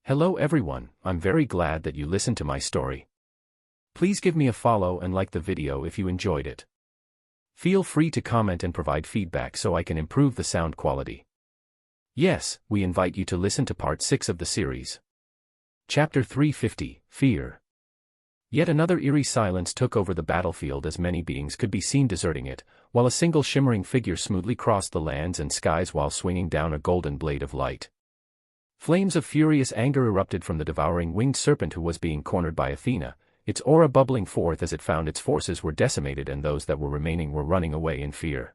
Hello everyone, I'm very glad that you listened to my story. Please give me a follow and like the video if you enjoyed it. Feel free to comment and provide feedback so I can improve the sound quality. Yes, we invite you to listen to part 6 of the series. Chapter 350, Fear. Yet another eerie silence took over the battlefield as many beings could be seen deserting it, while a single shimmering figure smoothly crossed the lands and skies while swinging down a golden blade of light. Flames of furious anger erupted from the devouring winged serpent who was being cornered by Athena, its aura bubbling forth as it found its forces were decimated and those that were remaining were running away in fear.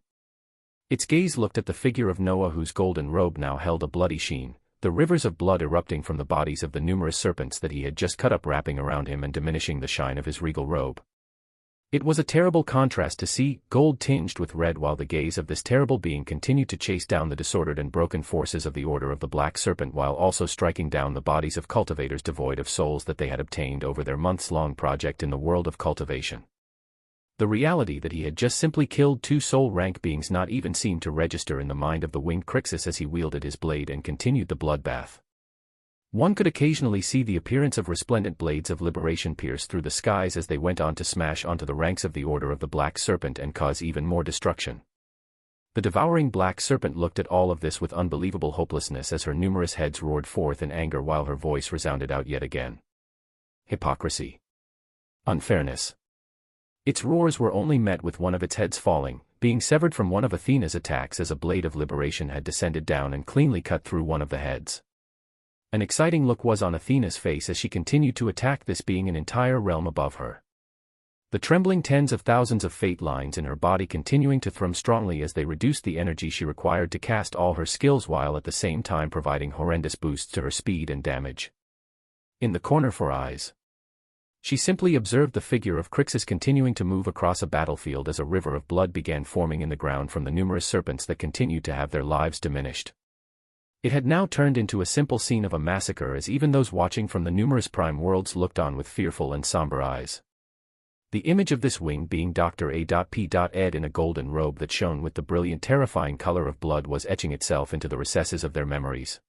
Its gaze looked at the figure of Noah whose golden robe now held a bloody sheen, the rivers of blood erupting from the bodies of the numerous serpents that he had just cut up wrapping around him and diminishing the shine of his regal robe. It was a terrible contrast to see, gold tinged with red while the gaze of this terrible being continued to chase down the disordered and broken forces of the Order of the Black Serpent while also striking down the bodies of cultivators devoid of souls that they had obtained over their months-long project in the world of cultivation. The reality that he had just simply killed 2 soul-rank beings not even seemed to register in the mind of the winged Crixus as he wielded his blade and continued the bloodbath. One could occasionally see the appearance of resplendent blades of liberation pierce through the skies as they went on to smash onto the ranks of the Order of the Black Serpent and cause even more destruction. The devouring Black Serpent looked at all of this with unbelievable hopelessness as her numerous heads roared forth in anger while her voice resounded out yet again. Hypocrisy. Unfairness. Its roars were only met with one of its heads falling, being severed from one of Athena's attacks as a blade of liberation had descended down and cleanly cut through one of the heads. An exciting look was on Athena's face as she continued to attack this being an entire realm above her. The trembling tens of thousands of fate lines in her body continuing to thrum strongly as they reduced the energy she required to cast all her skills while at the same time providing horrendous boosts to her speed and damage. In the corner for eyes. She simply observed the figure of Crixus continuing to move across a battlefield as a river of blood began forming in the ground from the numerous serpents that continued to have their lives diminished. It had now turned into a simple scene of a massacre as even those watching from the numerous prime worlds looked on with fearful and somber eyes. The image of this winged being Dr. A.P. Ed in a golden robe that shone with the brilliant terrifying color of blood was etching itself into the recesses of their memories.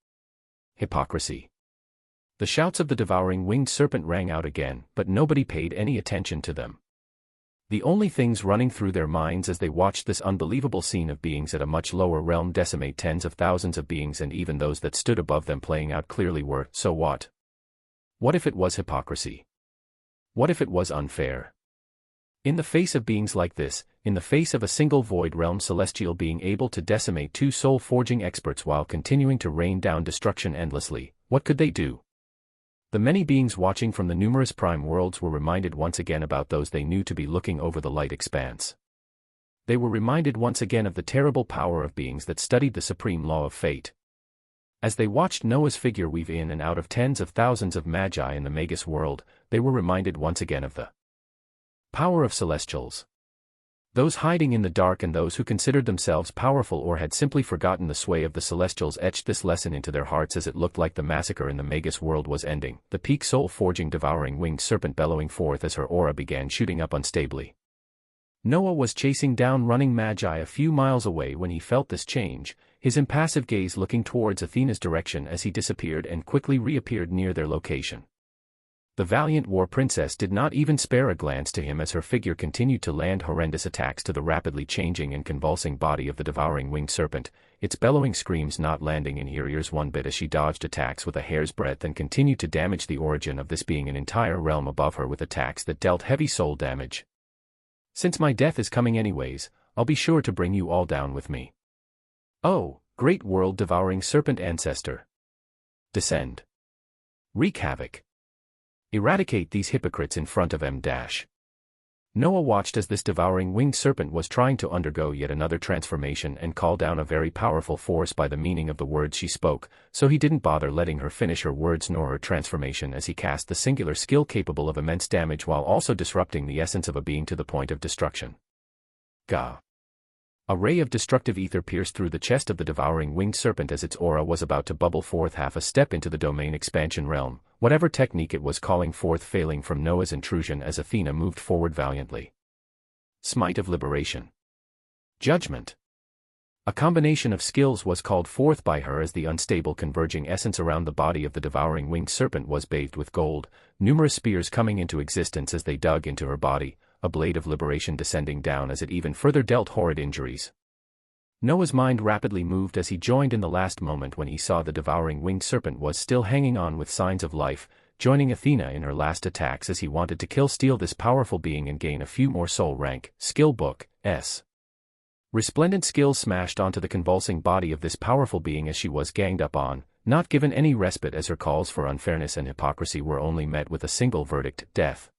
Hypocrisy. The shouts of the devouring winged serpent rang out again, but nobody paid any attention to them. The only things running through their minds as they watched this unbelievable scene of beings at a much lower realm decimate tens of thousands of beings and even those that stood above them playing out clearly were, so what? What if it was hypocrisy? What if it was unfair? In the face of beings like this, in the face of a single void realm celestial being able to decimate 2 soul-forging experts while continuing to rain down destruction endlessly, what could they do? The many beings watching from the numerous prime worlds were reminded once again about those they knew to be looking over the light expanse. They were reminded once again of the terrible power of beings that studied the supreme law of fate. As they watched Noah's figure weave in and out of tens of thousands of magi in the Magus world, they were reminded once again of the power of celestials. Those hiding in the dark and those who considered themselves powerful or had simply forgotten the sway of the celestials etched this lesson into their hearts as it looked like the massacre in the Magus world was ending, the peak soul-forging devouring winged serpent bellowing forth as her aura began shooting up unstably. Noah was chasing down running magi a few miles away when he felt this change, his impassive gaze looking towards Athena's direction as he disappeared and quickly reappeared near their location. The valiant war princess did not even spare a glance to him as her figure continued to land horrendous attacks to the rapidly changing and convulsing body of the devouring winged serpent, its bellowing screams not landing in her ears one bit as she dodged attacks with a hair's breadth and continued to damage the origin of this being an entire realm above her with attacks that dealt heavy soul damage. Since my death is coming anyways, I'll be sure to bring you all down with me. Oh, great world-devouring serpent ancestor. Descend. Wreak havoc. Eradicate these hypocrites in front of M-. Noah watched as this devouring winged serpent was trying to undergo yet another transformation and call down a very powerful force by the meaning of the words she spoke, so he didn't bother letting her finish her words nor her transformation as he cast the singular skill capable of immense damage while also disrupting the essence of a being to the point of destruction. Gah! A ray of destructive ether pierced through the chest of the devouring winged serpent as its aura was about to bubble forth half a step into the domain expansion realm, whatever technique it was calling forth failing from Noah's intrusion as Athena moved forward valiantly. Smite of liberation. Judgment. A combination of skills was called forth by her as the unstable converging essence around the body of the devouring winged serpent was bathed with gold, numerous spears coming into existence as they dug into her body, a blade of liberation descending down as it even further dealt horrid injuries. Noah's mind rapidly moved as he joined in the last moment when he saw the devouring winged serpent was still hanging on with signs of life, joining Athena in her last attacks as he wanted to steal this powerful being and gain a few more soul rank. Skill book, S. Resplendent skills smashed onto the convulsing body of this powerful being as she was ganged up on, not given any respite as her calls for unfairness and hypocrisy were only met with a single verdict, death.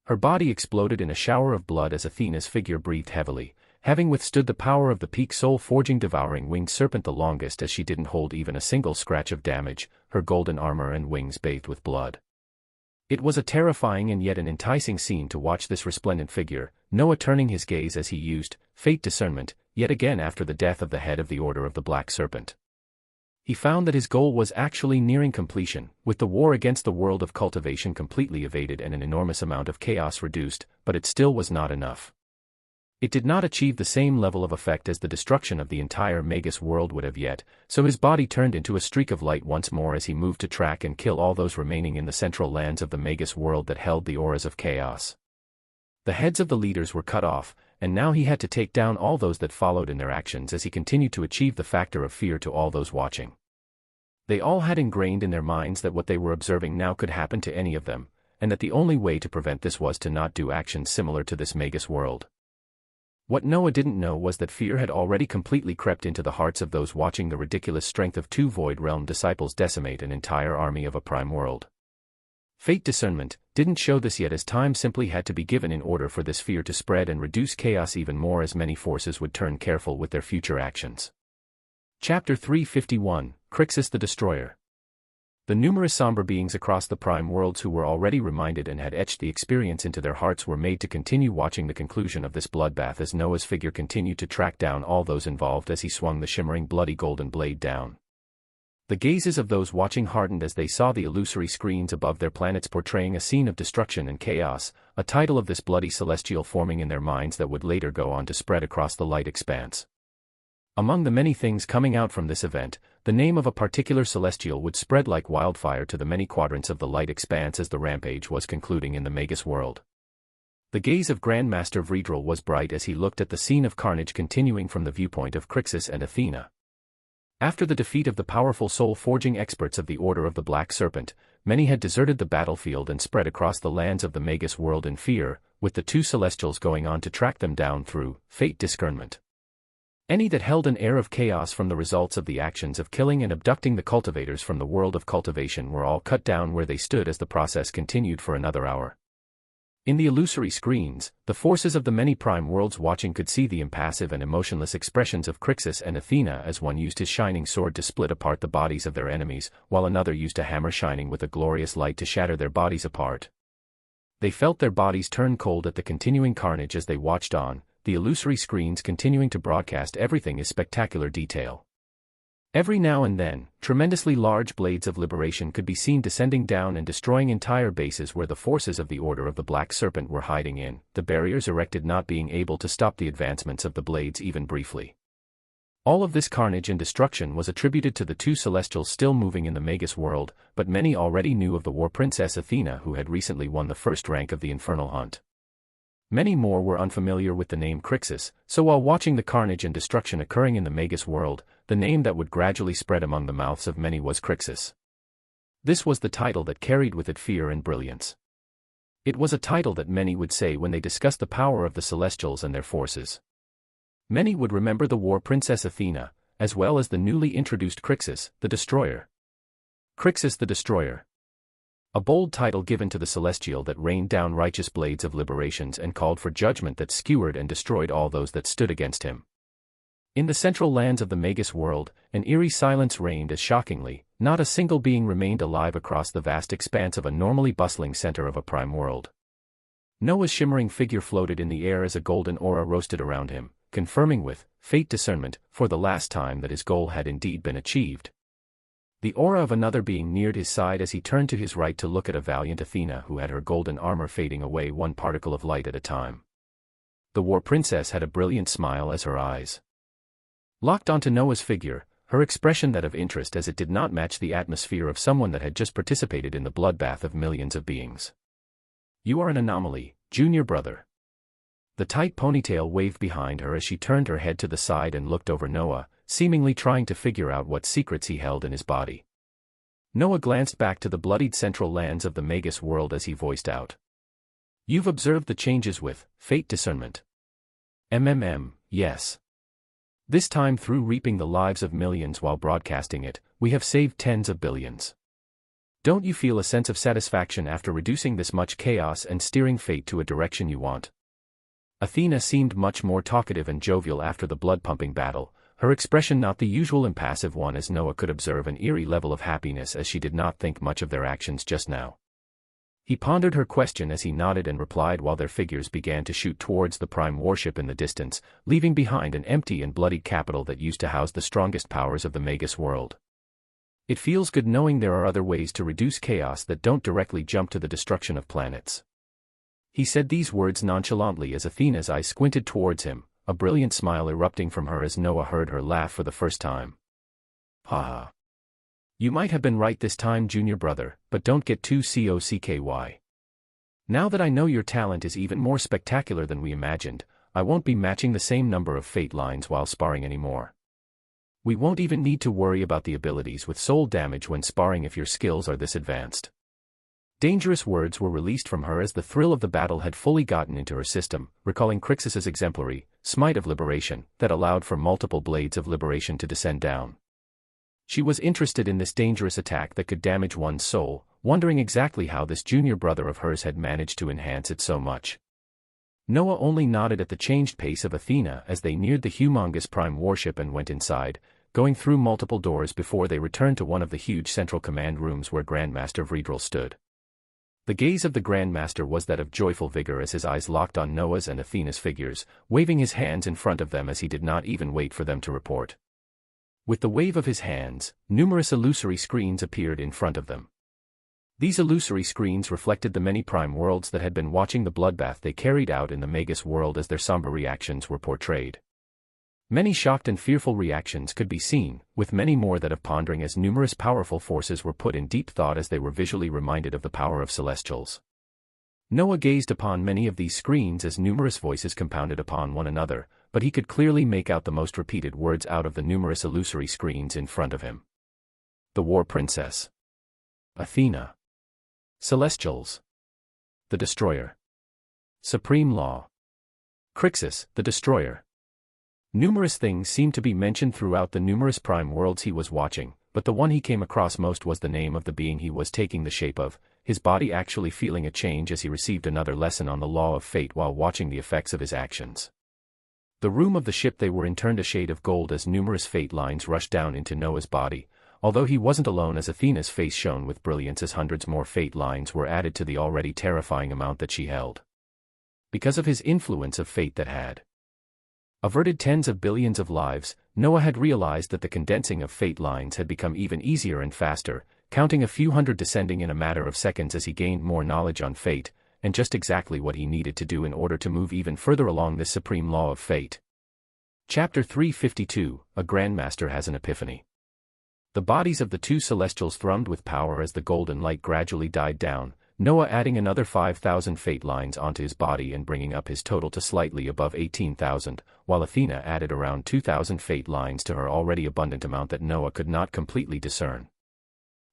Her body exploded in a shower of blood as Athena's figure breathed heavily, having withstood the power of the peak soul-forging devouring winged serpent the longest as she didn't hold even a single scratch of damage, her golden armor and wings bathed with blood. It was a terrifying and yet an enticing scene to watch this resplendent figure, Noah turning his gaze as he used fate discernment, yet again after the death of the head of the Order of the Black Serpent. He found that his goal was actually nearing completion, with the war against the world of cultivation completely evaded and an enormous amount of chaos reduced, but it still was not enough. It did not achieve the same level of effect as the destruction of the entire Magus world would have yet, so his body turned into a streak of light once more as he moved to track and kill all those remaining in the central lands of the Magus world that held the auras of chaos. The heads of the leaders were cut off, and now he had to take down all those that followed in their actions as he continued to achieve the factor of fear to all those watching. They all had ingrained in their minds that what they were observing now could happen to any of them, and that the only way to prevent this was to not do actions similar to this Magus world. What Noah didn't know was that fear had already completely crept into the hearts of those watching the ridiculous strength of two Void Realm disciples decimate an entire army of a prime world. Fate discernment didn't show this yet as time simply had to be given in order for this fear to spread and reduce chaos even more as many forces would turn careful with their future actions. Chapter 351, Crixus the Destroyer. The numerous somber beings across the prime worlds who were already reminded and had etched the experience into their hearts were made to continue watching the conclusion of this bloodbath as Noah's figure continued to track down all those involved as he swung the shimmering bloody golden blade down. The gazes of those watching hardened as they saw the illusory screens above their planets portraying a scene of destruction and chaos, a title of this bloody celestial forming in their minds that would later go on to spread across the light expanse. Among the many things coming out from this event, the name of a particular celestial would spread like wildfire to the many quadrants of the light expanse as the rampage was concluding in the Magus world. The gaze of Grandmaster Vredrel was bright as he looked at the scene of carnage continuing from the viewpoint of Crixus and Athena. After the defeat of the powerful soul-forging experts of the Order of the Black Serpent, many had deserted the battlefield and spread across the lands of the Magus world in fear, with the two celestials going on to track them down through fate discernment. Any that held an air of chaos from the results of the actions of killing and abducting the cultivators from the world of cultivation were all cut down where they stood as the process continued for another hour. In the illusory screens, the forces of the many prime worlds watching could see the impassive and emotionless expressions of Crixus and Athena as one used his shining sword to split apart the bodies of their enemies, while another used a hammer shining with a glorious light to shatter their bodies apart. They felt their bodies turn cold at the continuing carnage as they watched on, the illusory screens continuing to broadcast everything in spectacular detail. Every now and then, tremendously large blades of liberation could be seen descending down and destroying entire bases where the forces of the Order of the Black Serpent were hiding in, the barriers erected not being able to stop the advancements of the blades even briefly. All of this carnage and destruction was attributed to the two celestials still moving in the Magus world, but many already knew of the War Princess Athena who had recently won the first rank of the Infernal Hunt. Many more were unfamiliar with the name Crixus, so while watching the carnage and destruction occurring in the Magus world, the name that would gradually spread among the mouths of many was Crixus. This was the title that carried with it fear and brilliance. It was a title that many would say when they discussed the power of the Celestials and their forces. Many would remember the War Princess Athena, as well as the newly introduced Crixus, the Destroyer. Crixus the Destroyer. A bold title given to the Celestial that rained down righteous blades of liberations and called for judgment that skewered and destroyed all those that stood against him. In the central lands of the Magus world, an eerie silence reigned as shockingly, not a single being remained alive across the vast expanse of a normally bustling center of a prime world. Noah's shimmering figure floated in the air as a golden aura roasted around him, confirming with fate discernment, for the last time that his goal had indeed been achieved. The aura of another being neared his side as he turned to his right to look at a valiant Athena who had her golden armor fading away one particle of light at a time. The War Princess had a brilliant smile as her eyes Locked onto Noah's figure, her expression that of interest as it did not match the atmosphere of someone that had just participated in the bloodbath of millions of beings. You are an anomaly, junior brother. The tight ponytail waved behind her as she turned her head to the side and looked over Noah, seemingly trying to figure out what secrets he held in his body. Noah glanced back to the bloodied central lands of the Magus world as he voiced out. You've observed the changes with fate discernment. Yes. This time through reaping the lives of millions while broadcasting it, we have saved tens of billions. Don't you feel a sense of satisfaction after reducing this much chaos and steering fate to a direction you want? Athena seemed much more talkative and jovial after the blood-pumping battle, her expression not the usual impassive one as Noah could observe an eerie level of happiness as she did not think much of their actions just now. He pondered her question as he nodded and replied while their figures began to shoot towards the prime warship in the distance, leaving behind an empty and bloodied capital that used to house the strongest powers of the Magus world. It feels good knowing there are other ways to reduce chaos that don't directly jump to the destruction of planets. He said these words nonchalantly as Athena's eyes squinted towards him, a brilliant smile erupting from her as Noah heard her laugh for the first time. Ha ha. You might have been right this time, junior brother, but don't get too cocky. Now that I know your talent is even more spectacular than we imagined, I won't be matching the same number of fate lines while sparring anymore. We won't even need to worry about the abilities with soul damage when sparring if your skills are this advanced. Dangerous words were released from her as the thrill of the battle had fully gotten into her system, recalling Crixus's exemplary smite of liberation that allowed for multiple blades of liberation to descend down. She was interested in this dangerous attack that could damage one's soul, wondering exactly how this junior brother of hers had managed to enhance it so much. Noah only nodded at the changed pace of Athena as they neared the humongous prime warship and went inside, going through multiple doors before they returned to one of the huge central command rooms where Grandmaster Vredrel stood. The gaze of the Grandmaster was that of joyful vigor as his eyes locked on Noah's and Athena's figures, waving his hands in front of them as he did not even wait for them to report. With the wave of his hands, numerous illusory screens appeared in front of them. These illusory screens reflected the many prime worlds that had been watching the bloodbath they carried out in the Magus world as their somber reactions were portrayed. Many shocked and fearful reactions could be seen, with many more that of pondering as numerous powerful forces were put in deep thought as they were visually reminded of the power of celestials. Noah gazed upon many of these screens as numerous voices compounded upon one another, but he could clearly make out the most repeated words out of the numerous illusory screens in front of him. The War Princess. Athena. Celestials. The Destroyer. Supreme Law. Crixus, the Destroyer. Numerous things seemed to be mentioned throughout the numerous prime worlds he was watching, but the one he came across most was the name of the being he was taking the shape of, his body actually feeling a change as he received another lesson on the law of fate while watching the effects of his actions. The room of the ship they were in turned a shade of gold as numerous fate lines rushed down into Noah's body, although he wasn't alone as Athena's face shone with brilliance as hundreds more fate lines were added to the already terrifying amount that she held. Because of his influence of fate that had averted tens of billions of lives, Noah had realized that the condensing of fate lines had become even easier and faster, counting a few hundred descending in a matter of seconds as he gained more knowledge on fate, and just exactly what he needed to do in order to move even further along this supreme law of fate. Chapter 352, A Grandmaster Has an Epiphany. The bodies of the two celestials thrummed with power as the golden light gradually died down, Noah adding another 5,000 fate lines onto his body and bringing up his total to slightly above 18,000, while Athena added around 2,000 fate lines to her already abundant amount that Noah could not completely discern.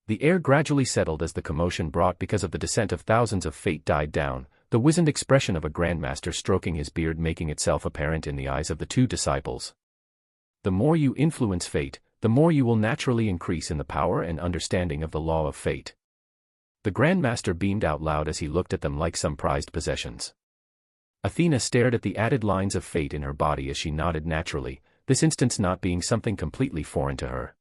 The air gradually settled as the commotion brought because of the descent of thousands of fate died down, the wizened expression of a grandmaster stroking his beard making itself apparent in the eyes of the two disciples. The more you influence fate, the more you will naturally increase in the power and understanding of the law of fate. The Grandmaster beamed out loud as he looked at them like some prized possessions. Athena stared at the added lines of fate in her body as she nodded naturally, this instance not being something completely foreign to her.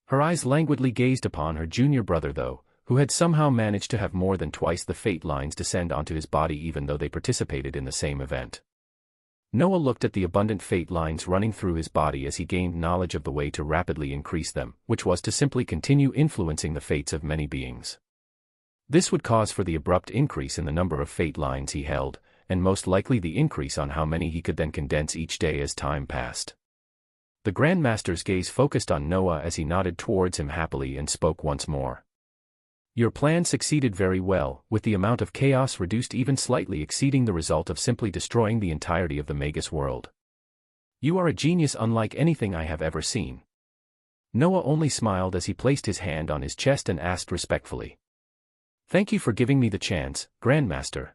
Her eyes languidly gazed upon her junior brother though, who had somehow managed to have more than twice the fate lines descend onto his body even though they participated in the same event. Noah looked at the abundant fate lines running through his body as he gained knowledge of the way to rapidly increase them, which was to simply continue influencing the fates of many beings. This would cause for the abrupt increase in the number of fate lines he held, and most likely the increase on how many he could then condense each day as time passed. The Grand Master's gaze focused on Noah as he nodded towards him happily and spoke once more. Your plan succeeded very well, with the amount of chaos reduced even slightly exceeding the result of simply destroying the entirety of the Magus world. You are a genius unlike anything I have ever seen. Noah only smiled as he placed his hand on his chest and asked respectfully. Thank you for giving me the chance, Grandmaster.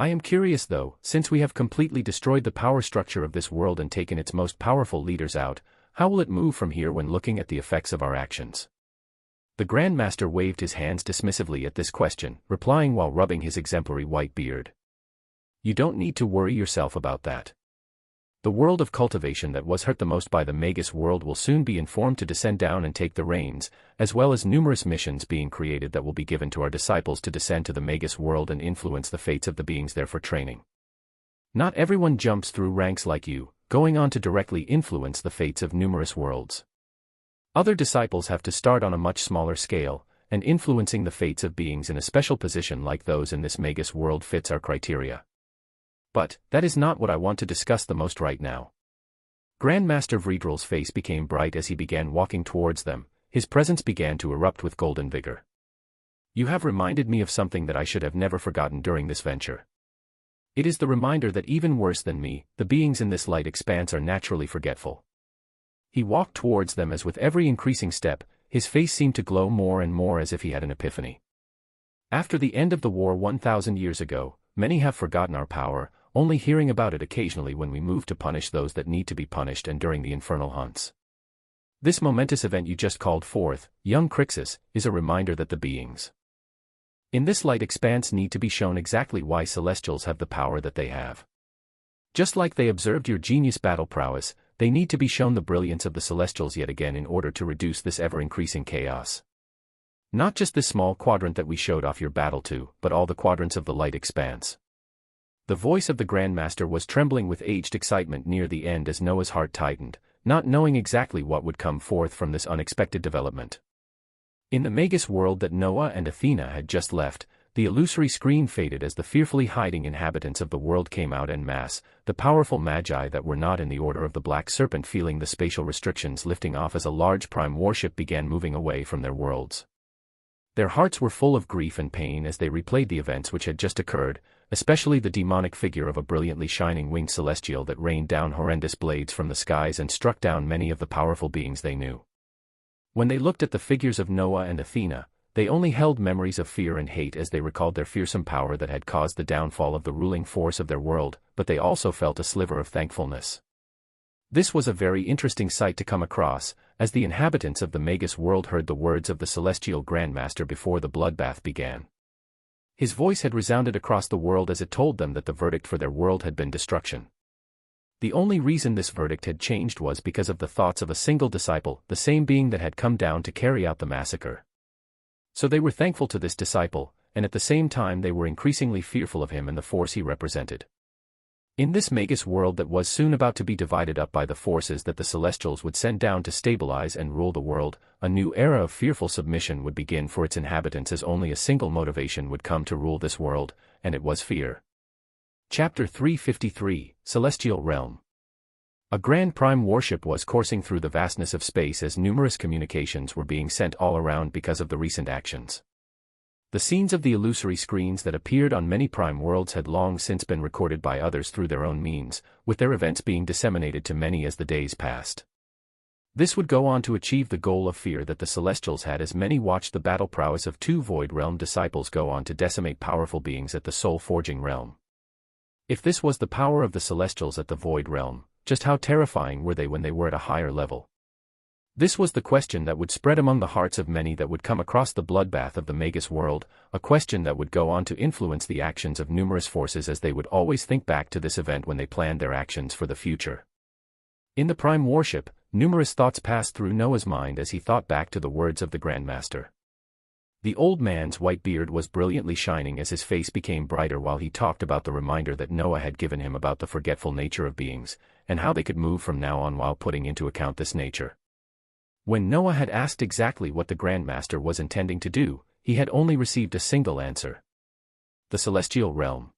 I am curious though, since we have completely destroyed the power structure of this world and taken its most powerful leaders out, how will it move from here when looking at the effects of our actions? The Grandmaster waved his hands dismissively at this question, replying while rubbing his exemplary white beard. You don't need to worry yourself about that. The world of cultivation that was hurt the most by the Magus world will soon be informed to descend down and take the reins, as well as numerous missions being created that will be given to our disciples to descend to the Magus world and influence the fates of the beings there for training. Not everyone jumps through ranks like you, going on to directly influence the fates of numerous worlds. Other disciples have to start on a much smaller scale, and influencing the fates of beings in a special position like those in this Magus world fits our criteria. But, that is not what I want to discuss the most right now. Grandmaster Vredrel's face became bright as he began walking towards them, his presence began to erupt with golden vigor. You have reminded me of something that I should have never forgotten during this venture. It is the reminder that even worse than me, the beings in this light expanse are naturally forgetful. He walked towards them as with every increasing step, his face seemed to glow more and more as if he had an epiphany. After the end of the war 1,000 years ago, many have forgotten our power, only hearing about it occasionally when we move to punish those that need to be punished and during the infernal hunts. This momentous event you just called forth, young Crixus, is a reminder that the beings in this light expanse need to be shown exactly why Celestials have the power that they have. Just like they observed your genius battle prowess, they need to be shown the brilliance of the Celestials yet again in order to reduce this ever-increasing chaos. Not just this small quadrant that we showed off your battle to, but all the quadrants of the light expanse. The voice of the Grandmaster was trembling with aged excitement near the end as Noah's heart tightened, not knowing exactly what would come forth from this unexpected development. In the Magus world that Noah and Athena had just left, the illusory screen faded as the fearfully hiding inhabitants of the world came out en masse, the powerful magi that were not in the Order of the Black Serpent feeling the spatial restrictions lifting off as a large prime warship began moving away from their worlds. Their hearts were full of grief and pain as they replayed the events which had just occurred, especially the demonic figure of a brilliantly shining winged celestial that rained down horrendous blades from the skies and struck down many of the powerful beings they knew. When they looked at the figures of Noah and Athena, they only held memories of fear and hate as they recalled their fearsome power that had caused the downfall of the ruling force of their world, but they also felt a sliver of thankfulness. This was a very interesting sight to come across, as the inhabitants of the Magus world heard the words of the Celestial Grandmaster before the bloodbath began. His voice had resounded across the world as it told them that the verdict for their world had been destruction. The only reason this verdict had changed was because of the thoughts of a single disciple, the same being that had come down to carry out the massacre. So they were thankful to this disciple, and at the same time they were increasingly fearful of him and the force he represented. In this Magus world that was soon about to be divided up by the forces that the Celestials would send down to stabilize and rule the world, a new era of fearful submission would begin for its inhabitants as only a single motivation would come to rule this world, and it was fear. Chapter 353, Celestial Realm. A grand prime warship was coursing through the vastness of space as numerous communications were being sent all around because of the recent actions. The scenes of the illusory screens that appeared on many prime worlds had long since been recorded by others through their own means, with their events being disseminated to many as the days passed. This would go on to achieve the goal of fear that the Celestials had as many watched the battle prowess of two Void Realm disciples go on to decimate powerful beings at the soul-forging realm. If this was the power of the Celestials at the Void Realm, just how terrifying were they when they were at a higher level? This was the question that would spread among the hearts of many that would come across the bloodbath of the Magus world, a question that would go on to influence the actions of numerous forces as they would always think back to this event when they planned their actions for the future. In the Prime Warship, numerous thoughts passed through Noah's mind as he thought back to the words of the Grandmaster. The old man's white beard was brilliantly shining as his face became brighter while he talked about the reminder that Noah had given him about the forgetful nature of beings, and how they could move from now on while putting into account this nature. When Noah had asked exactly what the Grandmaster was intending to do, he had only received a single answer. The Celestial Realm.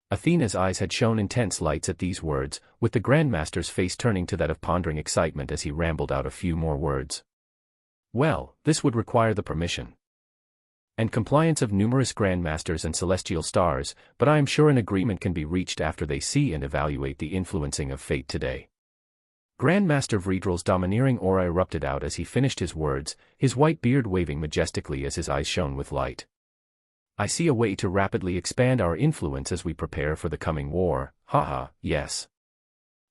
Athena's eyes had shone intense lights at these words, with the Grandmaster's face turning to that of pondering excitement as he rambled out a few more words. Well, this would require the permission and compliance of numerous Grandmasters and celestial stars, but I am sure an agreement can be reached after they see and evaluate the influencing of fate today. Grandmaster Vredrel's domineering aura erupted out as he finished his words, his white beard waving majestically as his eyes shone with light. I see a way to rapidly expand our influence as we prepare for the coming war, haha, yes.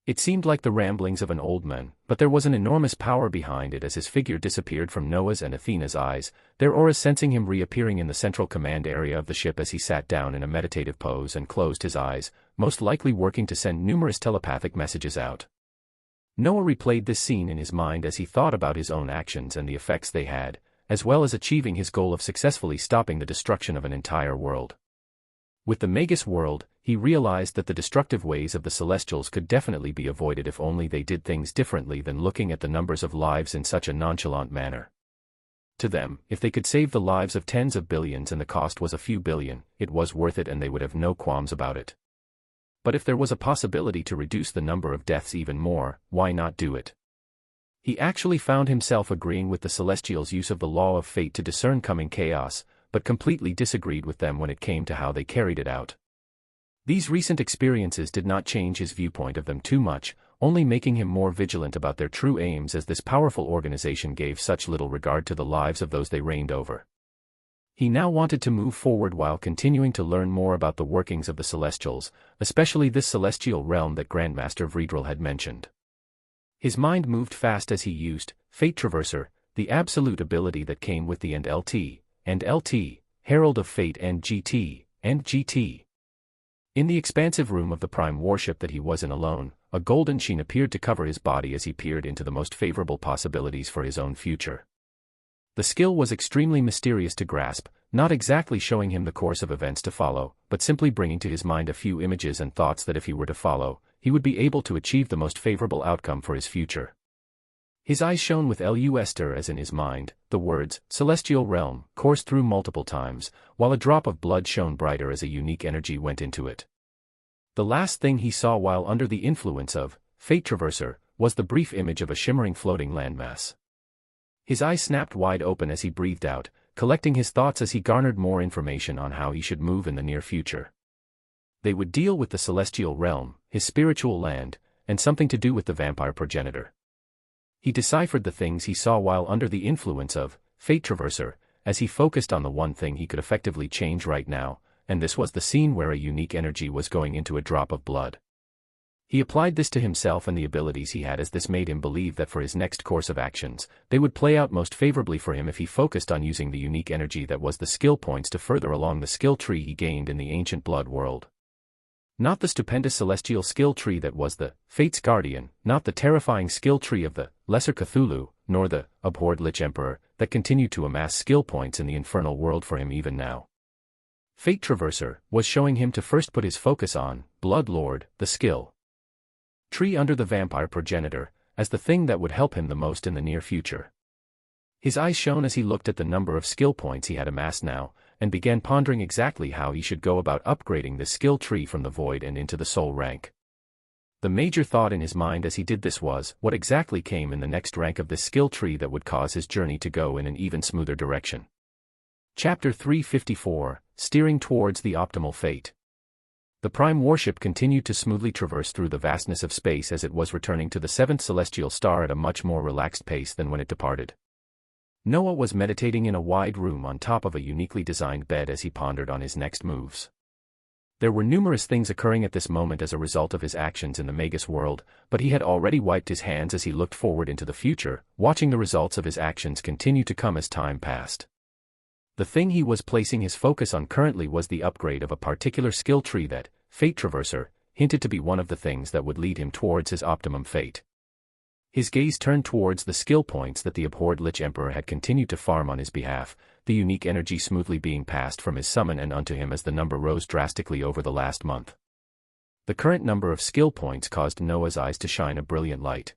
It seemed like the ramblings of an old man, but there was an enormous power behind it as his figure disappeared from Noah's and Athena's eyes, their auras sensing him reappearing in the central command area of the ship as he sat down in a meditative pose and closed his eyes, most likely working to send numerous telepathic messages out. Noah replayed this scene in his mind as he thought about his own actions and the effects they had, as well as achieving his goal of successfully stopping the destruction of an entire world. With the Magus world, he realized that the destructive ways of the Celestials could definitely be avoided if only they did things differently than looking at the numbers of lives in such a nonchalant manner. To them, if they could save the lives of tens of billions and the cost was a few billion, it was worth it and they would have no qualms about it. But if there was a possibility to reduce the number of deaths even more, why not do it? He actually found himself agreeing with the Celestials' use of the law of fate to discern coming chaos, but completely disagreed with them when it came to how they carried it out. These recent experiences did not change his viewpoint of them too much, only making him more vigilant about their true aims as this powerful organization gave such little regard to the lives of those they reigned over. He now wanted to move forward while continuing to learn more about the workings of the Celestials, especially this celestial realm that Grandmaster Vredrel had mentioned. His mind moved fast as he used Fate Traverser, the absolute ability that came with the and LT, Herald of Fate and GT. In the expansive room of the prime warship that he was in alone, a golden sheen appeared to cover his body as he peered into the most favorable possibilities for his own future. The skill was extremely mysterious to grasp, not exactly showing him the course of events to follow, but simply bringing to his mind a few images and thoughts that if he were to follow, he would be able to achieve the most favorable outcome for his future. His eyes shone with luster as in his mind, the words, Celestial Realm, coursed through multiple times, while a drop of blood shone brighter as a unique energy went into it. The last thing he saw while under the influence of Fate Traverser was the brief image of a shimmering floating landmass. His eyes snapped wide open as he breathed out, collecting his thoughts as he garnered more information on how he should move in the near future. They would deal with the Celestial Realm, his spiritual land, and something to do with the vampire progenitor. He deciphered the things he saw while under the influence of Fate Traverser, as he focused on the one thing he could effectively change right now, and this was the scene where a unique energy was going into a drop of blood. He applied this to himself and the abilities he had as this made him believe that for his next course of actions, they would play out most favorably for him if he focused on using the unique energy that was the skill points to further along the skill tree he gained in the ancient blood world. Not the stupendous celestial skill tree that was the Fate's Guardian, not the terrifying skill tree of the Lesser Cthulhu, nor the abhorred Lich Emperor that continued to amass skill points in the infernal world for him even now. Fate Traverser was showing him to first put his focus on Blood Lord, the skill tree under the vampire progenitor, as the thing that would help him the most in the near future. His eyes shone as he looked at the number of skill points he had amassed now, and began pondering exactly how he should go about upgrading this skill tree from the void and into the soul rank. The major thought in his mind as he did this was, what exactly came in the next rank of this skill tree that would cause his journey to go in an even smoother direction. Chapter 354, Steering Towards the Optimal Fate. The prime warship continued to smoothly traverse through the vastness of space as it was returning to the seventh celestial star at a much more relaxed pace than when it departed. Noah was meditating in a wide room on top of a uniquely designed bed as he pondered on his next moves. There were numerous things occurring at this moment as a result of his actions in the Magus world, but he had already wiped his hands as he looked forward into the future, watching the results of his actions continue to come as time passed. The thing he was placing his focus on currently was the upgrade of a particular skill tree that, Fate Traverser, hinted to be one of the things that would lead him towards his optimum fate. His gaze turned towards the skill points that the abhorred Lich Emperor had continued to farm on his behalf, the unique energy smoothly being passed from his summon and unto him as the number rose drastically over the last month. The current number of skill points caused Noah's eyes to shine a brilliant light.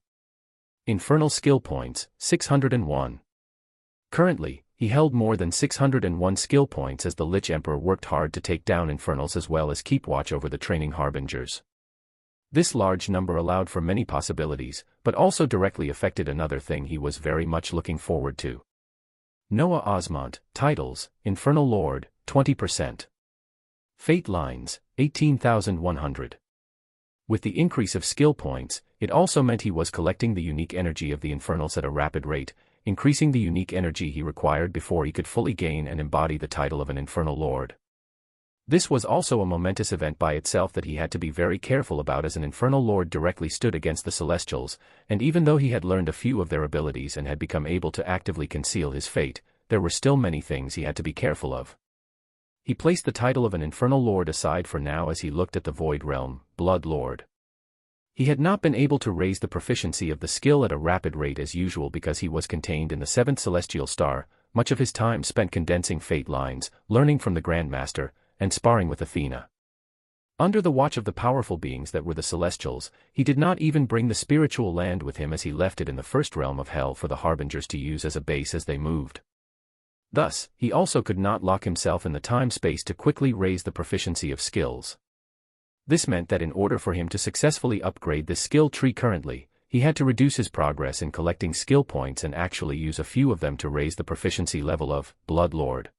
Infernal skill points, 601. Currently, He held more than 601 skill points as the Lich Emperor worked hard to take down Infernals as well as keep watch over the training Harbingers. This large number allowed for many possibilities, but also directly affected another thing he was very much looking forward to. Noah Osmont, titles, Infernal Lord, 20%. Fate lines, 18,100. With the increase of skill points, it also meant he was collecting the unique energy of the Infernals at a rapid rate, increasing the unique energy he required before he could fully gain and embody the title of an Infernal Lord. This was also a momentous event by itself that he had to be very careful about, as an Infernal Lord directly stood against the Celestials, and even though he had learned a few of their abilities and had become able to actively conceal his fate, there were still many things he had to be careful of. He placed the title of an Infernal Lord aside for now as he looked at the Void Realm, Blood Lord. He had not been able to raise the proficiency of the skill at a rapid rate as usual because he was contained in the 7th celestial star, much of his time spent condensing fate lines, learning from the Grandmaster, and sparring with Athena. Under the watch of the powerful beings that were the Celestials, he did not even bring the spiritual land with him as he left it in the first realm of hell for the Harbingers to use as a base as they moved. Thus, he also could not lock himself in the time-space to quickly raise the proficiency of skills. This meant that in order for him to successfully upgrade the skill tree currently, he had to reduce his progress in collecting skill points and actually use a few of them to raise the proficiency level of Blood Lord.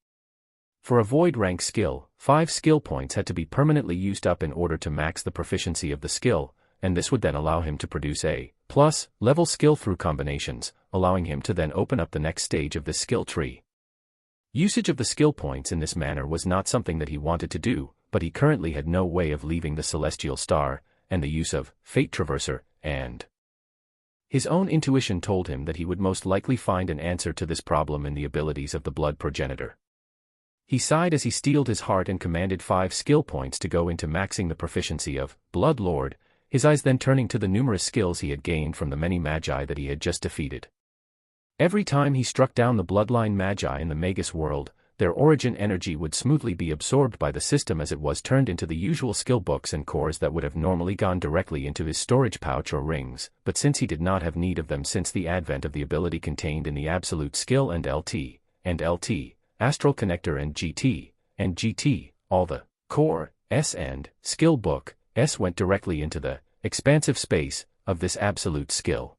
For a void rank skill, 5 skill points had to be permanently used up in order to max the proficiency of the skill, and this would then allow him to produce a plus level skill through combinations, allowing him to then open up the next stage of this skill tree. Usage of the skill points in this manner was not something that he wanted to do, but he currently had no way of leaving the celestial star, and the use of Fate Traverser, and his own intuition told him that he would most likely find an answer to this problem in the abilities of the Blood Progenitor. He sighed as he steeled his heart and commanded 5 skill points to go into maxing the proficiency of Blood Lord, his eyes then turning to the numerous skills he had gained from the many magi that he had just defeated. Every time he struck down the bloodline magi in the Magus world, their origin energy would smoothly be absorbed by the system as it was turned into the usual skill books and cores that would have normally gone directly into his storage pouch or rings, but since he did not have need of them since the advent of the ability contained in the Absolute Skill and LT, Astral Connector and GT, all the core, S and skill book, S went directly into the expansive space of this Absolute Skill.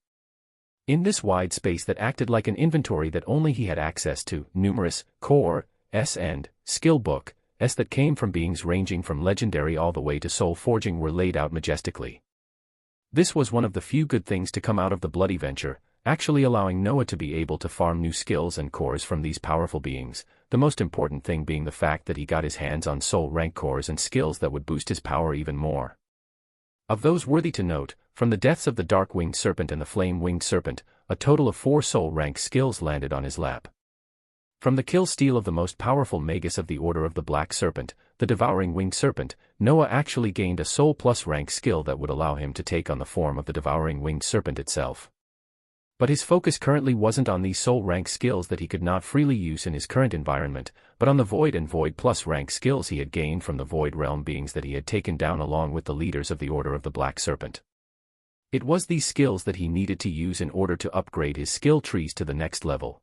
In this wide space that acted like an inventory that only he had access to, numerous core, S and skill book, S that came from beings ranging from legendary all the way to soul forging were laid out majestically. This was one of the few good things to come out of the bloody venture, actually allowing Noah to be able to farm new skills and cores from these powerful beings, the most important thing being the fact that he got his hands on soul rank cores and skills that would boost his power even more. Of those worthy to note, from the deaths of the Dark-Winged Serpent and the Flame-Winged Serpent, a total of 4 soul rank skills landed on his lap. From the kill steal of the most powerful Magus of the Order of the Black Serpent, the Devouring Winged Serpent, Noah actually gained a soul plus rank skill that would allow him to take on the form of the Devouring Winged Serpent itself. But his focus currently wasn't on these soul rank skills that he could not freely use in his current environment, but on the Void and Void plus rank skills he had gained from the Void realm beings that he had taken down along with the leaders of the Order of the Black Serpent. It was these skills that he needed to use in order to upgrade his skill trees to the next level.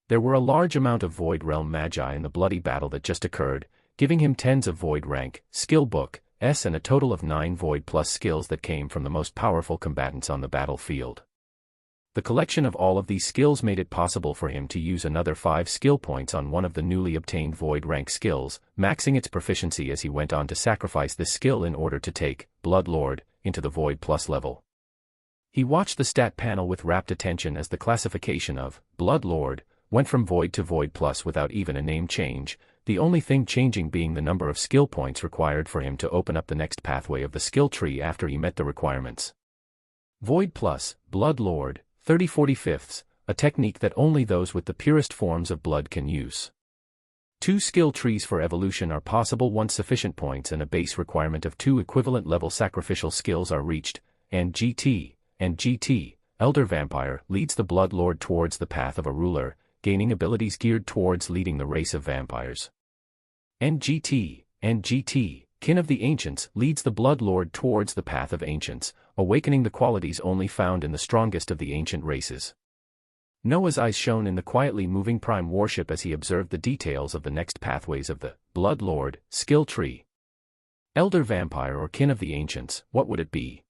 There were a large amount of Void realm magi in the bloody battle that just occurred, giving him tens of Void rank, skill book, S and a total of 9 Void plus skills that came from the most powerful combatants on the battlefield. The collection of all of these skills made it possible for him to use another 5 skill points on one of the newly obtained Void rank skills, maxing its proficiency as he went on to sacrifice this skill in order to take Blood Lord into the Void plus level. He watched the stat panel with rapt attention as the classification of Blood Lord went from Void to Void plus without even a name change, the only thing changing being the number of skill points required for him to open up the next pathway of the skill tree after he met the requirements. Void plus, Blood Lord, 30/45, a technique that only those with the purest forms of blood can use. 2 skill trees for evolution are possible once sufficient points and a base requirement of 2 equivalent level sacrificial skills are reached, and GT, Elder Vampire, leads the Blood Lord towards the path of a ruler, gaining abilities geared towards leading the race of vampires. NGT, Kin of the Ancients, leads the Blood Lord towards the path of ancients, awakening the qualities only found in the strongest of the ancient races. Noah's eyes shone in the quietly moving prime warship as he observed the details of the next pathways of the Blood Lord skill tree. Elder vampire or kin of the ancients, what would it be?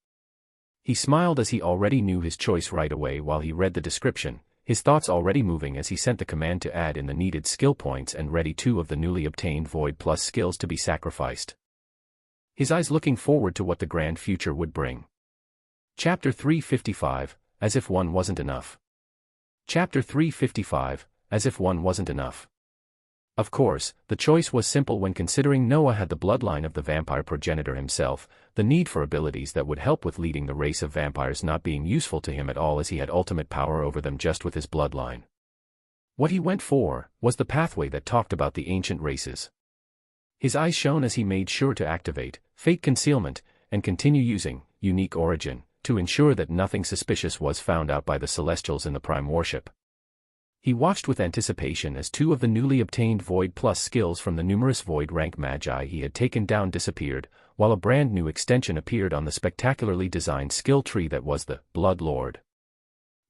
He smiled as he already knew his choice right away while he read the description, his thoughts already moving as he sent the command to add in the needed skill points and ready 2 of the newly obtained Void Plus skills to be sacrificed. His eyes looking forward to what the grand future would bring. Chapter 355, As if one wasn't enough. Chapter 355, As if one wasn't enough. Of course, the choice was simple when considering Noah had the bloodline of the vampire progenitor himself, the need for abilities that would help with leading the race of vampires not being useful to him at all as he had ultimate power over them just with his bloodline. What he went for was the pathway that talked about the ancient races. His eyes shone as he made sure to activate Fate Concealment and continue using Unique Origin to ensure that nothing suspicious was found out by the Celestials in the Prime Warship. He watched with anticipation as 2 of the newly obtained Void Plus skills from the numerous Void rank Magi he had taken down disappeared, while a brand new extension appeared on the spectacularly designed skill tree that was the Blood Lord.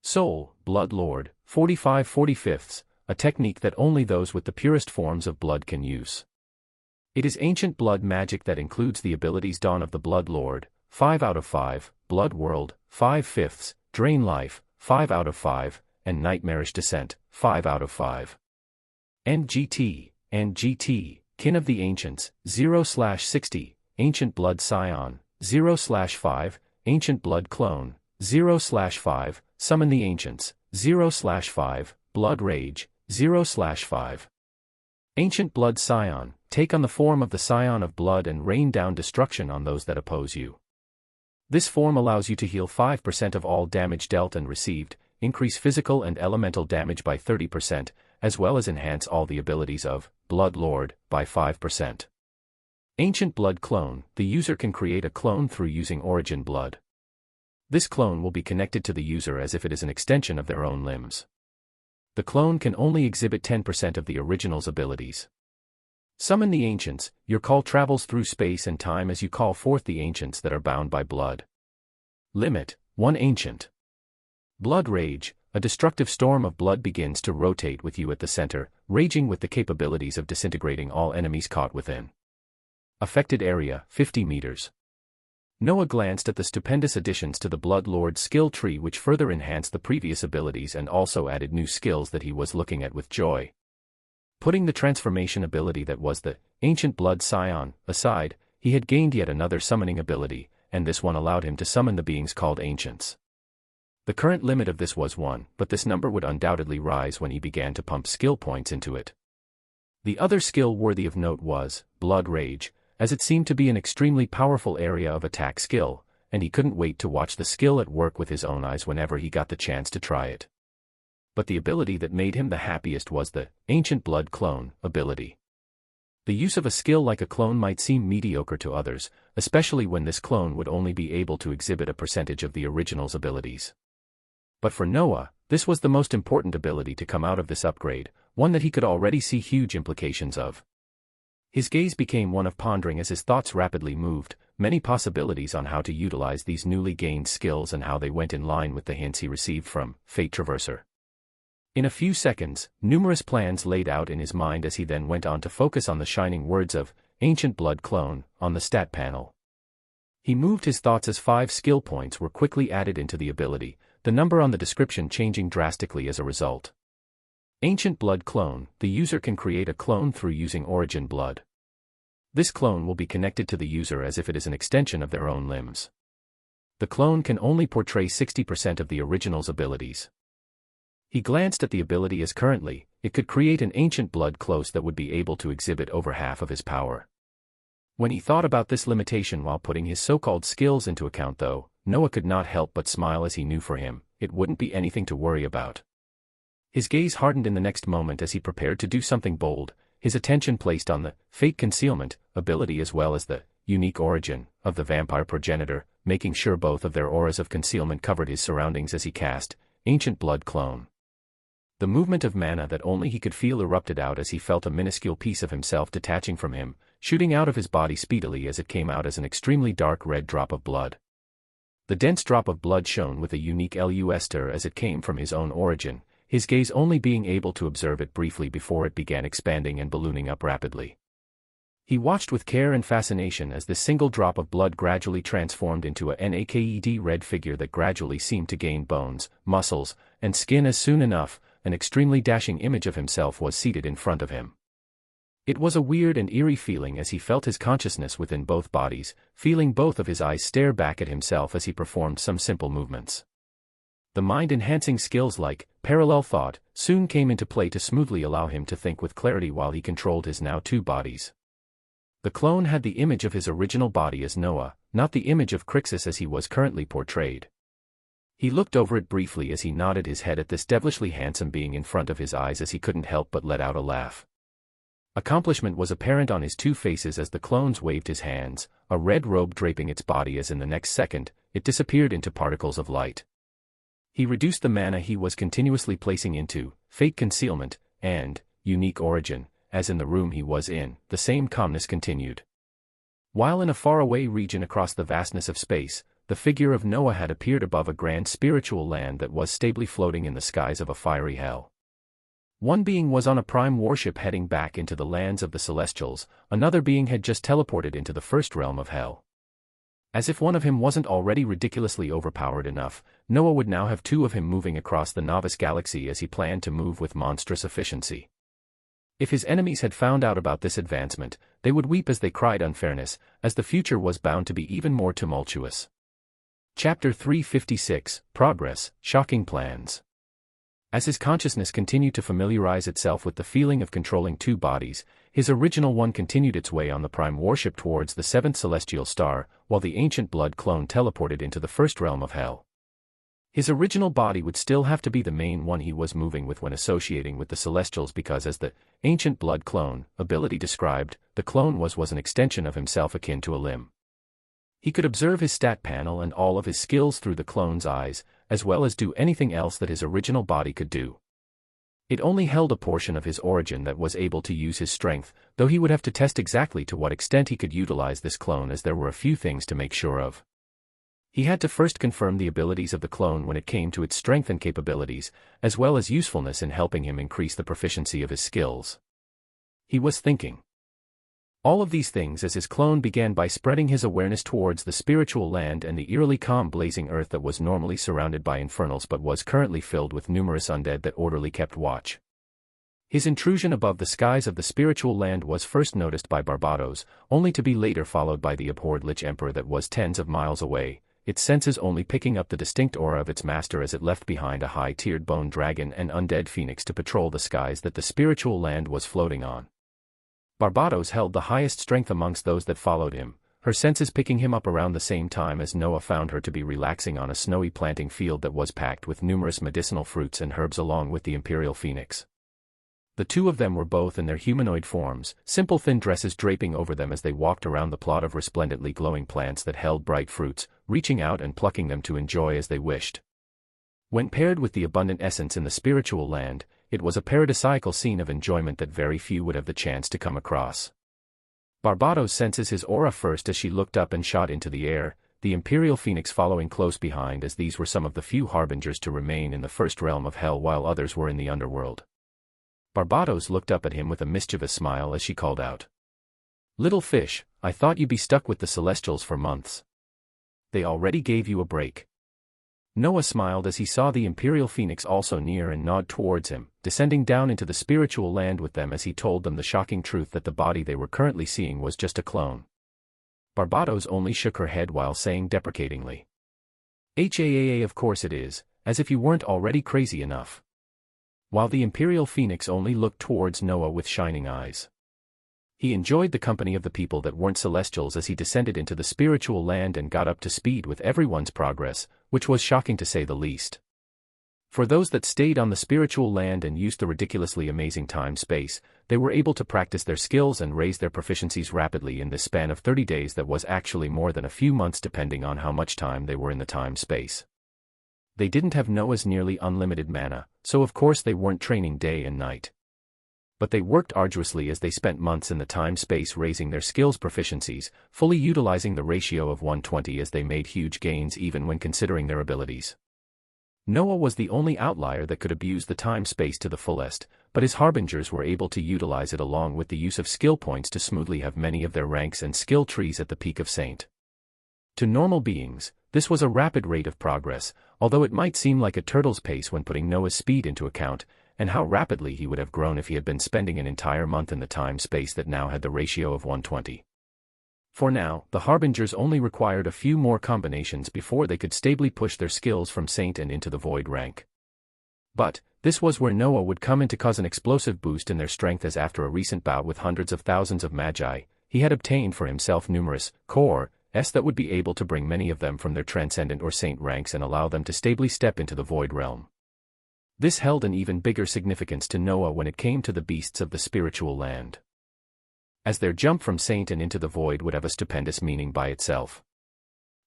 Soul, Blood Lord, 45/45, a technique that only those with the purest forms of blood can use. It is ancient blood magic that includes the abilities Dawn of the Blood Lord, 5 out of 5, Blood World, 5/5, Drain Life, 5 out of 5, and Nightmarish Descent, 5 out of 5. NGT, Kin of the Ancients, 0/60, Ancient Blood Scion, 0/5, Ancient Blood Clone, 0/5, Summon the Ancients, 0/5, Blood Rage, 0/5. Ancient Blood Scion, take on the form of the Scion of Blood and rain down destruction on those that oppose you. This form allows you to heal 5% of all damage dealt and received, increase physical and elemental damage by 30%, as well as enhance all the abilities of Blood Lord by 5%. Ancient Blood Clone, the user can create a clone through using Origin Blood. This clone will be connected to the user as if it is an extension of their own limbs. The clone can only exhibit 10% of the original's abilities. Summon the Ancients, your call travels through space and time as you call forth the Ancients that are bound by blood. Limit, 1 Ancient. Blood Rage, a destructive storm of blood begins to rotate with you at the center, raging with the capabilities of disintegrating all enemies caught within. Affected area, 50 meters. Noah glanced at the stupendous additions to the Blood Lord skill tree which further enhanced the previous abilities and also added new skills that he was looking at with joy. Putting the transformation ability that was the Ancient Blood Scion aside, he had gained yet another summoning ability, and this one allowed him to summon the beings called Ancients. The current limit of this was 1, but this number would undoubtedly rise when he began to pump skill points into it. The other skill worthy of note was Blood Rage, as it seemed to be an extremely powerful area of attack skill, and he couldn't wait to watch the skill at work with his own eyes whenever he got the chance to try it. But the ability that made him the happiest was the Ancient Blood Clone ability. The use of a skill like a clone might seem mediocre to others, especially when this clone would only be able to exhibit a percentage of the original's abilities. But for Noah, this was the most important ability to come out of this upgrade, one that he could already see huge implications of. His gaze became one of pondering as his thoughts rapidly moved, many possibilities on how to utilize these newly gained skills and how they went in line with the hints he received from Fate Traverser. In a few seconds, numerous plans laid out in his mind as he then went on to focus on the shining words of Ancient Blood Clone on the stat panel. He moved his thoughts as 5 skill points were quickly added into the ability, the number on the description changing drastically as a result. Ancient Blood Clone, the user can create a clone through using Origin Blood. This clone will be connected to the user as if it is an extension of their own limbs. The clone can only portray 60% of the original's abilities. He glanced at the ability as currently, it could create an Ancient Blood close that would be able to exhibit over half of his power. When he thought about this limitation while putting his so-called skills into account though, Noah could not help but smile as he knew for him, it wouldn't be anything to worry about. His gaze hardened in the next moment as he prepared to do something bold, his attention placed on the Fate Concealment ability as well as the Unique Origin of the vampire progenitor, making sure both of their auras of concealment covered his surroundings as he cast Ancient Blood Clone. The movement of mana that only he could feel erupted out as he felt a minuscule piece of himself detaching from him, shooting out of his body speedily as it came out as an extremely dark red drop of blood. The dense drop of blood shone with a unique luster as it came from his own origin, his gaze only being able to observe it briefly before it began expanding and ballooning up rapidly. He watched with care and fascination as this single drop of blood gradually transformed into a naked red figure that gradually seemed to gain bones, muscles, and skin as soon enough, an extremely dashing image of himself was seated in front of him. It was a weird and eerie feeling as he felt his consciousness within both bodies, feeling both of his eyes stare back at himself as he performed some simple movements. The mind-enhancing skills like parallel thought soon came into play to smoothly allow him to think with clarity while he controlled his now two bodies. The clone had the image of his original body as Noah, not the image of Crixus as he was currently portrayed. He looked over it briefly as he nodded his head at this devilishly handsome being in front of his eyes as he couldn't help but let out a laugh. Accomplishment was apparent on his two faces as the clones waved his hands, a red robe draping its body as in the next second, it disappeared into particles of light. He reduced the mana he was continuously placing into fake concealment and unique origin. As in the room he was in, the same calmness continued. While in a faraway region across the vastness of space, the figure of Noah had appeared above a grand spiritual land that was stably floating in the skies of a fiery hell. One being was on a prime warship heading back into the lands of the Celestials, another being had just teleported into the first realm of hell. As if one of him wasn't already ridiculously overpowered enough, Noah would now have two of him moving across the novice galaxy as he planned to move with monstrous efficiency. If his enemies had found out about this advancement, they would weep as they cried unfairness, as the future was bound to be even more tumultuous. Chapter 356, Progress, Shocking Plans. As his consciousness continued to familiarize itself with the feeling of controlling two bodies, his original one continued its way on the prime warship towards the seventh celestial star, while the ancient blood clone teleported into the first realm of hell. His original body would still have to be the main one he was moving with when associating with the Celestials because as the ancient blood clone ability described, the clone was an extension of himself akin to a limb. He could observe his stat panel and all of his skills through the clone's eyes, as well as do anything else that his original body could do. It only held a portion of his origin that was able to use his strength, though he would have to test exactly to what extent he could utilize this clone as there were a few things to make sure of. He had to first confirm the abilities of the clone when it came to its strength and capabilities, as well as usefulness in helping him increase the proficiency of his skills. He was thinking all of these things as his clone began by spreading his awareness towards the spiritual land and the eerily calm blazing earth that was normally surrounded by infernals but was currently filled with numerous undead that orderly kept watch. His intrusion above the skies of the spiritual land was first noticed by Barbados, only to be later followed by the abhorred Lich Emperor that was tens of miles away, its senses only picking up the distinct aura of its master as it left behind a high-tiered bone dragon and undead phoenix to patrol the skies that the spiritual land was floating on. Barbados held the highest strength amongst those that followed him, her senses picking him up around the same time as Noah found her to be relaxing on a snowy planting field that was packed with numerous medicinal fruits and herbs along with the imperial phoenix. The two of them were both in their humanoid forms, simple thin dresses draping over them as they walked around the plot of resplendently glowing plants that held bright fruits, reaching out and plucking them to enjoy as they wished. When paired with the abundant essence in the spiritual land, it was a paradisiacal scene of enjoyment that very few would have the chance to come across. Barbados senses his aura first as she looked up and shot into the air, the imperial phoenix following close behind as these were some of the few harbingers to remain in the first realm of hell while others were in the underworld. Barbados looked up at him with a mischievous smile as she called out, "Little fish, I thought you'd be stuck with the Celestials for months. They already gave you a break." Noah smiled as he saw the imperial phoenix also near and nod towards him, descending down into the spiritual land with them as he told them the shocking truth that the body they were currently seeing was just a clone. Barbados only shook her head while saying deprecatingly, "HAAA, of course it is, as if you weren't already crazy enough." While the imperial phoenix only looked towards Noah with shining eyes. He enjoyed the company of the people that weren't Celestials as he descended into the spiritual land and got up to speed with everyone's progress, which was shocking to say the least. For those that stayed on the spiritual land and used the ridiculously amazing time-space, they were able to practice their skills and raise their proficiencies rapidly in this span of 30 days that was actually more than a few months depending on how much time they were in the time-space. They didn't have Noah's nearly unlimited mana, so of course they weren't training day and night. But they worked arduously as they spent months in the time-space raising their skills proficiencies, fully utilizing the ratio of 120 as they made huge gains even when considering their abilities. Noah was the only outlier that could abuse the time-space to the fullest, but his harbingers were able to utilize it along with the use of skill points to smoothly have many of their ranks and skill trees at the peak of Saint. To normal beings, this was a rapid rate of progress, although it might seem like a turtle's pace when putting Noah's speed into account, and how rapidly he would have grown if he had been spending an entire month in the time-space that now had the ratio of 120. For now, the harbingers only required a few more combinations before they could stably push their skills from Saint and into the Void rank. But, this was where Noah would come in to cause an explosive boost in their strength, as after a recent bout with hundreds of thousands of magi, he had obtained for himself numerous cores that would be able to bring many of them from their transcendent or Saint ranks and allow them to stably step into the Void realm. This held an even bigger significance to Noah when it came to the beasts of the spiritual land, as their jump from Saint and into the Void would have a stupendous meaning by itself.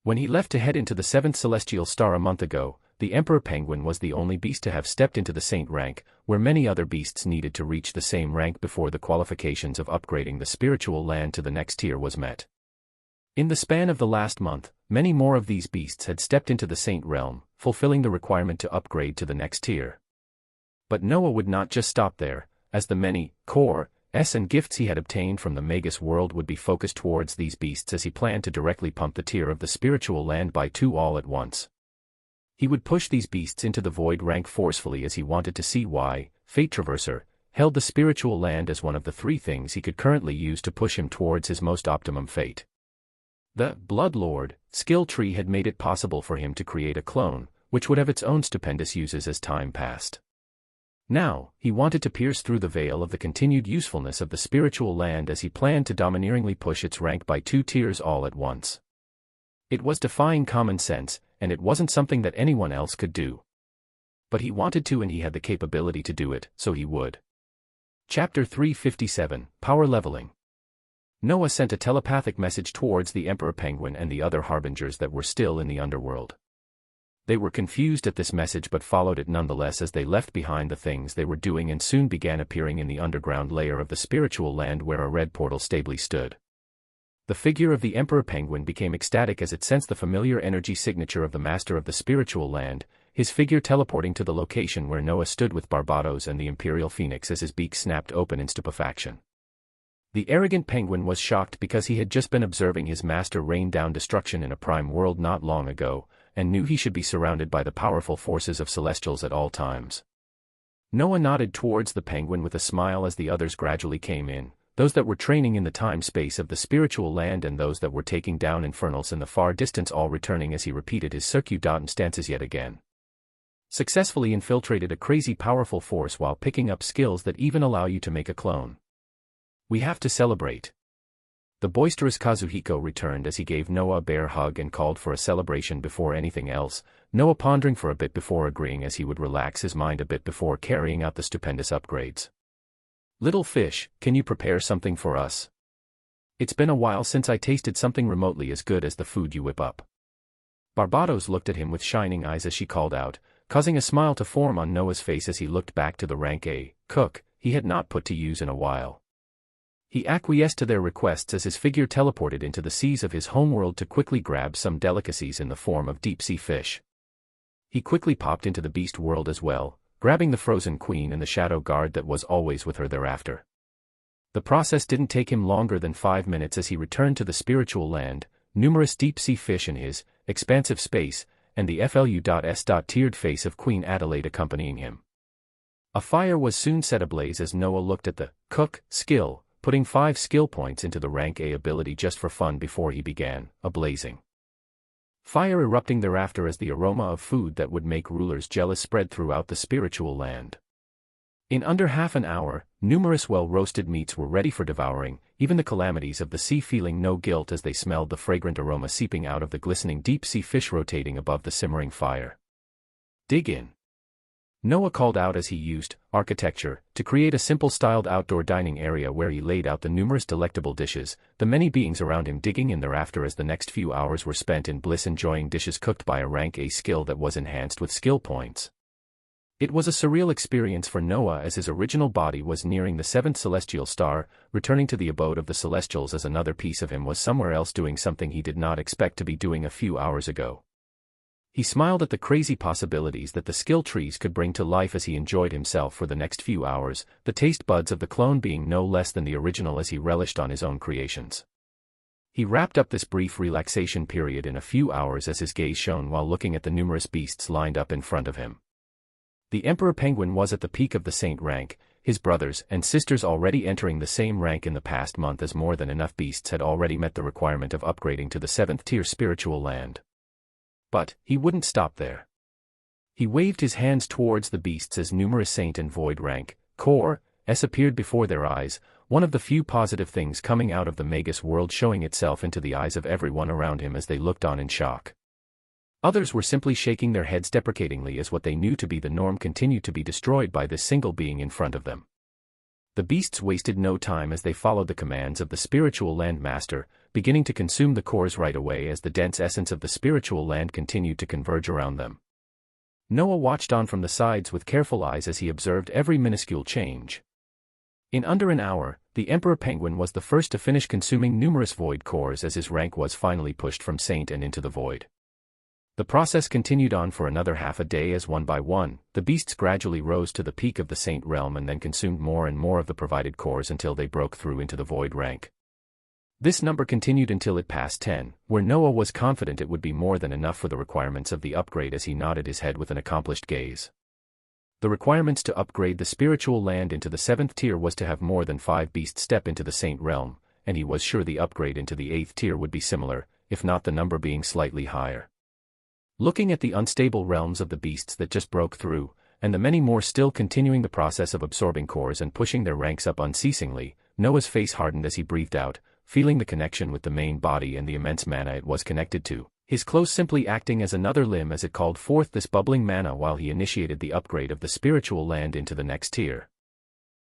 When he left to head into the 7th celestial star a month ago, the Emperor Penguin was the only beast to have stepped into the Saint rank, where many other beasts needed to reach the same rank before the qualifications of upgrading the spiritual land to the next tier was met. In the span of the last month, many more of these beasts had stepped into the Saint realm, fulfilling the requirement to upgrade to the next tier. But Noah would not just stop there, as the many cores and gifts he had obtained from the Magus world would be focused towards these beasts, as he planned to directly pump the tier of the spiritual land by 2 all at once. He would push these beasts into the Void rank forcefully, as he wanted to see why Fate Traverser held the spiritual land as one of the 3 things he could currently use to push him towards his most optimum fate. The Blood Lord skill tree had made it possible for him to create a clone, which would have its own stupendous uses as time passed. Now, he wanted to pierce through the veil of the continued usefulness of the spiritual land, as he planned to domineeringly push its rank by 2 tiers all at once. It was defying common sense, and it wasn't something that anyone else could do. But he wanted to, and he had the capability to do it, so he would. Chapter 357, Power Leveling. Noah sent a telepathic message towards the Emperor Penguin and the other harbingers that were still in the underworld. They were confused at this message but followed it nonetheless, as they left behind the things they were doing and soon began appearing in the underground layer of the spiritual land where a red portal stably stood. The figure of the Emperor Penguin became ecstatic as it sensed the familiar energy signature of the Master of the Spiritual Land, his figure teleporting to the location where Noah stood with Barbados and the Imperial Phoenix as his beak snapped open in stupefaction. The arrogant penguin was shocked because he had just been observing his master rain down destruction in a prime world not long ago, and knew he should be surrounded by the powerful forces of Celestials at all times. Noah nodded towards the penguin with a smile as the others gradually came in, those that were training in the time-space of the spiritual land and those that were taking down infernals in the far distance, all returning as he repeated his circumstances yet again. Successfully infiltrated a crazy powerful force while picking up skills that even allow you to make a clone. We have to celebrate. The boisterous Kazuhiko returned as he gave Noah a bear hug and called for a celebration before anything else, Noah pondering for a bit before agreeing, as he would relax his mind a bit before carrying out the stupendous upgrades. Little fish, can you prepare something for us? It's been a while since I tasted something remotely as good as the food you whip up. Barbados looked at him with shining eyes as she called out, causing a smile to form on Noah's face as he looked back to the rank A cook he had not put to use in a while. He acquiesced to their requests as his figure teleported into the seas of his homeworld to quickly grab some delicacies in the form of deep-sea fish. He quickly popped into the beast world as well, grabbing the frozen queen and the shadow guard that was always with her thereafter. The process didn't take him longer than 5 minutes as he returned to the spiritual land, numerous deep-sea fish in his expansive space, and the FLU.S.tiered face of Queen Adelaide accompanying him. A fire was soon set ablaze as Noah looked at the cook skill, putting 5 skill points into the rank A ability just for fun before he began, a blazing fire erupting thereafter as the aroma of food that would make rulers jealous spread throughout the spiritual land. In under half an hour, numerous well-roasted meats were ready for devouring, even the calamities of the sea feeling no guilt as they smelled the fragrant aroma seeping out of the glistening deep-sea fish rotating above the simmering fire. Dig in. Noah called out as he used architecture to create a simple styled outdoor dining area where he laid out the numerous delectable dishes, the many beings around him digging in thereafter as the next few hours were spent in bliss enjoying dishes cooked by a rank A skill that was enhanced with skill points. It was a surreal experience for Noah as his original body was nearing the 7th celestial star, returning to the abode of the Celestials as another piece of him was somewhere else doing something he did not expect to be doing a few hours ago. He smiled at the crazy possibilities that the skill trees could bring to life as he enjoyed himself for the next few hours, the taste buds of the clone being no less than the original as he relished on his own creations. He wrapped up this brief relaxation period in a few hours as his gaze shone while looking at the numerous beasts lined up in front of him. The Emperor Penguin was at the peak of the saint rank, his brothers and sisters already entering the same rank in the past month, as more than enough beasts had already met the requirement of upgrading to the 7th tier spiritual land. But he wouldn't stop there. He waved his hands towards the beasts as numerous saint and void rank core appeared before their eyes, one of the few positive things coming out of the Magus world showing itself into the eyes of everyone around him as they looked on in shock. Others were simply shaking their heads deprecatingly as what they knew to be the norm continued to be destroyed by this single being in front of them. The beasts wasted no time as they followed the commands of the spiritual land master, beginning to consume the cores right away as the dense essence of the spiritual land continued to converge around them. Noah watched on from the sides with careful eyes as he observed every minuscule change. In under an hour, the Emperor Penguin was the first to finish consuming numerous void cores as his rank was finally pushed from saint and into the void. The process continued on for another half a day as one by one, the beasts gradually rose to the peak of the saint realm and then consumed more and more of the provided cores until they broke through into the void rank. This number continued until it passed 10, where Noah was confident it would be more than enough for the requirements of the upgrade as he nodded his head with an accomplished gaze. The requirements to upgrade the spiritual land into the 7th tier was to have more than 5 beasts step into the saint realm, and he was sure the upgrade into the 8th tier would be similar, if not the number being slightly higher. Looking at the unstable realms of the beasts that just broke through, and the many more still continuing the process of absorbing cores and pushing their ranks up unceasingly, Noah's face hardened as he breathed out, feeling the connection with the main body and the immense mana it was connected to, his clothes simply acting as another limb as it called forth this bubbling mana while he initiated the upgrade of the spiritual land into the next tier.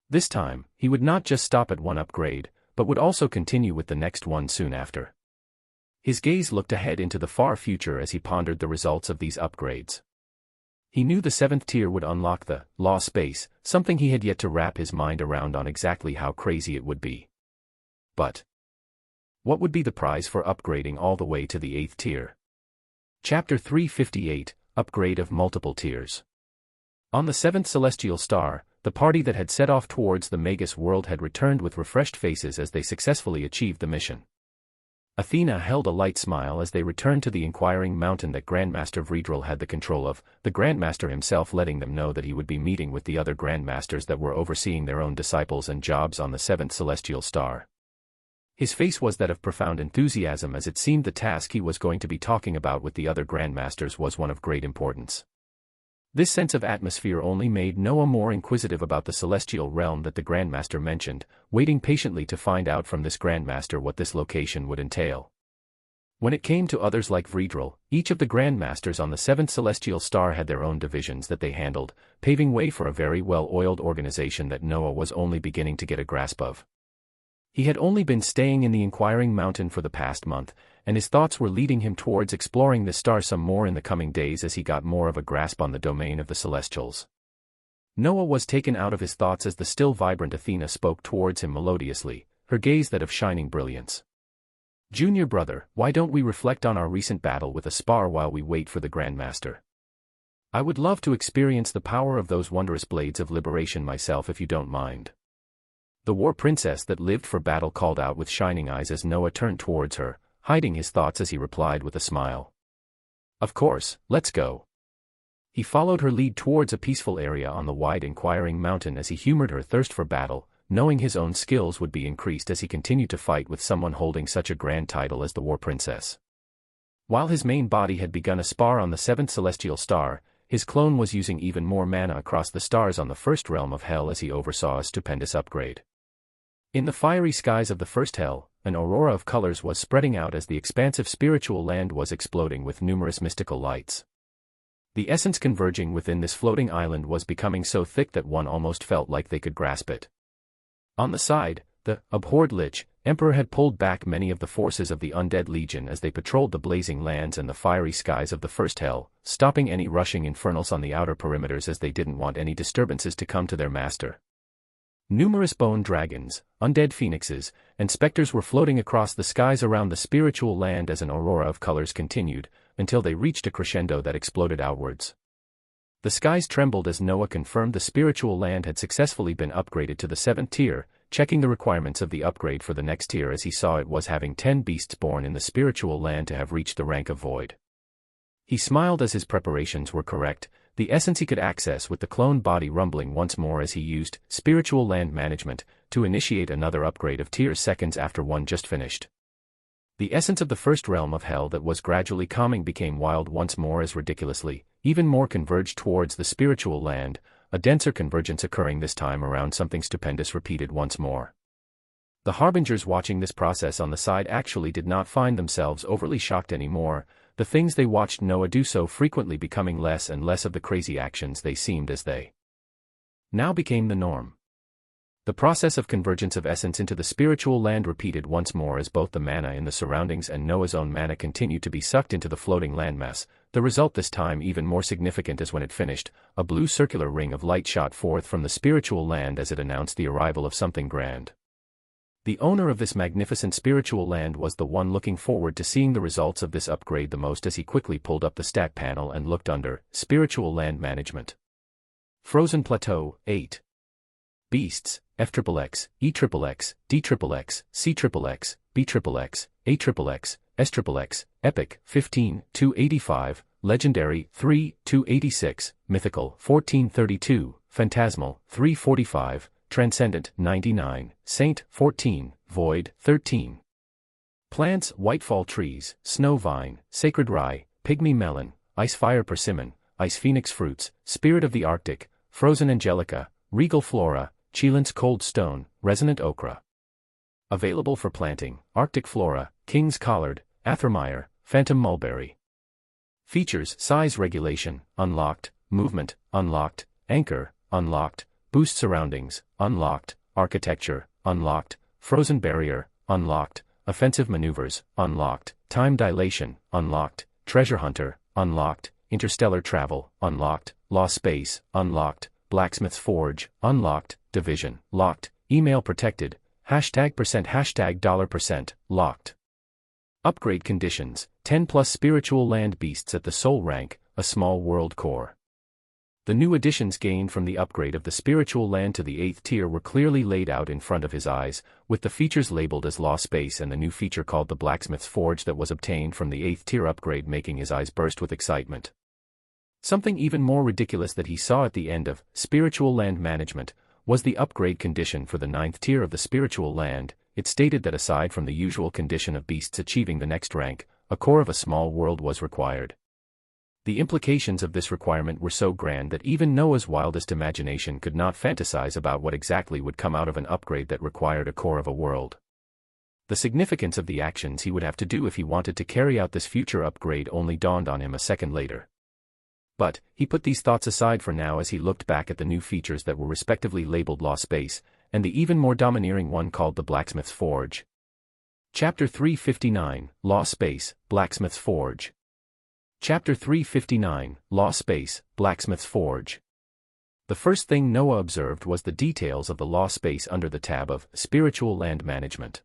This time, he would not just stop at one upgrade, but would also continue with the next one soon after. His gaze looked ahead into the far future as he pondered the results of these upgrades. He knew the 7th tier would unlock the law space, something he had yet to wrap his mind around on exactly how crazy it would be. But what would be the prize for upgrading all the way to the 8th tier? Chapter 358, Upgrade of Multiple Tiers. On the 7th celestial star, the party that had set off towards the Magus world had returned with refreshed faces as they successfully achieved the mission. Athena held a light smile as they returned to the inquiring mountain that Grandmaster Vredrel had the control of, the Grandmaster himself letting them know that he would be meeting with the other Grandmasters that were overseeing their own disciples and jobs on the 7th celestial star. His face was that of profound enthusiasm as it seemed the task he was going to be talking about with the other Grandmasters was one of great importance. This sense of atmosphere only made Noah more inquisitive about the celestial realm that the Grandmaster mentioned, waiting patiently to find out from this Grandmaster what this location would entail. When it came to others like Vredrel, each of the Grandmasters on the 7th celestial star had their own divisions that they handled, paving way for a very well-oiled organization that Noah was only beginning to get a grasp of. He had only been staying in the inquiring mountain for the past month, and his thoughts were leading him towards exploring this star some more in the coming days as he got more of a grasp on the domain of the Celestials. Noah was taken out of his thoughts as the still vibrant Athena spoke towards him melodiously, her gaze that of shining brilliance. "Junior brother, why don't we reflect on our recent battle with a spar while we wait for the Grandmaster? I would love to experience the power of those wondrous blades of liberation myself if you don't mind." The war princess that lived for battle called out with shining eyes as Noah turned towards her, hiding his thoughts as he replied with a smile. "Of course, let's go." He followed her lead towards a peaceful area on the wide inquiring mountain as he humored her thirst for battle, knowing his own skills would be increased as he continued to fight with someone holding such a grand title as the war princess. While his main body had begun a spar on the 7th celestial star, his clone was using even more mana across the stars on the first realm of hell as he oversaw a stupendous upgrade. In the fiery skies of the first hell, an aurora of colors was spreading out as the expansive spiritual land was exploding with numerous mystical lights. The essence converging within this floating island was becoming so thick that one almost felt like they could grasp it. On the side, the abhorred Lich Emperor had pulled back many of the forces of the Undead Legion as they patrolled the blazing lands and the fiery skies of the first hell, stopping any rushing infernals on the outer perimeters as they didn't want any disturbances to come to their master. Numerous bone dragons, undead phoenixes, and specters were floating across the skies around the spiritual land as an aurora of colors continued, until they reached a crescendo that exploded outwards. The skies trembled as Noah confirmed the spiritual land had successfully been upgraded to the 7th tier, checking the requirements of the upgrade for the next tier as he saw it was having 10 beasts born in the spiritual land to have reached the rank of void. He smiled as his preparations were correct, the essence he could access with the clone body rumbling once more as he used spiritual land management to initiate another upgrade of tiers seconds after one just finished. The essence of the first realm of hell that was gradually calming became wild once more as ridiculously, even more converged towards the spiritual land, a denser convergence occurring this time around something stupendous repeated once more. The harbingers watching this process on the side actually did not find themselves overly shocked anymore, the things they watched Noah do so frequently becoming less and less of the crazy actions they seemed as they now became the norm. The process of convergence of essence into the spiritual land repeated once more as both the mana in the surroundings and Noah's own mana continued to be sucked into the floating landmass, the result this time even more significant as when it finished, a blue circular ring of light shot forth from the spiritual land as it announced the arrival of something grand. The owner of this magnificent spiritual land was the one looking forward to seeing the results of this upgrade the most as he quickly pulled up the stat panel and looked under Spiritual Land Management. Frozen Plateau, 8. Beasts, FXXX, EXXX, DXXX, CXXX, BXXX, AXXX, SXXX, Epic, 15, 285, Legendary, 3, 286, Mythical, 1432, Phantasmal, 345, Transcendent, 99, Saint, 14, Void, 13. Plants, Whitefall trees, Snow vine, Sacred rye, Pygmy melon, Ice fire persimmon, Ice phoenix fruits, Spirit of the Arctic, Frozen angelica, Regal flora, Cheelance cold stone, Resonant ochre. Available for planting, Arctic flora, King's collard, Athermire, Phantom mulberry. Features, size regulation, unlocked, movement, unlocked, anchor, unlocked, boost surroundings, unlocked, architecture, unlocked, frozen barrier, unlocked, offensive maneuvers, unlocked, time dilation, unlocked, treasure hunter, unlocked, interstellar travel, unlocked, lost space, unlocked, blacksmith's forge, unlocked, division, locked, email protected, $%, locked. Upgrade conditions, 10 plus spiritual land beasts at the soul rank, a small world core. The new additions gained from the upgrade of the spiritual land to the 8th tier were clearly laid out in front of his eyes, with the features labeled as lost space and the new feature called the blacksmith's forge that was obtained from the 8th tier upgrade making his eyes burst with excitement. Something even more ridiculous that he saw at the end of spiritual land management was the upgrade condition for the 9th tier of the spiritual land. It stated that aside from the usual condition of beasts achieving the next rank, a core of a small world was required. The implications of this requirement were so grand that even Noah's wildest imagination could not fantasize about what exactly would come out of an upgrade that required a core of a world. The significance of the actions he would have to do if he wanted to carry out this future upgrade only dawned on him a second later. But, he put these thoughts aside for now as he looked back at the new features that were respectively labeled Lost Space, and the even more domineering one called the Blacksmith's Forge. Chapter 359, Lost Space, Blacksmith's Forge. Chapter 359, Lost Space, Blacksmith's Forge. The first thing Noah observed was the details of the lost space under the tab of Spiritual Land Management.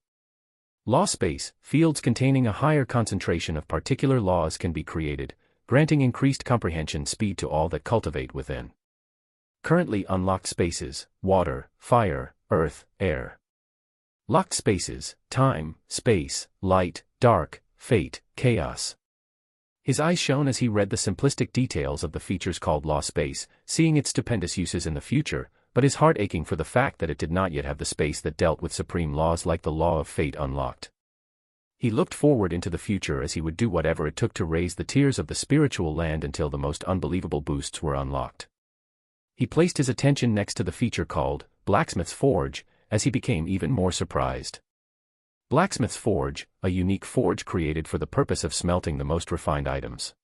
Lost space, fields containing a higher concentration of particular laws can be created, granting increased comprehension speed to all that cultivate within. Currently unlocked spaces, water, fire, earth, air. Locked spaces, time, space, light, dark, fate, chaos. His eyes shone as he read the simplistic details of the features called Lost Space, seeing its stupendous uses in the future, but his heart aching for the fact that it did not yet have the space that dealt with supreme laws like the law of fate unlocked. He looked forward into the future as he would do whatever it took to raise the tiers of the spiritual land until the most unbelievable boosts were unlocked. He placed his attention next to the feature called Blacksmith's Forge, as he became even more surprised. Blacksmith's Forge, a unique forge created for the purpose of smelting the most refined items.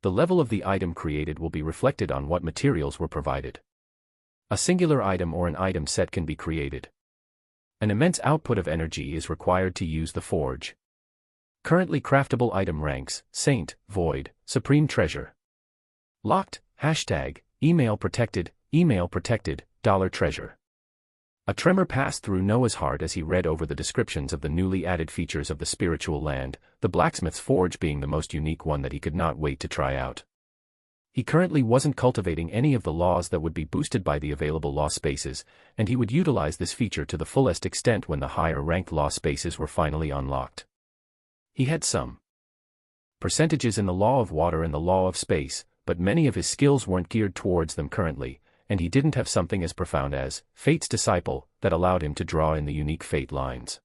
The level of the item created will be reflected on what materials were provided. A singular item or an item set can be created. An immense output of energy is required to use the forge. Currently craftable item ranks, Saint, Void, Supreme Treasure. Locked, #, email protected, $, Treasure. A tremor passed through Noah's heart as he read over the descriptions of the newly added features of the spiritual land, the blacksmith's forge being the most unique one that he could not wait to try out. He currently wasn't cultivating any of the laws that would be boosted by the available law spaces, and he would utilize this feature to the fullest extent when the higher-ranked law spaces were finally unlocked. He had some percentages in the law of water and the law of space, but many of his skills weren't geared towards them currently, and he didn't have something as profound as Fate's Disciple that allowed him to draw in the unique fate lines.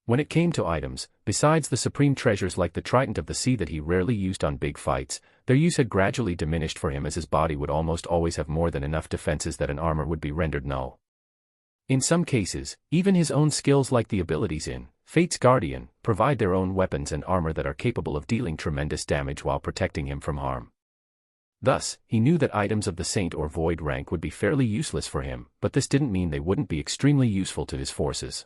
When it came to items, besides the supreme treasures like the Trident of the Sea that he rarely used on big fights, their use had gradually diminished for him as his body would almost always have more than enough defenses that an armor would be rendered null. In some cases, even his own skills like the abilities in Fate's Guardian provide their own weapons and armor that are capable of dealing tremendous damage while protecting him from harm. Thus, he knew that items of the Saint or Void rank would be fairly useless for him, but this didn't mean they wouldn't be extremely useful to his forces.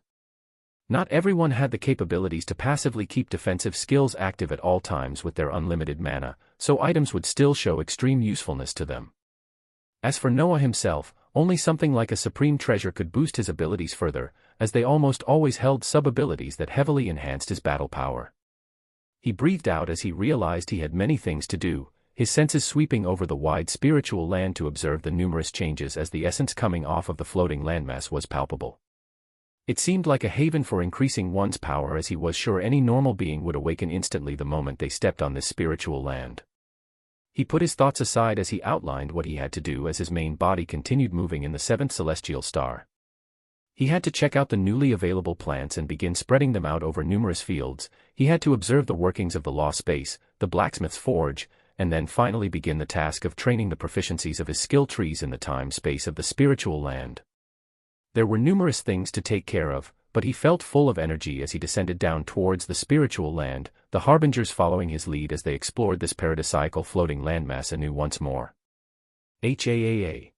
Not everyone had the capabilities to passively keep defensive skills active at all times with their unlimited mana, so items would still show extreme usefulness to them. As for Noah himself, only something like a supreme treasure could boost his abilities further, as they almost always held sub-abilities that heavily enhanced his battle power. He breathed out as he realized he had many things to do, his senses sweeping over the wide spiritual land to observe the numerous changes as the essence coming off of the floating landmass was palpable. It seemed like a haven for increasing one's power, as he was sure any normal being would awaken instantly the moment they stepped on this spiritual land. He put his thoughts aside as he outlined what he had to do as his main body continued moving in the seventh celestial star. He had to check out the newly available plants and begin spreading them out over numerous fields. He had to observe the workings of the law space, the blacksmith's forge, and then finally begin the task of training the proficiencies of his skill trees in the time-space of the spiritual land. There were numerous things to take care of, but he felt full of energy as he descended down towards the spiritual land, the harbingers following his lead as they explored this paradisiacal floating landmass anew once more. HAAA.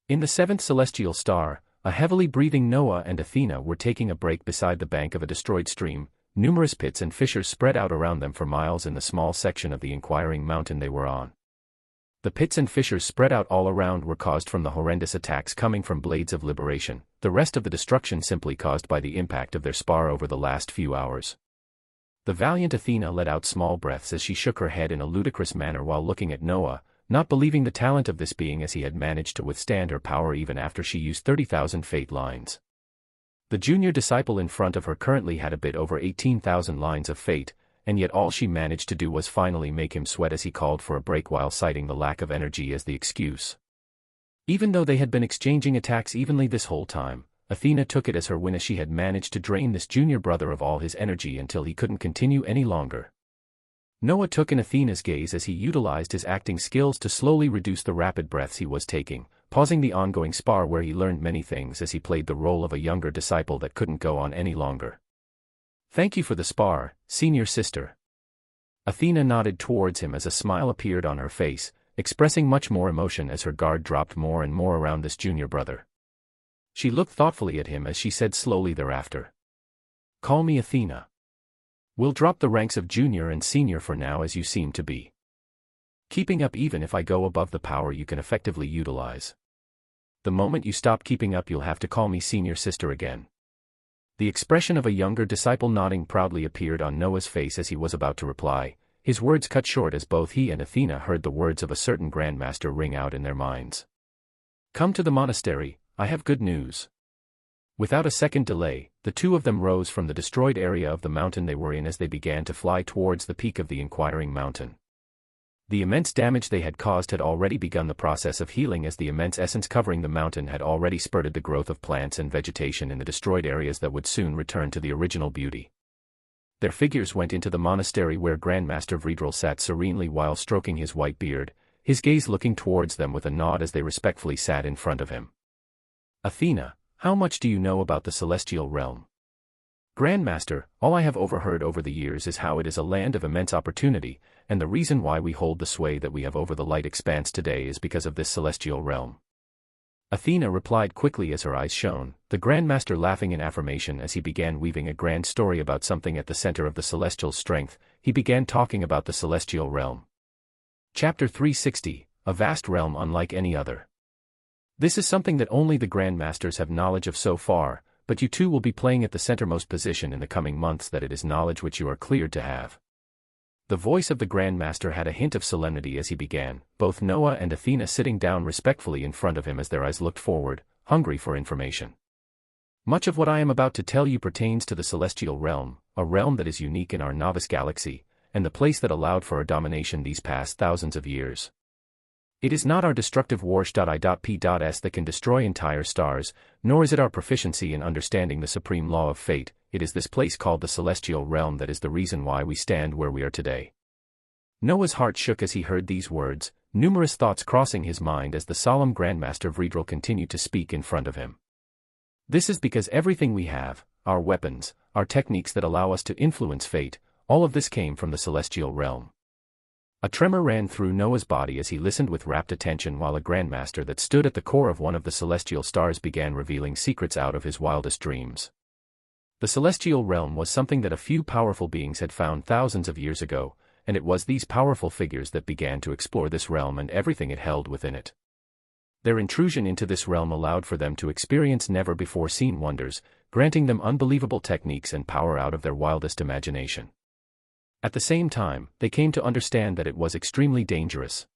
In the seventh celestial star, a heavily breathing Noah and Athena were taking a break beside the bank of a destroyed stream. Numerous pits and fissures spread out around them for miles in the small section of the inquiring mountain they were on. The pits and fissures spread out all around were caused from the horrendous attacks coming from Blades of Liberation, the rest of the destruction simply caused by the impact of their spar over the last few hours. The valiant Athena let out small breaths as she shook her head in a ludicrous manner while looking at Noah, not believing the talent of this being as he had managed to withstand her power even after she used 30,000 fate lines. The junior disciple in front of her currently had a bit over 18,000 lines of fate, and yet all she managed to do was finally make him sweat as he called for a break while citing the lack of energy as the excuse. Even though they had been exchanging attacks evenly this whole time, Athena took it as her win as she had managed to drain this junior brother of all his energy until he couldn't continue any longer. Noah took in Athena's gaze as he utilized his acting skills to slowly reduce the rapid breaths he was taking, pausing the ongoing spar where he learned many things as he played the role of a younger disciple that couldn't go on any longer. "Thank you for the spar, senior sister." Athena nodded towards him as a smile appeared on her face, expressing much more emotion as her guard dropped more and more around this junior brother. She looked thoughtfully at him as she said slowly thereafter, "Call me Athena. We'll drop the ranks of junior and senior for now as you seem to be keeping up even if I go above the power you can effectively utilize. The moment you stop keeping up you'll have to call me senior sister again." The expression of a younger disciple nodding proudly appeared on Noah's face as he was about to reply. His words cut short as both he and Athena heard the words of a certain grandmaster ring out in their minds. "Come to the monastery, I have good news." Without a second delay, the two of them rose from the destroyed area of the mountain they were in as they began to fly towards the peak of the inquiring mountain. The immense damage they had caused had already begun the process of healing as the immense essence covering the mountain had already spurred the growth of plants and vegetation in the destroyed areas that would soon return to the original beauty. Their figures went into the monastery where Grandmaster Vredrel sat serenely while stroking his white beard, his gaze looking towards them with a nod as they respectfully sat in front of him. "Athena, how much do you know about the celestial realm?" "Grandmaster, all I have overheard over the years is how it is a land of immense opportunity, and the reason why we hold the sway that we have over the light expanse today is because of this celestial realm." Athena replied quickly as her eyes shone, the Grandmaster laughing in affirmation as he began weaving a grand story about something at the center of the celestial strength. He began talking about the celestial realm. Chapter 360, a vast realm unlike any other. This is something that only the Grandmasters have knowledge of so far, but you too will be playing at the centermost position in the coming months. That it is knowledge which you are cleared to have. The voice of the Grandmaster had a hint of solemnity as he began, both Noah and Athena sitting down respectfully in front of him as their eyes looked forward, hungry for information. Much of what I am about to tell you pertains to the celestial realm, a realm that is unique in our novice galaxy, and the place that allowed for our domination these past thousands of years. It is not our destructive warsh.I.P.S. that can destroy entire stars, nor is it our proficiency in understanding the supreme law of fate. It is this place called the celestial realm that is the reason why we stand where we are today. Noah's heart shook as he heard these words, numerous thoughts crossing his mind as the solemn Grandmaster Vredrel continued to speak in front of him. This is because everything we have, our weapons, our techniques that allow us to influence fate, all of this came from the celestial realm. A tremor ran through Noah's body as he listened with rapt attention while a Grandmaster that stood at the core of one of the celestial stars began revealing secrets out of his wildest dreams. The celestial realm was something that a few powerful beings had found thousands of years ago, and it was these powerful figures that began to explore this realm and everything it held within it. Their intrusion into this realm allowed for them to experience never-before-seen wonders, granting them unbelievable techniques and power out of their wildest imagination. At the same time, they came to understand that it was extremely dangerous.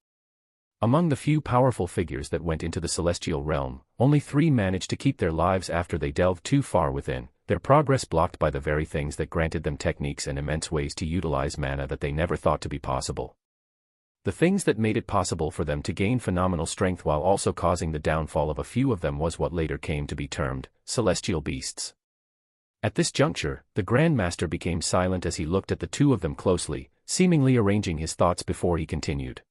Among the few powerful figures that went into the celestial realm, only 3 managed to keep their lives after they delved too far within, their progress blocked by the very things that granted them techniques and immense ways to utilize mana that they never thought to be possible. The things that made it possible for them to gain phenomenal strength while also causing the downfall of a few of them was what later came to be termed celestial beasts. At this juncture, the Grandmaster became silent as he looked at the two of them closely, seemingly arranging his thoughts before he continued.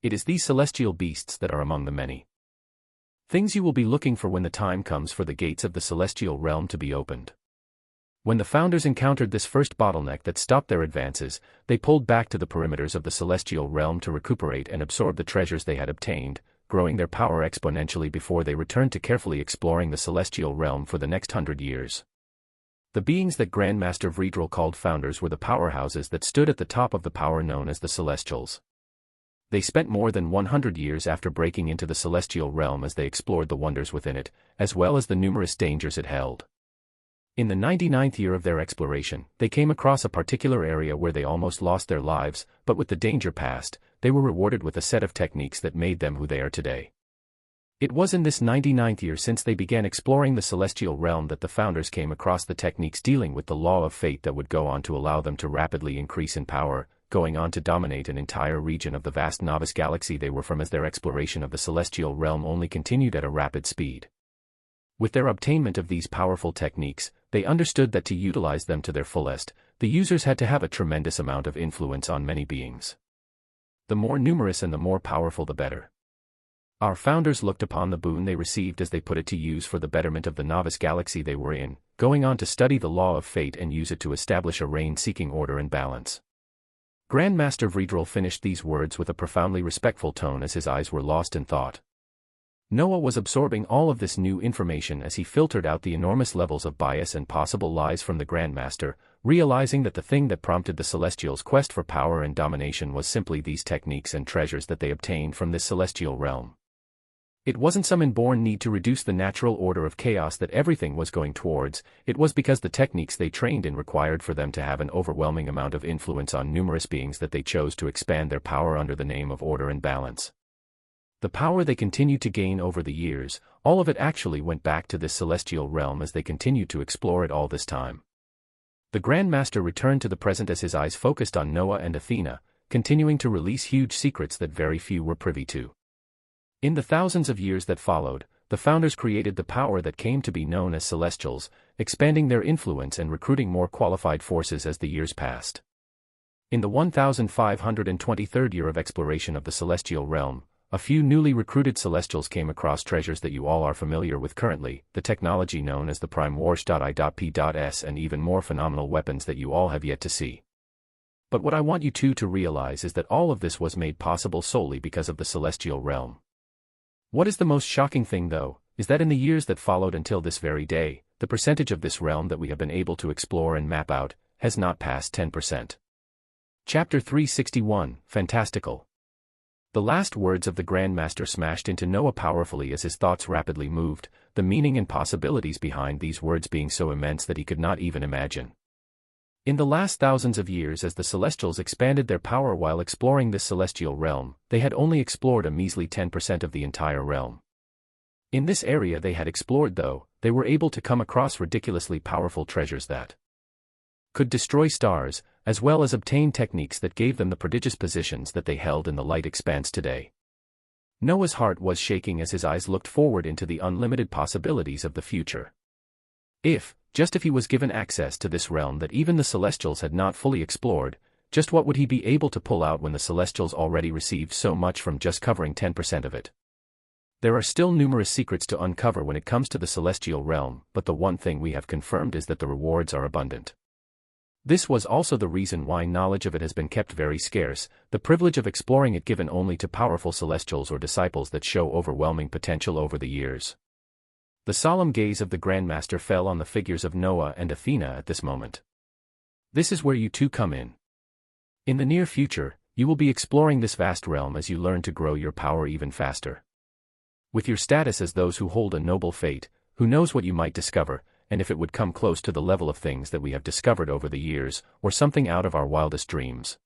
It is these celestial beasts that are among the many things you will be looking for when the time comes for the gates of the celestial realm to be opened. When the founders encountered this first bottleneck that stopped their advances, they pulled back to the perimeters of the celestial realm to recuperate and absorb the treasures they had obtained, growing their power exponentially before they returned to carefully exploring the celestial realm for the next 100 years. The beings that Grandmaster Vredrel called founders were the powerhouses that stood at the top of the power known as the Celestials. They spent more than 100 years after breaking into the celestial realm as they explored the wonders within it, as well as the numerous dangers it held. In the 99th year of their exploration, they came across a particular area where they almost lost their lives, but with the danger past, they were rewarded with a set of techniques that made them who they are today. It was in this 99th year since they began exploring the celestial realm that the founders came across the techniques dealing with the law of fate that would go on to allow them to rapidly increase in power, going on to dominate an entire region of the vast novice galaxy they were from as their exploration of the celestial realm only continued at a rapid speed. With their obtainment of these powerful techniques, they understood that to utilize them to their fullest, the users had to have a tremendous amount of influence on many beings. The more numerous and the more powerful the better. Our founders looked upon the boon they received as they put it to use for the betterment of the novice galaxy they were in, going on to study the law of fate and use it to establish a reign-seeking order and balance. Grandmaster Vredrel finished these words with a profoundly respectful tone as his eyes were lost in thought. Noah was absorbing all of this new information as he filtered out the enormous levels of bias and possible lies from the Grandmaster, realizing that the thing that prompted the Celestials' quest for power and domination was simply these techniques and treasures that they obtained from this celestial realm. It wasn't some inborn need to reduce the natural order of chaos that everything was going towards, it was because the techniques they trained in required for them to have an overwhelming amount of influence on numerous beings that they chose to expand their power under the name of order and balance. The power they continued to gain over the years, all of it actually went back to this celestial realm as they continued to explore it all this time. The Grandmaster returned to the present as his eyes focused on Noah and Athena, continuing to release huge secrets that very few were privy to. In the thousands of years that followed, the founders created the power that came to be known as Celestials, expanding their influence and recruiting more qualified forces as the years passed. In the 1523rd year of exploration of the celestial realm, a few newly recruited Celestials came across treasures that you all are familiar with currently, the technology known as the Prime Warsh.I.P.S. and even more phenomenal weapons that you all have yet to see. But what I want you two to realize is that all of this was made possible solely because of the celestial realm. What is the most shocking thing though, is that in the years that followed until this very day, the percentage of this realm that we have been able to explore and map out, has not passed 10%. Chapter 361, Fantastical. The last words of the Grand Master smashed into Noah powerfully as his thoughts rapidly moved, the meaning and possibilities behind these words being so immense that he could not even imagine. In the last thousands of years, as the Celestials expanded their power while exploring this celestial realm, they had only explored a measly 10% of the entire realm. In this area they had explored, though, they were able to come across ridiculously powerful treasures that could destroy stars, as well as obtain techniques that gave them the prodigious positions that they held in the light expanse today. Noah's heart was shaking as his eyes looked forward into the unlimited possibilities of the future. If he was given access to this realm that even the Celestials had not fully explored, just what would he be able to pull out when the Celestials already received so much from just covering 10% of it? There are still numerous secrets to uncover when it comes to the celestial realm, but the one thing we have confirmed is that the rewards are abundant. This was also the reason why knowledge of it has been kept very scarce, the privilege of exploring it given only to powerful Celestials or disciples that show overwhelming potential over the years. The solemn gaze of the Grand Master fell on the figures of Noah and Athena at this moment. This is where you two come in. In the near future, you will be exploring this vast realm as you learn to grow your power even faster. With your status as those who hold a noble fate, who knows what you might discover, and if it would come close to the level of things that we have discovered over the years, or something out of our wildest dreams.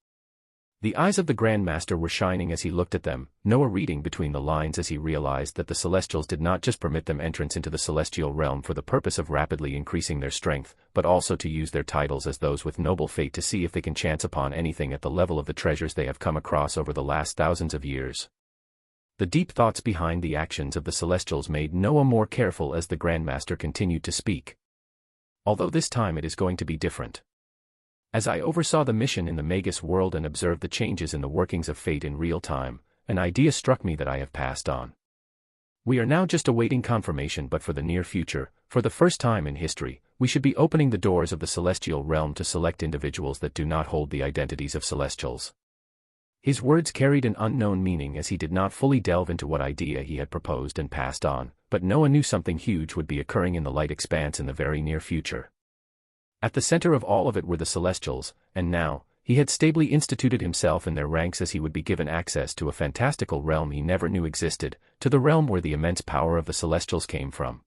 The eyes of the Grand Master were shining as he looked at them, Noah reading between the lines as he realized that the Celestials did not just permit them entrance into the celestial realm for the purpose of rapidly increasing their strength, but also to use their titles as those with noble fate to see if they can chance upon anything at the level of the treasures they have come across over the last thousands of years. The deep thoughts behind the actions of the Celestials made Noah more careful as the Grand Master continued to speak. Although this time it is going to be different. As I oversaw the mission in the Magus world and observed the changes in the workings of fate in real time, an idea struck me that I have passed on. We are now just awaiting confirmation, but for the near future, for the first time in history, we should be opening the doors of the celestial realm to select individuals that do not hold the identities of Celestials. His words carried an unknown meaning as he did not fully delve into what idea he had proposed and passed on, but Noah knew something huge would be occurring in the light expanse in the very near future. At the center of all of it were the Celestials, and now, he had stably instituted himself in their ranks as he would be given access to a fantastical realm he never knew existed, to the realm where the immense power of the Celestials came from.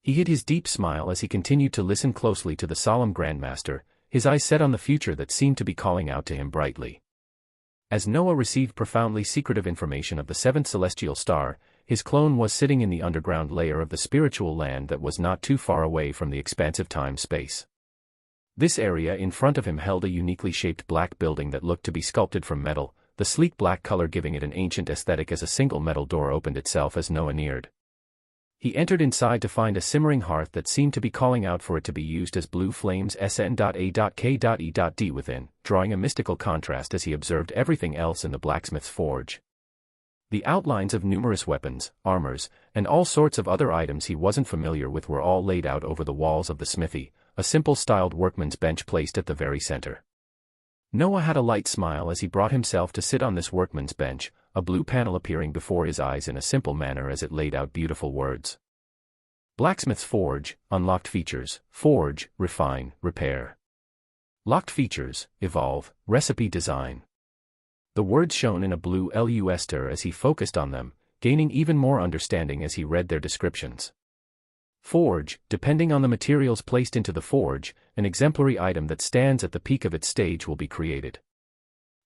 He hid his deep smile as he continued to listen closely to the solemn Grand Master, his eyes set on the future that seemed to be calling out to him brightly. As Noah received profoundly secretive information of the seventh celestial star, his clone was sitting in the underground layer of the spiritual land that was not too far away from the expansive time-space. This area in front of him held a uniquely shaped black building that looked to be sculpted from metal, the sleek black color giving it an ancient aesthetic as a single metal door opened itself as Noah neared. He entered inside to find a simmering hearth that seemed to be calling out for it to be used as blue flames sn.a.k.e.d within, drawing a mystical contrast as he observed everything else in the blacksmith's forge. The outlines of numerous weapons, armors, and all sorts of other items he wasn't familiar with were all laid out over the walls of the smithy, a simple styled workman's bench placed at the very center. Noah had a light smile as he brought himself to sit on this workman's bench, a blue panel appearing before his eyes in a simple manner as it laid out beautiful words. Blacksmith's forge, unlocked features, forge, refine, repair. Locked features, evolve, recipe design. The words shone in a blue luster as he focused on them, gaining even more understanding as he read their descriptions. Forge, depending on the materials placed into the forge, an exemplary item that stands at the peak of its stage will be created.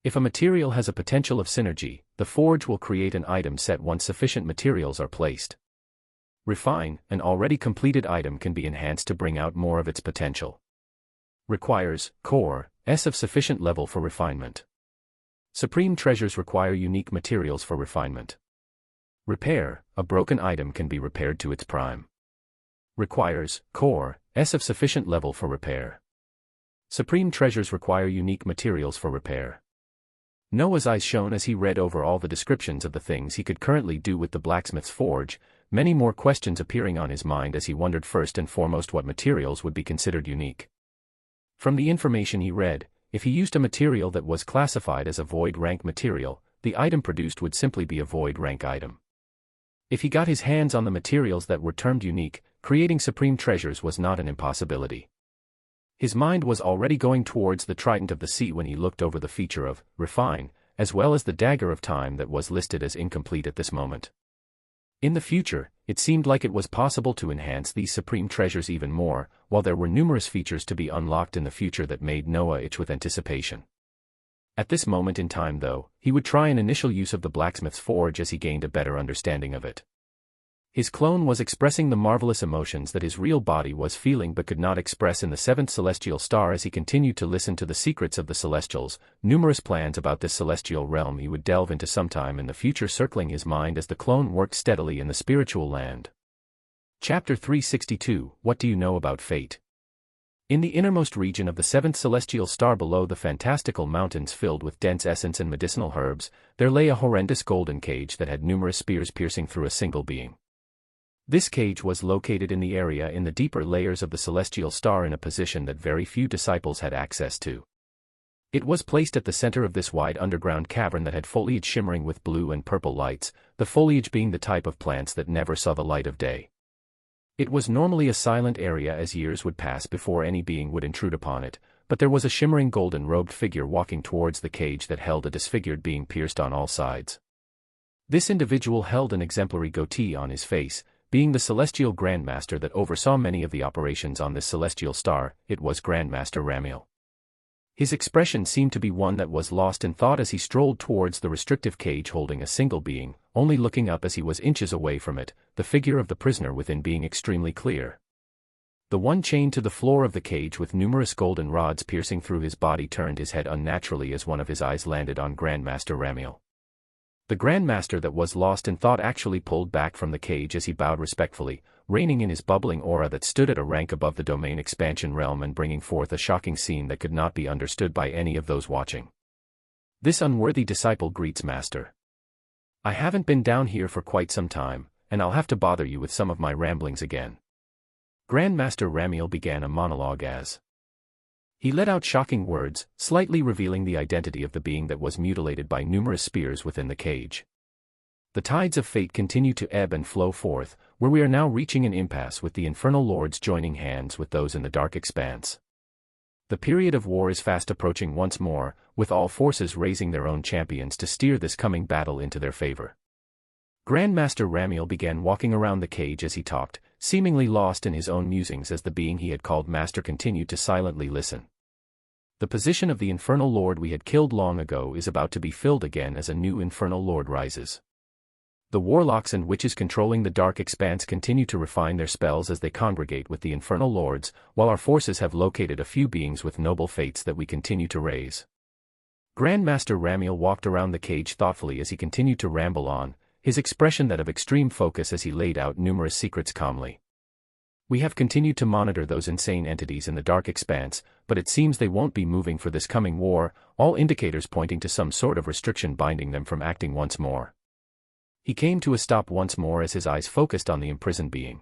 If a material has a potential of synergy, the forge will create an item set once sufficient materials are placed. Refine, an already completed item can be enhanced to bring out more of its potential. Requires, core, of sufficient level for refinement. Supreme treasures require unique materials for refinement. Repair, a broken item can be repaired to its prime. Requires, core, of sufficient level for repair. Supreme treasures require unique materials for repair. Noah's eyes shone as he read over all the descriptions of the things he could currently do with the blacksmith's forge, many more questions appearing on his mind as he wondered first and foremost what materials would be considered unique. From the information he read, if he used a material that was classified as a void rank material, the item produced would simply be a void rank item. If he got his hands on the materials that were termed unique, creating supreme treasures was not an impossibility. His mind was already going towards the trident of the sea when he looked over the feature of refine, as well as the dagger of time that was listed as incomplete at this moment. In the future, it seemed like it was possible to enhance these supreme treasures even more, while there were numerous features to be unlocked in the future that made Noah itch with anticipation. At this moment in time though, he would try an initial use of the blacksmith's forge as he gained a better understanding of it. His clone was expressing the marvelous emotions that his real body was feeling but could not express in the seventh celestial star as he continued to listen to the secrets of the celestials. Numerous plans about this celestial realm he would delve into sometime in the future circling his mind as the clone worked steadily in the spiritual land. Chapter 362, What do you know about fate? In the innermost region of the seventh celestial star below the fantastical mountains filled with dense essence and medicinal herbs, there lay a horrendous golden cage that had numerous spears piercing through a single being. This cage was located in the area in the deeper layers of the celestial star in a position that very few disciples had access to. It was placed at the center of this wide underground cavern that had foliage shimmering with blue and purple lights, the foliage being the type of plants that never saw the light of day. It was normally a silent area as years would pass before any being would intrude upon it, but there was a shimmering golden-robed figure walking towards the cage that held a disfigured being pierced on all sides. This individual held an exemplary goatee on his face. Being the celestial grandmaster that oversaw many of the operations on this celestial star, it was Grandmaster Ramiel. His expression seemed to be one that was lost in thought as he strolled towards the restrictive cage holding a single being, only looking up as he was inches away from it, the figure of the prisoner within being extremely clear. The one chained to the floor of the cage with numerous golden rods piercing through his body turned his head unnaturally as one of his eyes landed on Grandmaster Ramiel. The Grandmaster that was lost in thought actually pulled back from the cage as he bowed respectfully, reining in his bubbling aura that stood at a rank above the domain expansion realm and bringing forth a shocking scene that could not be understood by any of those watching. This unworthy disciple greets Master. I haven't been down here for quite some time, and I'll have to bother you with some of my ramblings again. Grandmaster Ramiel began a monologue as he let out shocking words, slightly revealing the identity of the being that was mutilated by numerous spears within the cage. The tides of fate continue to ebb and flow forth, where we are now reaching an impasse with the infernal lords joining hands with those in the dark expanse. The period of war is fast approaching once more, with all forces raising their own champions to steer this coming battle into their favor. Grandmaster Ramiel began walking around the cage as he talked, seemingly lost in his own musings as the being he had called Master continued to silently listen. The position of the Infernal Lord we had killed long ago is about to be filled again as a new Infernal Lord rises. The warlocks and witches controlling the dark expanse continue to refine their spells as they congregate with the Infernal Lords, while our forces have located a few beings with noble fates that we continue to raise. Grandmaster Ramiel walked around the cage thoughtfully as he continued to ramble on, his expression that of extreme focus as he laid out numerous secrets calmly. We have continued to monitor those insane entities in the dark expanse, but it seems they won't be moving for this coming war, all indicators pointing to some sort of restriction binding them from acting once more. He came to a stop once more as his eyes focused on the imprisoned being.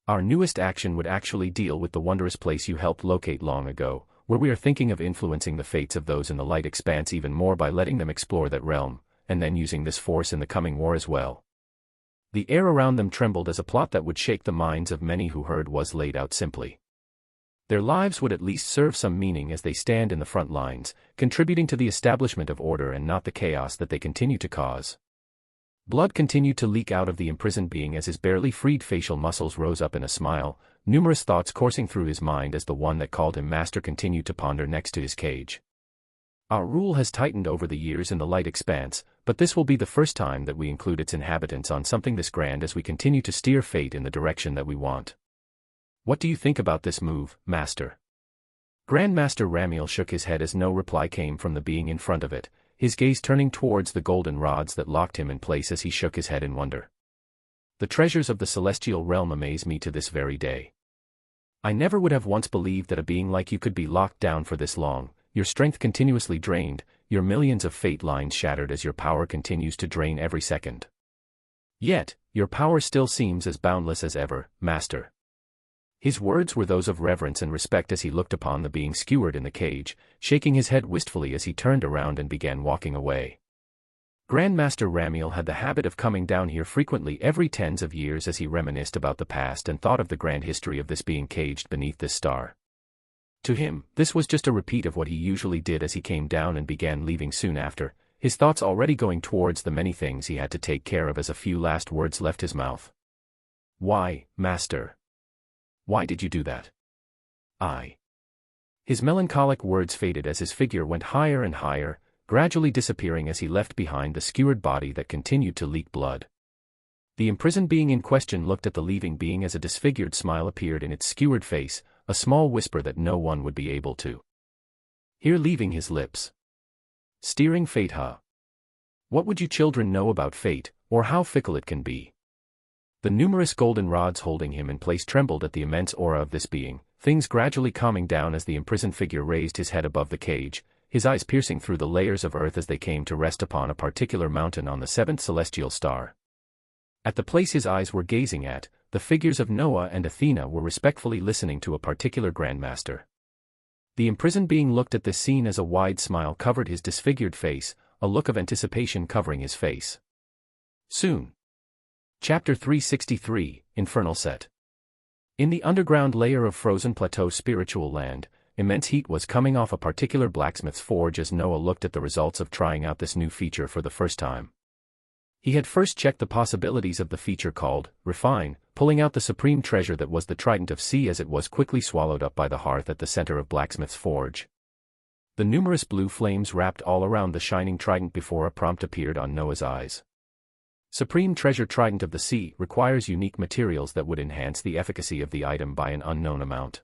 Our newest action would actually deal with the wondrous place you helped locate long ago, where we are thinking of influencing the fates of those in the light expanse even more by letting them explore that realm, and then using this force in the coming war as well. The air around them trembled as a plot that would shake the minds of many who heard was laid out simply. Their lives would at least serve some meaning as they stand in the front lines, contributing to the establishment of order and not the chaos that they continue to cause. Blood continued to leak out of the imprisoned being as his barely freed facial muscles rose up in a smile, numerous thoughts coursing through his mind as the one that called him Master continued to ponder next to his cage. Our rule has tightened over the years in the light expanse, but this will be the first time that we include its inhabitants on something this grand as we continue to steer fate in the direction that we want. What do you think about this move, Master? Grandmaster Ramiel shook his head as no reply came from the being in front of it, his gaze turning towards the golden rods that locked him in place as he shook his head in wonder. The treasures of the celestial realm amaze me to this very day. I never would have once believed that a being like you could be locked down for this long, your strength continuously drained, your millions of fate lines shattered as your power continues to drain every second. Yet, your power still seems as boundless as ever, Master. His words were those of reverence and respect as he looked upon the being skewered in the cage, shaking his head wistfully as he turned around and began walking away. Grandmaster Ramiel had the habit of coming down here frequently every tens of years as he reminisced about the past and thought of the grand history of this being caged beneath this star. To him, this was just a repeat of what he usually did as he came down and began leaving soon after, his thoughts already going towards the many things he had to take care of as a few last words left his mouth. "Why, master? Why did you do that? I." His melancholic words faded as his figure went higher and higher, gradually disappearing as he left behind the skewered body that continued to leak blood. The imprisoned being in question looked at the leaving being as a disfigured smile appeared in its skewered face, a small whisper that no one would be able to hear leaving his lips. Steering fate, huh? What would you children know about fate, or how fickle it can be? The numerous golden rods holding him in place trembled at the immense aura of this being, things gradually calming down as the imprisoned figure raised his head above the cage, his eyes piercing through the layers of earth as they came to rest upon a particular mountain on the seventh celestial star. At the place his eyes were gazing at, the figures of Noah and Athena were respectfully listening to a particular grandmaster. The imprisoned being looked at this scene as a wide smile covered his disfigured face, a look of anticipation covering his face. Soon. Chapter 363, Infernal Set. In the underground layer of frozen plateau spiritual land, immense heat was coming off a particular blacksmith's forge as Noah looked at the results of trying out this new feature for the first time. He had first checked the possibilities of the feature called Refine, pulling out the supreme treasure that was the trident of sea as it was quickly swallowed up by the hearth at the center of blacksmith's forge. The numerous blue flames wrapped all around the shining trident before a prompt appeared on Noah's eyes. Supreme treasure trident of the sea requires unique materials that would enhance the efficacy of the item by an unknown amount.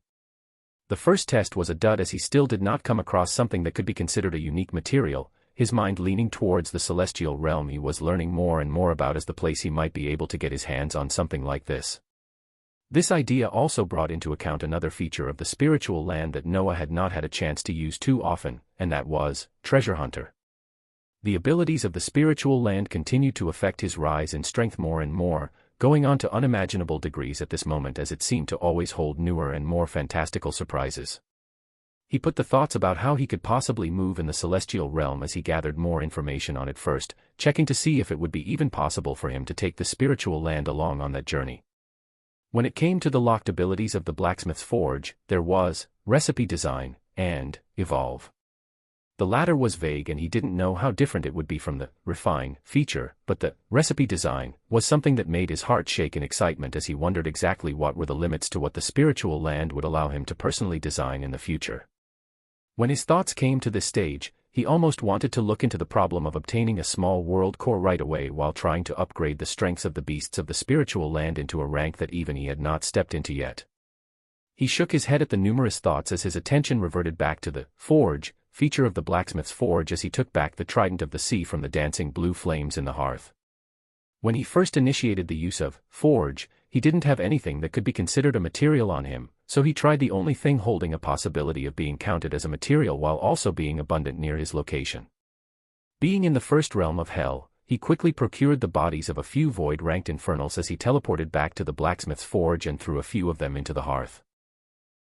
The first test was a dud as he still did not come across something that could be considered a unique material, his mind leaning towards the celestial realm he was learning more and more about as the place he might be able to get his hands on something like this. This idea also brought into account another feature of the spiritual land that Noah had not had a chance to use too often, and that was, Treasure Hunter. The abilities of the spiritual land continued to affect his rise in strength more and more, going on to unimaginable degrees at this moment as it seemed to always hold newer and more fantastical surprises. He put the thoughts about how he could possibly move in the celestial realm as he gathered more information on it first, checking to see if it would be even possible for him to take the spiritual land along on that journey. When it came to the locked abilities of the blacksmith's forge, there was Recipe Design and Evolve. The latter was vague and he didn't know how different it would be from the Refine feature, but the Recipe Design was something that made his heart shake in excitement as he wondered exactly what were the limits to what the spiritual land would allow him to personally design in the future. When his thoughts came to this stage, he almost wanted to look into the problem of obtaining a small world core right away while trying to upgrade the strengths of the beasts of the spiritual land into a rank that even he had not stepped into yet. He shook his head at the numerous thoughts as his attention reverted back to the Forge feature of the blacksmith's forge as he took back the trident of the sea from the dancing blue flames in the hearth. When he first initiated the use of Forge, he didn't have anything that could be considered a material on him, so he tried the only thing holding a possibility of being counted as a material while also being abundant near his location. Being in the first realm of hell, he quickly procured the bodies of a few void-ranked infernals as he teleported back to the blacksmith's forge and threw a few of them into the hearth.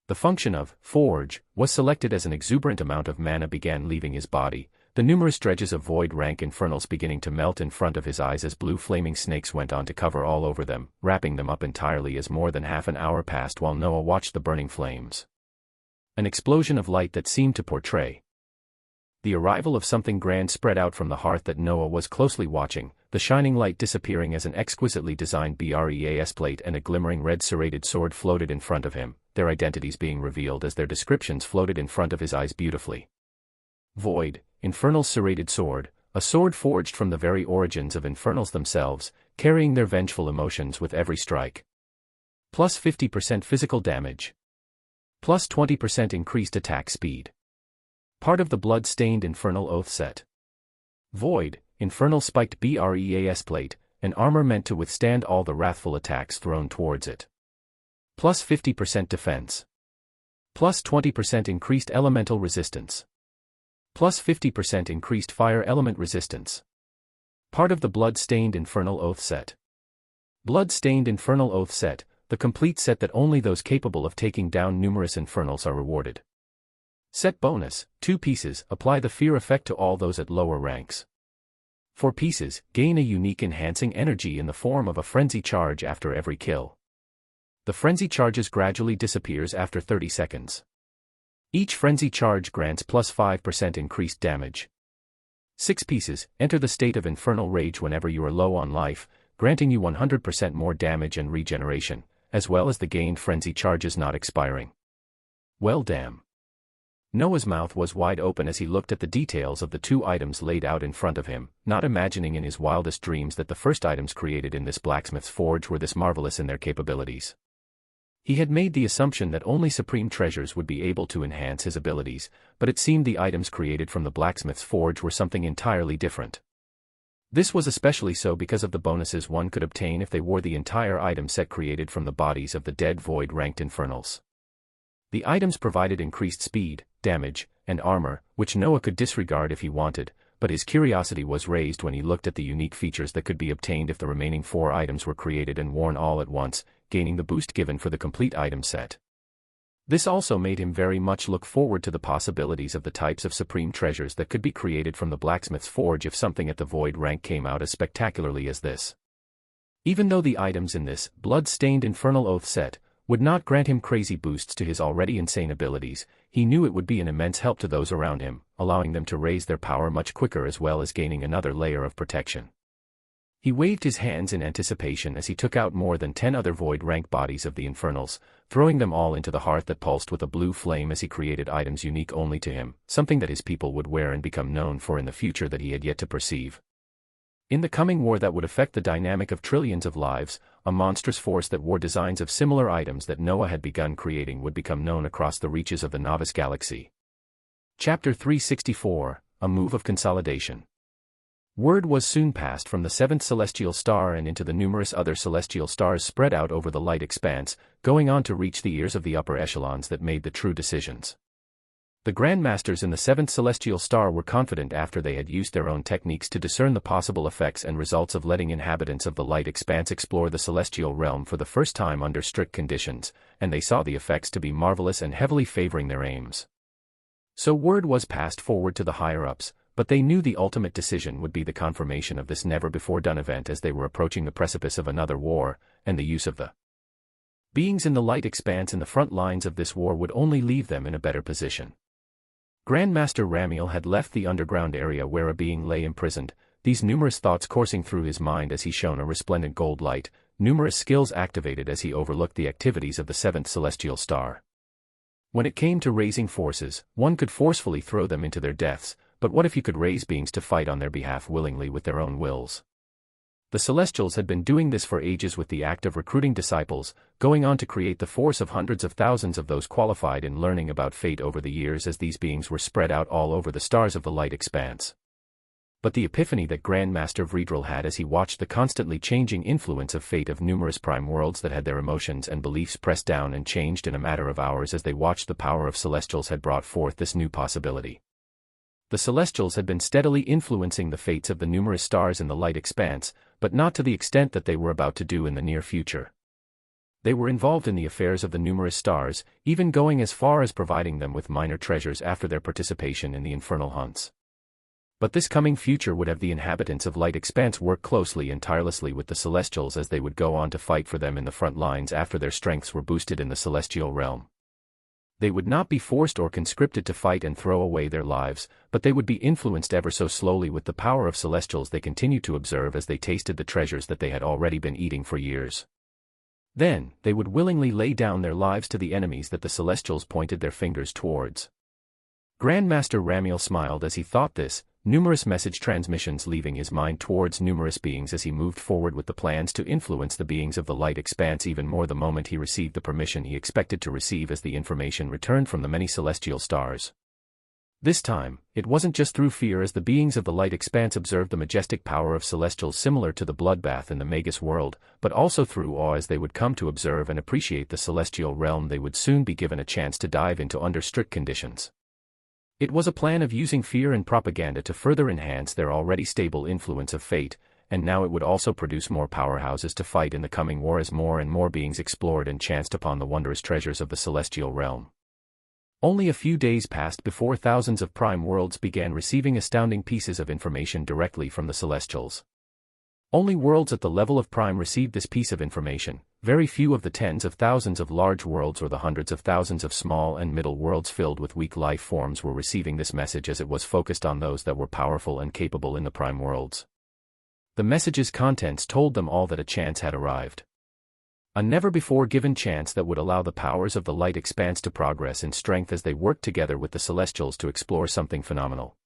The function of Forge was selected as an exuberant amount of mana began leaving his body, the numerous dredges of void-rank infernals beginning to melt in front of his eyes as blue flaming snakes went on to cover all over them, wrapping them up entirely as more than half an hour passed while Noah watched the burning flames. An explosion of light that seemed to portray the arrival of something grand spread out from the hearth that Noah was closely watching, the shining light disappearing as an exquisitely designed BREAS plate and a glimmering red serrated sword floated in front of him, their identities being revealed as their descriptions floated in front of his eyes beautifully. Void, Infernal's serrated sword, a sword forged from the very origins of Infernals themselves, carrying their vengeful emotions with every strike. Plus 50% physical damage. Plus 20% increased attack speed. Part of the blood-stained Infernal Oath set. Void, Infernal spiked BREAS plate, an armor meant to withstand all the wrathful attacks thrown towards it. Plus 50% defense. Plus 20% increased elemental resistance. Plus 50% increased fire element resistance. Part of the blood-stained Infernal Oath set. Blood-stained Infernal Oath set, the complete set that only those capable of taking down numerous Infernals are rewarded. Set bonus, 2 pieces, apply the fear effect to all those at lower ranks. 4 pieces, gain a unique enhancing energy in the form of a frenzy charge after every kill. The frenzy charges gradually disappears after 30 seconds. Each frenzy charge grants plus 5% increased damage. 6 pieces. Enter the state of infernal rage whenever you are low on life, granting you 100% more damage and regeneration, as well as the gained frenzy charges not expiring. Well damn. Noah's mouth was wide open as he looked at the details of the 2 items laid out in front of him, not imagining in his wildest dreams that the first items created in this blacksmith's forge were this marvelous in their capabilities. He had made the assumption that only supreme treasures would be able to enhance his abilities, but it seemed the items created from the blacksmith's forge were something entirely different. This was especially so because of the bonuses one could obtain if they wore the entire item set created from the bodies of the dead void-ranked infernals. The items provided increased speed, damage, and armor, which Noah could disregard if he wanted, but his curiosity was raised when he looked at the unique features that could be obtained if the remaining 4 items were created and worn all at once, gaining the boost given for the complete item set. This also made him very much look forward to the possibilities of the types of supreme treasures that could be created from the blacksmith's forge if something at the void rank came out as spectacularly as this. Even though the items in this blood-stained infernal oath set would not grant him crazy boosts to his already insane abilities, he knew it would be an immense help to those around him, allowing them to raise their power much quicker as well as gaining another layer of protection. He waved his hands in anticipation as he took out more than 10 other void-rank bodies of the infernals, throwing them all into the hearth that pulsed with a blue flame as he created items unique only to him, something that his people would wear and become known for in the future that he had yet to perceive. In the coming war that would affect the dynamic of trillions of lives, a monstrous force that wore designs of similar items that Noah had begun creating would become known across the reaches of the novice galaxy. Chapter 364, A Move of Consolidation. Word was soon passed from the 7th celestial star and into the numerous other celestial stars spread out over the light expanse, going on to reach the ears of the upper echelons that made the true decisions. The Grandmasters in the 7th celestial star were confident after they had used their own techniques to discern the possible effects and results of letting inhabitants of the light expanse explore the celestial realm for the first time under strict conditions, and they saw the effects to be marvelous and heavily favoring their aims. So word was passed forward to the higher-ups, but they knew the ultimate decision would be the confirmation of this never-before-done event as they were approaching the precipice of another war, and the use of the beings in the light expanse in the front lines of this war would only leave them in a better position. Grandmaster Ramiel had left the underground area where a being lay imprisoned, these numerous thoughts coursing through his mind as he shone a resplendent gold light, numerous skills activated as he overlooked the activities of the 7th celestial star. When it came to raising forces, one could forcefully throw them into their deaths, but what if you could raise beings to fight on their behalf willingly with their own wills? The Celestials had been doing this for ages with the act of recruiting disciples, going on to create the force of hundreds of thousands of those qualified in learning about fate over the years as these beings were spread out all over the stars of the light expanse. But the epiphany that Grandmaster Vredril had as he watched the constantly changing influence of fate of numerous prime worlds that had their emotions and beliefs pressed down and changed in a matter of hours as they watched the power of Celestials had brought forth this new possibility. The Celestials had been steadily influencing the fates of the numerous stars in the light expanse, but not to the extent that they were about to do in the near future. They were involved in the affairs of the numerous stars, even going as far as providing them with minor treasures after their participation in the infernal hunts. But this coming future would have the inhabitants of light expanse work closely and tirelessly with the Celestials as they would go on to fight for them in the front lines after their strengths were boosted in the celestial realm. They would not be forced or conscripted to fight and throw away their lives, but they would be influenced ever so slowly with the power of Celestials they continued to observe as they tasted the treasures that they had already been eating for years. Then, they would willingly lay down their lives to the enemies that the Celestials pointed their fingers towards. Grandmaster Ramiel smiled as he thought this, numerous message transmissions leaving his mind towards numerous beings as he moved forward with the plans to influence the beings of the light expanse even more the moment he received the permission he expected to receive as the information returned from the many celestial stars. This time, it wasn't just through fear as the beings of the light expanse observed the majestic power of Celestials similar to the bloodbath in the Magus world, but also through awe as they would come to observe and appreciate the celestial realm they would soon be given a chance to dive into under strict conditions. It was a plan of using fear and propaganda to further enhance their already stable influence of fate, and now it would also produce more powerhouses to fight in the coming war as more and more beings explored and chanced upon the wondrous treasures of the celestial realm. Only a few days passed before thousands of prime worlds began receiving astounding pieces of information directly from the Celestials. Only worlds at the level of prime received this piece of information, Very few of the tens of thousands of large worlds or the hundreds of thousands of small and middle worlds filled with weak life forms were receiving this message, as it was focused on those that were powerful and capable in the prime worlds. The message's contents told them all that a chance had arrived. A never-before-given chance that would allow the powers of the light expanse to progress in strength as they worked together with the Celestials to explore something phenomenal.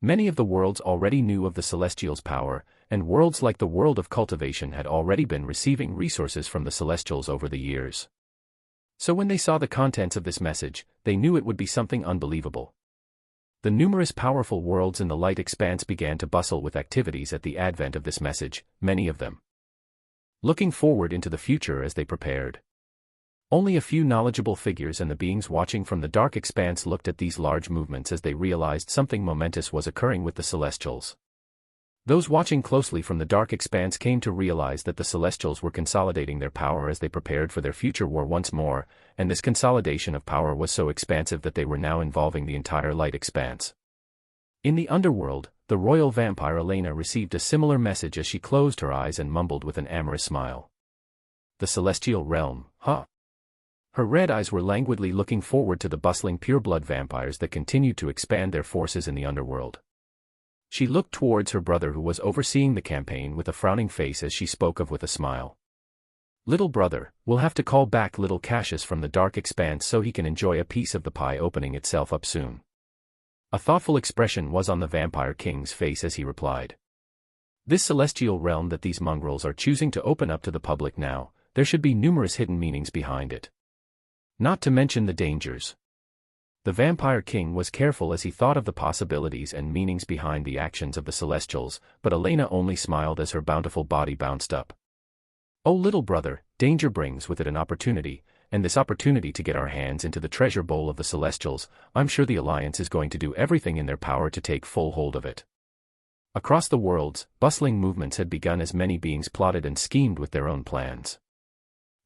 Many of the worlds already knew of the Celestials' power, and worlds like the world of cultivation had already been receiving resources from the Celestials over the years. So when they saw the contents of this message, they knew it would be something unbelievable. The numerous powerful worlds in the light expanse began to bustle with activities at the advent of this message, many of them looking forward into the future as they prepared. Only a few knowledgeable figures and the beings watching from the dark expanse looked at these large movements as they realized something momentous was occurring with the Celestials. Those watching closely from the dark expanse came to realize that the Celestials were consolidating their power as they prepared for their future war once more, and this consolidation of power was so expansive that they were now involving the entire light expanse. In the underworld, the royal vampire Elena received a similar message as she closed her eyes and mumbled with an amorous smile. The celestial realm, huh? Her red eyes were languidly looking forward to the bustling pureblood vampires that continued to expand their forces in the underworld. She looked towards her brother who was overseeing the campaign with a frowning face as she spoke with a smile. Little brother, we'll have to call back little Cassius from the dark expanse so he can enjoy a piece of the pie opening itself up soon. A thoughtful expression was on the Vampire King's face as he replied. This celestial realm that these mongrels are choosing to open up to the public now, there should be numerous hidden meanings behind it. Not to mention the dangers. The Vampire King was careful as he thought of the possibilities and meanings behind the actions of the Celestials, but Elena only smiled as her bountiful body bounced up. Oh little brother, danger brings with it an opportunity, and this opportunity to get our hands into the treasure bowl of the Celestials, I'm sure the Alliance is going to do everything in their power to take full hold of it. Across the worlds, bustling movements had begun as many beings plotted and schemed with their own plans.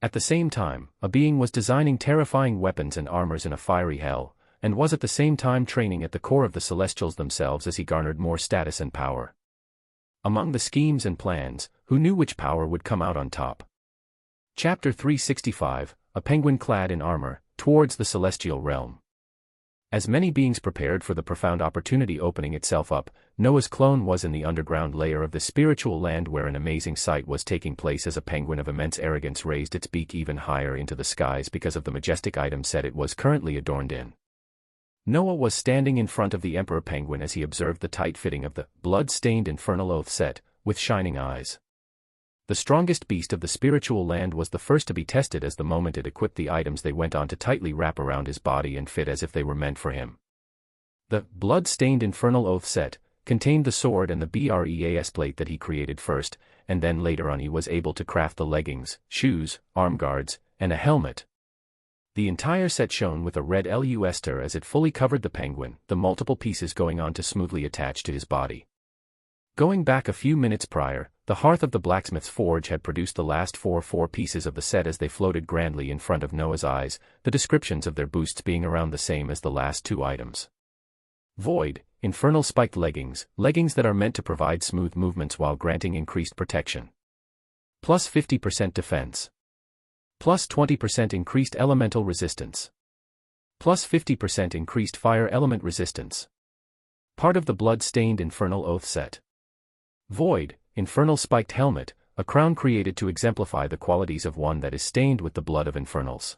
At the same time, a being was designing terrifying weapons and armors in a fiery hell, and was at the same time training at the core of the Celestials themselves as he garnered more status and power. Among the schemes and plans, who knew which power would come out on top? Chapter 365, A Penguin Clad in Armor, Towards the Celestial Realm. As many beings prepared for the profound opportunity opening itself up, Noah's clone was in the underground layer of the spiritual land where an amazing sight was taking place as a penguin of immense arrogance raised its beak even higher into the skies because of the majestic item set it was currently adorned in. Noah was standing in front of the Emperor Penguin as he observed the tight fitting of the blood-stained infernal oath set, with shining eyes. The strongest beast of the spiritual land was the first to be tested as the moment it equipped the items they went on to tightly wrap around his body and fit as if they were meant for him. The blood-stained infernal oath set contained the sword and the breastplate that he created first, and then later on he was able to craft the leggings, shoes, arm guards, and a helmet. The entire set shone with a red luster as it fully covered the penguin, the multiple pieces going on to smoothly attach to his body. Going back a few minutes prior, the hearth of the blacksmith's forge had produced the last four pieces of the set as they floated grandly in front of Noah's eyes, the descriptions of their boosts being around the same as the last two items. Void, infernal spiked leggings, leggings that are meant to provide smooth movements while granting increased protection. Plus 50% defense. Plus 20% increased elemental resistance. Plus 50% increased fire element resistance. Part of the blood-stained infernal oath set. Void, infernal spiked helmet, a crown created to exemplify the qualities of one that is stained with the blood of infernals.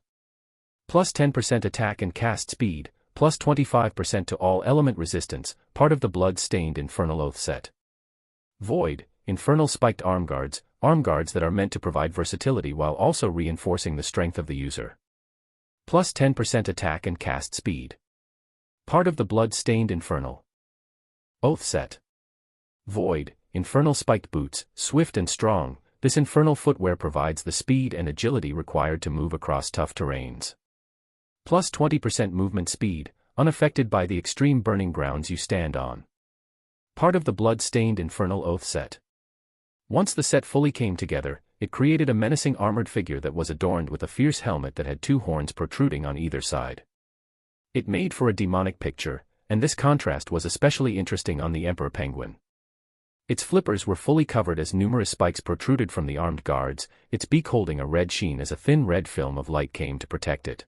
Plus 10% attack and cast speed, plus 25% to all element resistance, part of the blood-stained infernal oath set. Void, infernal spiked arm guards that are meant to provide versatility while also reinforcing the strength of the user. Plus 10% attack and cast speed. Part of the blood-stained infernal oath set. Void, infernal spiked boots, swift and strong, this infernal footwear provides the speed and agility required to move across tough terrains. Plus 20% movement speed, unaffected by the extreme burning grounds you stand on. Part of the blood-stained infernal oath set. Once the set fully came together, it created a menacing armored figure that was adorned with a fierce helmet that had two horns protruding on either side. It made for a demonic picture, and this contrast was especially interesting on the Emperor Penguin. Its flippers were fully covered as numerous spikes protruded from the armed guards, its beak holding a red sheen as a thin red film of light came to protect it.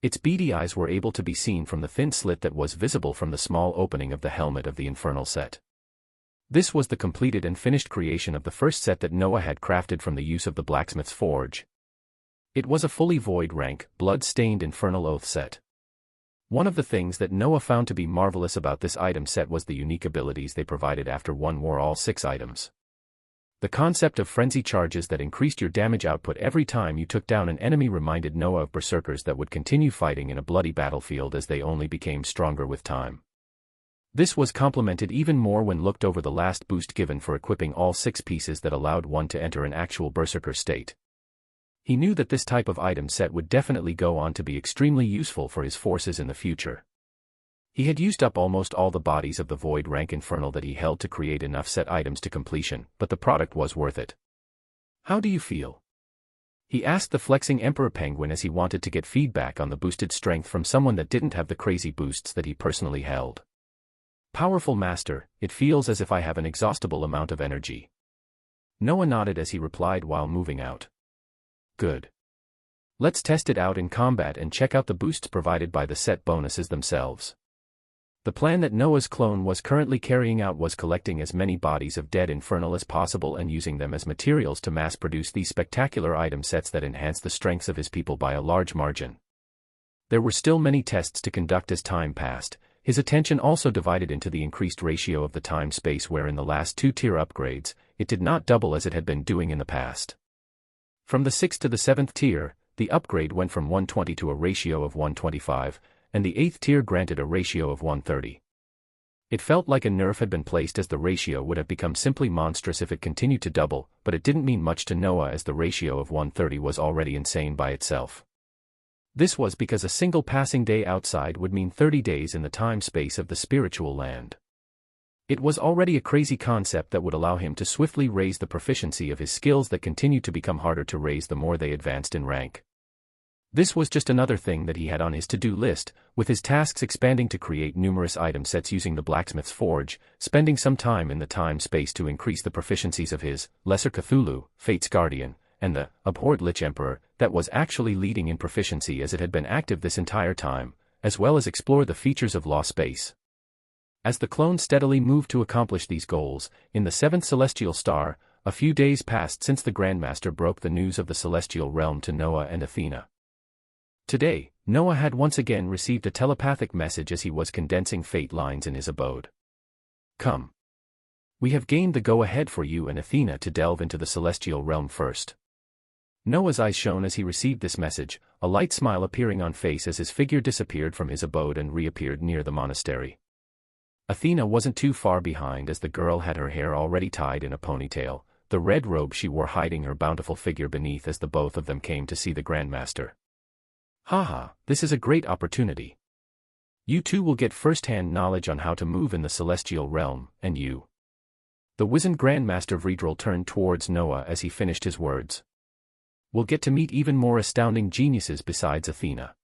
Its beady eyes were able to be seen from the thin slit that was visible from the small opening of the helmet of the infernal set. This was the completed and finished creation of the first set that Noah had crafted from the use of the blacksmith's forge. It was a fully void rank, blood-stained infernal oath set. One of the things that Noah found to be marvelous about this item set was the unique abilities they provided after one wore all 6 items. The concept of frenzy charges that increased your damage output every time you took down an enemy reminded Noah of berserkers that would continue fighting in a bloody battlefield as they only became stronger with time. This was complemented even more when looked over the last boost given for equipping all 6 pieces that allowed one to enter an actual berserker state. He knew that this type of item set would definitely go on to be extremely useful for his forces in the future. He had used up almost all the bodies of the void rank infernal that he held to create enough set items to completion, but the product was worth it. "How do you feel?" he asked the flexing Emperor Penguin as he wanted to get feedback on the boosted strength from someone that didn't have the crazy boosts that he personally held. "Powerful master, it feels as if I have an inexhaustible amount of energy." Noah nodded as he replied while moving out. "Good. Let's test it out in combat and check out the boosts provided by the set bonuses themselves." The plan that Noah's clone was currently carrying out was collecting as many bodies of dead infernal as possible and using them as materials to mass-produce these spectacular item sets that enhanced the strengths of his people by a large margin. There were still many tests to conduct as time passed. His attention also divided into the increased ratio of the time-space where in the last 2 tier upgrades, it did not double as it had been doing in the past. From the 6th to the 7th tier, the upgrade went from 120 to a ratio of 125, and the 8th tier granted a ratio of 130. It felt like a nerf had been placed as the ratio would have become simply monstrous if it continued to double, but it didn't mean much to Noah as the ratio of 130 was already insane by itself. This was because a single passing day outside would mean 30 days in the time-space of the spiritual land. It was already a crazy concept that would allow him to swiftly raise the proficiency of his skills that continued to become harder to raise the more they advanced in rank. This was just another thing that he had on his to-do list, with his tasks expanding to create numerous item sets using the blacksmith's forge, spending some time in the time-space to increase the proficiencies of his Lesser Cthulhu, Fate's Guardian, and the abhorred Lich Emperor, that was actually leading in proficiency as it had been active this entire time, as well as explore the features of Law Space. As the clone steadily moved to accomplish these goals, in the 7th celestial star, a few days passed since the Grandmaster broke the news of the celestial realm to Noah and Athena. Today, Noah had once again received a telepathic message as he was condensing fate lines in his abode. "Come. We have gained the go-ahead for you and Athena to delve into the celestial realm first." Noah's eyes shone as he received this message, a light smile appearing on face as his figure disappeared from his abode and reappeared near the monastery. Athena wasn't too far behind as the girl had her hair already tied in a ponytail, the red robe she wore hiding her bountiful figure beneath as the both of them came to see the Grandmaster. "Haha, this is a great opportunity. You two will get first-hand knowledge on how to move in the celestial realm, and you." The wizened Grandmaster Vredrel turned towards Noah as he finished his words. "We'll get to meet even more astounding geniuses besides Athena.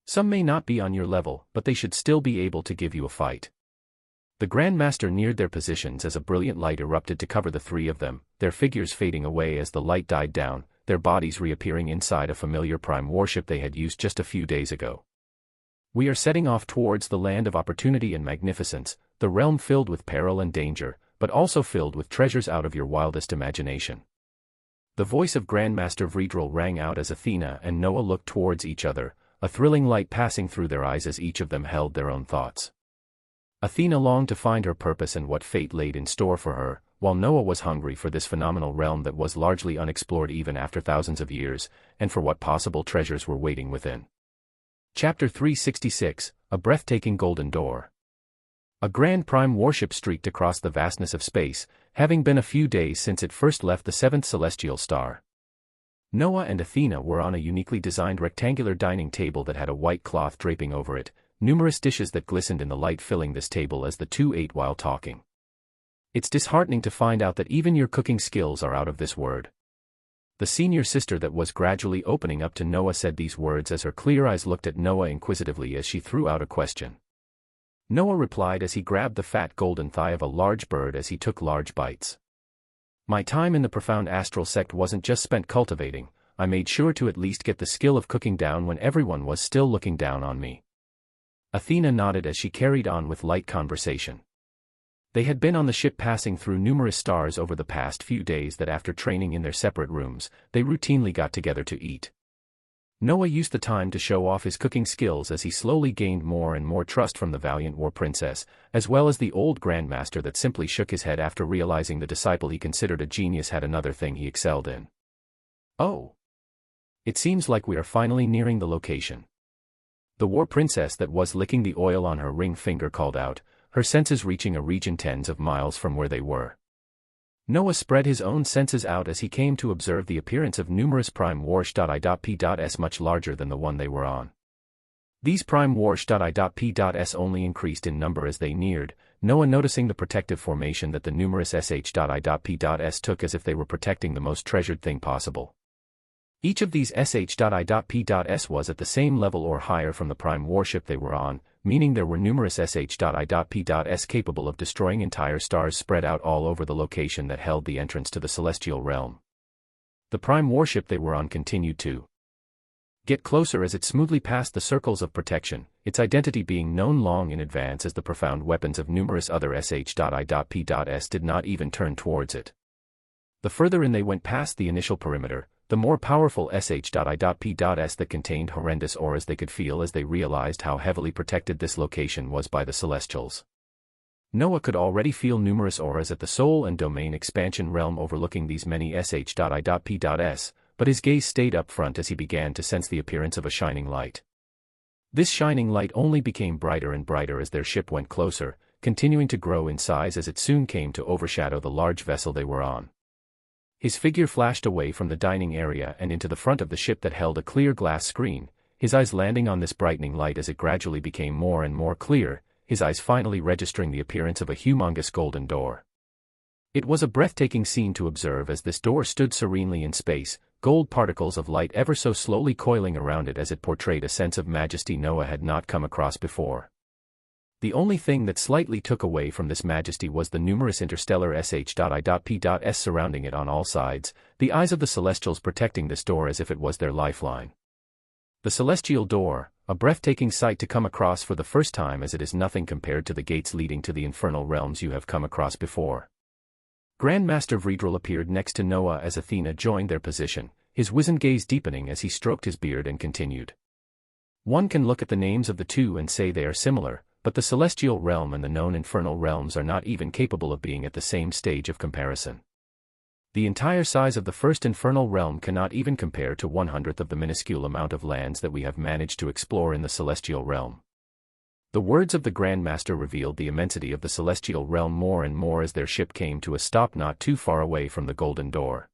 Some may not be on your level, but they should still be able to give you a fight." The Grandmaster neared their positions as a brilliant light erupted to cover the 3 of them, their figures fading away as the light died down, their bodies reappearing inside a familiar prime warship they had used just a few days ago. "We are setting off towards the land of opportunity and magnificence, the realm filled with peril and danger, but also filled with treasures out of your wildest imagination." The voice of Grandmaster Vredrel rang out as Athena and Noah looked towards each other, a thrilling light passing through their eyes as each of them held their own thoughts. Athena longed to find her purpose and what fate laid in store for her, while Noah was hungry for this phenomenal realm that was largely unexplored even after thousands of years, and for what possible treasures were waiting within. Chapter 366, A Breathtaking Golden Door. A grand prime warship streaked across the vastness of space, having been a few days since it first left the 7th celestial star. Noah and Athena were on a uniquely designed rectangular dining table that had a white cloth draping over it, numerous dishes that glistened in the light filling this table as the two ate while talking. "It's disheartening to find out that even your cooking skills are out of this world." The senior sister that was gradually opening up to Noah said these words as her clear eyes looked at Noah inquisitively as she threw out a question. Noah replied as he grabbed the fat golden thigh of a large bird as he took large bites. My time in the profound astral sect wasn't just spent cultivating, I made sure to at least get the skill of cooking down when everyone was still looking down on me. Athena nodded as she carried on with light conversation. They had been on the ship passing through numerous stars over the past few days that after training in their separate rooms, they routinely got together to eat. Noah used the time to show off his cooking skills as he slowly gained more and more trust from the valiant war princess, as well as the old grandmaster that simply shook his head after realizing the disciple he considered a genius had another thing he excelled in. Oh! It seems like we are finally nearing the location. The war princess that was licking the oil on her ring finger called out, her senses reaching a region tens of miles from where they were. Noah spread his own senses out as he came to observe the appearance of numerous prime warsh.I.P.S much larger than the one they were on. These prime warsh.I.P.S only increased in number as they neared, Noah noticing the protective formation that the numerous sh.I.P.S took as if they were protecting the most treasured thing possible. Each of these sh.I.P.S was at the same level or higher from the prime warship they were on, meaning there were numerous sh.I.P.S capable of destroying entire stars spread out all over the location that held the entrance to the celestial realm. The prime warship they were on continued to get closer as it smoothly passed the circles of protection, its identity being known long in advance as the profound weapons of numerous other sh.I.P.S did not even turn towards it. The further in they went past the initial perimeter, the more powerful sh.I.P.S that contained horrendous auras they could feel as they realized how heavily protected this location was by the Celestials. Noah could already feel numerous auras at the soul and domain expansion realm overlooking these many sh.I.P.S, but his gaze stayed up front as he began to sense the appearance of a shining light. This shining light only became brighter and brighter as their ship went closer, continuing to grow in size as it soon came to overshadow the large vessel they were on. His figure flashed away from the dining area and into the front of the ship that held a clear glass screen, his eyes landing on this brightening light as it gradually became more and more clear, his eyes finally registering the appearance of a humongous golden door. It was a breathtaking scene to observe as this door stood serenely in space, gold particles of light ever so slowly coiling around it as it portrayed a sense of majesty Noah had not come across before. The only thing that slightly took away from this majesty was the numerous interstellar sh.I.P.S surrounding it on all sides, the eyes of the Celestials protecting this door as if it was their lifeline. The celestial door, a breathtaking sight to come across for the first time as it is nothing compared to the gates leading to the infernal realms you have come across before. Grandmaster Vredril appeared next to Noah as Athena joined their position, his wizened gaze deepening as he stroked his beard and continued. One can look at the names of the two and say they are similar, but the celestial realm and the known infernal realms are not even capable of being at the same stage of comparison. The entire size of the first infernal realm cannot even compare to 1/100th of the minuscule amount of lands that we have managed to explore in the celestial realm. The words of the Grandmaster revealed the immensity of the celestial realm more and more as their ship came to a stop not too far away from the golden door.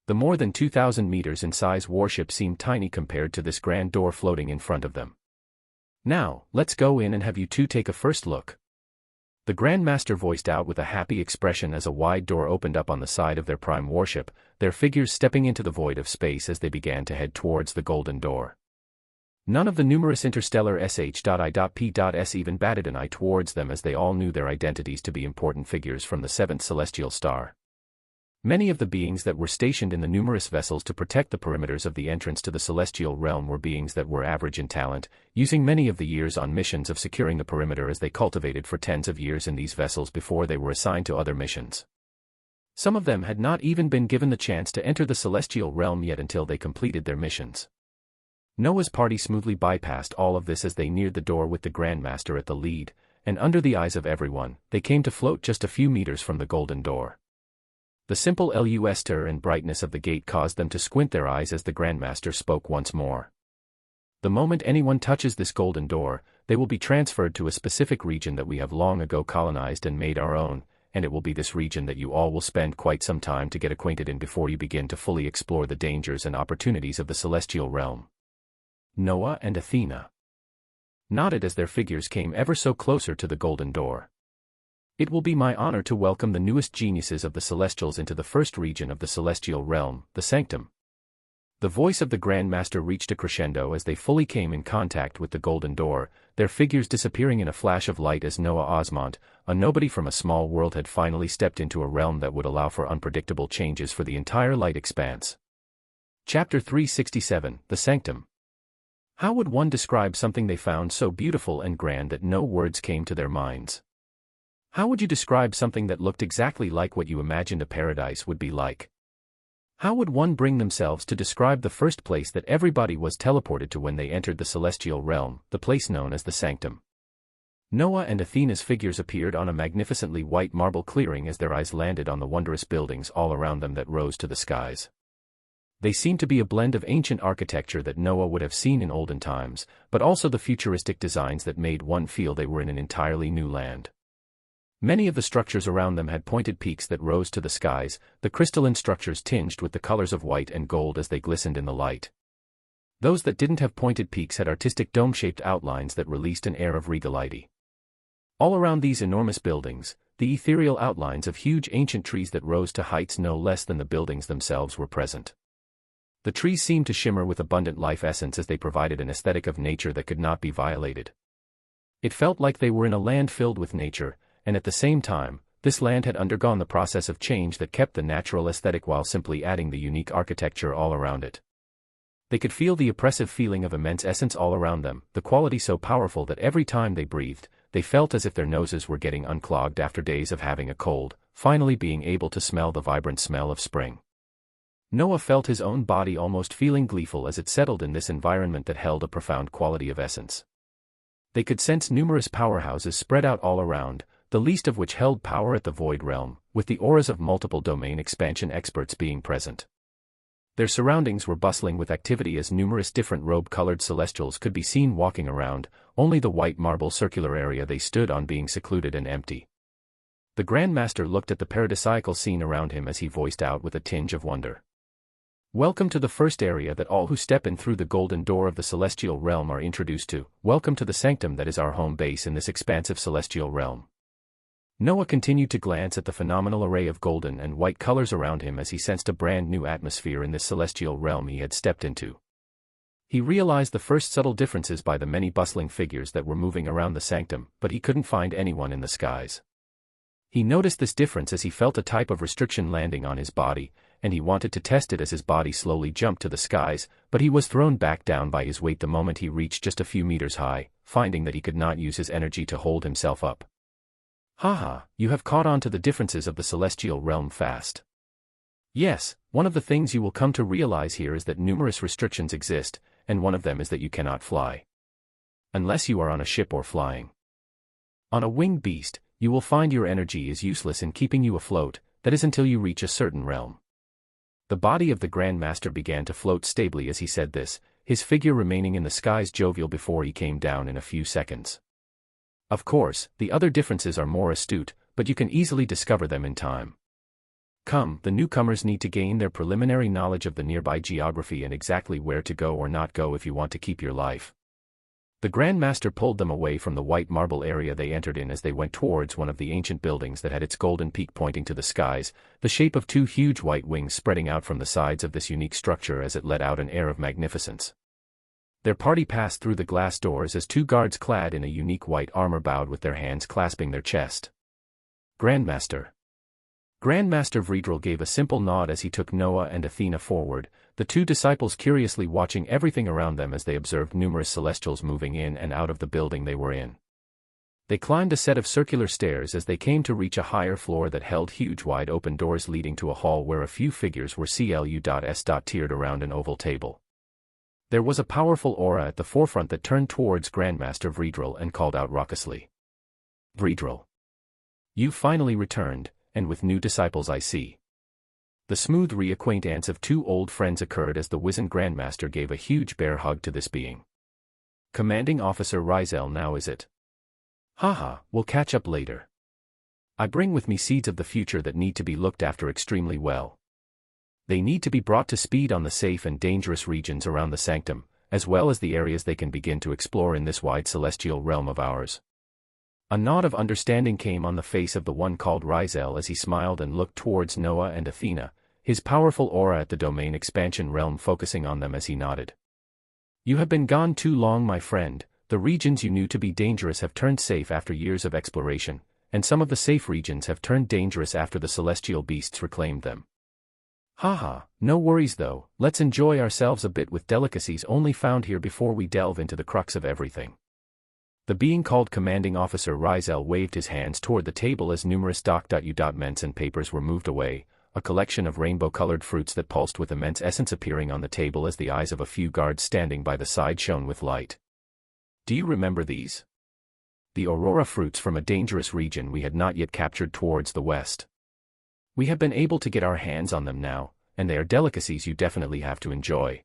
The more than 2,000 meters in size warship seemed tiny compared to this grand door floating in front of them. Now, let's go in and have you two take a first look. The Grandmaster voiced out with a happy expression as a wide door opened up on the side of their prime warship, their figures stepping into the void of space as they began to head towards the golden door. None of the numerous interstellar sh.I.P.S even batted an eye towards them as they all knew their identities to be important figures from the seventh celestial star. Many of the beings that were stationed in the numerous vessels to protect the perimeters of the entrance to the celestial realm were beings that were average in talent, using many of the years on missions of securing the perimeter as they cultivated for tens of years in these vessels before they were assigned to other missions. Some of them had not even been given the chance to enter the celestial realm yet until they completed their missions. Noah's party smoothly bypassed all of this as they neared the door with the Grandmaster at the lead, and under the eyes of everyone, they came to float just a few meters from the golden door. The simple luster and brightness of the gate caused them to squint their eyes as the Grandmaster spoke once more. The moment anyone touches this golden door, they will be transferred to a specific region that we have long ago colonized and made our own, and it will be this region that you all will spend quite some time to get acquainted in before you begin to fully explore the dangers and opportunities of the celestial realm. Noah and Athena nodded as their figures came ever so closer to the golden door. It will be my honor to welcome the newest geniuses of the Celestials into the first region of the celestial realm, the Sanctum. The voice of the Grand Master reached a crescendo as they fully came in contact with the golden door, their figures disappearing in a flash of light as Noah Osmont, a nobody from a small world, had finally stepped into a realm that would allow for unpredictable changes for the entire light expanse. Chapter 367, The Sanctum. How would one describe something they found so beautiful and grand that no words came to their minds? How would you describe something that looked exactly like what you imagined a paradise would be like? How would one bring themselves to describe the first place that everybody was teleported to when they entered the celestial realm, the place known as the Sanctum? Noah and Athena's figures appeared on a magnificently white marble clearing as their eyes landed on the wondrous buildings all around them that rose to the skies. They seemed to be a blend of ancient architecture that Noah would have seen in olden times, but also the futuristic designs that made one feel they were in an entirely new land. Many of the structures around them had pointed peaks that rose to the skies, the crystalline structures tinged with the colors of white and gold as they glistened in the light. Those that didn't have pointed peaks had artistic dome-shaped outlines that released an air of regality. All around these enormous buildings, the ethereal outlines of huge ancient trees that rose to heights no less than the buildings themselves were present. The trees seemed to shimmer with abundant life essence as they provided an aesthetic of nature that could not be violated. It felt like they were in a land filled with nature, and at the same time, this land had undergone the process of change that kept the natural aesthetic while simply adding the unique architecture all around it. They could feel the oppressive feeling of immense essence all around them, the quality so powerful that every time they breathed, they felt as if their noses were getting unclogged after days of having a cold, finally being able to smell the vibrant smell of spring. Noah felt his own body almost feeling gleeful as it settled in this environment that held a profound quality of essence. They could sense numerous powerhouses spread out all around, the least of which held power at the Void Realm, with the auras of multiple domain expansion experts being present. Their surroundings were bustling with activity as numerous different robe-colored celestials could be seen walking around, only the white marble circular area they stood on being secluded and empty. The Grand Master looked at the paradisiacal scene around him as he voiced out with a tinge of wonder. Welcome to the first area that all who step in through the golden door of the celestial realm are introduced to. Welcome to the sanctum that is our home base in this expansive celestial realm. Noah continued to glance at the phenomenal array of golden and white colors around him as he sensed a brand new atmosphere in this celestial realm he had stepped into. He realized the first subtle differences by the many bustling figures that were moving around the sanctum, but he couldn't find anyone in the skies. He noticed this difference as he felt a type of restriction landing on his body, and he wanted to test it as his body slowly jumped to the skies, but he was thrown back down by his weight the moment he reached just a few meters high, finding that he could not use his energy to hold himself up. Haha, you have caught on to the differences of the celestial realm fast. Yes, one of the things you will come to realize here is that numerous restrictions exist, and one of them is that you cannot fly. Unless you are on a ship or flying. On a winged beast, you will find your energy is useless in keeping you afloat, that is until you reach a certain realm. The body of the Grand Master began to float stably as he said this, his figure remaining in the skies jovial before he came down in a few seconds. Of course, the other differences are more astute, but you can easily discover them in time. Come, the newcomers need to gain their preliminary knowledge of the nearby geography and exactly where to go or not go if you want to keep your life. The Grand Master pulled them away from the white marble area they entered in as they went towards one of the ancient buildings that had its golden peak pointing to the skies, the shape of two huge white wings spreading out from the sides of this unique structure as it let out an air of magnificence. Their party passed through the glass doors as two guards clad in a unique white armor bowed with their hands clasping their chest. Grandmaster. Grandmaster Vredrel gave a simple nod as he took Noah and Athena forward, the two disciples curiously watching everything around them as they observed numerous celestials moving in and out of the building they were in. They climbed a set of circular stairs as they came to reach a higher floor that held huge wide open doors leading to a hall where a few figures were tiered around an oval table. There was a powerful aura at the forefront that turned towards Grandmaster Vredrel and called out raucously. Vredrel. You finally returned, and with new disciples I see. The smooth reacquaintance of two old friends occurred as the wizened Grandmaster gave a huge bear hug to this being. Commanding Officer Rizel now is it? Haha, we'll catch up later. I bring with me seeds of the future that need to be looked after extremely well. They need to be brought to speed on the safe and dangerous regions around the sanctum, as well as the areas they can begin to explore in this wide celestial realm of ours. A nod of understanding came on the face of the one called Rizel as he smiled and looked towards Noah and Athena, his powerful aura at the domain expansion realm focusing on them as he nodded. You have been gone too long, my friend. The regions you knew to be dangerous have turned safe after years of exploration, and some of the safe regions have turned dangerous after the celestial beasts reclaimed them. Haha, no worries though, let's enjoy ourselves a bit with delicacies only found here before we delve into the crux of everything. The being called Commanding Officer Rizel waved his hands toward the table as numerous documents and papers were moved away, a collection of rainbow-colored fruits that pulsed with immense essence appearing on the table as the eyes of a few guards standing by the side shone with light. Do you remember these? The aurora fruits from a dangerous region we had not yet captured towards the west. We have been able to get our hands on them now, and they are delicacies you definitely have to enjoy.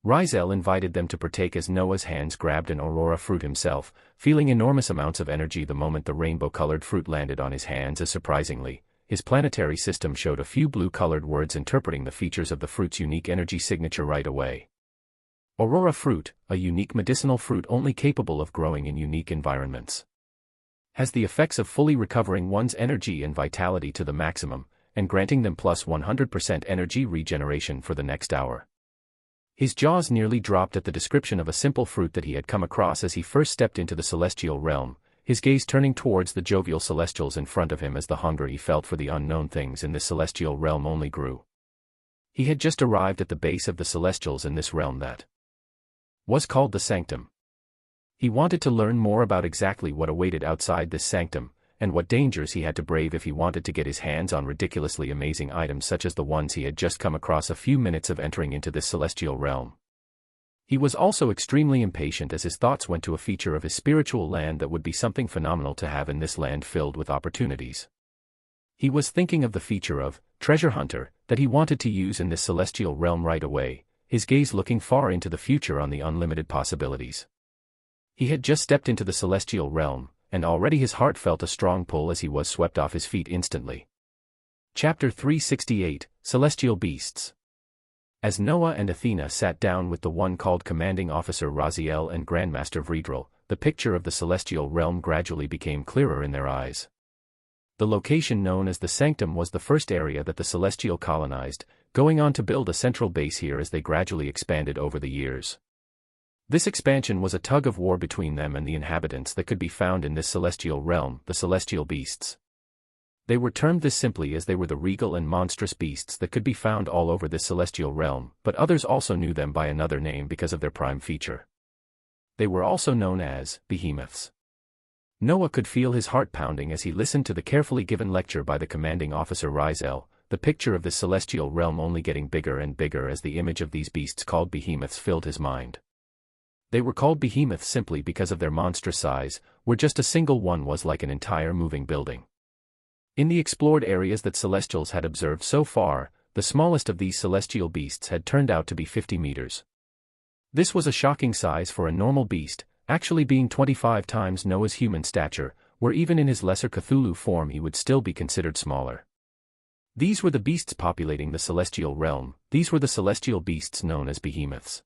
Rizel invited them to partake as Noah's hands grabbed an aurora fruit himself, feeling enormous amounts of energy the moment the rainbow-colored fruit landed on his hands as surprisingly, his planetary system showed a few blue-colored words interpreting the features of the fruit's unique energy signature right away. Aurora fruit, a unique medicinal fruit only capable of growing in unique environments. Has the effects of fully recovering one's energy and vitality to the maximum, and granting them plus 100% energy regeneration for the next hour. His jaws nearly dropped at the description of a simple fruit that he had come across as he first stepped into the celestial realm, his gaze turning towards the jovial celestials in front of him as the hunger he felt for the unknown things in this celestial realm only grew. He had just arrived at the base of the celestials in this realm that was called the Sanctum. He wanted to learn more about exactly what awaited outside this sanctum, and what dangers he had to brave if he wanted to get his hands on ridiculously amazing items such as the ones he had just come across a few minutes of entering into this celestial realm. He was also extremely impatient as his thoughts went to a feature of his spiritual land that would be something phenomenal to have in this land filled with opportunities. He was thinking of the feature of treasure hunter that he wanted to use in this celestial realm right away, his gaze looking far into the future on the unlimited possibilities. He had just stepped into the celestial realm, and already his heart felt a strong pull as he was swept off his feet instantly. Chapter 368, Celestial Beasts. As Noah and Athena sat down with the one called Commanding Officer Raziel and Grandmaster Vredril, the picture of the celestial realm gradually became clearer in their eyes. The location known as the Sanctum was the first area that the Celestial colonized, going on to build a central base here as they gradually expanded over the years. This expansion was a tug-of-war between them and the inhabitants that could be found in this celestial realm, the celestial beasts. They were termed this simply as they were the regal and monstrous beasts that could be found all over this celestial realm, but others also knew them by another name because of their prime feature. They were also known as behemoths. Noah could feel his heart pounding as he listened to the carefully given lecture by the commanding officer Rizel, the picture of this celestial realm only getting bigger and bigger as the image of these beasts called behemoths filled his mind. They were called behemoths simply because of their monstrous size, where just a single one was like an entire moving building. In the explored areas that Celestials had observed so far, the smallest of these celestial beasts had turned out to be 50 meters. This was a shocking size for a normal beast, actually being 25 times Noah's human stature, where even in his lesser Cthulhu form he would still be considered smaller. These were the beasts populating the celestial realm, these were the celestial beasts known as behemoths.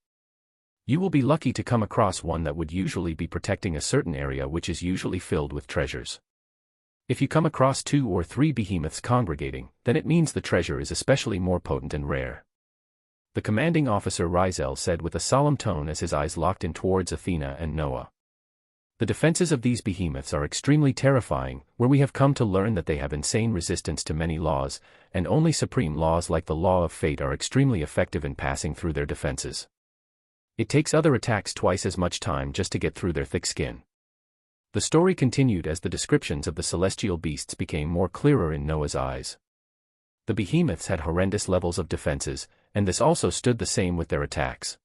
You will be lucky to come across one that would usually be protecting a certain area which is usually filled with treasures. If you come across 2 or 3 behemoths congregating, then it means the treasure is especially more potent and rare. The commanding officer Rizel said with a solemn tone as his eyes locked in towards Athena and Noah. The defenses of these behemoths are extremely terrifying, where we have come to learn that they have insane resistance to many laws, and only supreme laws like the law of fate are extremely effective in passing through their defenses. It takes other attacks twice as much time just to get through their thick skin. The story continued as the descriptions of the celestial beasts became more clearer in Noah's eyes. The behemoths had horrendous levels of defenses, and this also stood the same with their attacks.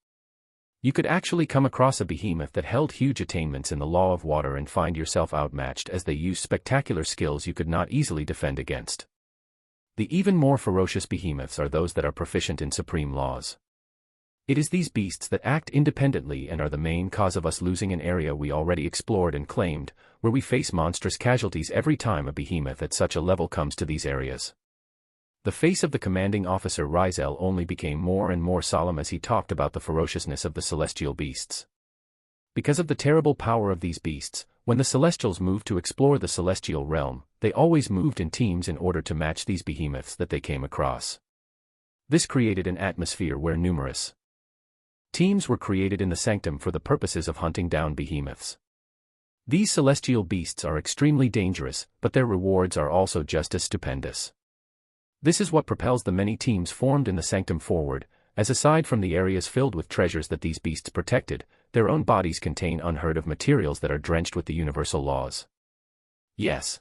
You could actually come across a behemoth that held huge attainments in the law of water and find yourself outmatched as they used spectacular skills you could not easily defend against. The even more ferocious behemoths are those that are proficient in supreme laws. It is these beasts that act independently and are the main cause of us losing an area we already explored and claimed, where we face monstrous casualties every time a behemoth at such a level comes to these areas. The face of the commanding officer Rizel only became more and more solemn as he talked about the ferociousness of the celestial beasts. Because of the terrible power of these beasts, when the Celestials moved to explore the celestial realm, they always moved in teams in order to match these behemoths that they came across. This created an atmosphere where numerous teams were created in the sanctum for the purposes of hunting down behemoths. These celestial beasts are extremely dangerous, but their rewards are also just as stupendous. This is what propels the many teams formed in the sanctum forward, as aside from the areas filled with treasures that these beasts protected, their own bodies contain unheard of materials that are drenched with the universal laws. Yes.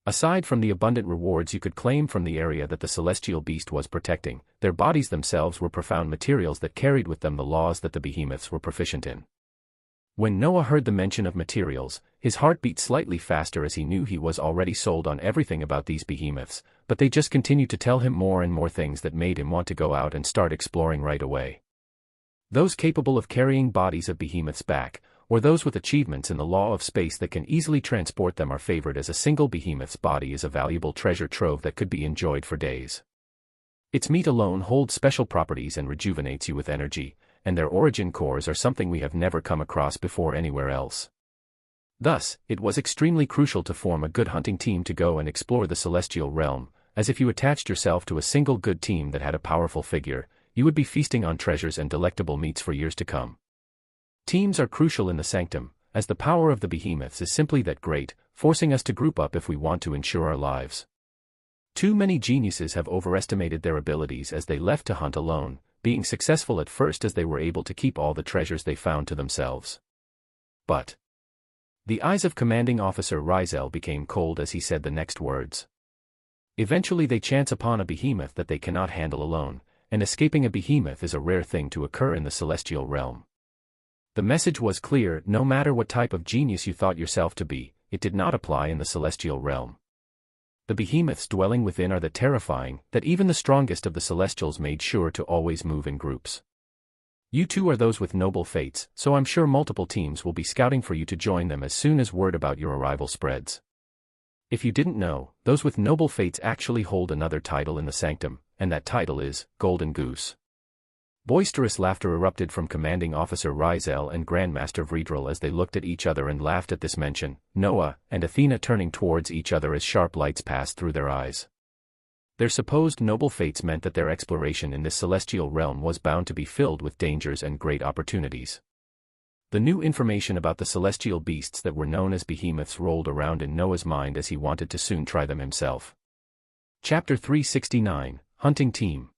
Aside from the abundant rewards you could claim from the area that the celestial beast was protecting, their bodies themselves were profound materials that carried with them the laws that the behemoths were proficient in. When Noah heard the mention of materials, his heart beat slightly faster as he knew he was already sold on everything about these behemoths, but they just continued to tell him more and more things that made him want to go out and start exploring right away. Those capable of carrying bodies of behemoths back, or those with achievements in the law of space that can easily transport them, are favored, as a single behemoth's body is a valuable treasure trove that could be enjoyed for days. Its meat alone holds special properties and rejuvenates you with energy, and their origin cores are something we have never come across before anywhere else. Thus, it was extremely crucial to form a good hunting team to go and explore the celestial realm, as if you attached yourself to a single good team that had a powerful figure, you would be feasting on treasures and delectable meats for years to come. Teams are crucial in the sanctum, as the power of the behemoths is simply that great, forcing us to group up if we want to ensure our lives. Too many geniuses have overestimated their abilities as they left to hunt alone, being successful at first as they were able to keep all the treasures they found to themselves. But the eyes of Commanding Officer Rizel became cold as he said the next words. Eventually they chance upon a behemoth that they cannot handle alone, and escaping a behemoth is a rare thing to occur in the celestial realm. The message was clear: no matter what type of genius you thought yourself to be, it did not apply in the celestial realm. The behemoths dwelling within are that terrifying, that even the strongest of the celestials made sure to always move in groups. You two are those with noble fates, so I'm sure multiple teams will be scouting for you to join them as soon as word about your arrival spreads. If you didn't know, those with noble fates actually hold another title in the sanctum, and that title is Golden Goose. Boisterous laughter erupted from Commanding Officer Rizel and Grandmaster Vredril as they looked at each other and laughed at this mention, Noah and Athena turning towards each other as sharp lights passed through their eyes. Their supposed noble fates meant that their exploration in this celestial realm was bound to be filled with dangers and great opportunities. The new information about the celestial beasts that were known as behemoths rolled around in Noah's mind as he wanted to soon try them himself. Chapter 369, Hunting Team.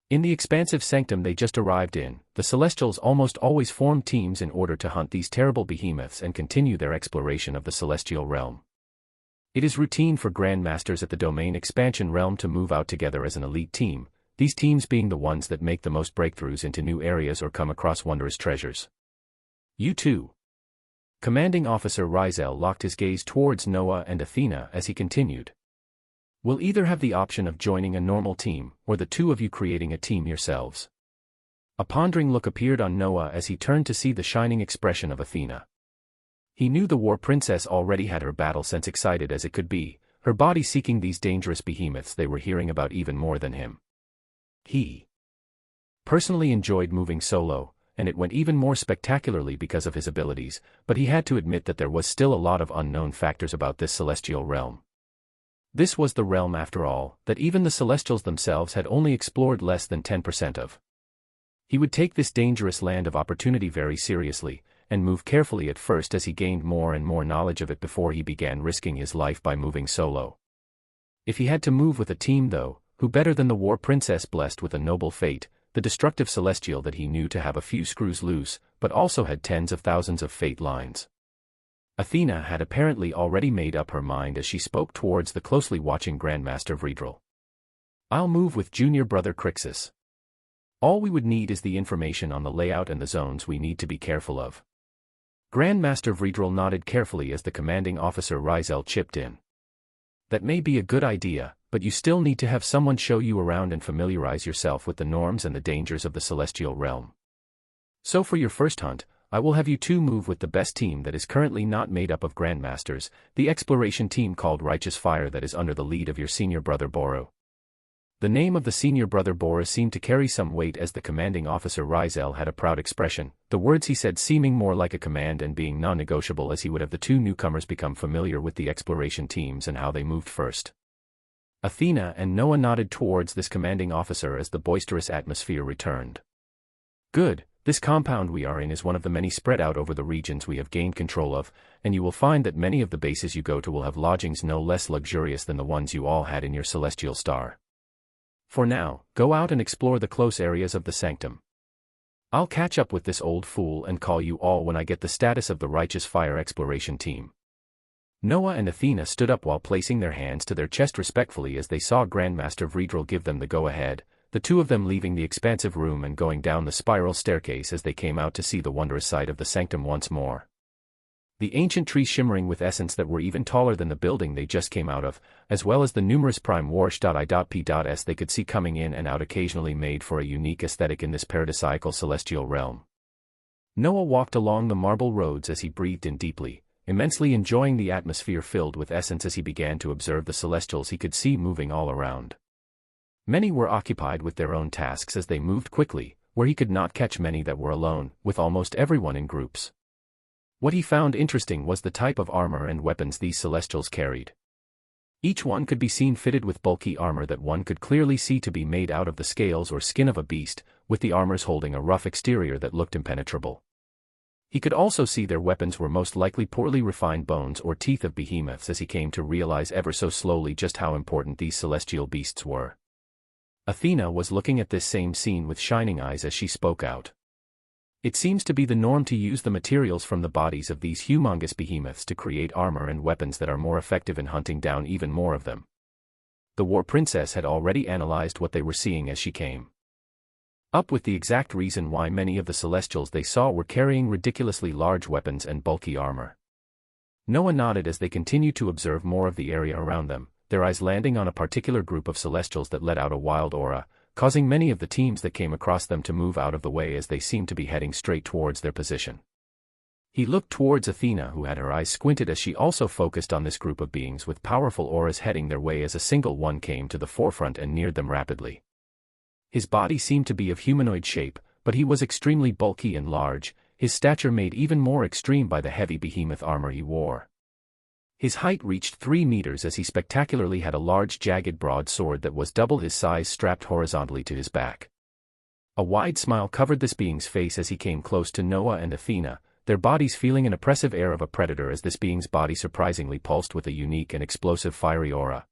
In the expansive sanctum they just arrived in, the Celestials almost always formed teams in order to hunt these terrible behemoths and continue their exploration of the celestial realm. It is routine for Grandmasters at the Domain Expansion realm to move out together as an elite team, these teams being the ones that make the most breakthroughs into new areas or come across wondrous treasures. You too. Commanding Officer Rizel locked his gaze towards Noah and Athena as he continued. We'll either have the option of joining a normal team, or the two of you creating a team yourselves. A pondering look appeared on Noah as he turned to see the shining expression of Athena. He knew the war princess already had her battle sense excited as it could be, her body seeking these dangerous behemoths they were hearing about even more than him. He personally enjoyed moving solo, and it went even more spectacularly because of his abilities, but he had to admit that there was still a lot of unknown factors about this celestial realm. This was the realm, after all, that even the Celestials themselves had only explored less than 10% of. He would take this dangerous land of opportunity very seriously, and move carefully at first as he gained more and more knowledge of it before he began risking his life by moving solo. If he had to move with a team though, who better than the war princess blessed with a noble fate, the destructive Celestial that he knew to have a few screws loose, but also had tens of thousands of fate lines. Athena had apparently already made up her mind as she spoke towards the closely watching Grandmaster Vredril. I'll move with junior brother Crixus. All we would need is the information on the layout and the zones we need to be careful of. Grandmaster Vredril nodded carefully as the Commanding Officer Rizel chipped in. That may be a good idea, but you still need to have someone show you around and familiarize yourself with the norms and the dangers of the celestial realm. So for your first hunt, I will have you two move with the best team that is currently not made up of Grandmasters, the exploration team called Righteous Fire that is under the lead of your senior brother Boru. The name of the senior brother Boru seemed to carry some weight as the Commanding Officer Rizel had a proud expression, the words he said seeming more like a command and being non-negotiable as he would have the two newcomers become familiar with the exploration teams and how they moved first. Athena and Noah nodded towards this commanding officer as the boisterous atmosphere returned. Good, this compound we are in is one of the many spread out over the regions we have gained control of, and you will find that many of the bases you go to will have lodgings no less luxurious than the ones you all had in your celestial star. For now, go out and explore the close areas of the sanctum. I'll catch up with this old fool and call you all when I get the status of the righteous fire exploration team. Noah and Athena stood up while placing their hands to their chest respectfully as they saw Grandmaster Vredril give them the go-ahead, the two of them leaving the expansive room and going down the spiral staircase as they came out to see the wondrous sight of the sanctum once more. The ancient trees shimmering with essence that were even taller than the building they just came out of, as well as the numerous prime warsh.I.P.S. they could see coming in and out occasionally made for a unique aesthetic in this paradisiacal celestial realm. Noah walked along the marble roads as he breathed in deeply, immensely enjoying the atmosphere filled with essence as he began to observe the celestials he could see moving all around. Many were occupied with their own tasks as they moved quickly, where he could not catch many that were alone, with almost everyone in groups. What he found interesting was the type of armor and weapons these celestials carried. Each one could be seen fitted with bulky armor that one could clearly see to be made out of the scales or skin of a beast, with the armors holding a rough exterior that looked impenetrable. He could also see their weapons were most likely poorly refined bones or teeth of behemoths as he came to realize ever so slowly just how important these celestial beasts were. Athena was looking at this same scene with shining eyes as she spoke out. It seems to be the norm to use the materials from the bodies of these humongous behemoths to create armor and weapons that are more effective in hunting down even more of them. The war princess had already analyzed what they were seeing as she came up with the exact reason why many of the celestials they saw were carrying ridiculously large weapons and bulky armor. Noah nodded as they continued to observe more of the area around them, their eyes landing on a particular group of celestials that let out a wild aura, causing many of the teams that came across them to move out of the way as they seemed to be heading straight towards their position. He looked towards Athena, who had her eyes squinted as she also focused on this group of beings with powerful auras heading their way as a single one came to the forefront and neared them rapidly. His body seemed to be of humanoid shape, but he was extremely bulky and large, his stature made even more extreme by the heavy behemoth armor he wore. His height reached 3 meters as he spectacularly had a large jagged broadsword that was double his size strapped horizontally to his back. A wide smile covered this being's face as he came close to Noah and Athena, their bodies feeling an oppressive air of a predator as this being's body surprisingly pulsed with a unique and explosive fiery aura.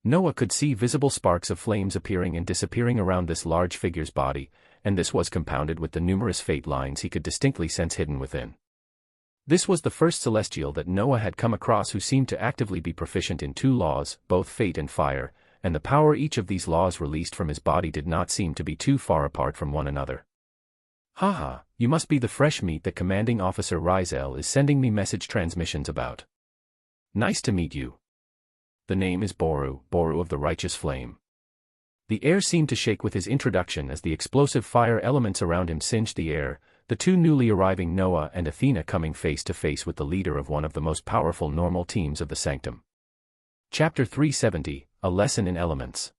Noah could see visible sparks of flames appearing and disappearing around this large figure's body, and this was compounded with the numerous fate lines he could distinctly sense hidden within. This was the first celestial that Noah had come across who seemed to actively be proficient in 2 laws, both fate and fire, and the power each of these laws released from his body did not seem to be too far apart from one another. Haha, you must be the fresh meat that Commanding Officer Rizel is sending me message transmissions about. Nice to meet you. The name is Boru of the Righteous Flame. The air seemed to shake with his introduction as the explosive fire elements around him singed the air, the two newly arriving Noah and Athena coming face to face with the leader of one of the most powerful normal teams of the Sanctum. Chapter 370, A Lesson in Elements.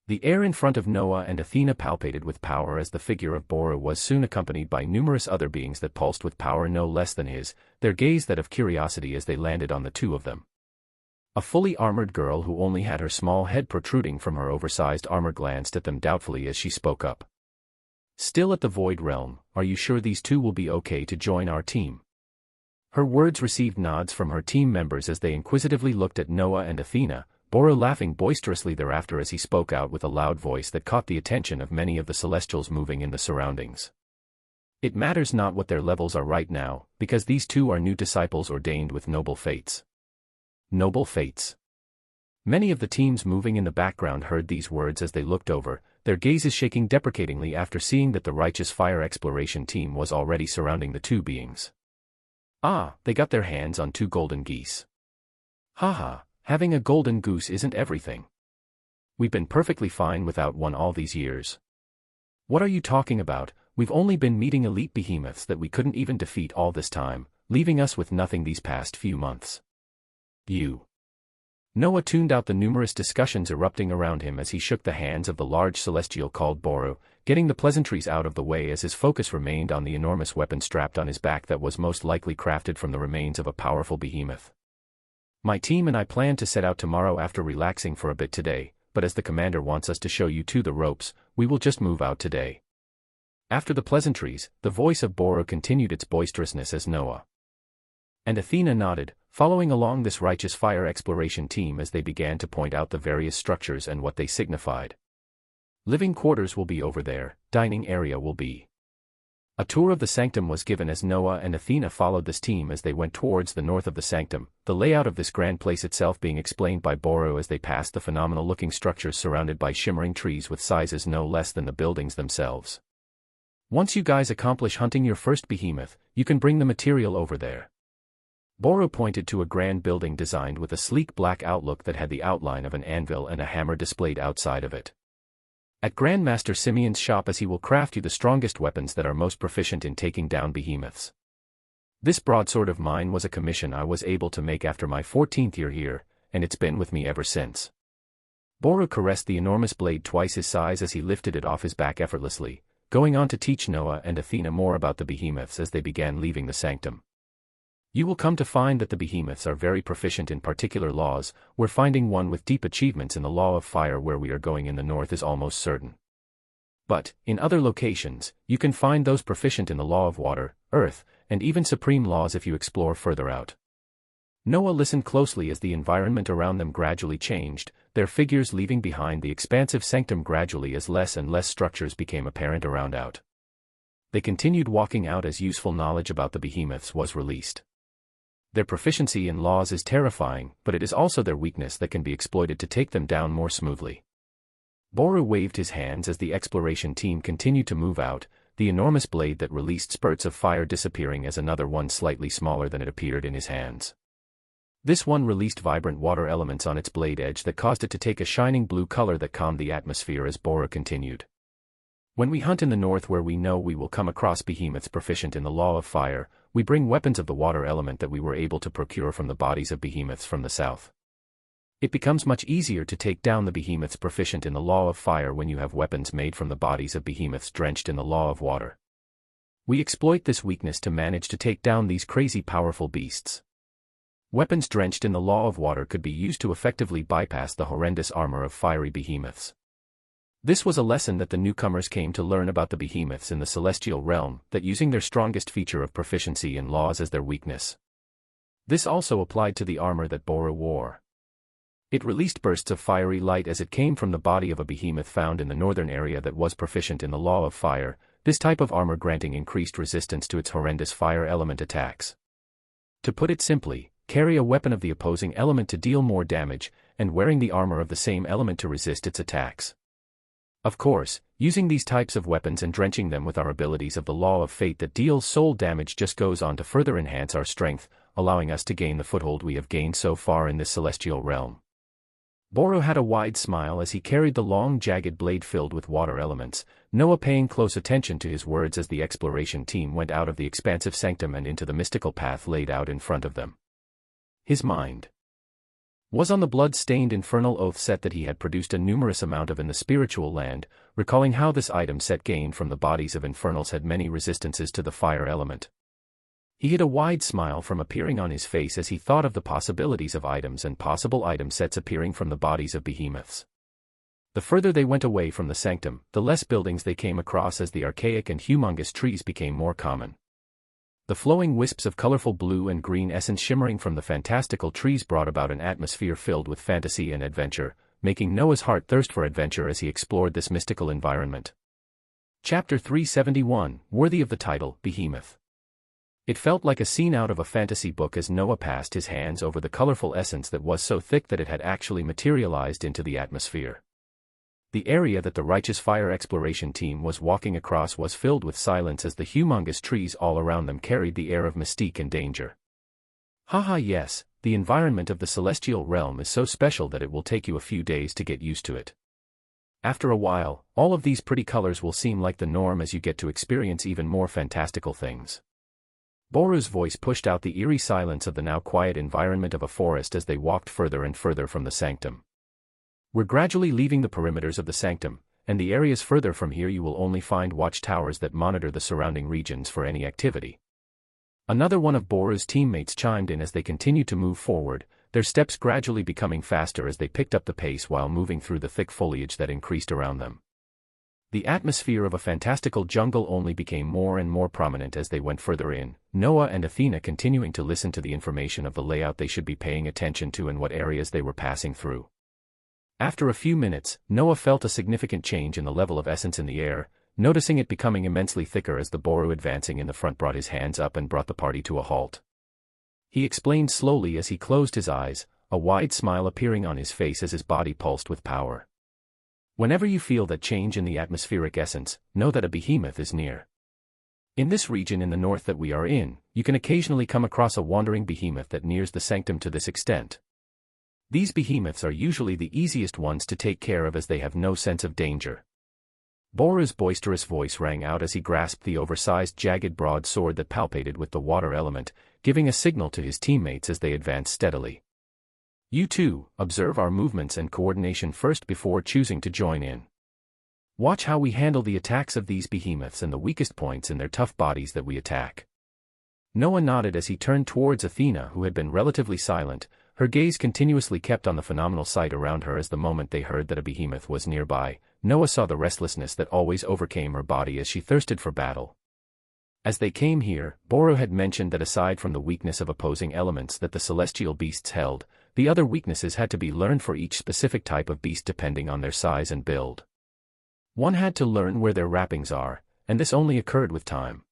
The air in front of Noah and Athena palpated with power as the figure of Boru was soon accompanied by numerous other beings that pulsed with power no less than his, their gaze that of curiosity as they landed on the two of them. A fully armored girl who only had her small head protruding from her oversized armor glanced at them doubtfully as she spoke up. Still at the Void Realm, are you sure these two will be okay to join our team? Her words received nods from her team members as they inquisitively looked at Noah and Athena, Boru laughing boisterously thereafter as he spoke out with a loud voice that caught the attention of many of the Celestials moving in the surroundings. It matters not what their levels are right now, because these two are new disciples ordained with noble fates. Noble fates. Many of the teams moving in the background heard these words as they looked over, their gazes shaking deprecatingly after seeing that the Righteous Fire Exploration team was already surrounding the two beings. Ah, they got their hands on 2 golden geese. Haha, having a golden goose isn't everything. We've been perfectly fine without one all these years. What are you talking about? We've only been meeting elite behemoths that we couldn't even defeat all this time, leaving us with nothing these past few months. You. Noah tuned out the numerous discussions erupting around him as he shook the hands of the large celestial called Boru, getting the pleasantries out of the way as his focus remained on the enormous weapon strapped on his back that was most likely crafted from the remains of a powerful behemoth. My team and I plan to set out tomorrow after relaxing for a bit today, but as the commander wants us to show you to the ropes, we will just move out today. After the pleasantries, the voice of Boro continued its boisterousness as Noah and Athena nodded, following along this righteous fire exploration team as they began to point out the various structures and what they signified. Living quarters will be over there, dining area will be. A tour of the sanctum was given as Noah and Athena followed this team as they went towards the north of the sanctum, the layout of this grand place itself being explained by Boro as they passed the phenomenal-looking structures surrounded by shimmering trees with sizes no less than the buildings themselves. Once you guys accomplish hunting your first behemoth, you can bring the material over there. Boro pointed to a grand building designed with a sleek black outlook that had the outline of an anvil and a hammer displayed outside of it. At Grandmaster Simeon's shop as he will craft you the strongest weapons that are most proficient in taking down behemoths. This broadsword of mine was a commission I was able to make after my 14th year here, and it's been with me ever since. Boro caressed the enormous blade twice his size as he lifted it off his back effortlessly, going on to teach Noah and Athena more about the behemoths as they began leaving the sanctum. You will come to find that the behemoths are very proficient in particular laws, where finding one with deep achievements in the law of fire where we are going in the north is almost certain. But, in other locations, you can find those proficient in the law of water, earth, and even supreme laws if you explore further out. Noah listened closely as the environment around them gradually changed, their figures leaving behind the expansive sanctum gradually as less and less structures became apparent around out. They continued walking out as useful knowledge about the behemoths was released. Their proficiency in laws is terrifying, but it is also their weakness that can be exploited to take them down more smoothly. Boro waved his hands as the exploration team continued to move out, the enormous blade that released spurts of fire disappearing as another one slightly smaller than it appeared in his hands. This one released vibrant water elements on its blade edge that caused it to take a shining blue color that calmed the atmosphere as Boro continued. When we hunt in the north where we know we will come across behemoths proficient in the law of fire, we bring weapons of the water element that we were able to procure from the bodies of behemoths from the south. It becomes much easier to take down the behemoths proficient in the law of fire when you have weapons made from the bodies of behemoths drenched in the law of water. We exploit this weakness to manage to take down these crazy powerful beasts. Weapons drenched in the law of water could be used to effectively bypass the horrendous armor of fiery behemoths. This was a lesson that the newcomers came to learn about the behemoths in the celestial realm, that using their strongest feature of proficiency in laws as their weakness. This also applied to the armor that Boro wore. It released bursts of fiery light as it came from the body of a behemoth found in the northern area that was proficient in the law of fire, this type of armor granting increased resistance to its horrendous fire element attacks. To put it simply, carry a weapon of the opposing element to deal more damage, and wearing the armor of the same element to resist its attacks. Of course, using these types of weapons and drenching them with our abilities of the law of fate that deals soul damage just goes on to further enhance our strength, allowing us to gain the foothold we have gained so far in this celestial realm. Boro had a wide smile as he carried the long jagged blade filled with water elements, Noah paying close attention to his words as the exploration team went out of the expansive sanctum and into the mystical path laid out in front of them. His mind was on the blood-stained infernal oath set that he had produced a numerous amount of in the spiritual land, recalling how this item set gained from the bodies of infernals had many resistances to the fire element. He hid a wide smile from appearing on his face as he thought of the possibilities of items and possible item sets appearing from the bodies of behemoths. The further they went away from the sanctum, the less buildings they came across as the archaic and humongous trees became more common. The flowing wisps of colorful blue and green essence shimmering from the fantastical trees brought about an atmosphere filled with fantasy and adventure, making Noah's heart thirst for adventure as he explored this mystical environment. Chapter 371, worthy of the title, Behemoth. It felt like a scene out of a fantasy book as Noah passed his hands over the colorful essence that was so thick that it had actually materialized into the atmosphere. The area that the righteous fire exploration team was walking across was filled with silence as the humongous trees all around them carried the air of mystique and danger. Haha, yes, the environment of the celestial realm is so special that it will take you a few days to get used to it. After a while, all of these pretty colors will seem like the norm as you get to experience even more fantastical things. Boro's voice pushed out the eerie silence of the now quiet environment of a forest as they walked further and further from the sanctum. We're gradually leaving the perimeters of the sanctum, and the areas further from here you will only find watchtowers that monitor the surrounding regions for any activity. Another one of Boro's teammates chimed in as they continued to move forward, their steps gradually becoming faster as they picked up the pace while moving through the thick foliage that increased around them. The atmosphere of a fantastical jungle only became more and more prominent as they went further in, Noah and Athena continuing to listen to the information of the layout they should be paying attention to and what areas they were passing through. After a few minutes, Noah felt a significant change in the level of essence in the air, noticing it becoming immensely thicker as the Boru advancing in the front brought his hands up and brought the party to a halt. He explained slowly as he closed his eyes, a wide smile appearing on his face as his body pulsed with power. Whenever you feel that change in the atmospheric essence, know that a behemoth is near. In this region in the north that we are in, you can occasionally come across a wandering behemoth that nears the sanctum to this extent. These behemoths are usually the easiest ones to take care of as they have no sense of danger. Boru's boisterous voice rang out as he grasped the oversized jagged broadsword that palpated with the water element, giving a signal to his teammates as they advanced steadily. You too, observe our movements and coordination first before choosing to join in. Watch how we handle the attacks of these behemoths and the weakest points in their tough bodies that we attack. Noah nodded as he turned towards Athena, who had been relatively silent, her gaze continuously kept on the phenomenal sight around her. As the moment they heard that a behemoth was nearby, Noah saw the restlessness that always overcame her body as she thirsted for battle. As they came here, Boru had mentioned that aside from the weakness of opposing elements that the celestial beasts held, the other weaknesses had to be learned for each specific type of beast depending on their size and build. One had to learn where their wrappings are, and this only occurred with time.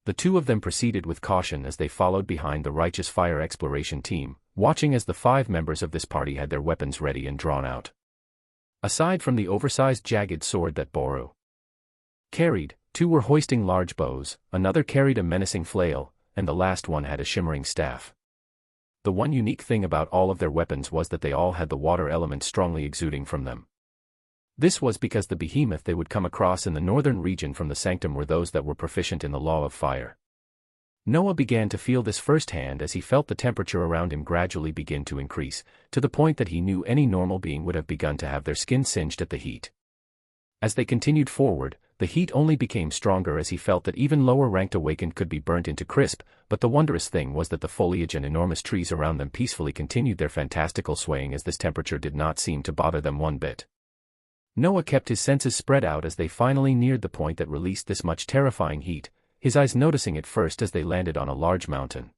The two of them proceeded with caution as they followed behind the righteous fire exploration team, watching as the 5 members of this party had their weapons ready and drawn out. Aside from the oversized jagged sword that Boru carried, 2 were hoisting large bows, another carried a menacing flail, and the last one had a shimmering staff. The one unique thing about all of their weapons was that they all had the water element strongly exuding from them. This was because the behemoth they would come across in the northern region from the sanctum were those that were proficient in the law of fire. Noah began to feel this firsthand as he felt the temperature around him gradually begin to increase, to the point that he knew any normal being would have begun to have their skin singed at the heat. As they continued forward, the heat only became stronger as he felt that even lower-ranked awakened could be burnt into crisp, but the wondrous thing was that the foliage and enormous trees around them peacefully continued their fantastical swaying as this temperature did not seem to bother them one bit. Noah kept his senses spread out as they finally neared the point that released this much terrifying heat, his eyes noticing it first as they landed on a large mountain.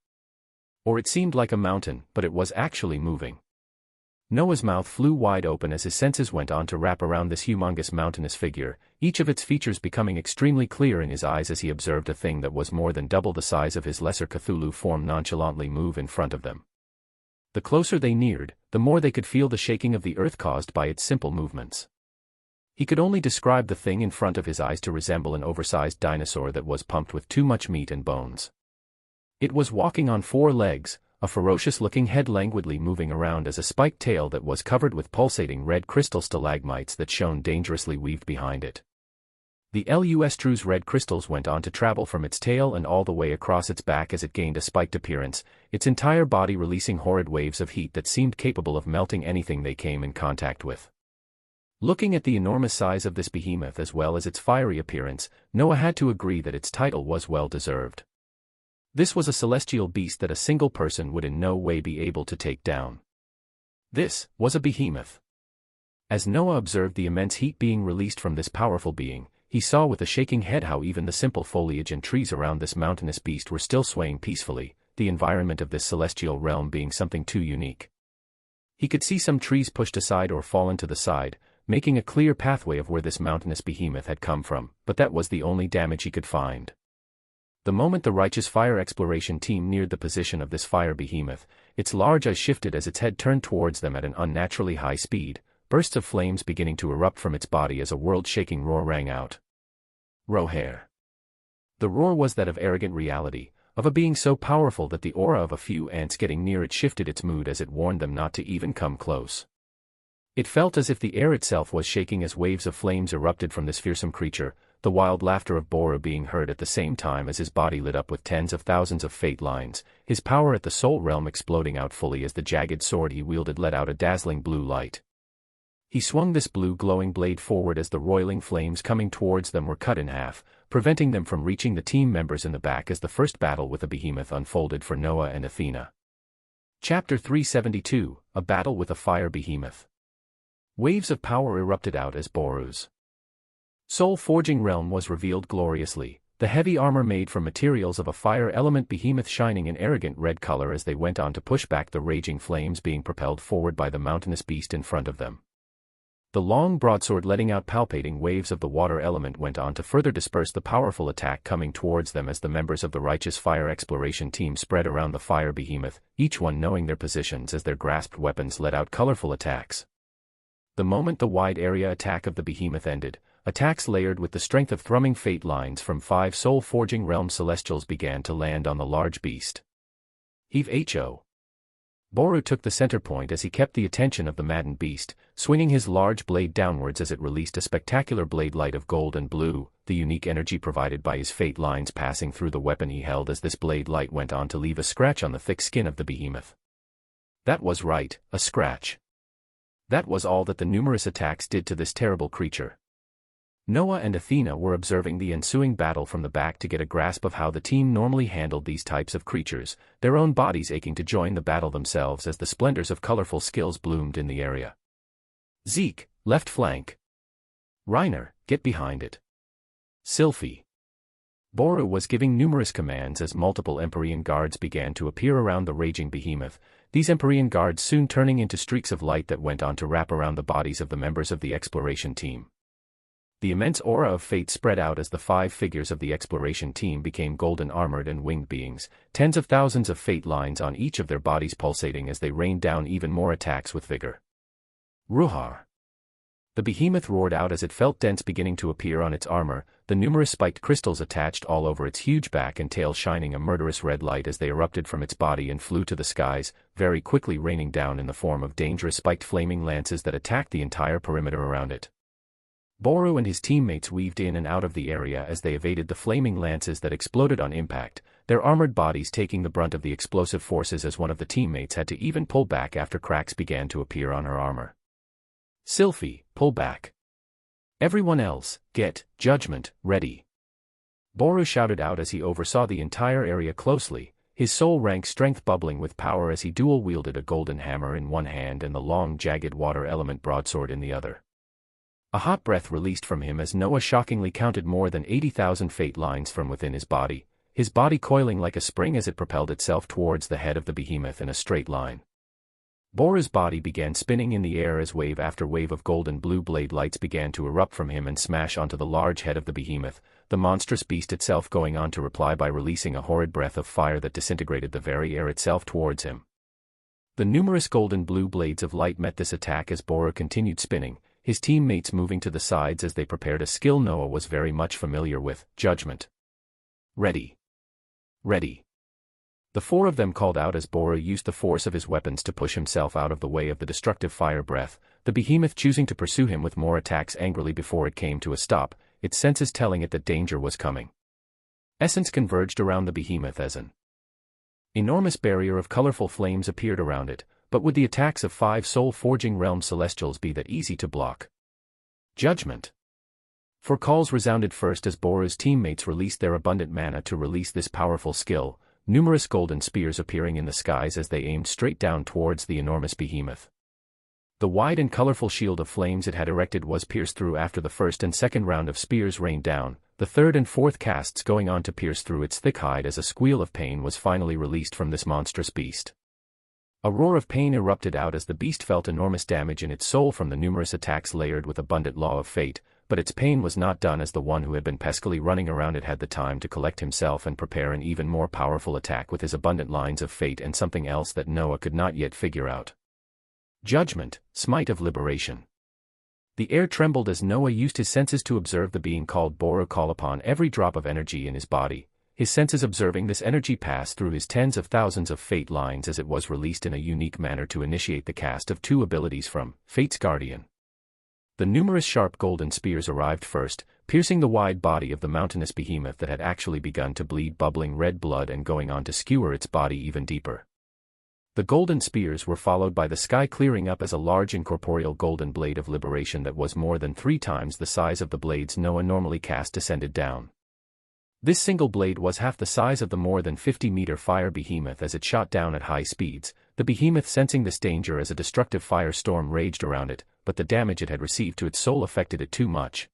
Or it seemed like a mountain, but it was actually moving. Noah's mouth flew wide open as his senses went on to wrap around this humongous mountainous figure, each of its features becoming extremely clear in his eyes as he observed a thing that was more than double the size of his lesser Cthulhu form nonchalantly move in front of them. The closer they neared, the more they could feel the shaking of the earth caused by its simple movements. He could only describe the thing in front of his eyes to resemble an oversized dinosaur that was pumped with too much meat and bones. It was walking on 4 legs, a ferocious-looking head languidly moving around as a spiked tail that was covered with pulsating red crystal stalagmites that shone dangerously weaved behind it. The lustrue's red crystals went on to travel from its tail and all the way across its back as it gained a spiked appearance, its entire body releasing horrid waves of heat that seemed capable of melting anything they came in contact with. Looking at the enormous size of this behemoth as well as its fiery appearance, Noah had to agree that its title was well deserved. This was a celestial beast that a single person would in no way be able to take down. This was a behemoth. As Noah observed the immense heat being released from this powerful being, he saw with a shaking head how even the simple foliage and trees around this mountainous beast were still swaying peacefully, the environment of this celestial realm being something too unique. He could see some trees pushed aside or fallen to the side, making a clear pathway of where this mountainous behemoth had come from, but that was the only damage he could find. The moment the righteous fire exploration team neared the position of this fire behemoth, its large eyes shifted as its head turned towards them at an unnaturally high speed, bursts of flames beginning to erupt from its body as a world-shaking roar rang out. Roar. The roar was that of arrogant reality, of a being so powerful that the aura of a few ants getting near it shifted its mood as it warned them not to even come close. It felt as if the air itself was shaking as waves of flames erupted from this fearsome creature, the wild laughter of Boru being heard at the same time as his body lit up with tens of thousands of fate lines, his power at the soul realm exploding out fully as the jagged sword he wielded let out a dazzling blue light. He swung this blue glowing blade forward as the roiling flames coming towards them were cut in half, preventing them from reaching the team members in the back as the first battle with the behemoth unfolded for Noah and Athena. Chapter 372, A Battle with a Fire Behemoth. Waves of power erupted out as Boru's soul-forging realm was revealed gloriously, the heavy armor made from materials of a fire element behemoth shining an arrogant red color as they went on to push back the raging flames being propelled forward by the mountainous beast in front of them. The long broadsword letting out palpating waves of the water element went on to further disperse the powerful attack coming towards them as the members of the righteous fire exploration team spread around the fire behemoth, each one knowing their positions as their grasped weapons let out colorful attacks. The moment the wide area attack of the behemoth ended, attacks layered with the strength of thrumming fate lines from 5 soul-forging realm celestials began to land on the large beast. Heave-ho! Boru took the center point as he kept the attention of the maddened beast, swinging his large blade downwards as it released a spectacular blade light of gold and blue, the unique energy provided by his fate lines passing through the weapon he held as this blade light went on to leave a scratch on the thick skin of the behemoth. That was right, a scratch. That was all that the numerous attacks did to this terrible creature. Noah and Athena were observing the ensuing battle from the back to get a grasp of how the team normally handled these types of creatures, their own bodies aching to join the battle themselves as the splendors of colorful skills bloomed in the area. Zeke, left flank. Reiner, get behind it. Sylphie. Boru was giving numerous commands as multiple Empyrean guards began to appear around the raging behemoth, these Empyrean guards soon turning into streaks of light that went on to wrap around the bodies of the members of the exploration team. The immense aura of fate spread out as the 5 figures of the exploration team became golden armored and winged beings, tens of thousands of fate lines on each of their bodies pulsating as they rained down even more attacks with vigor. Ruhar. The behemoth roared out as it felt dents beginning to appear on its armor, the numerous spiked crystals attached all over its huge back and tail shining a murderous red light as they erupted from its body and flew to the skies, very quickly raining down in the form of dangerous spiked flaming lances that attacked the entire perimeter around it. Boru and his teammates weaved in and out of the area as they evaded the flaming lances that exploded on impact, their armored bodies taking the brunt of the explosive forces as one of the teammates had to even pull back after cracks began to appear on her armor. Sylphie, pull back. Everyone else, get judgment ready. Boru shouted out as he oversaw the entire area closely, his soul rank strength bubbling with power as he dual-wielded a golden hammer in one hand and the long jagged water element broadsword in the other. A hot breath released from him as Noah shockingly counted more than 80,000 fate lines from within his body coiling like a spring as it propelled itself towards the head of the behemoth in a straight line. Boru's body began spinning in the air as wave after wave of golden blue blade lights began to erupt from him and smash onto the large head of the behemoth, the monstrous beast itself going on to reply by releasing a horrid breath of fire that disintegrated the very air itself towards him. The numerous golden blue blades of light met this attack as Boru continued spinning, his teammates moving to the sides as they prepared a skill Noah was very much familiar with, judgment. Ready. Ready. The 4 of them called out as Boru used the force of his weapons to push himself out of the way of the destructive fire breath, the behemoth choosing to pursue him with more attacks angrily before it came to a stop, its senses telling it that danger was coming. Essence converged around the behemoth as an enormous barrier of colorful flames appeared around it, but would the attacks of 5 soul-forging realm celestials be that easy to block? Judgment. For calls resounded first as Boru's teammates released their abundant mana to release this powerful skill, numerous golden spears appearing in the skies as they aimed straight down towards the enormous behemoth. The wide and colorful shield of flames it had erected was pierced through after the first and second round of spears rained down, the third and fourth casts going on to pierce through its thick hide as a squeal of pain was finally released from this monstrous beast. A roar of pain erupted out as the beast felt enormous damage in its soul from the numerous attacks layered with abundant law of fate, but its pain was not done as the one who had been peskily running around it had the time to collect himself and prepare an even more powerful attack with his abundant lines of fate and something else that Noah could not yet figure out. Judgment, smite of liberation. The air trembled as Noah used his senses to observe the being called Boru call upon every drop of energy in his body, his senses observing this energy pass through his tens of thousands of fate lines as it was released in a unique manner to initiate the cast of 2 abilities from Fate's Guardian. The numerous sharp golden spears arrived first, piercing the wide body of the mountainous behemoth that had actually begun to bleed bubbling red blood and going on to skewer its body even deeper. The golden spears were followed by the sky clearing up as a large incorporeal golden blade of liberation that was more than 3 times the size of the blades Noah normally cast descended down. This single blade was half the size of the more than 50-meter fire behemoth as it shot down at high speeds, The behemoth, sensing this danger as a destructive firestorm raged around it, but the damage it had received to its soul affected it too much.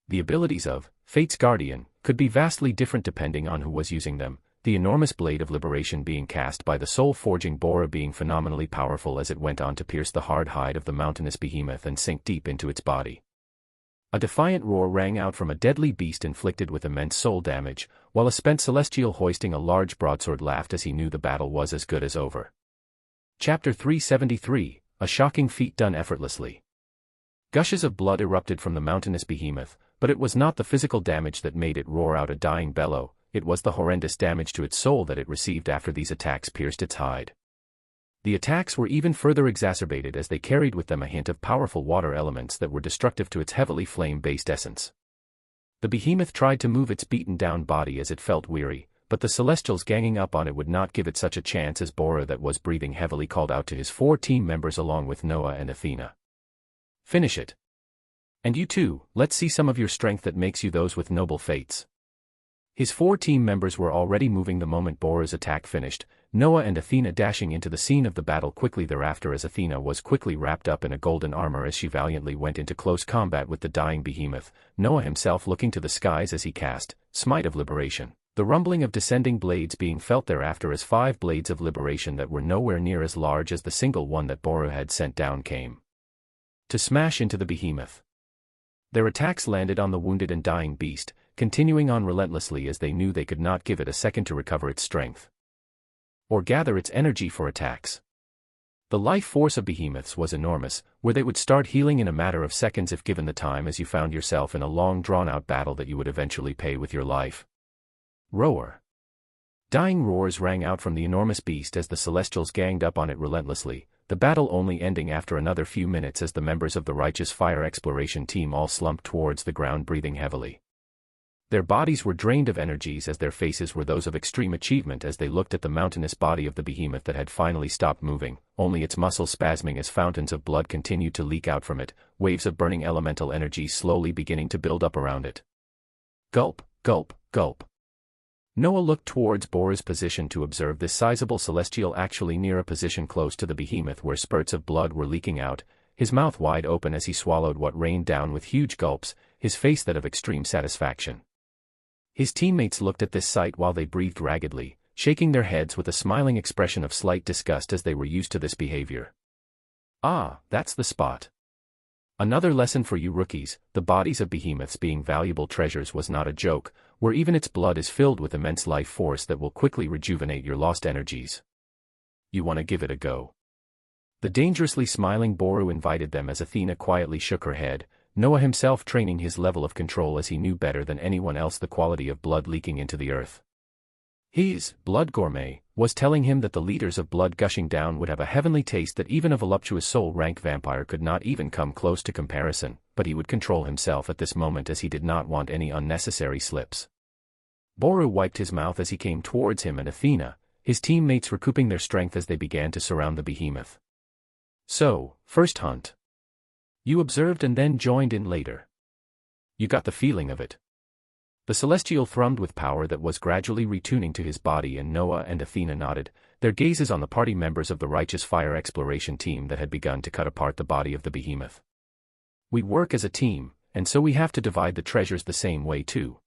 The abilities of Fate's Guardian could be vastly different depending on who was using them, the enormous blade of liberation being cast by the soul-forging Bora being phenomenally powerful as it went on to pierce the hard hide of the mountainous behemoth and sink deep into its body. A defiant roar rang out from a deadly beast inflicted with immense soul damage, while a spent celestial hoisting a large broadsword laughed as he knew the battle was as good as over. Chapter 373, A Shocking Feat Done Effortlessly. Gushes of blood erupted from the mountainous behemoth, but it was not the physical damage that made it roar out a dying bellow, it was the horrendous damage to its soul that it received after these attacks pierced its hide. The attacks were even further exacerbated as they carried with them a hint of powerful water elements that were destructive to its heavily flame-based essence. The behemoth tried to move its beaten-down body as it felt weary, but the Celestials ganging up on it would not give it such a chance as Bora, that was breathing heavily, called out to his 4 team members along with Noah and Athena. "Finish it. And you too, let's see some of your strength that makes you those with noble fates." His 4 team members were already moving the moment Bora's attack finished, Noah and Athena dashing into the scene of the battle quickly thereafter as Athena was quickly wrapped up in a golden armor as she valiantly went into close combat with the dying behemoth, Noah himself looking to the skies as he cast Smite of Liberation, the rumbling of descending blades being felt thereafter as 5 blades of liberation that were nowhere near as large as the single one that Bora had sent down came to smash into the behemoth. Their attacks landed on the wounded and dying beast, continuing on relentlessly as they knew they could not give it a second to recover its strength or gather its energy for attacks. The life force of behemoths was enormous, where they would start healing in a matter of seconds if given the time, as you found yourself in a long drawn-out battle that you would eventually pay with your life. Roar. Dying roars rang out from the enormous beast as the Celestials ganged up on it relentlessly, the battle only ending after another few minutes as the members of the Righteous Fire Exploration team all slumped towards the ground breathing heavily. Their bodies were drained of energies as their faces were those of extreme achievement as they looked at the mountainous body of the behemoth that had finally stopped moving, only its muscles spasming as fountains of blood continued to leak out from it, waves of burning elemental energy slowly beginning to build up around it. Gulp, gulp, gulp. Noah looked towards Bora's position to observe this sizable celestial actually near a position close to the behemoth where spurts of blood were leaking out, his mouth wide open as he swallowed what rained down with huge gulps, his face that of extreme satisfaction. His teammates looked at this sight while they breathed raggedly, shaking their heads with a smiling expression of slight disgust as they were used to this behavior. Ah, that's the spot. Another lesson for you rookies, the bodies of behemoths being valuable treasures was not a joke, where even its blood is filled with immense life force that will quickly rejuvenate your lost energies. You want to give it a go? The dangerously smiling Boru invited them as Athena quietly shook her head, Noah himself training his level of control as he knew better than anyone else the quality of blood leaking into the earth. His blood gourmet was telling him that the liters of blood gushing down would have a heavenly taste that even a voluptuous soul-rank vampire could not even come close to comparison, but he would control himself at this moment as he did not want any unnecessary slips. Boru wiped his mouth as he came towards him and Athena, his teammates recouping their strength as they began to surround the behemoth. So, first hunt. You observed and then joined in later. You got the feeling of it. The Celestial thrummed with power that was gradually retuning to his body, and Noah and Athena nodded, their gazes on the party members of the Righteous Fire Exploration team that had begun to cut apart the body of the behemoth. We work as a team, and so we have to divide the treasures the same way too.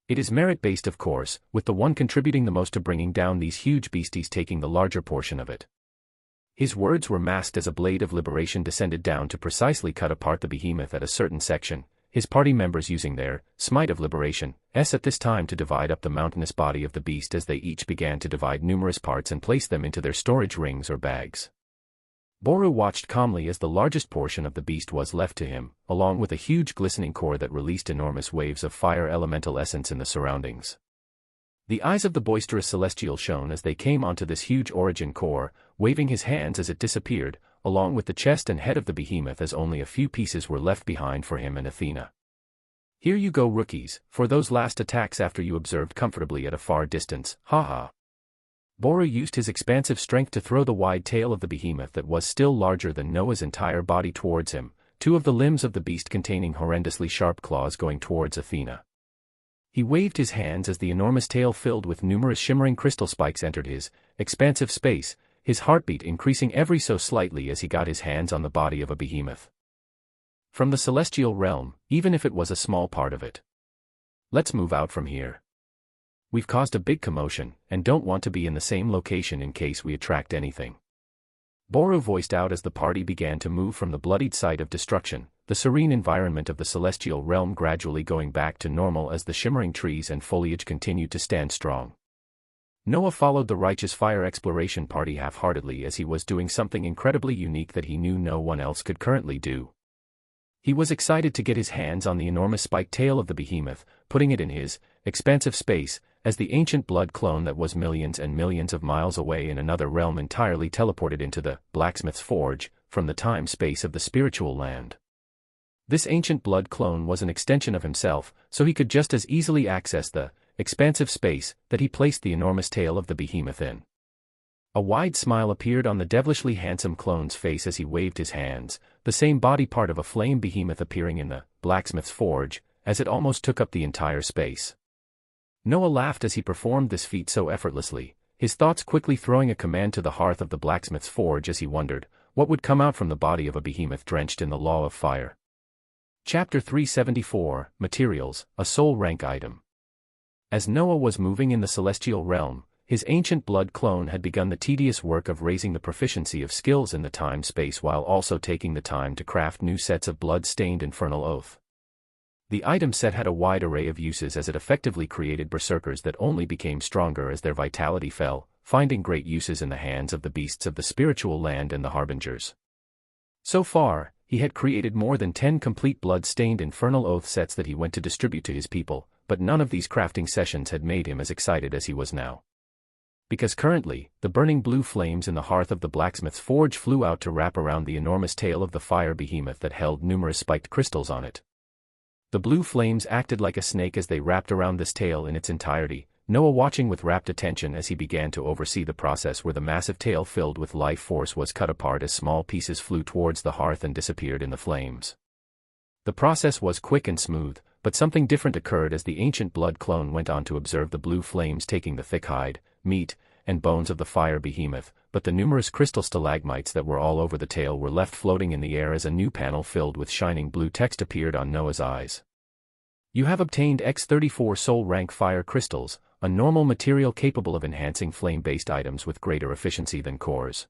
It is merit-based of course, with the one contributing the most to bringing down these huge beasties taking the larger portion of it. His words were masked as a blade of liberation descended down to precisely cut apart the behemoth at a certain section, his party members using their Smite of Liberation at this time to divide up the mountainous body of the beast as they each began to divide numerous parts and place them into their storage rings or bags. Boru watched calmly as the largest portion of the beast was left to him, along with a huge glistening core that released enormous waves of fire elemental essence in the surroundings. The eyes of the boisterous Celestial shone as they came onto this huge origin core, waving his hands as it disappeared, along with the chest and head of the behemoth as only a few pieces were left behind for him and Athena. Here you go rookies, for those last attacks after you observed comfortably at a far distance, haha. Boru used his expansive strength to throw the wide tail of the behemoth that was still larger than Noah's entire body towards him, 2 of the limbs of the beast containing horrendously sharp claws going towards Athena. He waved his hands as the enormous tail filled with numerous shimmering crystal spikes entered his expansive space, his heartbeat increasing every so slightly as he got his hands on the body of a behemoth. From the celestial realm, even if it was a small part of it. Let's move out from here. We've caused a big commotion, and don't want to be in the same location in case we attract anything. Boru voiced out as the party began to move from the bloodied site of destruction, the serene environment of the celestial realm gradually going back to normal as the shimmering trees and foliage continued to stand strong. Noah followed the righteous fire exploration party half-heartedly as he was doing something incredibly unique that he knew no one else could currently do. He was excited to get his hands on the enormous spiked tail of the behemoth, putting it in his expansive space, as the ancient blood clone that was millions and millions of miles away in another realm entirely teleported into the blacksmith's forge from the time-space of the spiritual land. This ancient blood clone was an extension of himself, so he could just as easily access the expansive space that he placed the enormous tail of the behemoth in. A wide smile appeared on the devilishly handsome clone's face as he waved his hands, the same body part of a flame behemoth appearing in the blacksmith's forge, as it almost took up the entire space. Noah laughed as he performed this feat so effortlessly, his thoughts quickly throwing a command to the hearth of the blacksmith's forge as he wondered what would come out from the body of a behemoth drenched in the law of fire. Chapter 374, Materials, a soul rank item. As Noah was moving in the celestial realm, his ancient blood clone had begun the tedious work of raising the proficiency of skills in the time-space while also taking the time to craft new sets of blood-stained infernal oath. The item set had a wide array of uses as it effectively created berserkers that only became stronger as their vitality fell, finding great uses in the hands of the beasts of the spiritual land and the harbingers. So far, he had created more than 10 complete blood-stained infernal oath sets that he went to distribute to his people, but none of these crafting sessions had made him as excited as he was now. Because currently, the burning blue flames in the hearth of the blacksmith's forge flew out to wrap around the enormous tail of the fire behemoth that held numerous spiked crystals on it. The blue flames acted like a snake as they wrapped around this tail in its entirety, Noah watching with rapt attention as he began to oversee the process where the massive tail filled with life force was cut apart as small pieces flew towards the hearth and disappeared in the flames. The process was quick and smooth, but something different occurred as the ancient blood clone went on to observe the blue flames taking the thick hide, meat, and bones of the fire behemoth, but the numerous crystal stalagmites that were all over the tail were left floating in the air as a new panel filled with shining blue text appeared on Noah's eyes. You have obtained X34 soul rank fire crystals, a normal material capable of enhancing flame-based items with greater efficiency than cores.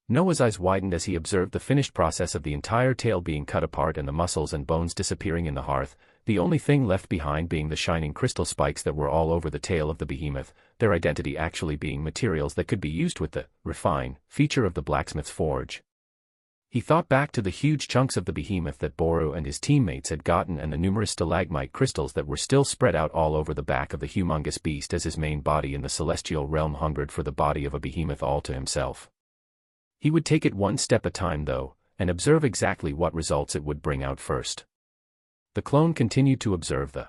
Noah's eyes widened as he observed the finished process of the entire tail being cut apart and the muscles and bones disappearing in the hearth, the only thing left behind being the shining crystal spikes that were all over the tail of the behemoth, their identity actually being materials that could be used with the refine feature of the blacksmith's forge. He thought back to the huge chunks of the behemoth that Boru and his teammates had gotten and the numerous stalagmite crystals that were still spread out all over the back of the humongous beast as his main body in the celestial realm hungered for the body of a behemoth all to himself. He would take it one step at a time though, and observe exactly what results it would bring out first. The clone continued to observe the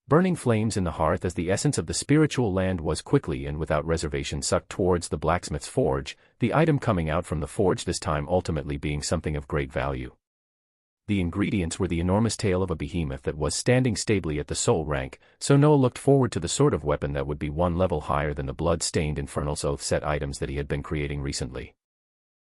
burning flames in the hearth as the essence of the spiritual land was quickly and without reservation sucked towards the blacksmith's forge, the item coming out from the forge this time ultimately being something of great value. The ingredients were the enormous tail of a behemoth that was standing stably at the soul rank, so Noah looked forward to the sort of weapon that would be one level higher than the blood-stained Infernal's Oath set items that he had been creating recently.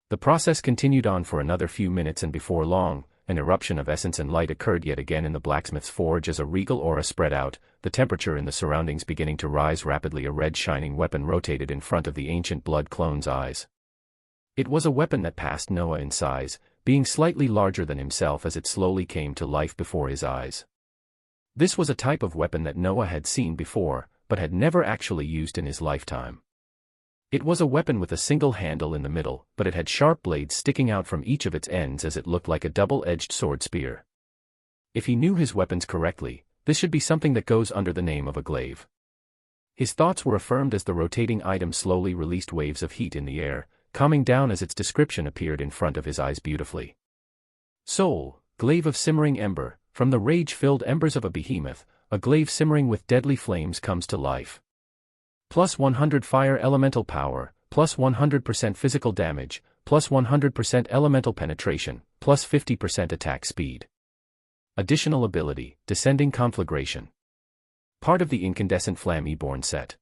The process continued on for another few minutes and before long, an eruption of essence and light occurred yet again in the blacksmith's forge as a regal aura spread out, the temperature in the surroundings beginning to rise rapidly. A red shining weapon rotated in front of the ancient blood clone's eyes. It was a weapon that passed Noah in size, being slightly larger than himself as it slowly came to life before his eyes. This was a type of weapon that Noah had seen before, but had never actually used in his lifetime. It was a weapon with a single handle in the middle, but it had sharp blades sticking out from each of its ends as it looked like a double-edged sword spear. If he knew his weapons correctly, this should be something that goes under the name of a glaive. His thoughts were affirmed as the rotating item slowly released waves of heat in the air, calming down as its description appeared in front of his eyes beautifully. Soul, glaive of simmering ember, from the rage-filled embers of a behemoth, a glaive simmering with deadly flames comes to life. Plus 100 fire elemental power, plus 100% physical damage, plus 100% elemental penetration, plus 50% attack speed. Additional ability, Descending Conflagration. Part of the Incandescent Flame Eborn set.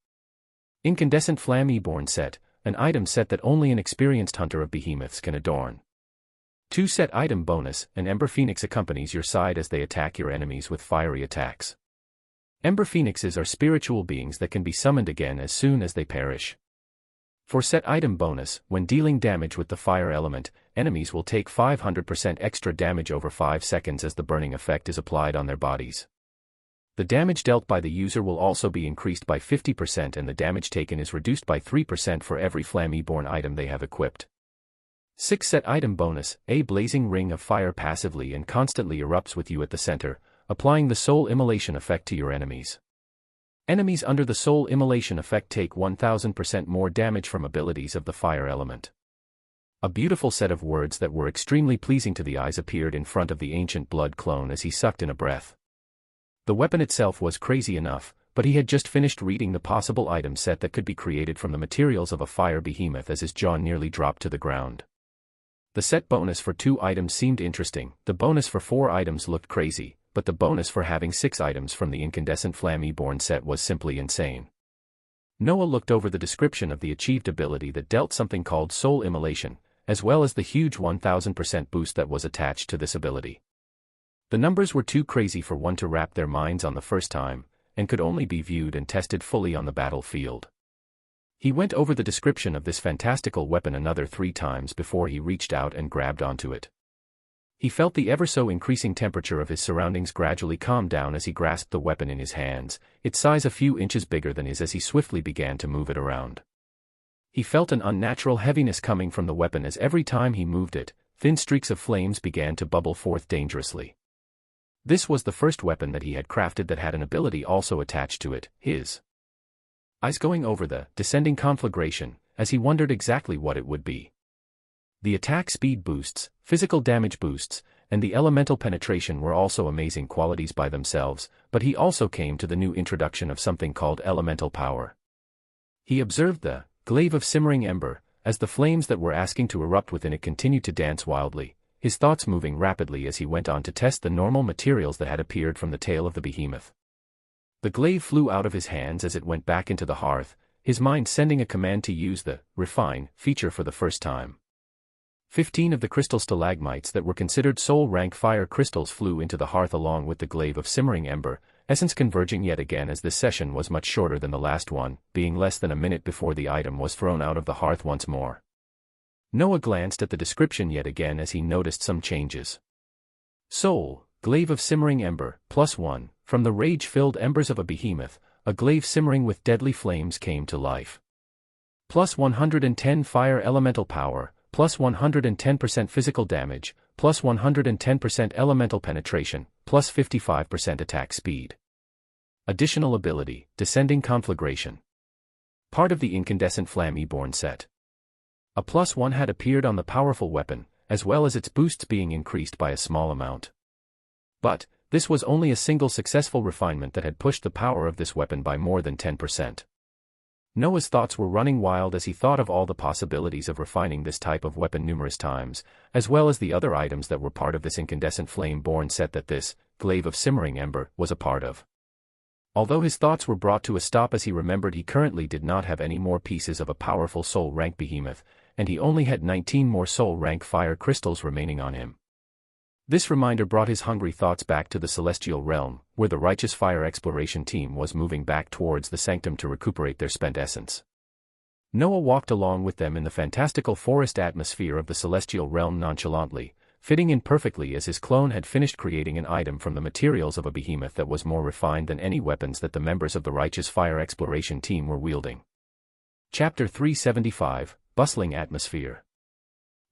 Incandescent Flame Eborn set, an item set that only an experienced hunter of behemoths can adorn. 2 Set item bonus, an Ember Phoenix accompanies your side as they attack your enemies with fiery attacks. Ember Phoenixes are spiritual beings that can be summoned again as soon as they perish. For set item bonus, when dealing damage with the fire element, enemies will take 500% extra damage over 5 seconds as the burning effect is applied on their bodies. The damage dealt by the user will also be increased by 50% and the damage taken is reduced by 3% for every Flamme-born item they have equipped. 6 Set item bonus, a blazing ring of fire passively and constantly erupts with you at the center, applying the soul immolation effect to your enemies. Enemies under the soul immolation effect take 1000% more damage from abilities of the fire element. A beautiful set of words that were extremely pleasing to the eyes appeared in front of the ancient blood clone as he sucked in a breath. The weapon itself was crazy enough, but he had just finished reading the possible item set that could be created from the materials of a fire behemoth as his jaw nearly dropped to the ground. The set bonus for 2 items seemed interesting, the bonus for 4 items looked crazy, but the bonus for having 6 items from the incandescent Flamme-born set was simply insane. Noah looked over the description of the achieved ability that dealt something called soul immolation, as well as the huge 1000% boost that was attached to this ability. The numbers were too crazy for one to wrap their minds on the first time, and could only be viewed and tested fully on the battlefield. He went over the description of this fantastical weapon another 3 times before he reached out and grabbed onto it. He felt the ever-so-increasing temperature of his surroundings gradually calm down as he grasped the weapon in his hands, its size a few inches bigger than his as he swiftly began to move it around. He felt an unnatural heaviness coming from the weapon as every time he moved it, thin streaks of flames began to bubble forth dangerously. This was the first weapon that he had crafted that had an ability also attached to it, his eyes going over the descending conflagration, as he wondered exactly what it would be. The attack speed boosts, physical damage boosts, and the elemental penetration were also amazing qualities by themselves, but he also came to the new introduction of something called elemental power. He observed the glaive of simmering ember, as the flames that were asking to erupt within it continued to dance wildly, his thoughts moving rapidly as he went on to test the normal materials that had appeared from the tail of the behemoth. The glaive flew out of his hands as it went back into the hearth, his mind sending a command to use the refine feature for the first time. 15 of the crystal stalagmites that were considered soul rank fire crystals flew into the hearth along with the glaive of simmering ember, essence converging yet again as this session was much shorter than the last one, being less than a minute before the item was thrown out of the hearth once more. Noah glanced at the description yet again as he noticed some changes. Soul, glaive of simmering ember, +1, from the rage-filled embers of a behemoth, a glaive simmering with deadly flames came to life. +110 fire elemental power, +110% physical damage, +110% elemental penetration, +55% attack speed. Additional ability, descending conflagration. Part of the incandescent Flamme-born set. A +1 had appeared on the powerful weapon, as well as its boosts being increased by a small amount. But, this was only a single successful refinement that had pushed the power of this weapon by more than 10%. Noah's thoughts were running wild as he thought of all the possibilities of refining this type of weapon numerous times, as well as the other items that were part of this incandescent flame-born set that this glaive of simmering ember was a part of. Although his thoughts were brought to a stop as he remembered he currently did not have any more pieces of a powerful soul rank behemoth, and he only had 19 more soul rank fire crystals remaining on him. This reminder brought his hungry thoughts back to the celestial realm, where the righteous fire exploration team was moving back towards the sanctum to recuperate their spent essence. Noah walked along with them in the fantastical forest atmosphere of the celestial realm nonchalantly, fitting in perfectly as his clone had finished creating an item from the materials of a behemoth that was more refined than any weapons that the members of the righteous fire exploration team were wielding. Chapter 375, Bustling Atmosphere.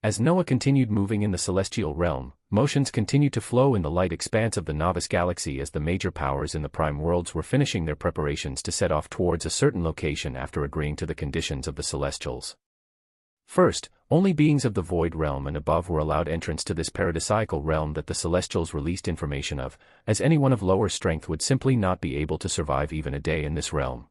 As Noah continued moving in the celestial realm, motions continued to flow in the light expanse of the novice galaxy as the major powers in the prime worlds were finishing their preparations to set off towards a certain location after agreeing to the conditions of the celestials. First, only beings of the void realm and above were allowed entrance to this paradisiacal realm that the celestials released information of, as anyone of lower strength would simply not be able to survive even a day in this realm.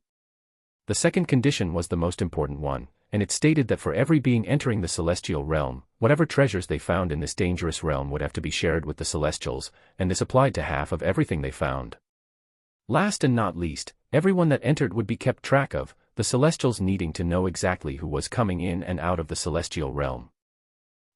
The second condition was the most important one, and it stated that for every being entering the celestial realm, whatever treasures they found in this dangerous realm would have to be shared with the celestials, and this applied to half of everything they found. Last and not least, everyone that entered would be kept track of, the Celestials needing to know exactly who was coming in and out of the celestial realm.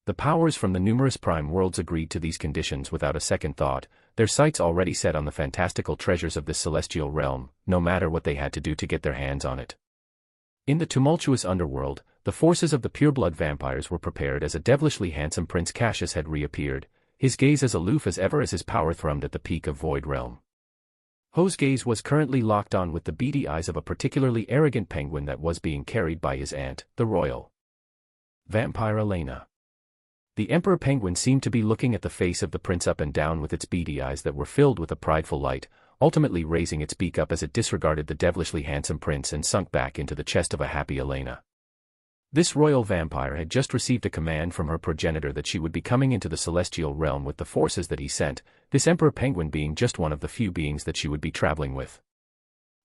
The powers from the numerous prime worlds agreed to these conditions without a second thought, their sights already set on the fantastical treasures of this celestial realm, no matter what they had to do to get their hands on it. In the tumultuous underworld, the forces of the pureblood vampires were prepared as a devilishly handsome Prince Cassius had reappeared, his gaze as aloof as ever as his power thrummed at the peak of Void Realm. Ho's gaze was currently locked on with the beady eyes of a particularly arrogant penguin that was being carried by his aunt, the royal vampire Elena. The Emperor Penguin seemed to be looking at the face of the prince up and down with its beady eyes that were filled with a prideful light, ultimately raising its beak up as it disregarded the devilishly handsome prince and sunk back into the chest of a happy Elena. This royal vampire had just received a command from her progenitor that she would be coming into the celestial realm with the forces that he sent, this Emperor Penguin being just one of the few beings that she would be traveling with.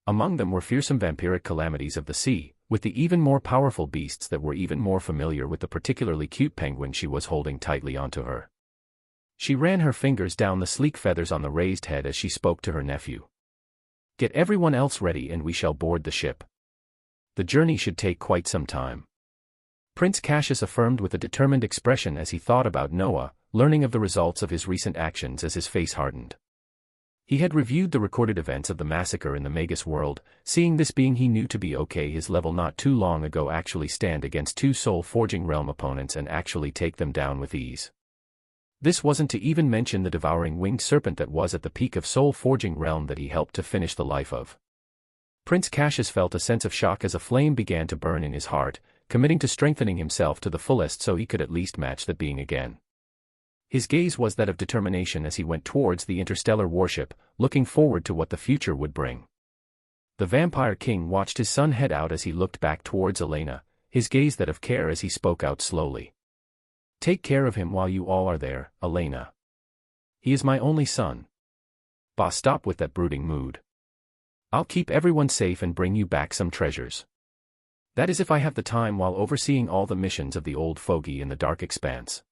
Among them were fearsome vampiric calamities of the sea, with the even more powerful beasts that were even more familiar with the particularly cute penguin she was holding tightly onto her. She ran her fingers down the sleek feathers on the raised head as she spoke to her nephew. "Get everyone else ready and we shall board the ship. The journey should take quite some time." Prince Cassius affirmed with a determined expression as he thought about Noah, learning of the results of his recent actions as his face hardened. He had reviewed the recorded events of the massacre in the Magus world, seeing this being he knew to be okay his level not too long ago actually stand against two soul-forging realm opponents and actually take them down with ease. This wasn't to even mention the devouring winged serpent that was at the peak of soul-forging realm that he helped to finish the life of. Prince Cassius felt a sense of shock as a flame began to burn in his heart, committing to strengthening himself to the fullest so he could at least match that being again. His gaze was that of determination as he went towards the interstellar warship, looking forward to what the future would bring. The Vampire King watched his son head out as he looked back towards Elena, his gaze that of care as he spoke out slowly. "Take care of him while you all are there, Elena. He is my only son. Boss, stop with that brooding mood. I'll keep everyone safe and bring you back some treasures. That is if I have the time while overseeing all the missions of the old fogey in the dark expanse."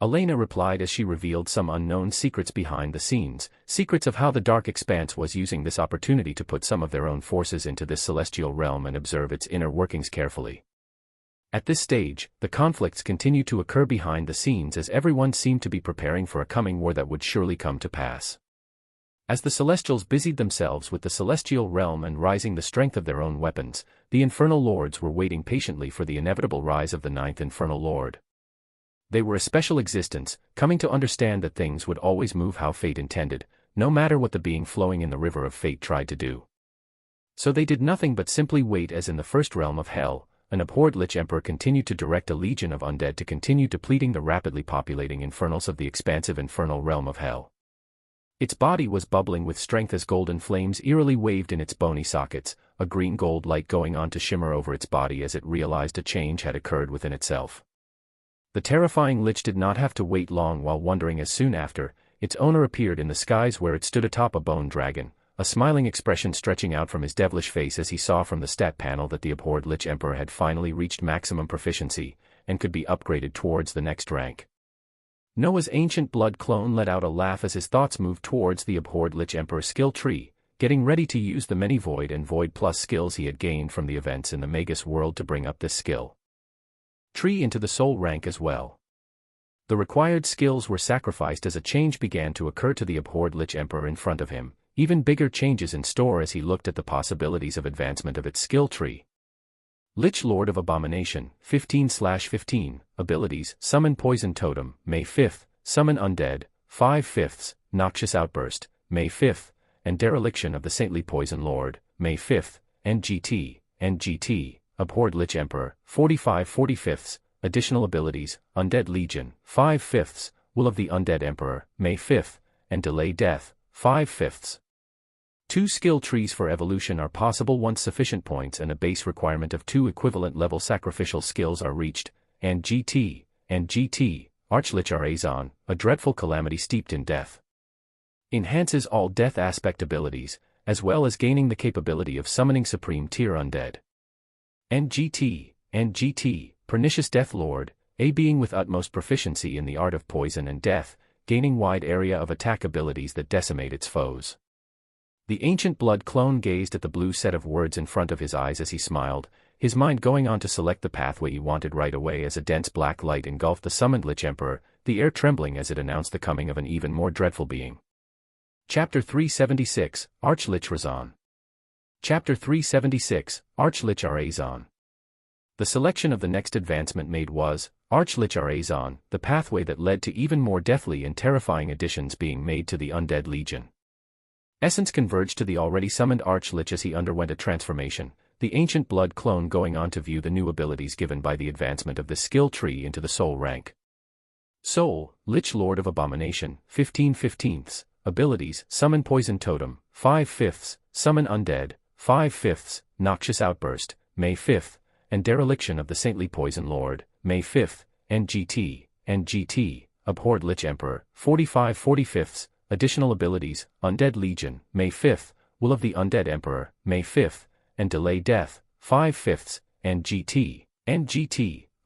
Elena replied as she revealed some unknown secrets behind the scenes, secrets of how the dark expanse was using this opportunity to put some of their own forces into this celestial realm and observe its inner workings carefully. At this stage, the conflicts continued to occur behind the scenes as everyone seemed to be preparing for a coming war that would surely come to pass. As the Celestials busied themselves with the celestial realm and rising the strength of their own weapons, the Infernal Lords were waiting patiently for the inevitable rise of the ninth Infernal Lord. They were a special existence, coming to understand that things would always move how fate intended, no matter what the being flowing in the river of fate tried to do. So they did nothing but simply wait as in the first realm of hell, an abhorred Lich Emperor continued to direct a legion of undead to continue depleting the rapidly populating infernals of the expansive infernal realm of hell. Its body was bubbling with strength as golden flames eerily waved in its bony sockets, a green-gold light going on to shimmer over its body as it realized a change had occurred within itself. The terrifying Lich did not have to wait long while wondering as soon after, its owner appeared in the skies where it stood atop a bone dragon, a smiling expression stretching out from his devilish face as he saw from the stat panel that the abhorred Lich Emperor had finally reached maximum proficiency, and could be upgraded towards the next rank. Noah's ancient blood clone let out a laugh as his thoughts moved towards the abhorred Lich Emperor skill tree, getting ready to use the many Void and Void Plus skills he had gained from the events in the Magus world to bring up this skill tree into the soul rank as well. The required skills were sacrificed as a change began to occur to the abhorred Lich Emperor in front of him, even bigger changes in store as he looked at the possibilities of advancement of its skill tree. Lich Lord of Abomination, 15/15, abilities, Summon Poison Totem, May 5th, Summon Undead, 5/5, Noxious Outburst, May 5th, and Dereliction of the Saintly Poison Lord, May 5th, NGT, Abhorred Lich Emperor, 45/45, additional abilities, Undead Legion, 5/5, Will of the Undead Emperor, May 5th, and Delay Death, 5/5. 2 skill trees for evolution are possible once sufficient points and a base requirement of 2 equivalent level sacrificial skills are reached, and GT, Archlich Arazon, a dreadful calamity steeped in death. Enhances all death aspect abilities, as well as gaining the capability of summoning supreme tier undead. NGT, Pernicious Death Lord, a being with utmost proficiency in the art of poison and death, gaining wide area of attack abilities that decimate its foes. The ancient blood clone gazed at the blue set of words in front of his eyes as he smiled, his mind going on to select the pathway he wanted right away as a dense black light engulfed the summoned Lich Emperor, the air trembling as it announced the coming of an even more dreadful being. Chapter 376, Archlich Razan. Chapter 376, Archlich Razan. The selection of the next advancement made was, Archlich Razan, the pathway that led to even more deathly and terrifying additions being made to the Undead Legion. Essence converged to the already summoned Archlich as he underwent a transformation, the ancient blood clone going on to view the new abilities given by the advancement of the skill tree into the soul rank. Soul, Lich Lord of Abomination, 15/15, abilities, Summon Poison Totem, 5/5, Summon Undead, 5/5, Noxious Outburst, May 5th, and Dereliction of the Saintly Poison Lord, May 5th, NGT, Abhorred Lich Emperor, 45/45, additional abilities, Undead Legion, May 5th, Will of the Undead Emperor, May 5th, and Delay Death, 5/5, NGT,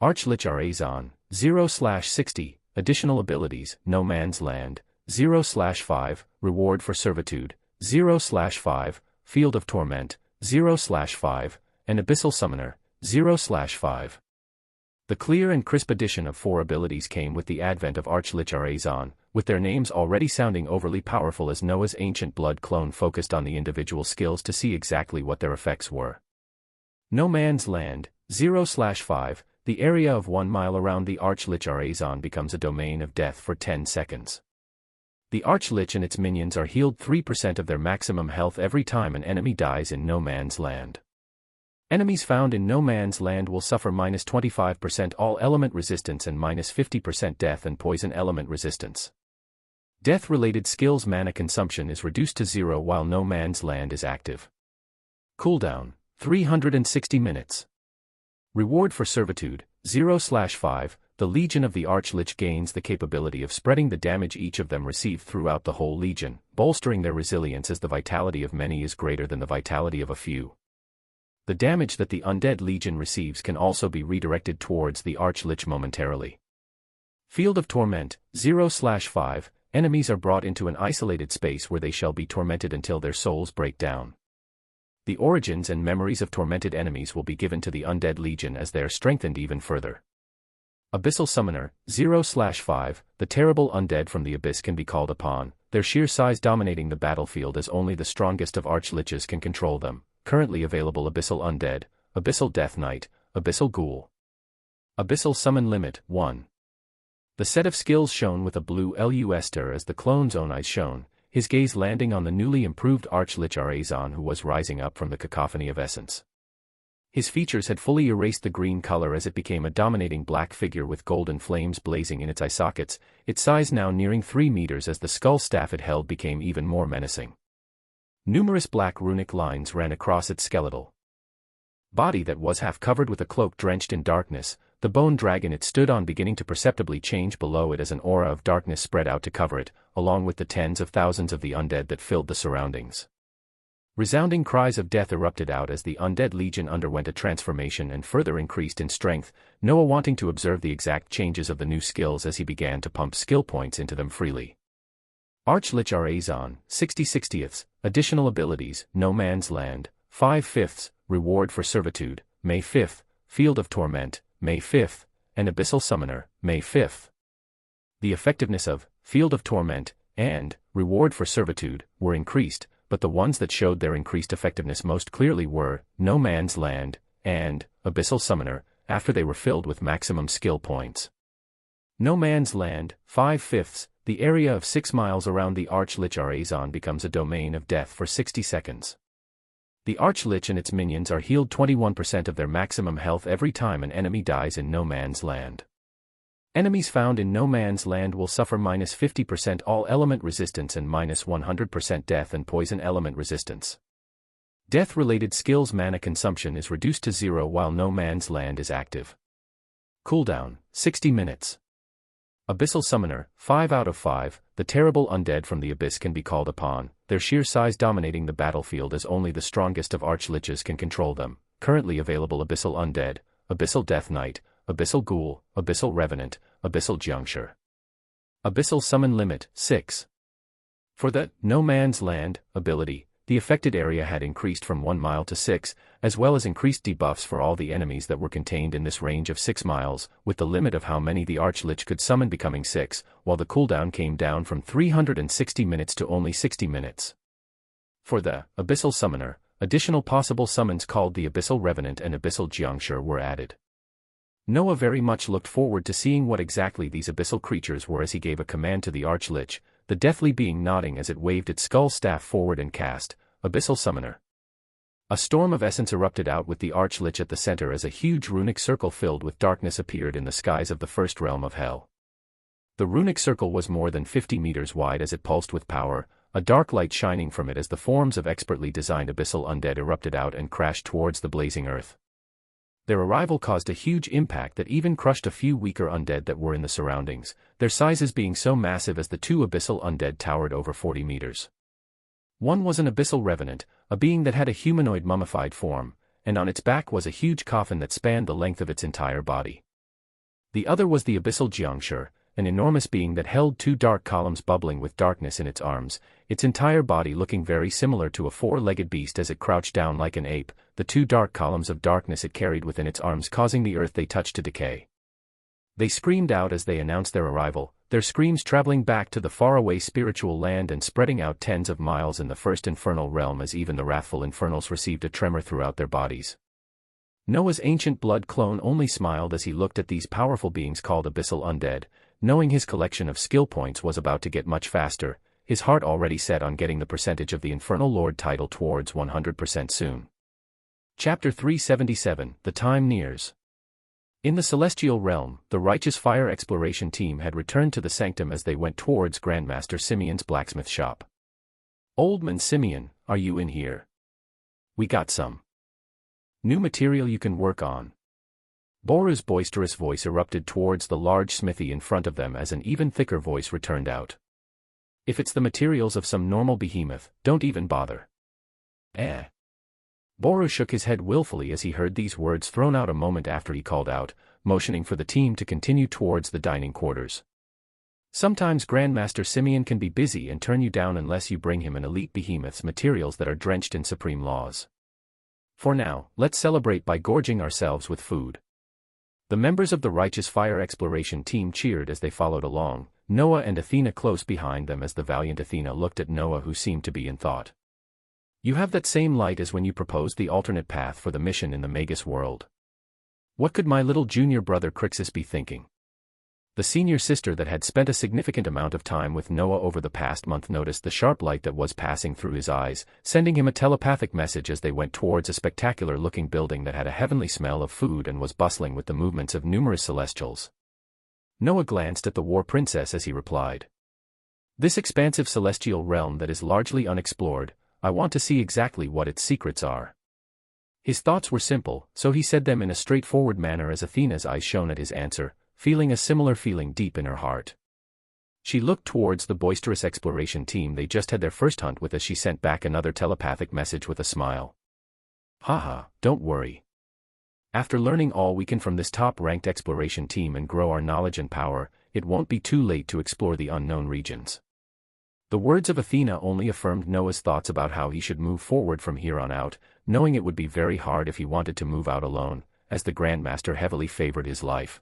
Archlich Razan, 0/60, additional abilities, No Man's Land, 0/5, Reward for Servitude, 0/5, Field of Torment, 0/5, and Abyssal Summoner, 0/5. The clear and crisp addition of 4 abilities came with the advent of Archlich Razan, with their names already sounding overly powerful as Noah's ancient blood clone focused on the individual skills to see exactly what their effects were. No Man's Land, 0/5, the area of 1 mile around the Archlich Razan becomes a domain of death for 10 seconds. The Archlich and its minions are healed 3% of their maximum health every time an enemy dies in No Man's Land. Enemies found in No Man's Land will suffer -25% all element resistance and -50% death and poison element resistance. Death-related skills mana consumption is reduced to 0 while No Man's Land is active. Cooldown, 360 minutes. Reward for Servitude, 0/5, the Legion of the Archlich gains the capability of spreading the damage each of them received throughout the whole Legion, bolstering their resilience as the vitality of many is greater than the vitality of a few. The damage that the Undead Legion receives can also be redirected towards the Archlich momentarily. Field of Torment, 0/5, enemies are brought into an isolated space where they shall be tormented until their souls break down. The origins and memories of tormented enemies will be given to the Undead Legion as they are strengthened even further. Abyssal Summoner, 0/5, the terrible undead from the abyss can be called upon, their sheer size dominating the battlefield as only the strongest of Archliches can control them. Currently available Abyssal Undead, Abyssal Death Knight, Abyssal Ghoul. Abyssal Summon Limit, 1. The set of skills shown with a blue luster as the clone's own eyes shone, his gaze landing on the newly improved Archlich Razan who was rising up from the cacophony of essence. His features had fully erased the green color as it became a dominating black figure with golden flames blazing in its eye sockets, its size now nearing 3 meters as the skull staff it held became even more menacing. Numerous black runic lines ran across its skeletal body that was half covered with a cloak drenched in darkness, the bone dragon it stood on beginning to perceptibly change below it as an aura of darkness spread out to cover it, along with the tens of thousands of the undead that filled the surroundings. Resounding cries of death erupted out as the Undead Legion underwent a transformation and further increased in strength, Noah wanting to observe the exact changes of the new skills as he began to pump skill points into them freely. Archlich Razan, 60/60, additional abilities, No Man's Land, 5/5, Reward for Servitude, May 5th, Field of Torment, May 5th, and Abyssal Summoner, May 5th. The effectiveness of Field of Torment and Reward for Servitude were increased, but the ones that showed their increased effectiveness most clearly were No Man's Land and Abyssal Summoner, after they were filled with maximum skill points. No Man's Land, 5/5, the area of 6 miles around the Archlich Razan becomes a domain of death for 60 seconds. The Archlich and its minions are healed 21% of their maximum health every time an enemy dies in No Man's Land. Enemies found in No Man's Land will suffer -50% all element resistance and -100% death and poison element resistance. Death-related skills mana consumption is reduced to 0 while No Man's Land is active. Cooldown, 60 minutes. Abyssal Summoner, 5 out of 5, the terrible undead from the abyss can be called upon, their sheer size dominating the battlefield as only the strongest of Archliches can control them. Currently available Abyssal Undead, Abyssal Death Knight, Abyssal Ghoul, Abyssal Revenant, Abyssal Juncture. Abyssal Summon Limit, 6. For the No Man's Land ability, The affected area had increased from 1 mile to 6, as well as increased debuffs for all the enemies that were contained in this range of 6 miles, with the limit of how many the Archlich could summon becoming 6, while the cooldown came down from 360 minutes to only 60 minutes. For the Abyssal Summoner, additional possible summons called the Abyssal Revenant and Abyssal Jiangshi were added. Noah very much looked forward to seeing what exactly these abyssal creatures were as he gave a command to the Archlich, the deathly being nodding as it waved its skull staff forward and cast, Abyssal Summoner. A storm of essence erupted out with the Archlich at the center as a huge runic circle filled with darkness appeared in the skies of the first realm of hell. The runic circle was more than 50 meters wide as it pulsed with power, a dark light shining from it as the forms of expertly designed abyssal undead erupted out and crashed towards the blazing earth. Their arrival caused a huge impact that even crushed a few weaker undead that were in the surroundings, their sizes being so massive as the two abyssal undead towered over 40 meters. One was an abyssal revenant, a being that had a humanoid mummified form, and on its back was a huge coffin that spanned the length of its entire body. The other was the abyssal Jiangshi, an enormous being that held 2 dark columns bubbling with darkness in its arms, its entire body looking very similar to a 4-legged beast as it crouched down like an ape, the 2 dark columns of darkness it carried within its arms causing the earth they touched to decay. They screamed out as they announced their arrival, their screams traveling back to the faraway spiritual land and spreading out tens of miles in the first infernal realm as even the wrathful infernals received a tremor throughout their bodies. Noah's ancient blood clone only smiled as he looked at these powerful beings called abyssal undead, knowing his collection of skill points was about to get much faster, his heart already set on getting the percentage of the Infernal Lord title towards 100% soon. Chapter 377, The Time Nears. In the Celestial Realm, the Righteous Fire Exploration Team had returned to the Sanctum as they went towards Grandmaster Simeon's blacksmith shop. "Old Man Simeon, are you in here? We got some new material you can work on." Boru's boisterous voice erupted towards the large smithy in front of them as an even thicker voice returned out. "If it's the materials of some normal behemoth, don't even bother." Boru shook his head willfully as he heard these words thrown out a moment after he called out, motioning for the team to continue towards the dining quarters. Sometimes Grandmaster Simeon can be busy and turn you down unless you bring him an elite behemoth's materials that are drenched in supreme laws. For now, let's celebrate by gorging ourselves with food. The members of the Righteous Fire Exploration Team cheered as they followed along, Noah and Athena close behind them as the valiant Athena looked at Noah who seemed to be in thought. "You have that same light as when you proposed the alternate path for the mission in the Magus world. What could my little junior brother Crixus be thinking?" The senior sister that had spent a significant amount of time with Noah over the past month noticed the sharp light that was passing through his eyes, sending him a telepathic message as they went towards a spectacular-looking building that had a heavenly smell of food and was bustling with the movements of numerous celestials. Noah glanced at the War Princess as he replied, "This expansive celestial realm that is largely unexplored, I want to see exactly what its secrets are." His thoughts were simple, so he said them in a straightforward manner as Athena's eyes shone at his answer, feeling a similar feeling deep in her heart. She looked towards the boisterous exploration team they just had their first hunt with as she sent back another telepathic message with a smile. "Haha, don't worry. After learning all we can from this top-ranked exploration team and grow our knowledge and power, it won't be too late to explore the unknown regions." The words of Athena only affirmed Noah's thoughts about how he should move forward from here on out, knowing it would be very hard if he wanted to move out alone, as the Grandmaster heavily favored his life.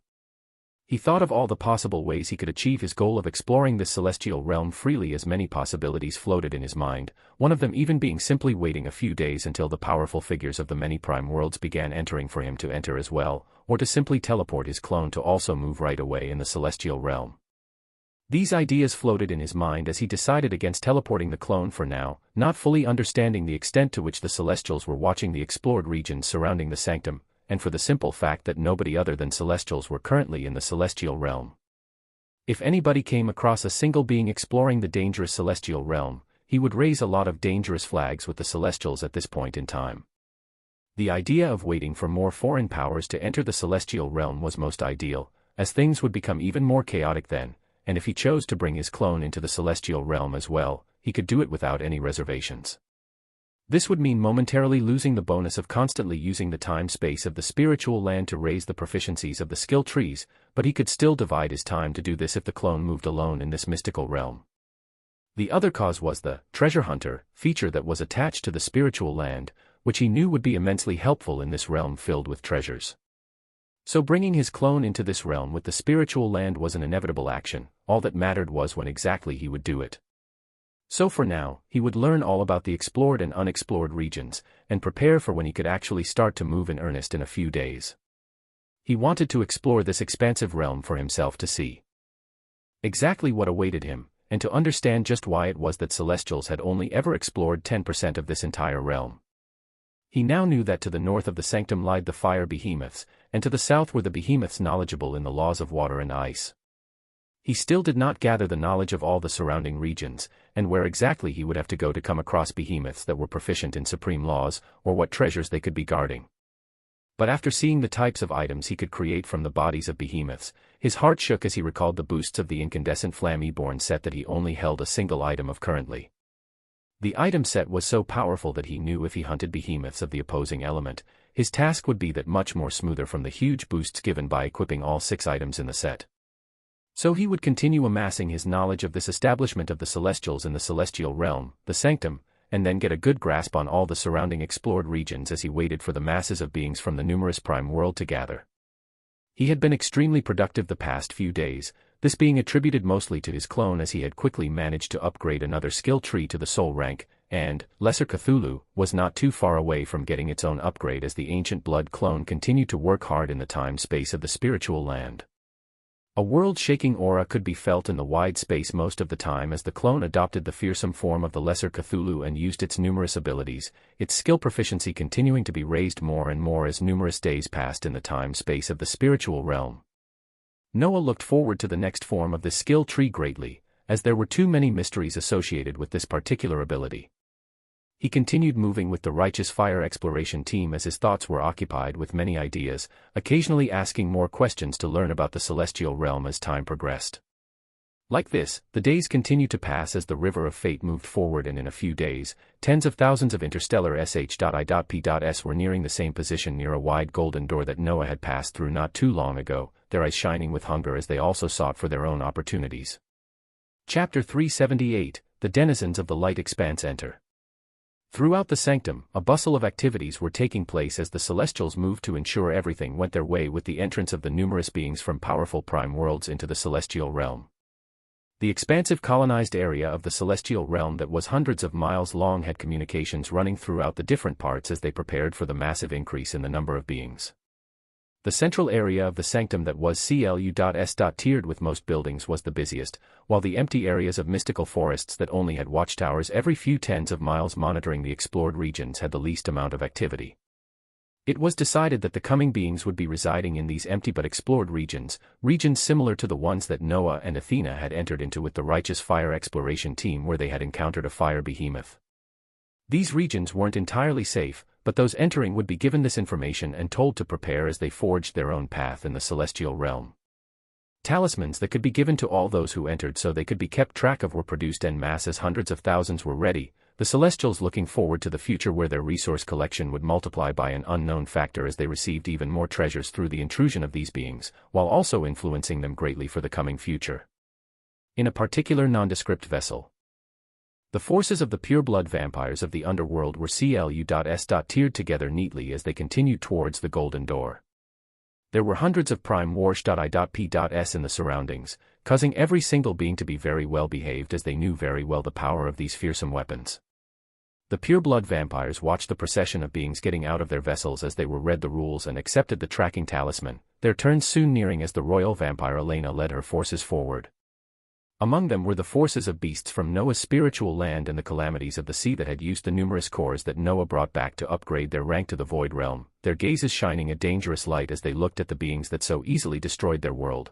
He thought of all the possible ways he could achieve his goal of exploring this celestial realm freely as many possibilities floated in his mind, one of them even being simply waiting a few days until the powerful figures of the many prime worlds began entering for him to enter as well, or to simply teleport his clone to also move right away in the celestial realm. These ideas floated in his mind as he decided against teleporting the clone for now, not fully understanding the extent to which the Celestials were watching the explored regions surrounding the Sanctum, and for the simple fact that nobody other than Celestials were currently in the Celestial Realm. If anybody came across a single being exploring the dangerous Celestial Realm, he would raise a lot of dangerous flags with the Celestials at this point in time. The idea of waiting for more foreign powers to enter the Celestial Realm was most ideal, as things would become even more chaotic then, and if he chose to bring his clone into the Celestial Realm as well, he could do it without any reservations. This would mean momentarily losing the bonus of constantly using the time-space of the spiritual land to raise the proficiencies of the skill trees, but he could still divide his time to do this if the clone moved alone in this mystical realm. The other cause was the treasure hunter feature that was attached to the spiritual land, which he knew would be immensely helpful in this realm filled with treasures. So bringing his clone into this realm with the spiritual land was an inevitable action. All that mattered was when exactly he would do it. So for now, he would learn all about the explored and unexplored regions, and prepare for when he could actually start to move in earnest in a few days. He wanted to explore this expansive realm for himself to see exactly what awaited him, and to understand just why it was that Celestials had only ever explored 10% of this entire realm. He now knew that to the north of the sanctum lied the fire behemoths, and to the south were the behemoths knowledgeable in the laws of water and ice. He still did not gather the knowledge of all the surrounding regions, and where exactly he would have to go to come across behemoths that were proficient in supreme laws, or what treasures they could be guarding. But after seeing the types of items he could create from the bodies of behemoths, his heart shook as he recalled the boosts of the incandescent Flammeborn set that he only held a single item of currently. The item set was so powerful that he knew if he hunted behemoths of the opposing element, his task would be that much more smoother from the huge boosts given by equipping all 6 items in the set. So he would continue amassing his knowledge of this establishment of the Celestials in the celestial realm, the sanctum, and then get a good grasp on all the surrounding explored regions as he waited for the masses of beings from the numerous prime world to gather. He had been extremely productive the past few days, this being attributed mostly to his clone as he had quickly managed to upgrade another skill tree to the soul rank, and, Lesser Cthulhu, was not too far away from getting its own upgrade as the ancient blood clone continued to work hard in the time-space of the spiritual land. A world-shaking aura could be felt in the wide space most of the time as the clone adopted the fearsome form of the Lesser Cthulhu and used its numerous abilities, its skill proficiency continuing to be raised more and more as numerous days passed in the time-space of the spiritual realm. Noah looked forward to the next form of this skill tree greatly, as there were too many mysteries associated with this particular ability. He continued moving with the Righteous Fire exploration team as his thoughts were occupied with many ideas, occasionally asking more questions to learn about the celestial realm as time progressed. Like this, the days continued to pass as the River of Fate moved forward, and in a few days, tens of thousands of interstellar sh.i.p.s were nearing the same position near a wide golden door that Noah had passed through not too long ago, their eyes shining with hunger as they also sought for their own opportunities. Chapter 378, The Denizens of the Light Expanse Enter. Throughout the sanctum, a bustle of activities were taking place as the Celestials moved to ensure everything went their way with the entrance of the numerous beings from powerful prime worlds into the celestial realm. The expansive colonized area of the celestial realm that was hundreds of miles long had communications running throughout the different parts as they prepared for the massive increase in the number of beings. The central area of the sanctum that was CLU.S. tiered with most buildings was the busiest, while the empty areas of mystical forests that only had watchtowers every few tens of miles monitoring the explored regions had the least amount of activity. It was decided that the coming beings would be residing in these empty but explored regions similar to the ones that Noah and Athena had entered into with the Righteous Fire exploration team where they had encountered a fire behemoth. These regions weren't entirely safe, but those entering would be given this information and told to prepare as they forged their own path in the celestial realm. Talismans that could be given to all those who entered so they could be kept track of were produced en masse as hundreds of thousands were ready, the Celestials looking forward to the future where their resource collection would multiply by an unknown factor as they received even more treasures through the intrusion of these beings, while also influencing them greatly for the coming future. In a particular nondescript vessel, the forces of the pure-blood vampires of the underworld were CLU.S. tiered together neatly as they continued towards the golden door. There were hundreds of prime Warsh.I.P.S in the surroundings, causing every single being to be very well behaved as they knew very well the power of these fearsome weapons. The pure-blood vampires watched the procession of beings getting out of their vessels as they were read the rules and accepted the tracking talisman, their turns soon nearing as the royal vampire Elena led her forces forward. Among them were the forces of beasts from Noah's spiritual land and the calamities of the sea that had used the numerous cores that Noah brought back to upgrade their rank to the void realm, their gazes shining a dangerous light as they looked at the beings that so easily destroyed their world.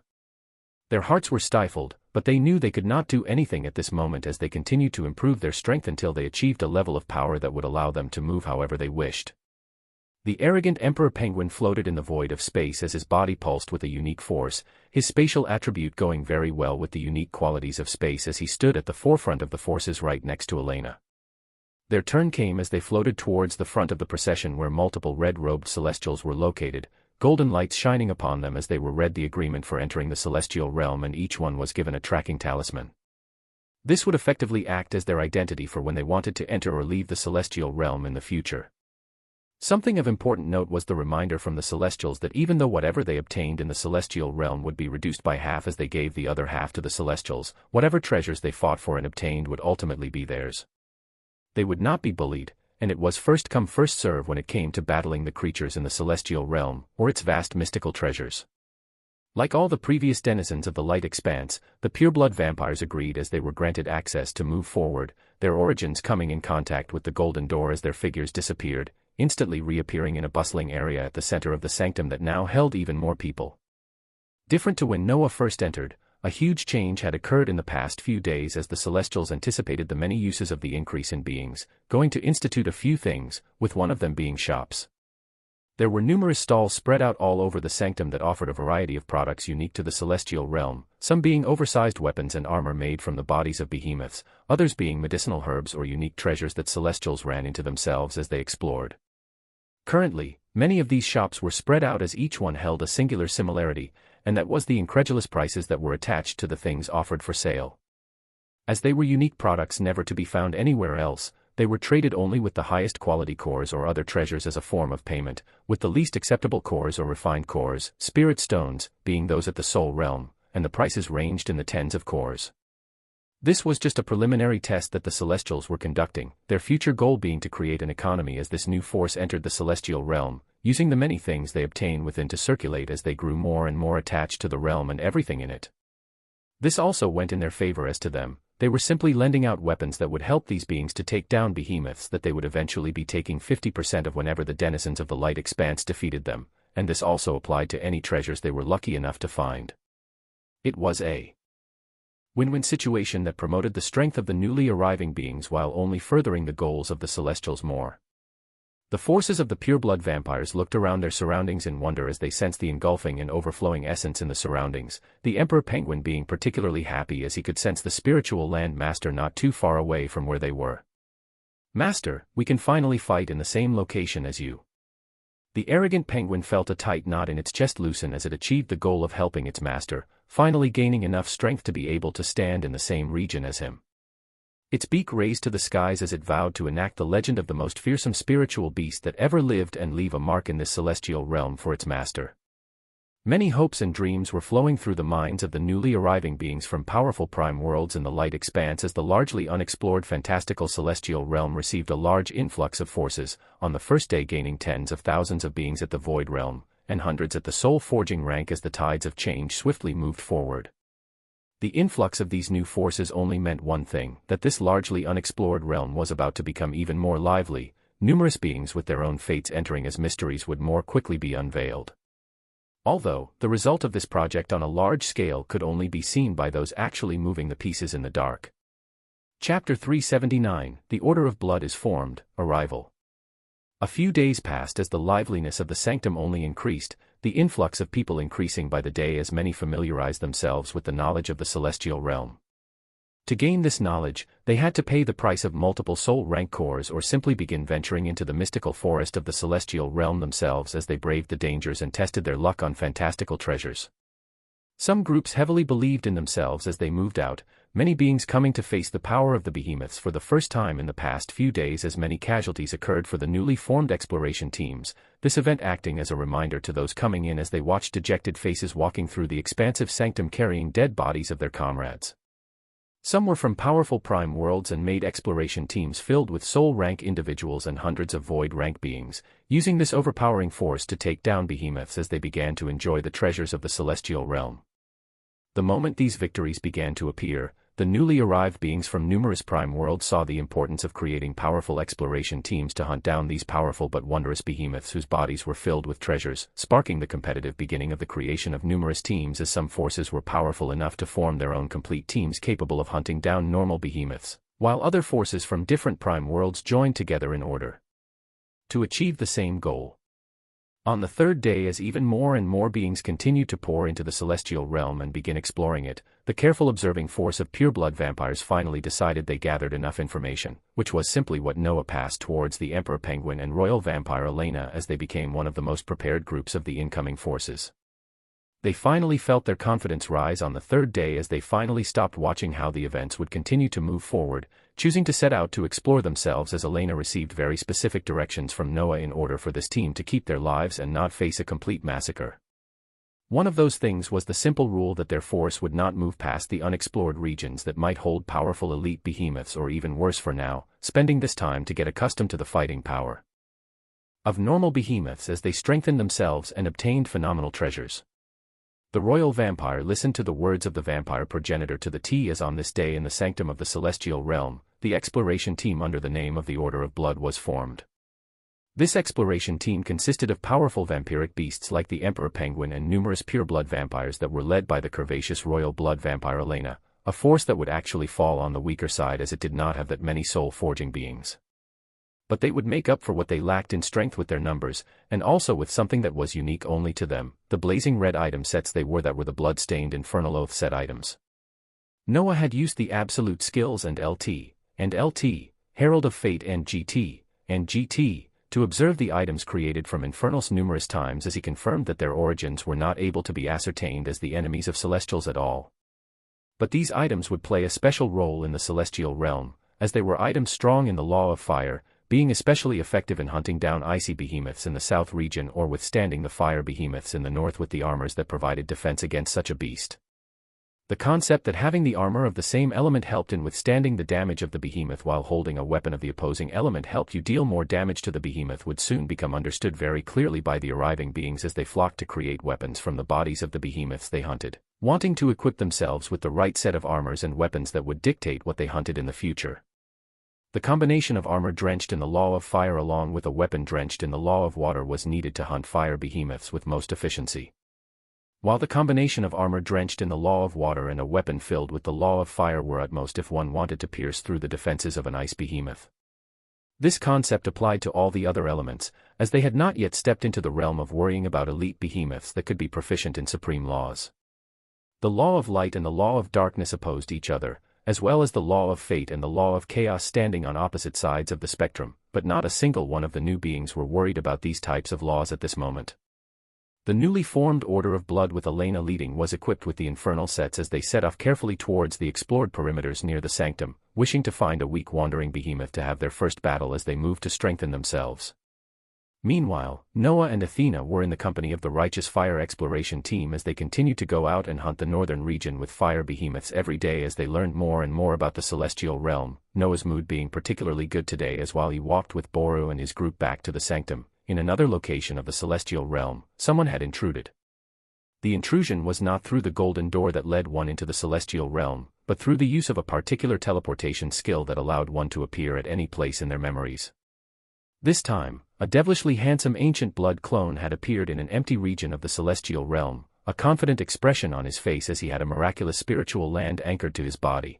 Their hearts were stifled, but they knew they could not do anything at this moment as they continued to improve their strength until they achieved a level of power that would allow them to move however they wished. The arrogant Emperor Penguin floated in the void of space as his body pulsed with a unique force, his spatial attribute going very well with the unique qualities of space as he stood at the forefront of the forces right next to Elena. Their turn came as they floated towards the front of the procession where multiple red-robed Celestials were located, golden lights shining upon them as they were read the agreement for entering the celestial realm and each one was given a tracking talisman. This would effectively act as their identity for when they wanted to enter or leave the celestial realm in the future. Something of important note was the reminder from the Celestials that even though whatever they obtained in the celestial realm would be reduced by half as they gave the other half to the Celestials, whatever treasures they fought for and obtained would ultimately be theirs. They would not be bullied, and it was first come first serve when it came to battling the creatures in the celestial realm, or its vast mystical treasures. Like all the previous denizens of the light expanse, the pureblood vampires agreed as they were granted access to move forward, their origins coming in contact with the golden door as their figures disappeared, instantly reappearing in a bustling area at the center of the sanctum that now held even more people. Different to when Noah first entered, a huge change had occurred in the past few days as the Celestials anticipated the many uses of the increase in beings, going to institute a few things, with one of them being shops. There were numerous stalls spread out all over the sanctum that offered a variety of products unique to the celestial realm, some being oversized weapons and armor made from the bodies of behemoths, others being medicinal herbs or unique treasures that Celestials ran into themselves as they explored. Currently, many of these shops were spread out as each one held a singular similarity, and that was the incredulous prices that were attached to the things offered for sale. As they were unique products never to be found anywhere else, they were traded only with the highest quality cores or other treasures as a form of payment, with the least acceptable cores or refined cores, spirit stones, being those at the soul realm, and the prices ranged in the tens of cores. This was just a preliminary test that the Celestials were conducting, their future goal being to create an economy as this new force entered the celestial realm, using the many things they obtain within to circulate as they grew more and more attached to the realm and everything in it. This also went in their favor as to them, they were simply lending out weapons that would help these beings to take down behemoths that they would eventually be taking 50% of whenever the denizens of the light expanse defeated them, and this also applied to any treasures they were lucky enough to find. It was a win-win situation that promoted the strength of the newly arriving beings while only furthering the goals of the Celestials more. The forces of the pureblood vampires looked around their surroundings in wonder as they sensed the engulfing and overflowing essence in the surroundings, the Emperor Penguin being particularly happy as he could sense the spiritual land master not too far away from where they were. "Master, we can finally fight in the same location as you." The arrogant penguin felt a tight knot in its chest loosen as it achieved the goal of helping its master, finally gaining enough strength to be able to stand in the same region as him. Its beak raised to the skies as it vowed to enact the legend of the most fearsome spiritual beast that ever lived and leave a mark in this celestial realm for its master. Many hopes and dreams were flowing through the minds of the newly arriving beings from powerful prime worlds in the light expanse as the largely unexplored fantastical celestial realm received a large influx of forces, on the first day gaining tens of thousands of beings at the void realm, and hundreds at the soul-forging rank as the tides of change swiftly moved forward. The influx of these new forces only meant one thing, that this largely unexplored realm was about to become even more lively, numerous beings with their own fates entering as mysteries would more quickly be unveiled. Although, the result of this project on a large scale could only be seen by those actually moving the pieces in the dark. Chapter 379, The Order of Blood is Formed, Arrival. A few days passed as the liveliness of the sanctum only increased, the influx of people increasing by the day as many familiarized themselves with the knowledge of the celestial realm. To gain this knowledge, they had to pay the price of multiple soul rank cores or simply begin venturing into the mystical forest of the celestial realm themselves as they braved the dangers and tested their luck on fantastical treasures. Some groups heavily believed in themselves as they moved out, many beings coming to face the power of the behemoths for the first time in the past few days as many casualties occurred for the newly formed exploration teams, this event acting as a reminder to those coming in as they watched dejected faces walking through the expansive sanctum carrying dead bodies of their comrades. Some were from powerful prime worlds and made exploration teams filled with soul rank individuals and hundreds of void rank beings, using this overpowering force to take down behemoths as they began to enjoy the treasures of the celestial realm. The moment these victories began to appear, the newly arrived beings from numerous prime worlds saw the importance of creating powerful exploration teams to hunt down these powerful but wondrous behemoths whose bodies were filled with treasures, sparking the competitive beginning of the creation of numerous teams as some forces were powerful enough to form their own complete teams capable of hunting down normal behemoths, while other forces from different prime worlds joined together in order to achieve the same goal. On the third day, as even more and more beings continued to pour into the celestial realm and begin exploring it, the careful observing force of pureblood vampires finally decided they gathered enough information, which was simply what Noah passed towards the Emperor Penguin and Royal Vampire Elena as they became one of the most prepared groups of the incoming forces. They finally felt their confidence rise on the third day as they finally stopped watching how the events would continue to move forward, choosing to set out to explore themselves as Elena received very specific directions from Noah in order for this team to keep their lives and not face a complete massacre. One of those things was the simple rule that their force would not move past the unexplored regions that might hold powerful elite behemoths, or even worse for now, spending this time to get accustomed to the fighting power of normal behemoths as they strengthened themselves and obtained phenomenal treasures. The royal vampire listened to the words of the vampire progenitor to the T, as on this day in the sanctum of the celestial realm, the exploration team under the name of the Order of Blood was formed. This exploration team consisted of powerful vampiric beasts like the Emperor Penguin and numerous pure-blood vampires that were led by the curvaceous royal blood vampire Elena, a force that would actually fall on the weaker side as it did not have that many soul-forging beings. But they would make up for what they lacked in strength with their numbers, and also with something that was unique only to them, the blazing red item sets they wore that were the blood-stained infernal oath set items. Noah had used the absolute skills and LT, Herald of Fate and GT, to observe the items created from Infernals numerous times as he confirmed that their origins were not able to be ascertained as the enemies of Celestials at all. But these items would play a special role in the Celestial realm, as they were items strong in the law of fire, being especially effective in hunting down icy behemoths in the south region or withstanding the fire behemoths in the north with the armors that provided defense against such a beast. The concept that having the armor of the same element helped in withstanding the damage of the behemoth while holding a weapon of the opposing element helped you deal more damage to the behemoth would soon become understood very clearly by the arriving beings as they flocked to create weapons from the bodies of the behemoths they hunted, wanting to equip themselves with the right set of armors and weapons that would dictate what they hunted in the future. The combination of armor drenched in the law of fire along with a weapon drenched in the law of water was needed to hunt fire behemoths with most efficiency. While the combination of armor drenched in the law of water and a weapon filled with the law of fire were at most if one wanted to pierce through the defenses of an ice behemoth. This concept applied to all the other elements, as they had not yet stepped into the realm of worrying about elite behemoths that could be proficient in supreme laws. The law of light and the law of darkness opposed each other, as well as the law of fate and the law of chaos standing on opposite sides of the spectrum, but not a single one of the new beings were worried about these types of laws at this moment. The newly formed Order of Blood with Elena leading was equipped with the infernal sets as they set off carefully towards the explored perimeters near the sanctum, wishing to find a weak wandering behemoth to have their first battle as they moved to strengthen themselves. Meanwhile, Noah and Athena were in the company of the Righteous Fire Exploration Team as they continued to go out and hunt the northern region with fire behemoths every day as they learned more and more about the celestial realm, Noah's mood being particularly good today as while he walked with Boru and his group back to the sanctum, in another location of the celestial realm, someone had intruded. The intrusion was not through the golden door that led one into the celestial realm, but through the use of a particular teleportation skill that allowed one to appear at any place in their memories. This time, a devilishly handsome ancient blood clone had appeared in an empty region of the celestial realm, a confident expression on his face as he had a miraculous spiritual land anchored to his body.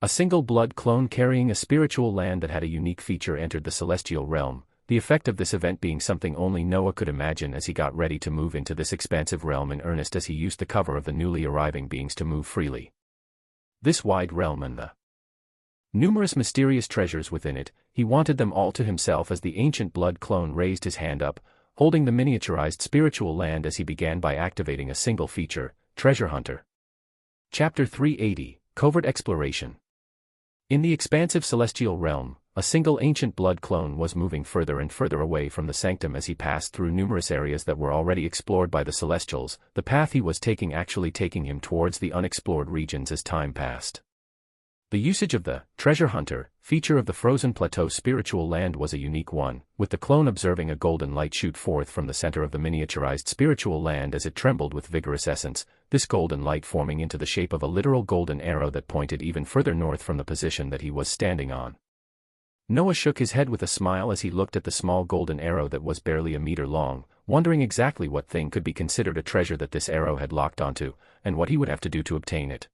A single blood clone carrying a spiritual land that had a unique feature entered the celestial realm, the effect of this event being something only Noah could imagine as he got ready to move into this expansive realm in earnest as he used the cover of the newly arriving beings to move freely. This wide realm and the numerous mysterious treasures within it, he wanted them all to himself as the ancient blood clone raised his hand up, holding the miniaturized spiritual land as he began by activating a single feature, Treasure Hunter. Chapter 380, Covert Exploration. In the expansive celestial realm, a single ancient blood clone was moving further and further away from the sanctum as he passed through numerous areas that were already explored by the Celestials, the path he was taking actually taking him towards the unexplored regions as time passed. The usage of the Treasure Hunter feature of the Frozen Plateau spiritual land was a unique one, with the clone observing a golden light shoot forth from the center of the miniaturized spiritual land as it trembled with vigorous essence, this golden light forming into the shape of a literal golden arrow that pointed even further north from the position that he was standing on. Noah shook his head with a smile as he looked at the small golden arrow that was barely a meter long, wondering exactly what thing could be considered a treasure that this arrow had locked onto, and what he would have to do to obtain it.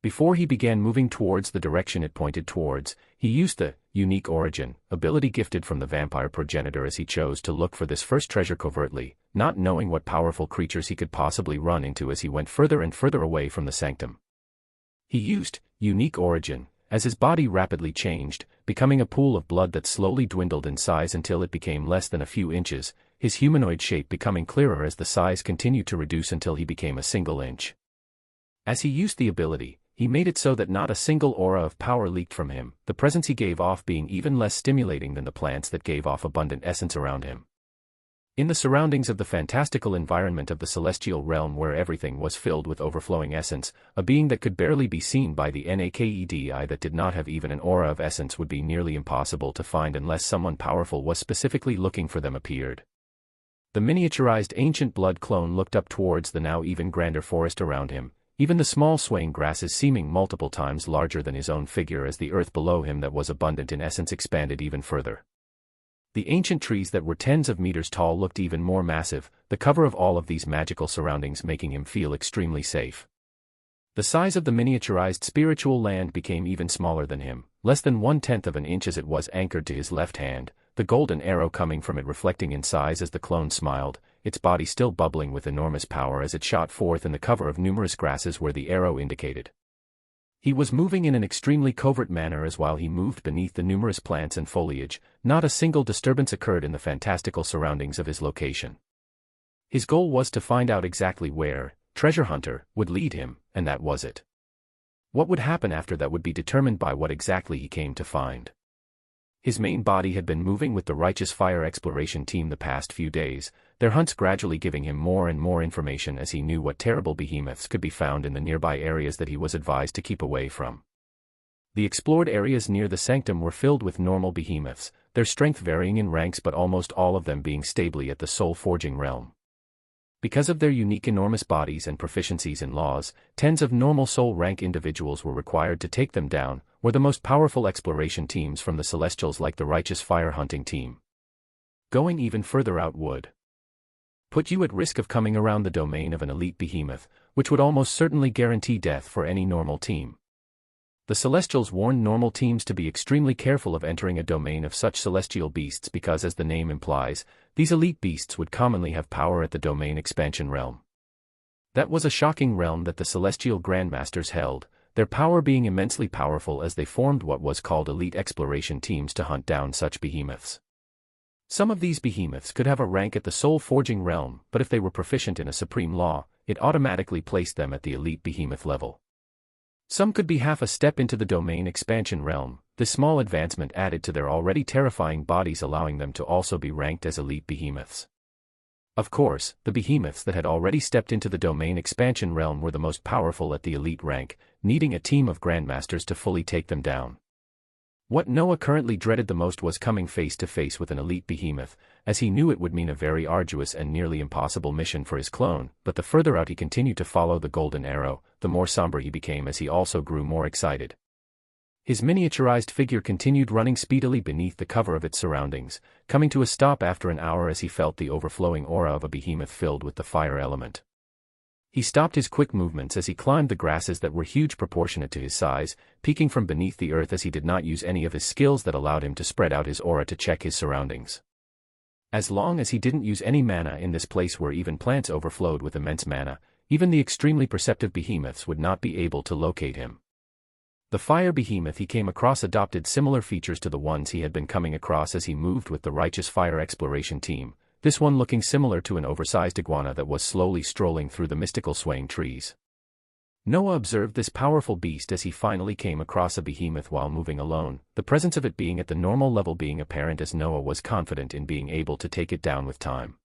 Before he began moving towards the direction it pointed towards, he used the unique origin ability gifted from the vampire progenitor as he chose to look for this first treasure covertly, not knowing what powerful creatures he could possibly run into as he went further and further away from the sanctum. He used unique origin as his body rapidly changed, becoming a pool of blood that slowly dwindled in size until it became less than a few inches. his humanoid shape becoming clearer as the size continued to reduce until he became a single inch. As he used the ability, he made it so that not a single aura of power leaked from him, the presence he gave off being even less stimulating than the plants that gave off abundant essence around him. In the surroundings of the fantastical environment of the celestial realm where everything was filled with overflowing essence, a being that could barely be seen by the naked eye that did not have even an aura of essence would be nearly impossible to find unless someone powerful was specifically looking for them appeared. The miniaturized ancient blood clone looked up towards the now even grander forest around him, even the small swaying grasses seeming multiple times larger than his own figure as the earth below him that was abundant in essence expanded even further. The ancient trees that were tens of meters tall looked even more massive, the cover of all of these magical surroundings making him feel extremely safe. The size of the miniaturized spiritual land became even smaller than him, less than 1/10 of an inch as it was anchored to his left hand, the golden arrow coming from it reflecting in size as the clone smiled, its body still bubbling with enormous power as it shot forth in the cover of numerous grasses where the arrow indicated. He was moving in an extremely covert manner as while he moved beneath the numerous plants and foliage, not a single disturbance occurred in the fantastical surroundings of his location. His goal was to find out exactly where Treasure Hunter would lead him, and that was it. What would happen after that would be determined by what exactly he came to find. His main body had been moving with the Righteous Fire exploration team the past few days, their hunts gradually giving him more and more information as he knew what terrible behemoths could be found in the nearby areas that he was advised to keep away from. The explored areas near the sanctum were filled with normal behemoths, their strength varying in ranks but almost all of them being stably at the soul-forging realm. Because of their unique enormous bodies and proficiencies in laws, tens of normal soul-rank individuals were required to take them down, were the most powerful exploration teams from the Celestials like the Righteous Fire hunting team. Going even further out would put you at risk of coming around the domain of an elite behemoth, which would almost certainly guarantee death for any normal team. The Celestials warned normal teams to be extremely careful of entering a domain of such celestial beasts because as the name implies, these elite beasts would commonly have power at the domain expansion realm. That was a shocking realm that the celestial grandmasters held, their power being immensely powerful as they formed what was called elite exploration teams to hunt down such behemoths. Some of these behemoths could have a rank at the soul-forging realm, but if they were proficient in a supreme law, it automatically placed them at the elite behemoth level. Some could be half a step into the domain expansion realm, this small advancement added to their already terrifying bodies allowing them to also be ranked as elite behemoths. Of course, the behemoths that had already stepped into the domain expansion realm were the most powerful at the elite rank, needing a team of grandmasters to fully take them down. What Noah currently dreaded the most was coming face to face with an elite behemoth, as he knew it would mean a very arduous and nearly impossible mission for his clone, but the further out he continued to follow the golden arrow, the more somber he became as he also grew more excited. His miniaturized figure continued running speedily beneath the cover of its surroundings, coming to a stop after an hour as he felt the overflowing aura of a behemoth filled with the fire element. He stopped his quick movements as he climbed the grasses that were huge proportionate to his size, peeking from beneath the earth as he did not use any of his skills that allowed him to spread out his aura to check his surroundings. As long as he didn't use any mana in this place where even plants overflowed with immense mana, even the extremely perceptive behemoths would not be able to locate him. The fire behemoth he came across adopted similar features to the ones he had been coming across as he moved with the Righteous Fire exploration team, this one looking similar to an oversized iguana that was slowly strolling through the mystical swaying trees. Noah observed this powerful beast as he finally came across a behemoth while moving alone, the presence of it being at the normal level being apparent as Noah was confident in being able to take it down with time.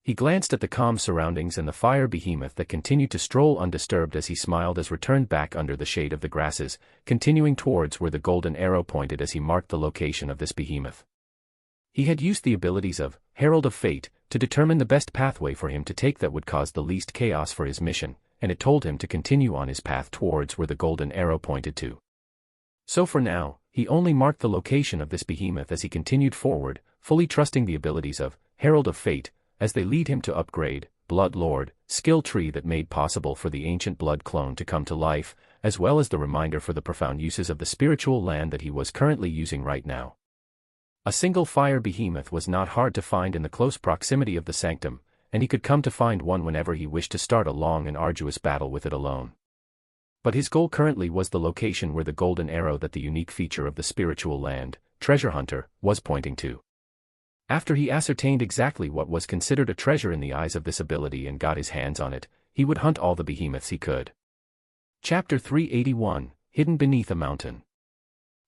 He glanced at the calm surroundings and the fire behemoth that continued to stroll undisturbed as he smiled as returned back under the shade of the grasses, continuing towards where the golden arrow pointed as he marked the location of this behemoth. He had used the abilities of Herald of Fate to determine the best pathway for him to take that would cause the least chaos for his mission, and it told him to continue on his path towards where the golden arrow pointed to. So for now, he only marked the location of this behemoth as he continued forward, fully trusting the abilities of Herald of Fate, as they lead him to upgrade, Blood Lord, skill tree that made possible for the ancient blood clone to come to life, as well as the reminder for the profound uses of the spiritual land that he was currently using right now. A single fire behemoth was not hard to find in the close proximity of the sanctum, and he could come to find one whenever he wished to start a long and arduous battle with it alone. But his goal currently was the location where the golden arrow that the unique feature of the spiritual land, Treasure Hunter, was pointing to. After he ascertained exactly what was considered a treasure in the eyes of this ability and got his hands on it, he would hunt all the behemoths he could. Chapter 381, Hidden Beneath a Mountain.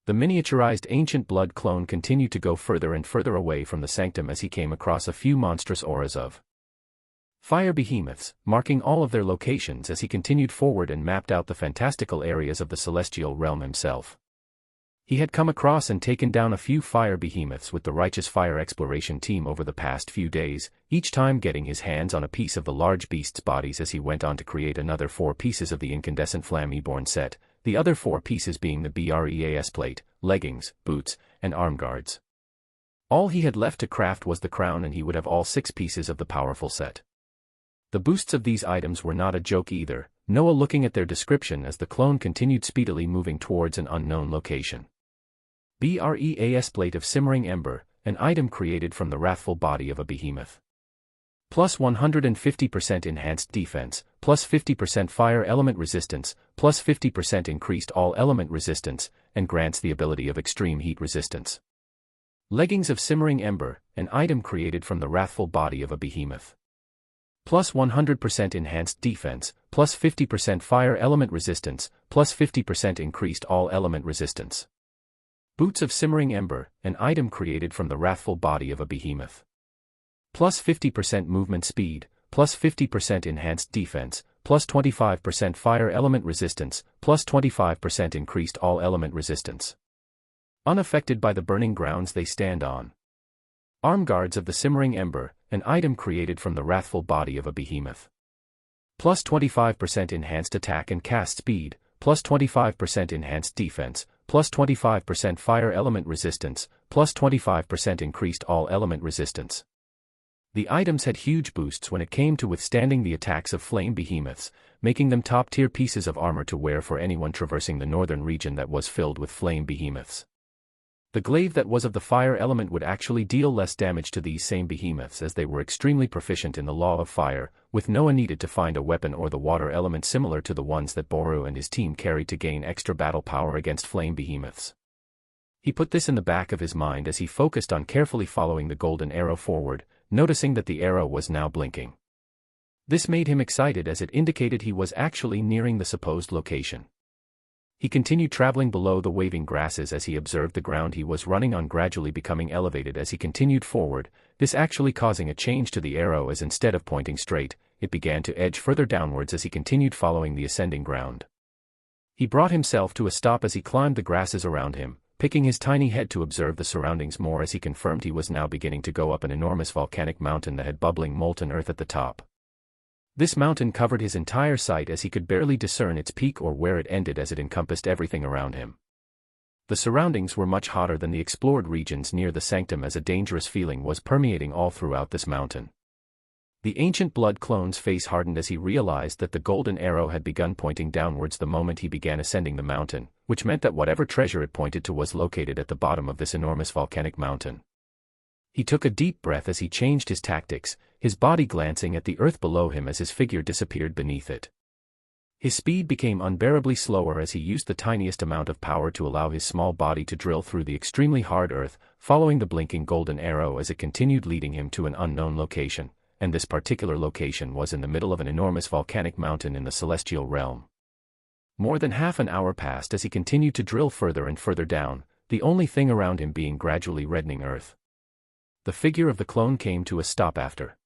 The miniaturized ancient blood clone continued to go further and further away from the sanctum as he came across a few monstrous auras of fire behemoths, marking all of their locations as he continued forward and mapped out the fantastical areas of the celestial realm himself. He had come across and taken down a few fire behemoths with the Righteous Fire Exploration team over the past few days, each time getting his hands on a piece of the large beasts' bodies as he went on to create another 4 pieces of the incandescent Flameborn set, the other 4 pieces being the BREAS plate, leggings, boots, and arm guards. All he had left to craft was the crown, and he would have all 6 pieces of the powerful set. The boosts of these items were not a joke either, Noah looking at their description as the clone continued speedily moving towards an unknown location. BREAS plate of simmering ember, an item created from the wrathful body of a behemoth. Plus 150% enhanced defense, plus 50% fire element resistance, plus 50% increased all element resistance, and grants the ability of extreme heat resistance. Leggings of simmering ember, an item created from the wrathful body of a behemoth. Plus 100% enhanced defense, plus 50% fire element resistance, plus 50% increased all element resistance. Boots of simmering ember, an item created from the wrathful body of a behemoth. Plus 50% movement speed, plus 50% enhanced defense, plus 25% fire element resistance, plus 25% increased all element resistance. Unaffected by the burning grounds they stand on. Arm guards of the simmering ember, an item created from the wrathful body of a behemoth. Plus 25% enhanced attack and cast speed, plus 25% enhanced defense, plus 25% fire element resistance, plus 25% increased all element resistance. The items had huge boosts when it came to withstanding the attacks of flame behemoths, making them top-tier pieces of armor to wear for anyone traversing the northern region that was filled with flame behemoths. The glaive that was of the fire element would actually deal less damage to these same behemoths as they were extremely proficient in the law of fire, with Noah needed to find a weapon or the water element similar to the ones that Boru and his team carried to gain extra battle power against flame behemoths. He put this in the back of his mind as he focused on carefully following the golden arrow forward, noticing that the arrow was now blinking. This made him excited as it indicated he was actually nearing the supposed location. He continued traveling below the waving grasses as he observed the ground he was running on gradually becoming elevated as he continued forward, this actually causing a change to the arrow as instead of pointing straight, it began to edge further downwards as he continued following the ascending ground. He brought himself to a stop as he climbed the grasses around him, picking his tiny head to observe the surroundings more as he confirmed he was now beginning to go up an enormous volcanic mountain that had bubbling molten earth at the top. This mountain covered his entire sight as he could barely discern its peak or where it ended as it encompassed everything around him. The surroundings were much hotter than the explored regions near the sanctum as a dangerous feeling was permeating all throughout this mountain. The ancient blood clone's face hardened as he realized that the golden arrow had begun pointing downwards the moment he began ascending the mountain, which meant that whatever treasure it pointed to was located at the bottom of this enormous volcanic mountain. He took a deep breath as he changed his tactics, his body glancing at the earth below him as his figure disappeared beneath it. His speed became unbearably slower as he used the tiniest amount of power to allow his small body to drill through the extremely hard earth, following the blinking golden arrow as it continued leading him to an unknown location, and this particular location was in the middle of an enormous volcanic mountain in the celestial realm. More than half an hour passed as he continued to drill further and further down, the only thing around him being gradually reddening earth. The figure of the clone came to a stop after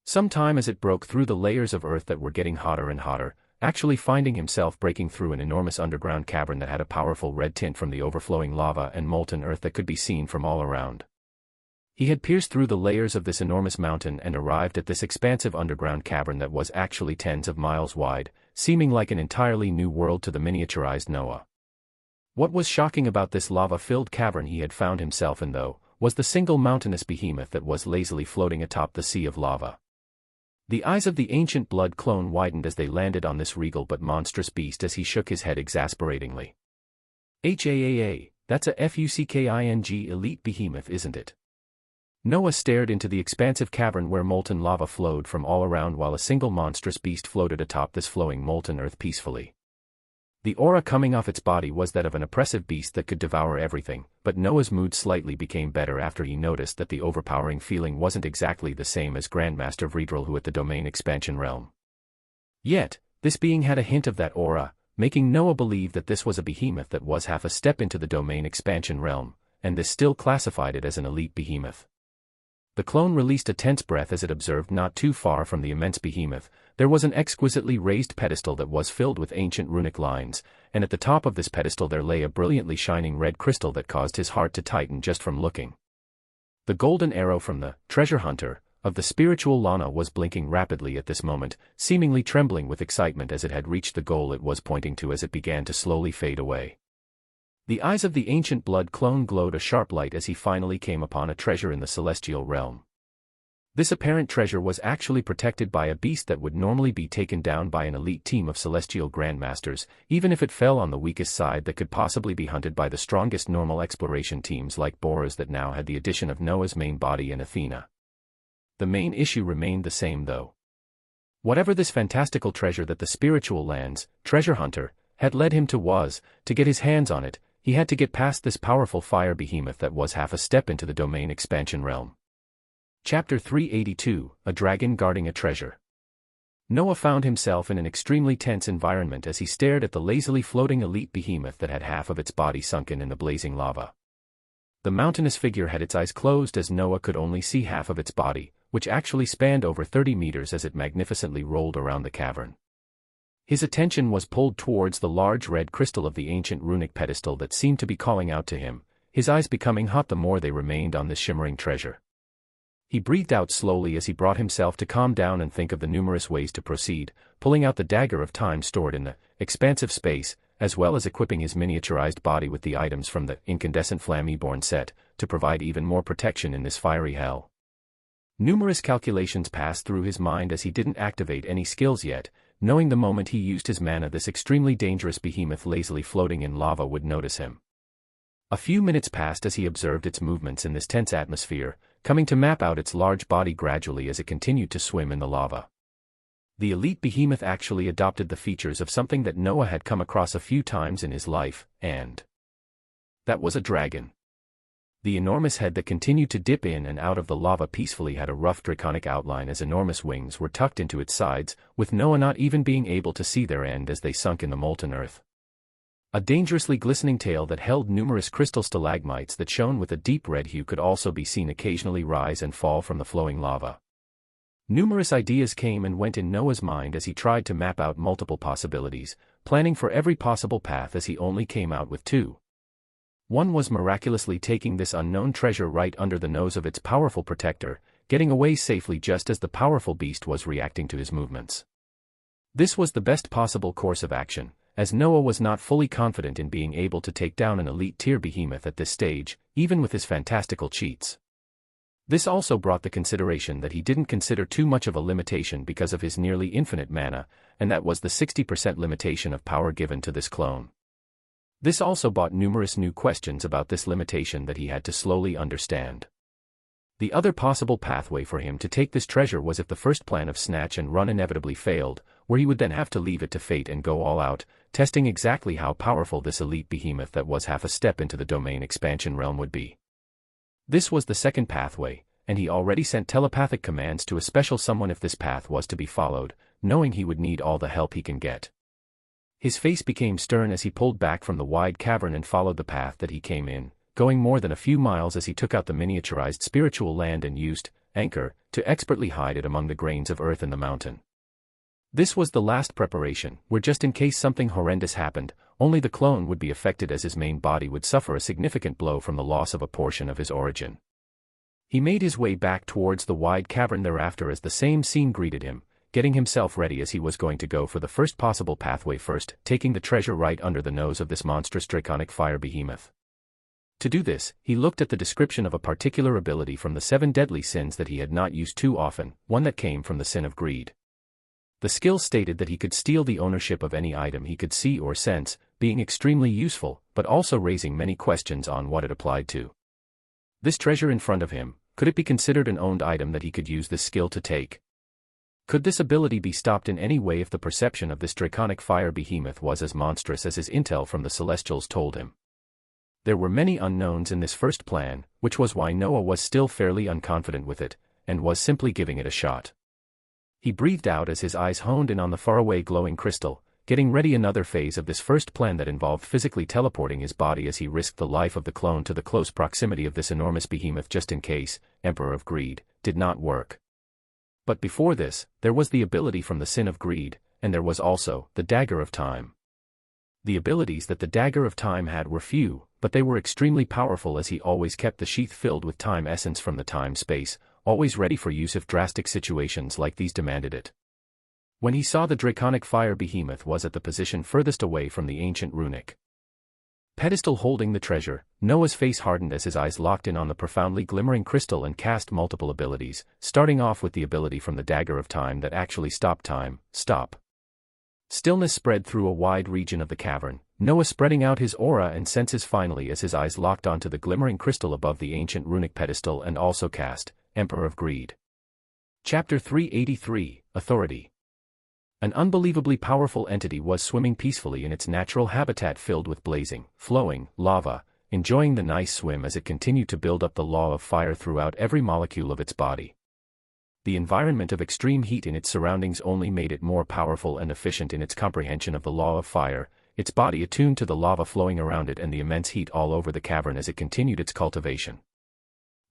some time as it broke through the layers of earth that were getting hotter and hotter, actually finding himself breaking through an enormous underground cavern that had a powerful red tint from the overflowing lava and molten earth that could be seen from all around. He had pierced through the layers of this enormous mountain and arrived at this expansive underground cavern that was actually tens of miles wide, seeming like an entirely new world to the miniaturized Noah. What was shocking about this lava-filled cavern he had found himself in, though, was the single mountainous behemoth that was lazily floating atop the sea of lava. The eyes of the ancient blood clone widened as they landed on this regal but monstrous beast as he shook his head exasperatingly. HAAA, that's a FUCKING elite behemoth, isn't it? Noah stared into the expansive cavern where molten lava flowed from all around while a single monstrous beast floated atop this flowing molten earth peacefully. The aura coming off its body was that of an oppressive beast that could devour everything, but Noah's mood slightly became better after he noticed that the overpowering feeling wasn't exactly the same as Grandmaster Vredril who at the domain expansion realm. Yet, this being had a hint of that aura, making Noah believe that this was a behemoth that was half a step into the domain expansion realm, and this still classified it as an elite behemoth. The clone released a tense breath as it observed not too far from the immense behemoth, there was an exquisitely raised pedestal that was filled with ancient runic lines, and at the top of this pedestal there lay a brilliantly shining red crystal that caused his heart to tighten just from looking. The golden arrow from the treasure hunter of the spiritual Lana was blinking rapidly at this moment, seemingly trembling with excitement as it had reached the goal it was pointing to as it began to slowly fade away. The eyes of the ancient blood clone glowed a sharp light as he finally came upon a treasure in the celestial realm. This apparent treasure was actually protected by a beast that would normally be taken down by an elite team of celestial grandmasters, even if it fell on the weakest side that could possibly be hunted by the strongest normal exploration teams like Boras that now had the addition of Noah's main body and Athena. The main issue remained the same though. Whatever this fantastical treasure that the spiritual lands, treasure hunter, had led him to get his hands on it, he had to get past this powerful fire behemoth that was half a step into the domain expansion realm. Chapter 382, A Dragon Guarding a Treasure. Noah found himself in an extremely tense environment as he stared at the lazily floating elite behemoth that had half of its body sunken in the blazing lava. The mountainous figure had its eyes closed as Noah could only see half of its body, which actually spanned over 30 meters as it magnificently rolled around the cavern. His attention was pulled towards the large red crystal of the ancient runic pedestal that seemed to be calling out to him, his eyes becoming hot the more they remained on this shimmering treasure. He breathed out slowly as he brought himself to calm down and think of the numerous ways to proceed, pulling out the dagger of time stored in the expansive space, as well as equipping his miniaturized body with the items from the incandescent Flammeborn set, to provide even more protection in this fiery hell. Numerous calculations passed through his mind as he didn't activate any skills yet, knowing the moment he used his mana this extremely dangerous behemoth lazily floating in lava would notice him. A few minutes passed as he observed its movements in this tense atmosphere, coming to map out its large body gradually as it continued to swim in the lava. The elite behemoth actually adopted the features of something that Noah had come across a few times in his life, and that was a dragon. The enormous head that continued to dip in and out of the lava peacefully had a rough draconic outline as enormous wings were tucked into its sides, with Noah not even being able to see their end as they sunk in the molten earth. A dangerously glistening tail that held numerous crystal stalagmites that shone with a deep red hue could also be seen occasionally rise and fall from the flowing lava. Numerous ideas came and went in Noah's mind as he tried to map out multiple possibilities, planning for every possible path as he only came out with two. One was miraculously taking this unknown treasure right under the nose of its powerful protector, getting away safely just as the powerful beast was reacting to his movements. This was the best possible course of action, as Noah was not fully confident in being able to take down an elite-tier behemoth at this stage, even with his fantastical cheats. This also brought the consideration that he didn't consider too much of a limitation because of his nearly infinite mana, and that was the 60% limitation of power given to this clone. This also brought numerous new questions about this limitation that he had to slowly understand. The other possible pathway for him to take this treasure was if the first plan of snatch and run inevitably failed, where he would then have to leave it to fate and go all out, testing exactly how powerful this elite behemoth that was half a step into the domain expansion realm would be. This was the second pathway, and he already sent telepathic commands to a special someone if this path was to be followed, knowing he would need all the help he can get. His face became stern as he pulled back from the wide cavern and followed the path that he came in, going more than a few miles as he took out the miniaturized spiritual land and used anchor to expertly hide it among the grains of earth in the mountain. This was the last preparation, where just in case something horrendous happened, only the clone would be affected as his main body would suffer a significant blow from the loss of a portion of his origin. He made his way back towards the wide cavern thereafter as the same scene greeted him, getting himself ready as he was going to go for the first possible pathway first, taking the treasure right under the nose of this monstrous draconic fire behemoth. To do this, he looked at the description of a particular ability from the 7 deadly sins that he had not used too often, one that came from the sin of greed. The skill stated that he could steal the ownership of any item he could see or sense, being extremely useful, but also raising many questions on what it applied to. This treasure in front of him, could it be considered an owned item that he could use this skill to take? Could this ability be stopped in any way if the perception of this draconic fire behemoth was as monstrous as his intel from the Celestials told him? There were many unknowns in this first plan, which was why Noah was still fairly unconfident with it, and was simply giving it a shot. He breathed out as his eyes honed in on the faraway glowing crystal, getting ready another phase of this first plan that involved physically teleporting his body as he risked the life of the clone to the close proximity of this enormous behemoth just in case, Emperor of Greed, did not work. But before this, there was the ability from the Sin of Greed, and there was also the Dagger of Time. The abilities that the Dagger of Time had were few, but they were extremely powerful as he always kept the sheath filled with time essence from the time-space, always ready for use if drastic situations like these demanded it. When he saw the draconic fire behemoth was at the position furthest away from the ancient runic pedestal holding the treasure, Noah's face hardened as his eyes locked in on the profoundly glimmering crystal and cast multiple abilities, starting off with the ability from the Dagger of Time that actually stopped time. Stop. Stillness spread through a wide region of the cavern, Noah spreading out his aura and senses finally as his eyes locked onto the glimmering crystal above the ancient runic pedestal and also cast, Emperor of Greed. Chapter 383, Authority. An unbelievably powerful entity was swimming peacefully in its natural habitat filled with blazing, flowing, lava, enjoying the nice swim as it continued to build up the law of fire throughout every molecule of its body. The environment of extreme heat in its surroundings only made it more powerful and efficient in its comprehension of the law of fire, its body attuned to the lava flowing around it and the immense heat all over the cavern as it continued its cultivation.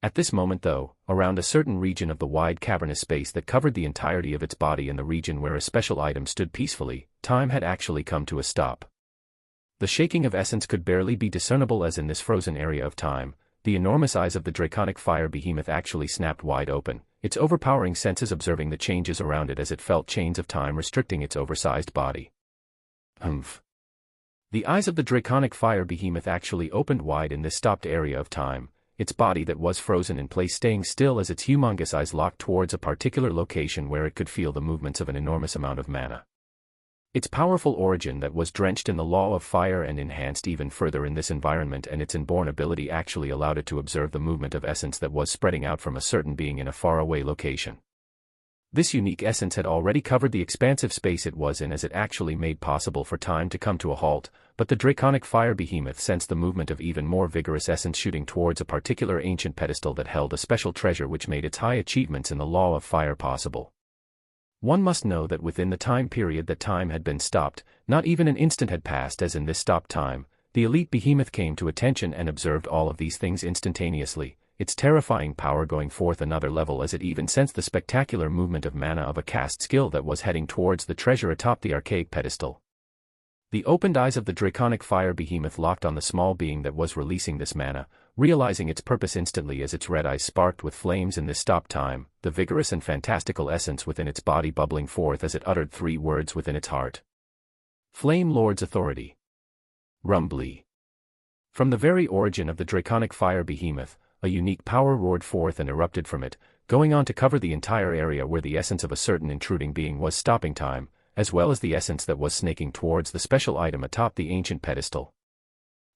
At this moment though, around a certain region of the wide cavernous space that covered the entirety of its body and the region where a special item stood peacefully, time had actually come to a stop. The shaking of essence could barely be discernible as in this frozen area of time, the enormous eyes of the draconic fire behemoth actually snapped wide open, its overpowering senses observing the changes around it as it felt chains of time restricting its oversized body. Humph. The eyes of the draconic fire behemoth actually opened wide in this stopped area of time, its body that was frozen in place staying still as its humongous eyes locked towards a particular location where it could feel the movements of an enormous amount of mana. Its powerful origin that was drenched in the law of fire and enhanced even further in this environment and its inborn ability actually allowed it to observe the movement of essence that was spreading out from a certain being in a faraway location. This unique essence had already covered the expansive space it was in as it actually made possible for time to come to a halt, but the draconic fire behemoth sensed the movement of even more vigorous essence shooting towards a particular ancient pedestal that held a special treasure which made its high achievements in the law of fire possible. One must know that within the time period that time had been stopped, not even an instant had passed as in this stopped time, the elite behemoth came to attention and observed all of these things instantaneously, its terrifying power going forth another level as it even sensed the spectacular movement of mana of a cast skill that was heading towards the treasure atop the archaic pedestal. The opened eyes of the draconic fire behemoth locked on the small being that was releasing this mana, realizing its purpose instantly as its red eyes sparked with flames in this stopped time, the vigorous and fantastical essence within its body bubbling forth as it uttered 3 words within its heart. Flame Lord's Authority. Rumbly. From the very origin of the draconic fire behemoth, a unique power roared forth and erupted from it, going on to cover the entire area where the essence of a certain intruding being was stopping time, as well as the essence that was snaking towards the special item atop the ancient pedestal.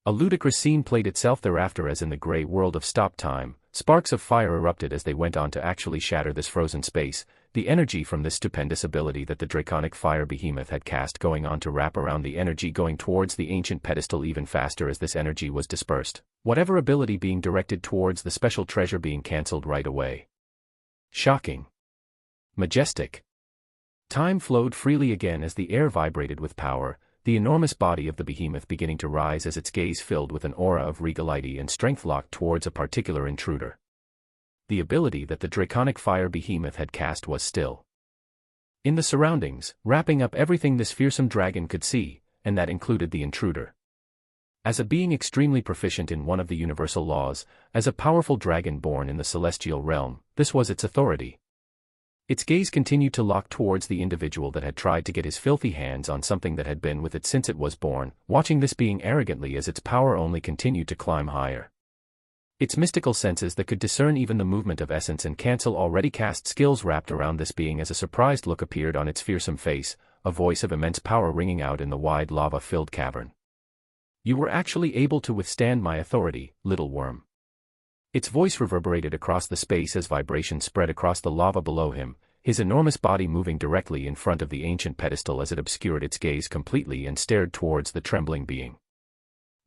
A ludicrous scene played itself thereafter as in the grey world of stopped time, sparks of fire erupted as they went on to actually shatter this frozen space, the energy from this stupendous ability that the draconic fire behemoth had cast going on to wrap around the energy going towards the ancient pedestal even faster as this energy was dispersed, whatever ability being directed towards the special treasure being cancelled right away. Shocking. Majestic. Time flowed freely again as the air vibrated with power, the enormous body of the behemoth beginning to rise as its gaze filled with an aura of regality and strength locked towards a particular intruder. The ability that the draconic fire behemoth had cast was still in the surroundings, wrapping up everything this fearsome dragon could see, and that included the intruder. As a being extremely proficient in one of the universal laws, as a powerful dragon born in the celestial realm, this was its authority. Its gaze continued to lock towards the individual that had tried to get his filthy hands on something that had been with it since it was born, watching this being arrogantly as its power only continued to climb higher. Its mystical senses that could discern even the movement of essence and cancel already cast skills wrapped around this being as a surprised look appeared on its fearsome face, a voice of immense power ringing out in the wide lava-filled cavern. You were actually able to withstand my authority, little worm. Its voice reverberated across the space as vibration spread across the lava below him, his enormous body moving directly in front of the ancient pedestal as it obscured its gaze completely and stared towards the trembling being.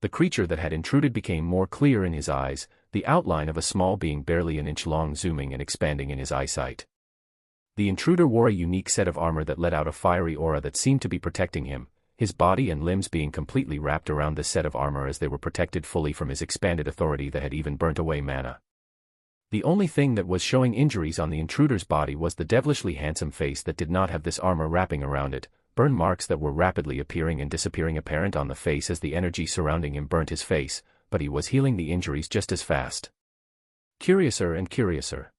The creature that had intruded became more clear in his eyes, the outline of a small being barely an inch long zooming and expanding in his eyesight. The intruder wore a unique set of armor that let out a fiery aura that seemed to be protecting him, his body and limbs being completely wrapped around this set of armor as they were protected fully from his expanded authority that had even burnt away mana. The only thing that was showing injuries on the intruder's body was the devilishly handsome face that did not have this armor wrapping around it, burn marks that were rapidly appearing and disappearing apparent on the face as the energy surrounding him burnt his face, but he was healing the injuries just as fast. Curiouser and curiouser.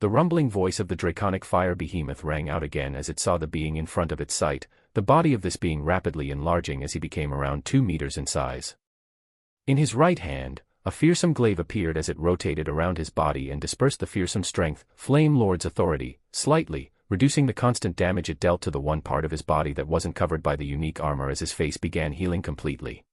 The rumbling voice of the draconic fire behemoth rang out again as it saw the being in front of its sight, the body of this being rapidly enlarging as he became around 2 meters in size. In his right hand, a fearsome glaive appeared as it rotated around his body and dispersed the fearsome strength, Flame Lord's authority, slightly, reducing the constant damage it dealt to the one part of his body that wasn't covered by the unique armor as his face began healing completely.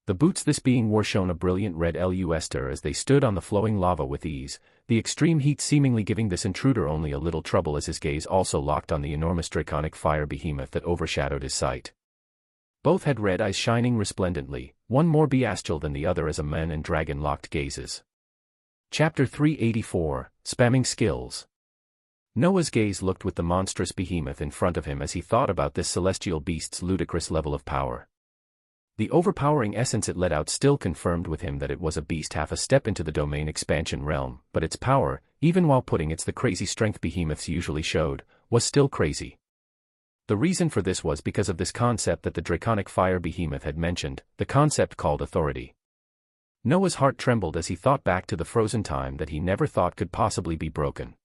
The boots this being wore shone a brilliant red luster as they stood on the flowing lava with ease, the extreme heat seemingly giving this intruder only a little trouble as his gaze also locked on the enormous draconic fire behemoth that overshadowed his sight. Both had red eyes shining resplendently, one more bestial than the other as a man and dragon locked gazes. Chapter 384, Spamming Skills. Noah's gaze looked with the monstrous behemoth in front of him as he thought about this celestial beast's ludicrous level of power. The overpowering essence it let out still confirmed with him that it was a beast half a step into the domain expansion realm, but its power, even while putting its the crazy strength behemoths usually showed, was still crazy. The reason for this was because of this concept that the draconic fire behemoth had mentioned, the concept called authority. Noah's heart trembled as he thought back to the frozen time that he never thought could possibly be broken.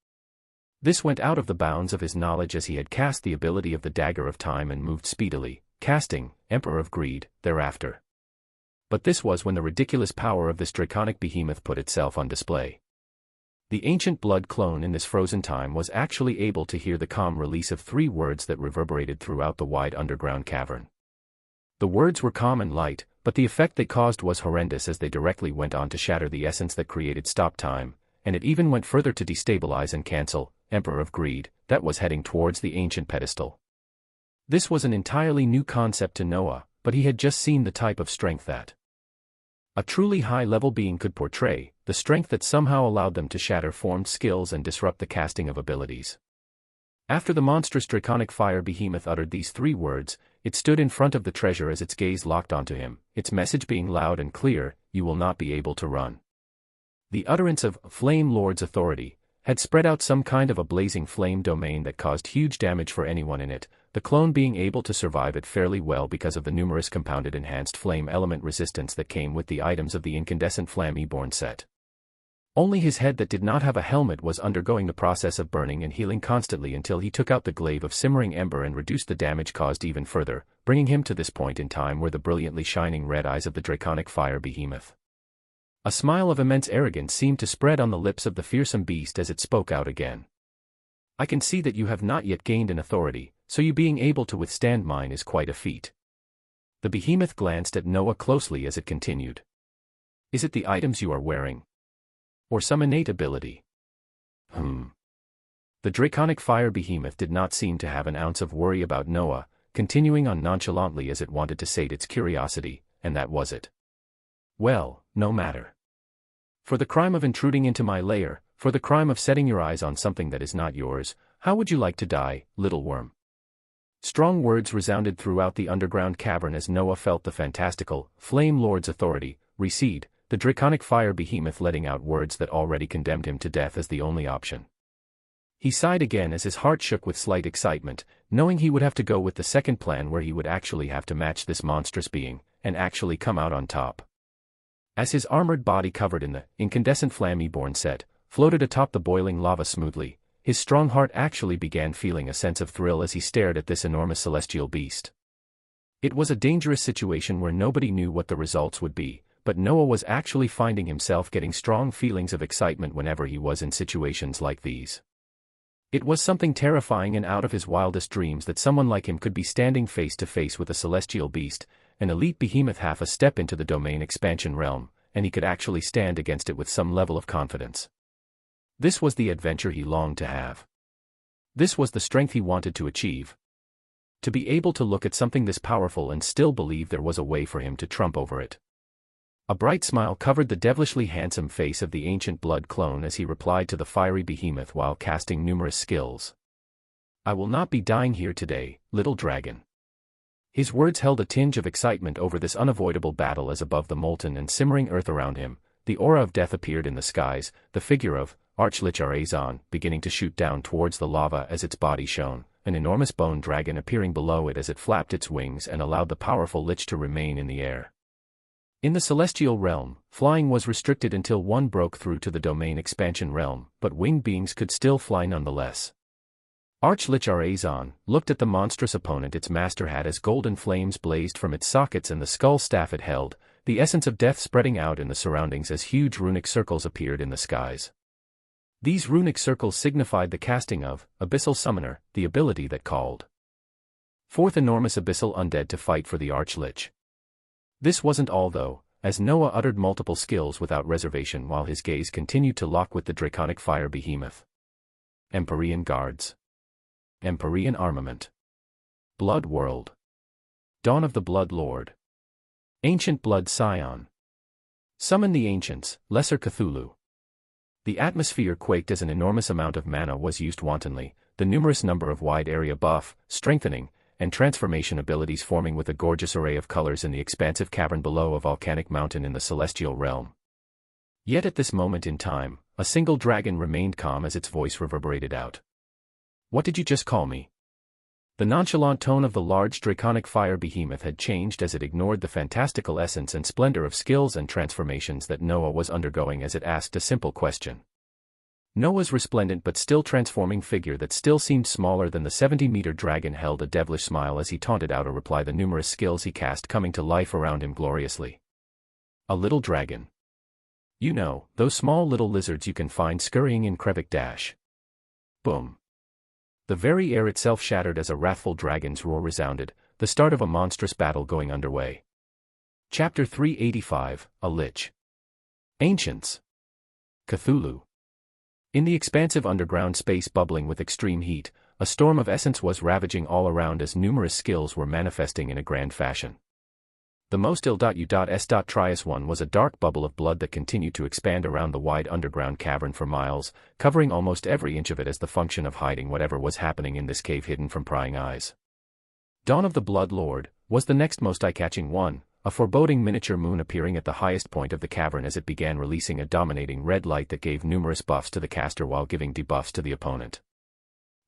This went out of the bounds of his knowledge as he had cast the ability of the dagger of time and moved speedily, casting Emperor of Greed thereafter. But this was when the ridiculous power of this draconic behemoth put itself on display. The ancient blood clone in this frozen time was actually able to hear the calm release of 3 words that reverberated throughout the wide underground cavern. The words were calm and light, but the effect they caused was horrendous as they directly went on to shatter the essence that created stop time, and it even went further to destabilize and cancel Emperor of Greed that was heading towards the ancient pedestal. This was an entirely new concept to Noah, but he had just seen the type of strength that a truly high-level being could portray, the strength that somehow allowed them to shatter formed skills and disrupt the casting of abilities. After the monstrous draconic fire behemoth uttered these 3 words, it stood in front of the treasure as its gaze locked onto him, its message being loud and clear, "You will not be able to run." The utterance of Flame Lord's authority had spread out some kind of a blazing flame domain that caused huge damage for anyone in it, the clone being able to survive it fairly well because of the numerous compounded enhanced flame element resistance that came with the items of the incandescent Flameborn set. Only his head that did not have a helmet was undergoing the process of burning and healing constantly until he took out the glaive of simmering ember and reduced the damage caused even further, bringing him to this point in time where the brilliantly shining red eyes of the draconic fire behemoth. A smile of immense arrogance seemed to spread on the lips of the fearsome beast as it spoke out again. "I can see that you have not yet gained an authority, so you being able to withstand mine is quite a feat." The behemoth glanced at Noah closely as it continued. "Is it the items you are wearing? Or some innate ability?" The draconic fire behemoth did not seem to have an ounce of worry about Noah, continuing on nonchalantly as it wanted to sate its curiosity, and that was it. "Well, no matter. For the crime of intruding into my lair, for the crime of setting your eyes on something that is not yours, how would you like to die, little worm?" Strong words resounded throughout the underground cavern as Noah felt the fantastical Flame Lord's authority recede, the draconic fire behemoth letting out words that already condemned him to death as the only option. He sighed again as his heart shook with slight excitement, knowing he would have to go with the second plan where he would actually have to match this monstrous being, and actually come out on top. As his armored body covered in the incandescent Flameborn set floated atop the boiling lava smoothly, his strong heart actually began feeling a sense of thrill as he stared at this enormous celestial beast. It was a dangerous situation where nobody knew what the results would be, but Noah was actually finding himself getting strong feelings of excitement whenever he was in situations like these. It was something terrifying and out of his wildest dreams that someone like him could be standing face to face with a celestial beast, an elite behemoth half a step into the domain expansion realm, and he could actually stand against it with some level of confidence. This was the adventure he longed to have. This was the strength he wanted to achieve. To be able to look at something this powerful and still believe there was a way for him to trump over it. A bright smile covered the devilishly handsome face of the ancient blood clone as he replied to the fiery behemoth while casting numerous skills. "I will not be dying here today, little dragon." His words held a tinge of excitement over this unavoidable battle as above the molten and simmering earth around him, the aura of death appeared in the skies, the figure of Archlich Arazon beginning to shoot down towards the lava as its body shone, an enormous bone dragon appearing below it as it flapped its wings and allowed the powerful lich to remain in the air. In the celestial realm, flying was restricted until one broke through to the domain expansion realm, but winged beings could still fly nonetheless. Archlich Arazon looked at the monstrous opponent its master had as golden flames blazed from its sockets and the skull staff it held, the essence of death spreading out in the surroundings as huge runic circles appeared in the skies. These runic circles signified the casting of Abyssal Summoner, the ability that called forth enormous abyssal undead to fight for the Archlich. This wasn't all though, as Noah uttered multiple skills without reservation while his gaze continued to lock with the draconic fire behemoth. Empyrean Guards. Empyrean Armament. Blood World. Dawn of the Blood Lord. Ancient Blood Scion. Summon the Ancients, Lesser Cthulhu. The atmosphere quaked as an enormous amount of mana was used wantonly, the numerous number of wide area buff, strengthening, and transformation abilities forming with a gorgeous array of colors in the expansive cavern below a volcanic mountain in the celestial realm. Yet at this moment in time, a single dragon remained calm as its voice reverberated out. "What did you just call me?" The nonchalant tone of the large draconic fire behemoth had changed as it ignored the fantastical essence and splendor of skills and transformations that Noah was undergoing as it asked a simple question. Noah's resplendent but still transforming figure that still seemed smaller than the 70-meter dragon held a devilish smile as he taunted out a reply, the numerous skills he cast coming to life around him gloriously. "A little dragon. You know, those small little lizards you can find scurrying in Krevik Dash." Boom. The very air itself shattered as a wrathful dragon's roar resounded, the start of a monstrous battle going underway. Chapter 385, A Lich. Ancients. Cthulhu. In the expansive underground space bubbling with extreme heat, a storm of essence was ravaging all around as numerous skills were manifesting in a grand fashion. The most ill.u.s.trius one was a dark bubble of blood that continued to expand around the wide underground cavern for miles, covering almost every inch of it as the function of hiding whatever was happening in this cave hidden from prying eyes. Dawn of the Blood Lord was the next most eye-catching one, a foreboding miniature moon appearing at the highest point of the cavern as it began releasing a dominating red light that gave numerous buffs to the caster while giving debuffs to the opponent.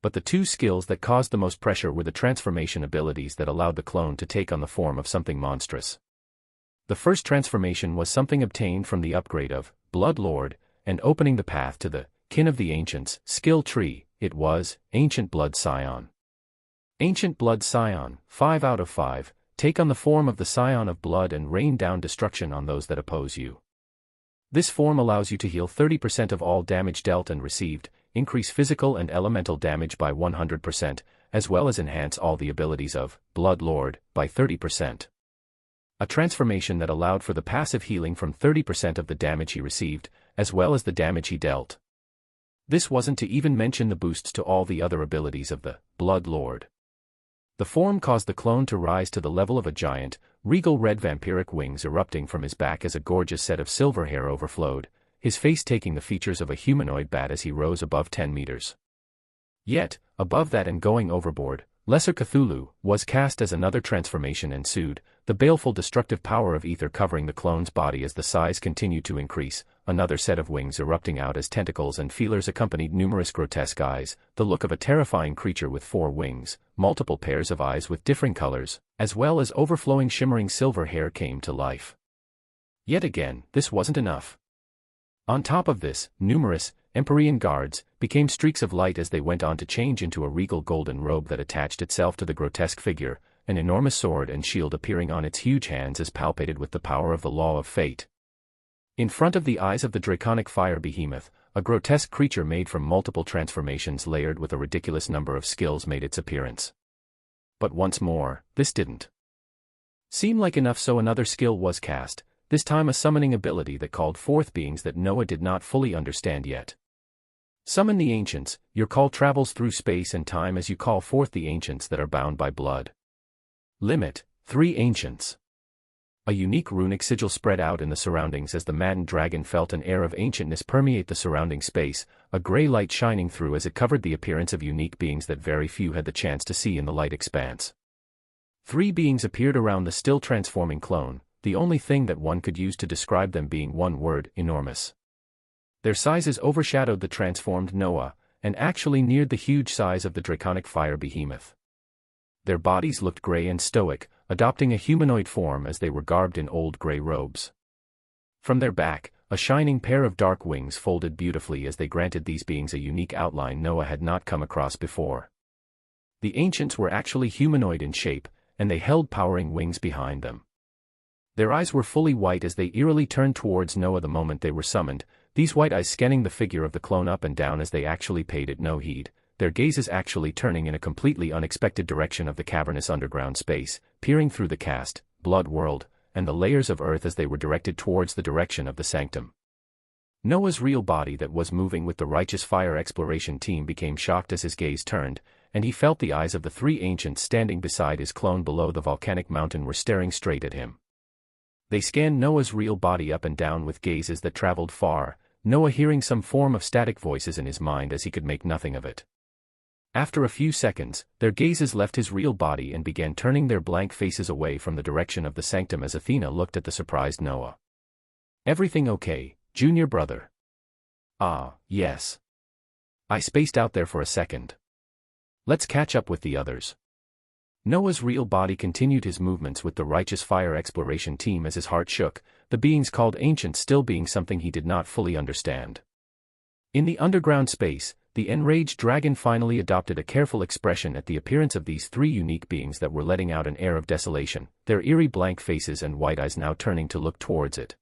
But the two skills that caused the most pressure were the transformation abilities that allowed the clone to take on the form of something monstrous. The first transformation was something obtained from the upgrade of Blood Lord, and opening the path to the Kin of the Ancients skill tree, it was Ancient Blood Scion. Ancient Blood Scion, 5 out of 5, take on the form of the Scion of Blood and rain down destruction on those that oppose you. This form allows you to heal 30% of all damage dealt and received, increase physical and elemental damage by 100%, as well as enhance all the abilities of Blood Lord by 30%. A transformation that allowed for the passive healing from 30% of the damage he received, as well as the damage he dealt. This wasn't to even mention the boosts to all the other abilities of the Blood Lord. The form caused the clone to rise to the level of a giant, regal red vampiric wings erupting from his back as a gorgeous set of silver hair overflowed, his face taking the features of a humanoid bat as he rose above 10 meters. Yet, above that and going overboard, Lesser Cthulhu was cast as another transformation ensued, the baleful destructive power of ether covering the clone's body as the size continued to increase, another set of wings erupting out as tentacles and feelers accompanied numerous grotesque eyes, the look of a terrifying creature with 4 wings, multiple pairs of eyes with differing colors, as well as overflowing shimmering silver hair came to life. Yet again, this wasn't enough. On top of this, numerous Empyrean guards became streaks of light as they went on to change into a regal golden robe that attached itself to the grotesque figure, an enormous sword and shield appearing on its huge hands as palpated with the power of the law of fate. In front of the eyes of the draconic fire behemoth, a grotesque creature made from multiple transformations layered with a ridiculous number of skills made its appearance. But once more, this didn't seem like enough, so another skill was cast, this time a summoning ability that called forth beings that Noah did not fully understand yet. Summon the ancients, your call travels through space and time as you call forth the ancients that are bound by blood. Limit, 3 ancients. A unique runic sigil spread out in the surroundings as the maddened dragon felt an air of ancientness permeate the surrounding space, a gray light shining through as it covered the appearance of unique beings that very few had the chance to see in the light expanse. 3 beings appeared around the still transforming clone, the only thing that one could use to describe them being one word: enormous. Their sizes overshadowed the transformed Noah, and actually neared the huge size of the draconic fire behemoth. Their bodies looked gray and stoic, adopting a humanoid form as they were garbed in old gray robes. From their back, a shining pair of dark wings folded beautifully as they granted these beings a unique outline Noah had not come across before. The ancients were actually humanoid in shape, and they held powering wings behind them. Their eyes were fully white as they eerily turned towards Noah the moment they were summoned, these white eyes scanning the figure of the clone up and down as they actually paid it no heed, their gazes actually turning in a completely unexpected direction of the cavernous underground space, peering through the cast, blood world, and the layers of earth as they were directed towards the direction of the sanctum. Noah's real body that was moving with the righteous fire exploration team became shocked as his gaze turned, and he felt the eyes of the 3 ancients standing beside his clone below the volcanic mountain were staring straight at him. They scanned Noah's real body up and down with gazes that traveled far, Noah hearing some form of static voices in his mind as he could make nothing of it. After a few seconds, their gazes left his real body and began turning their blank faces away from the direction of the sanctum as Athena looked at the surprised Noah. "Everything okay, junior brother?" "Ah, yes. I spaced out there for a second. Let's catch up with the others." Noah's real body continued his movements with the righteous fire exploration team as his heart shook, the beings called ancients still being something he did not fully understand. In the underground space, the enraged dragon finally adopted a careful expression at the appearance of these 3 unique beings that were letting out an air of desolation, their eerie blank faces and white eyes now turning to look towards it.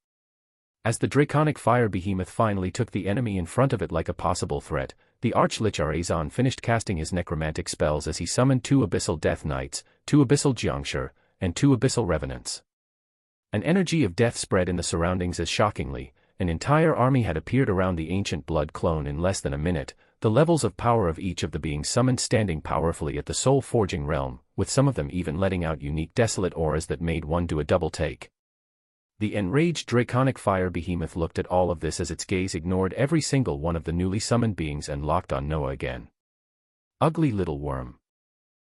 As the draconic fire behemoth finally took the enemy in front of it like a possible threat, the Archlich Arazon finished casting his necromantic spells as he summoned 2 abyssal death knights, 2 abyssal jiangshi, and 2 abyssal revenants. An energy of death spread in the surroundings as shockingly, an entire army had appeared around the ancient blood clone in less than a minute, the levels of power of each of the beings summoned standing powerfully at the soul-forging realm, with some of them even letting out unique desolate auras that made one do a double take. The enraged draconic fire behemoth looked at all of this as its gaze ignored every single one of the newly summoned beings and locked on Noah again. "Ugly little worm.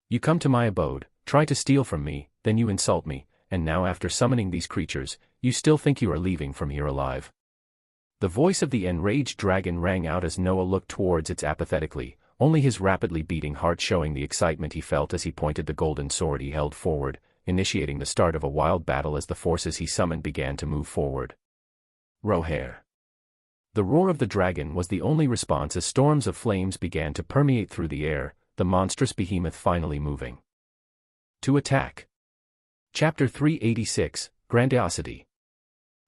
You come to my abode, try to steal from me, then you insult me, and now after summoning these creatures, you still think you are leaving from here alive." The voice of the enraged dragon rang out as Noah looked towards it apathetically, only his rapidly beating heart showing the excitement he felt as he pointed the golden sword he held forward, initiating the start of a wild battle as the forces he summoned began to move forward. Roher. The roar of the dragon was the only response as storms of flames began to permeate through the air, the monstrous behemoth finally moving to attack. Chapter 386, Grandiosity.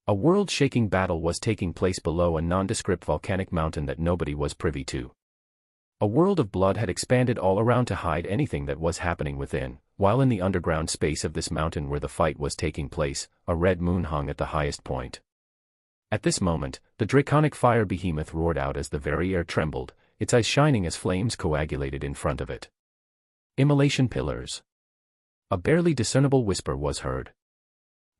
A world-shaking battle was taking place below a nondescript volcanic mountain that nobody was privy to. A world of blood had expanded all around to hide anything that was happening within, while in the underground space of this mountain where the fight was taking place, a red moon hung at the highest point. At this moment, the draconic fire behemoth roared out as the very air trembled, its eyes shining as flames coagulated in front of it. "Immolation pillars." A barely discernible whisper was heard.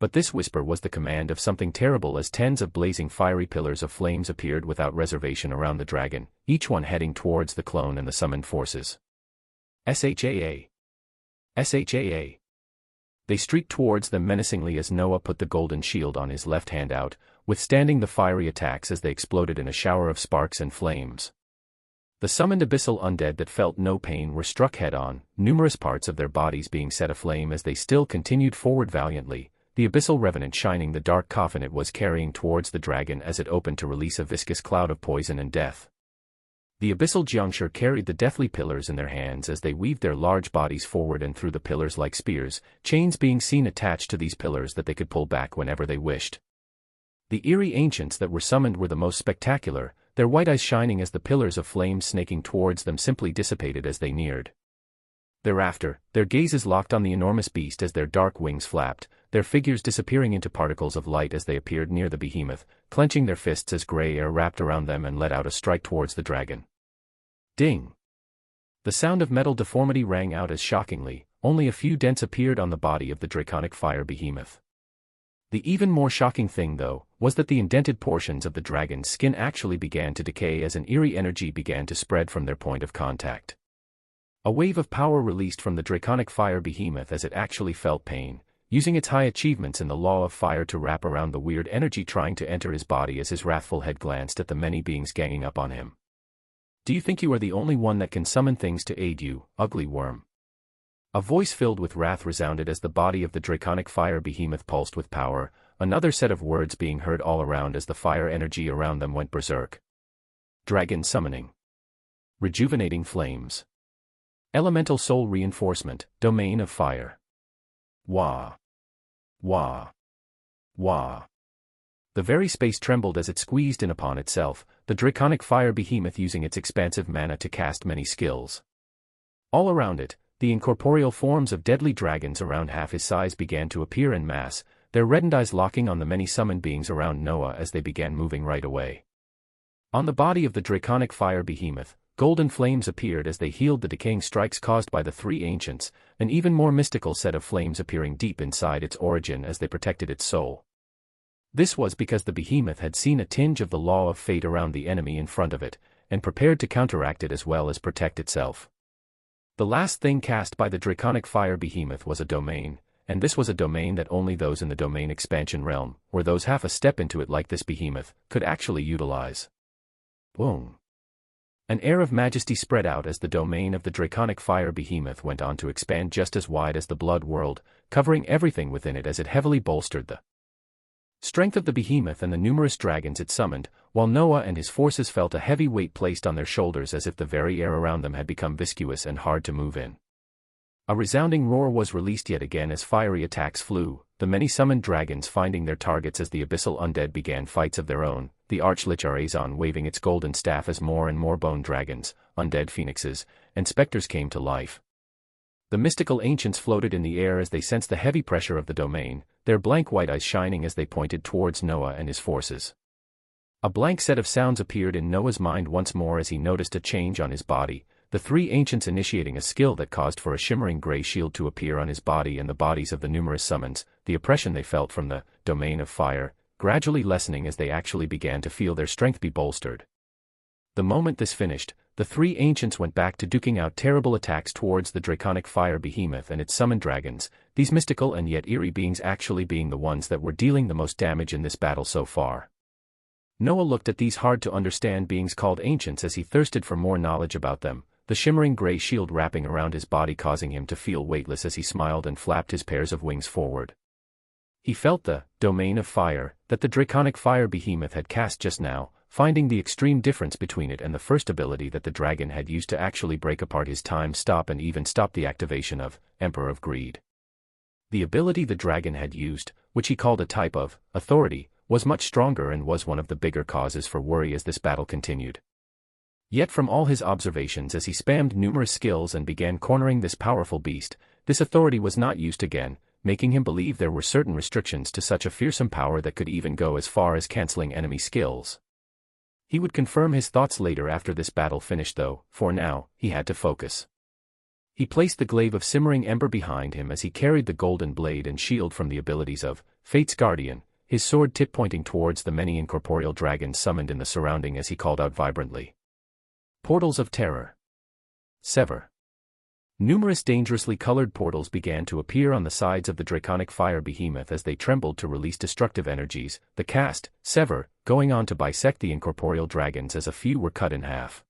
But this whisper was the command of something terrible as tens of blazing fiery pillars of flames appeared without reservation around the dragon, each one heading towards the clone and the summoned forces. SHAA. SHAA. They streaked towards them menacingly as Noah put the golden shield on his left hand out, withstanding the fiery attacks as they exploded in a shower of sparks and flames. The summoned abyssal undead that felt no pain were struck head-on, numerous parts of their bodies being set aflame as they still continued forward valiantly, the abyssal revenant shining the dark coffin it was carrying towards the dragon as it opened to release a viscous cloud of poison and death. The abyssal jiangshi carried the deathly pillars in their hands as they weaved their large bodies forward and through the pillars like spears, chains being seen attached to these pillars that they could pull back whenever they wished. The eerie ancients that were summoned were the most spectacular, their white eyes shining as the pillars of flame snaking towards them simply dissipated as they neared. Thereafter, their gazes locked on the enormous beast as their dark wings flapped, their figures disappearing into particles of light as they appeared near the behemoth, clenching their fists as gray air wrapped around them and let out a strike towards the dragon. Ding! The sound of metal deformity rang out as shockingly, only a few dents appeared on the body of the draconic fire behemoth. The even more shocking thing, though, was that the indented portions of the dragon's skin actually began to decay as an eerie energy began to spread from their point of contact. A wave of power released from the draconic fire behemoth as it actually felt pain, using its high achievements in the law of fire to wrap around the weird energy trying to enter his body as his wrathful head glanced at the many beings ganging up on him. Do you think you are the only one that can summon things to aid you, ugly worm? A voice filled with wrath resounded as the body of the draconic fire behemoth pulsed with power, another set of words being heard all around as the fire energy around them went berserk. Dragon summoning. Rejuvenating flames. Elemental soul reinforcement, domain of fire. Wah. Wah. Wah. The very space trembled as it squeezed in upon itself, the draconic fire behemoth using its expansive mana to cast many skills. All around it, the incorporeal forms of deadly dragons around half his size began to appear en masse, their reddened eyes locking on the many summoned beings around Noah as they began moving right away. On the body of the draconic fire behemoth, golden flames appeared as they healed the decaying strikes caused by the three ancients, an even more mystical set of flames appearing deep inside its origin as they protected its soul. This was because the behemoth had seen a tinge of the law of fate around the enemy in front of it, and prepared to counteract it as well as protect itself. The last thing cast by the draconic fire behemoth was a domain, and this was a domain that only those in the domain expansion realm, or those half a step into it like this behemoth, could actually utilize. Boom. An air of majesty spread out as the domain of the draconic fire behemoth went on to expand just as wide as the blood world, covering everything within it as it heavily bolstered the strength of the behemoth and the numerous dragons it summoned, while Noah and his forces felt a heavy weight placed on their shoulders as if the very air around them had become viscous and hard to move in. A resounding roar was released yet again as fiery attacks flew, the many summoned dragons finding their targets as the abyssal undead began fights of their own, the archlich Arazon waving its golden staff as more and more bone dragons, undead phoenixes, and specters came to life. The mystical ancients floated in the air as they sensed the heavy pressure of the domain, their blank white eyes shining as they pointed towards Noah and his forces. A blank set of sounds appeared in Noah's mind once more as he noticed a change on his body, the three ancients initiating a skill that caused for a shimmering gray shield to appear on his body and the bodies of the numerous summons, the oppression they felt from the domain of fire, gradually lessening as they actually began to feel their strength be bolstered. The moment this finished, the three ancients went back to duking out terrible attacks towards the draconic fire behemoth and its summoned dragons, these mystical and yet eerie beings actually being the ones that were dealing the most damage in this battle so far. Noah looked at these hard-to-understand beings called ancients as he thirsted for more knowledge about them, the shimmering gray shield wrapping around his body causing him to feel weightless as he smiled and flapped his pairs of wings forward. He felt the domain of fire that the draconic fire behemoth had cast just now, finding the extreme difference between it and the first ability that the dragon had used to actually break apart his time stop and even stop the activation of Emperor of Greed. The ability the dragon had used, which he called a type of authority, was much stronger and was one of the bigger causes for worry as this battle continued. Yet from all his observations as he spammed numerous skills and began cornering this powerful beast, this authority was not used again, making him believe there were certain restrictions to such a fearsome power that could even go as far as canceling enemy skills. He would confirm his thoughts later after this battle finished though, for now, he had to focus. He placed the glaive of simmering ember behind him as he carried the golden blade and shield from the abilities of Fate's Guardian, his sword tip pointing towards the many incorporeal dragons summoned in the surrounding as he called out vibrantly. Portals of Terror. Sever. Numerous dangerously colored portals began to appear on the sides of the draconic fire behemoth as they trembled to release destructive energies, the cast, Sever, going on to bisect the incorporeal dragons as a few were cut in half.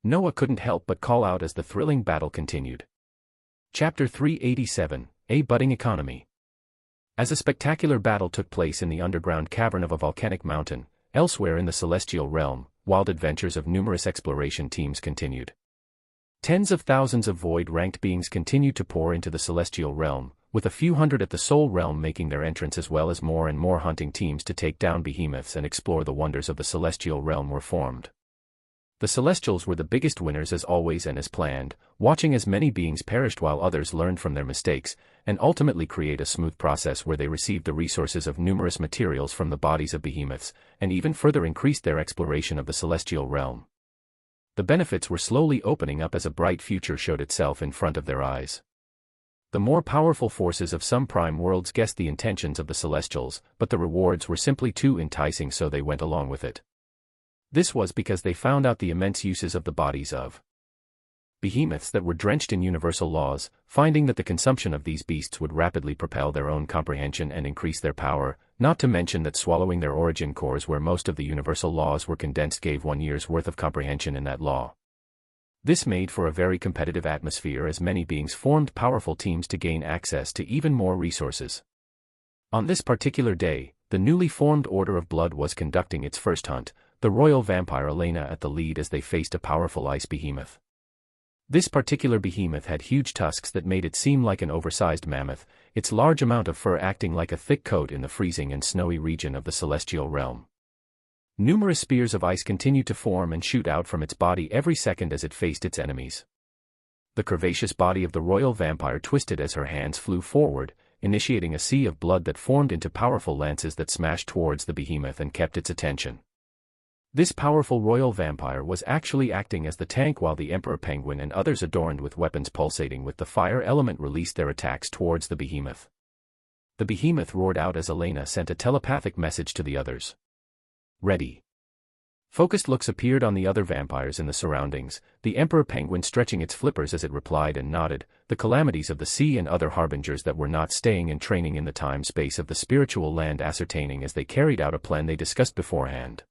Noah couldn't help but call out as the thrilling battle continued. Chapter 387, A Budding Economy. As a spectacular battle took place in the underground cavern of a volcanic mountain, elsewhere in the celestial realm, wild adventures of numerous exploration teams continued. Tens of thousands of void-ranked beings continued to pour into the celestial realm, with a few hundred at the soul realm making their entrance as well as more and more hunting teams to take down behemoths and explore the wonders of the celestial realm were formed. The Celestials were the biggest winners as always and as planned, watching as many beings perished while others learned from their mistakes, and ultimately create a smooth process where they received the resources of numerous materials from the bodies of behemoths, and even further increased their exploration of the celestial realm. The benefits were slowly opening up as a bright future showed itself in front of their eyes. The more powerful forces of some prime worlds guessed the intentions of the Celestials, but the rewards were simply too enticing, so they went along with it. This was because they found out the immense uses of the bodies of behemoths that were drenched in universal laws, finding that the consumption of these beasts would rapidly propel their own comprehension and increase their power, not to mention that swallowing their origin cores where most of the universal laws were condensed gave 1 year's worth of comprehension in that law. This made for a very competitive atmosphere as many beings formed powerful teams to gain access to even more resources. On this particular day, the newly formed Order of Blood was conducting its first hunt, the royal vampire Elena at the lead as they faced a powerful ice behemoth. This particular behemoth had huge tusks that made it seem like an oversized mammoth, its large amount of fur acting like a thick coat in the freezing and snowy region of the celestial realm. Numerous spears of ice continued to form and shoot out from its body every second as it faced its enemies. The curvaceous body of the royal vampire twisted as her hands flew forward, initiating a sea of blood that formed into powerful lances that smashed towards the behemoth and kept its attention. This powerful royal vampire was actually acting as the tank while the Emperor Penguin and others adorned with weapons pulsating with the fire element released their attacks towards the behemoth. The behemoth roared out as Elena sent a telepathic message to the others. Ready. Focused looks appeared on the other vampires in the surroundings, the Emperor Penguin stretching its flippers as it replied and nodded, the calamities of the sea and other harbingers that were not staying and training in the time-space of the spiritual land ascertaining as they carried out a plan they discussed beforehand.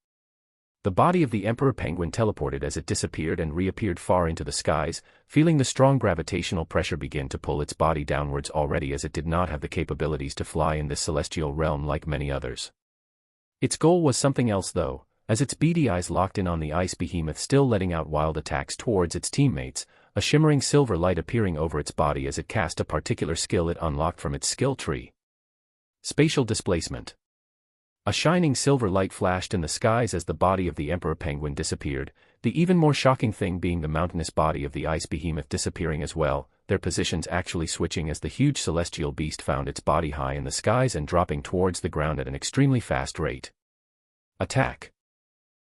The body of the Emperor Penguin teleported as it disappeared and reappeared far into the skies, feeling the strong gravitational pressure begin to pull its body downwards already as it did not have the capabilities to fly in this celestial realm like many others. Its goal was something else though, as its beady eyes locked in on the ice behemoth still letting out wild attacks towards its teammates, a shimmering silver light appearing over its body as it cast a particular skill it unlocked from its skill tree. Spatial displacement. A shining silver light flashed in the skies as the body of the Emperor Penguin disappeared, the even more shocking thing being the mountainous body of the ice behemoth disappearing as well, their positions actually switching as the huge celestial beast found its body high in the skies and dropping towards the ground at an extremely fast rate. Attack!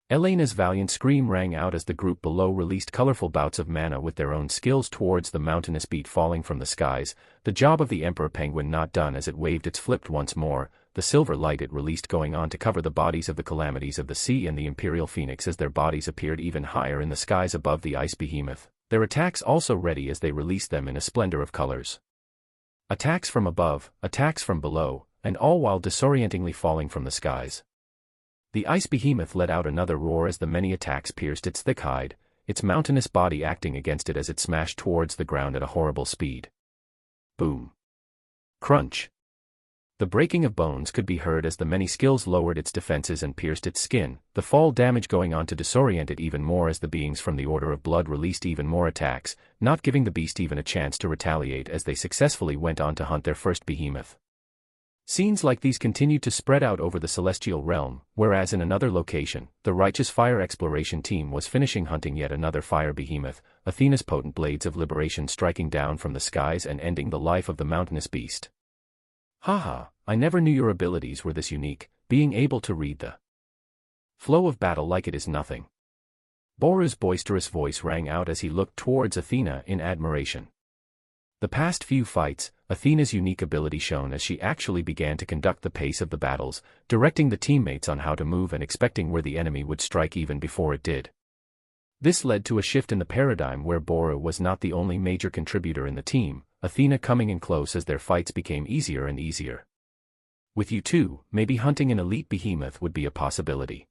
Elena's valiant scream rang out as the group below released colorful bouts of mana with their own skills towards the mountainous beast falling from the skies, the job of the Emperor Penguin not done as it waved its flipped once more, the silver light it released going on to cover the bodies of the calamities of the sea and the Imperial Phoenix as their bodies appeared even higher in the skies above the ice behemoth, their attacks also ready as they released them in a splendor of colors. Attacks from above, attacks from below, and all while disorientingly falling from the skies. The ice behemoth let out another roar as the many attacks pierced its thick hide, its mountainous body acting against it as it smashed towards the ground at a horrible speed. Boom. Crunch. The breaking of bones could be heard as the many skills lowered its defenses and pierced its skin, the fall damage going on to disorient it even more as the beings from the Order of Blood released even more attacks, not giving the beast even a chance to retaliate as they successfully went on to hunt their first behemoth. Scenes like these continued to spread out over the celestial realm, whereas in another location, the Righteous Fire Exploration team was finishing hunting yet another fire behemoth, Athena's potent blades of liberation striking down from the skies and ending the life of the mountainous beast. Haha, I never knew your abilities were this unique, being able to read the flow of battle like it is nothing. Boru's boisterous voice rang out as he looked towards Athena in admiration. The past few fights, Athena's unique ability shone as she actually began to conduct the pace of the battles, directing the teammates on how to move and expecting where the enemy would strike even before it did. This led to a shift in the paradigm where Boru was not the only major contributor in the team, Athena coming in close as their fights became easier and easier. With you too, maybe hunting an elite behemoth would be a possibility.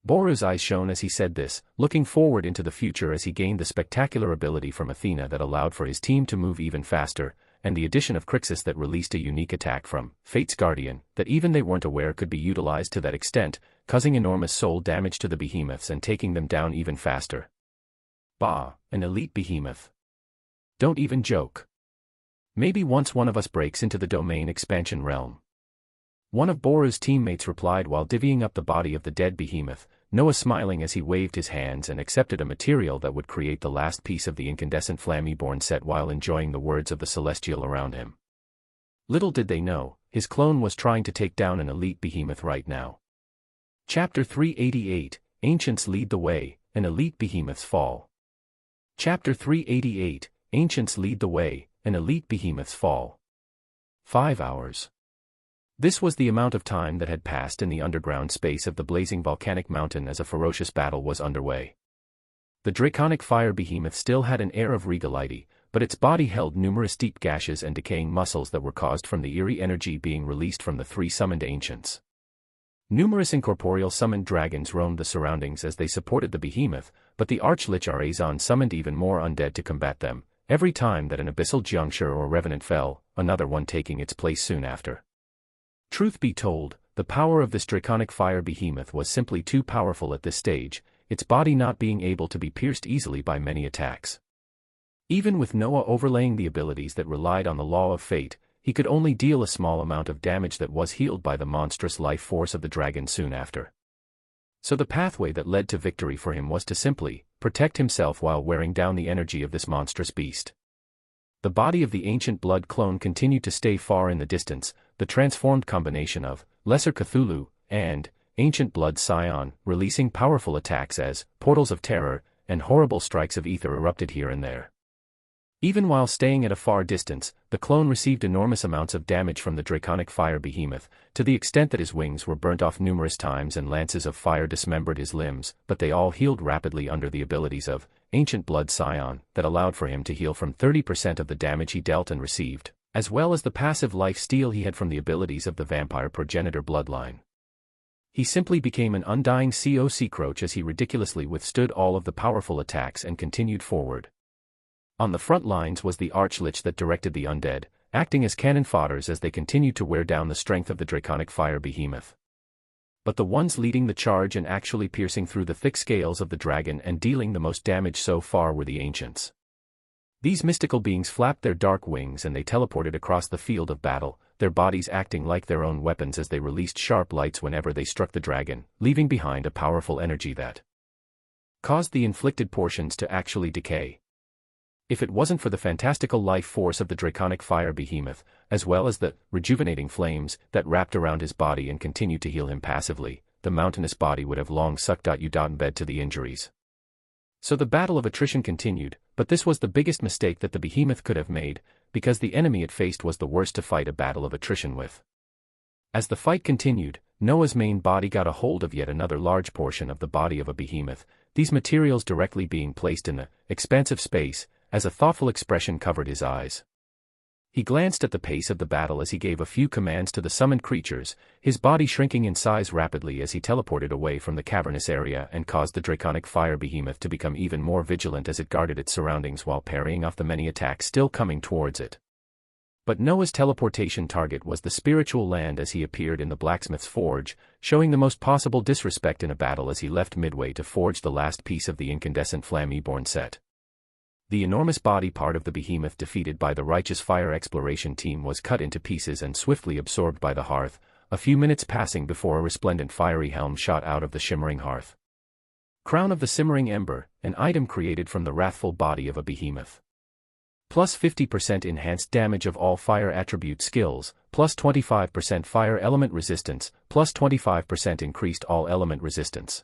Boru's eyes shone as he said this, looking forward into the future as he gained the spectacular ability from Athena that allowed for his team to move even faster, and the addition of Crixus that released a unique attack from Fate's Guardian that even they weren't aware could be utilized to that extent, causing enormous soul damage to the behemoths and taking them down even faster. Bah, an elite behemoth. Don't even joke. Maybe once one of us breaks into the domain expansion realm. One of Boru's teammates replied while divvying up the body of the dead behemoth, Noah smiling as he waved his hands and accepted a material that would create the last piece of the incandescent Flammyborn set while enjoying the words of the celestial around him. Little did they know, his clone was trying to take down an elite behemoth right now. Chapter 388, Ancients Lead the Way, an Elite Behemoth's Fall. Chapter 388, Ancients Lead the Way, an Elite Behemoth's Fall. 5 hours. This was the amount of time that had passed in the underground space of the blazing volcanic mountain as a ferocious battle was underway. The draconic fire behemoth still had an air of regality, but its body held numerous deep gashes and decaying muscles that were caused from the eerie energy being released from the 3 summoned ancients. Numerous incorporeal summoned dragons roamed the surroundings as they supported the behemoth, but the Archlich Arazon summoned even more undead to combat them. Every time that an abyssal Jiangshi or revenant fell, another one taking its place soon after. Truth be told, the power of this draconic fire behemoth was simply too powerful at this stage, its body not being able to be pierced easily by many attacks. Even with Noah overlaying the abilities that relied on the law of fate, he could only deal a small amount of damage that was healed by the monstrous life force of the dragon soon after. So the pathway that led to victory for him was to simply protect himself while wearing down the energy of this monstrous beast. The body of the ancient blood clone continued to stay far in the distance, the transformed combination of Lesser Cthulhu and Ancient Blood Scion, releasing powerful attacks as portals of terror and horrible strikes of ether erupted here and there. Even while staying at a far distance, the clone received enormous amounts of damage from the draconic fire behemoth, to the extent that his wings were burnt off numerous times and lances of fire dismembered his limbs, but they all healed rapidly under the abilities of Ancient Blood Scion that allowed for him to heal from 30% of the damage he dealt and received, as well as the passive life steal he had from the abilities of the vampire progenitor bloodline. He simply became an undying cockroach as he ridiculously withstood all of the powerful attacks and continued forward. On the front lines was the Archlich that directed the undead, acting as cannon fodders as they continued to wear down the strength of the draconic fire behemoth. But the ones leading the charge and actually piercing through the thick scales of the dragon and dealing the most damage so far were the ancients. These mystical beings flapped their dark wings and they teleported across the field of battle, their bodies acting like their own weapons as they released sharp lights whenever they struck the dragon, leaving behind a powerful energy that caused the inflicted portions to actually decay. If it wasn't for the fantastical life force of the draconic fire behemoth, as well as the rejuvenating flames that wrapped around his body and continued to heal him passively, the mountainous body would have long sucked you in bed to the injuries. So the battle of attrition continued, but this was the biggest mistake that the behemoth could have made, because the enemy it faced was the worst to fight a battle of attrition with. As the fight continued, Noah's main body got a hold of yet another large portion of the body of a behemoth, these materials directly being placed in the expansive space, as a thoughtful expression covered his eyes. He glanced at the pace of the battle as he gave a few commands to the summoned creatures, his body shrinking in size rapidly as he teleported away from the cavernous area and caused the draconic fire behemoth to become even more vigilant as it guarded its surroundings while parrying off the many attacks still coming towards it. But Noah's teleportation target was the spiritual land as he appeared in the blacksmith's forge, showing the most possible disrespect in a battle as he left midway to forge the last piece of the incandescent Flammyborn set. The enormous body part of the behemoth defeated by the righteous fire exploration team was cut into pieces and swiftly absorbed by the hearth, a few minutes passing before a resplendent fiery helm shot out of the shimmering hearth. Crown of the Simmering Ember, an item created from the wrathful body of a behemoth. Plus 50% enhanced damage of all fire attribute skills, plus 25% fire element resistance, plus 25% increased all element resistance.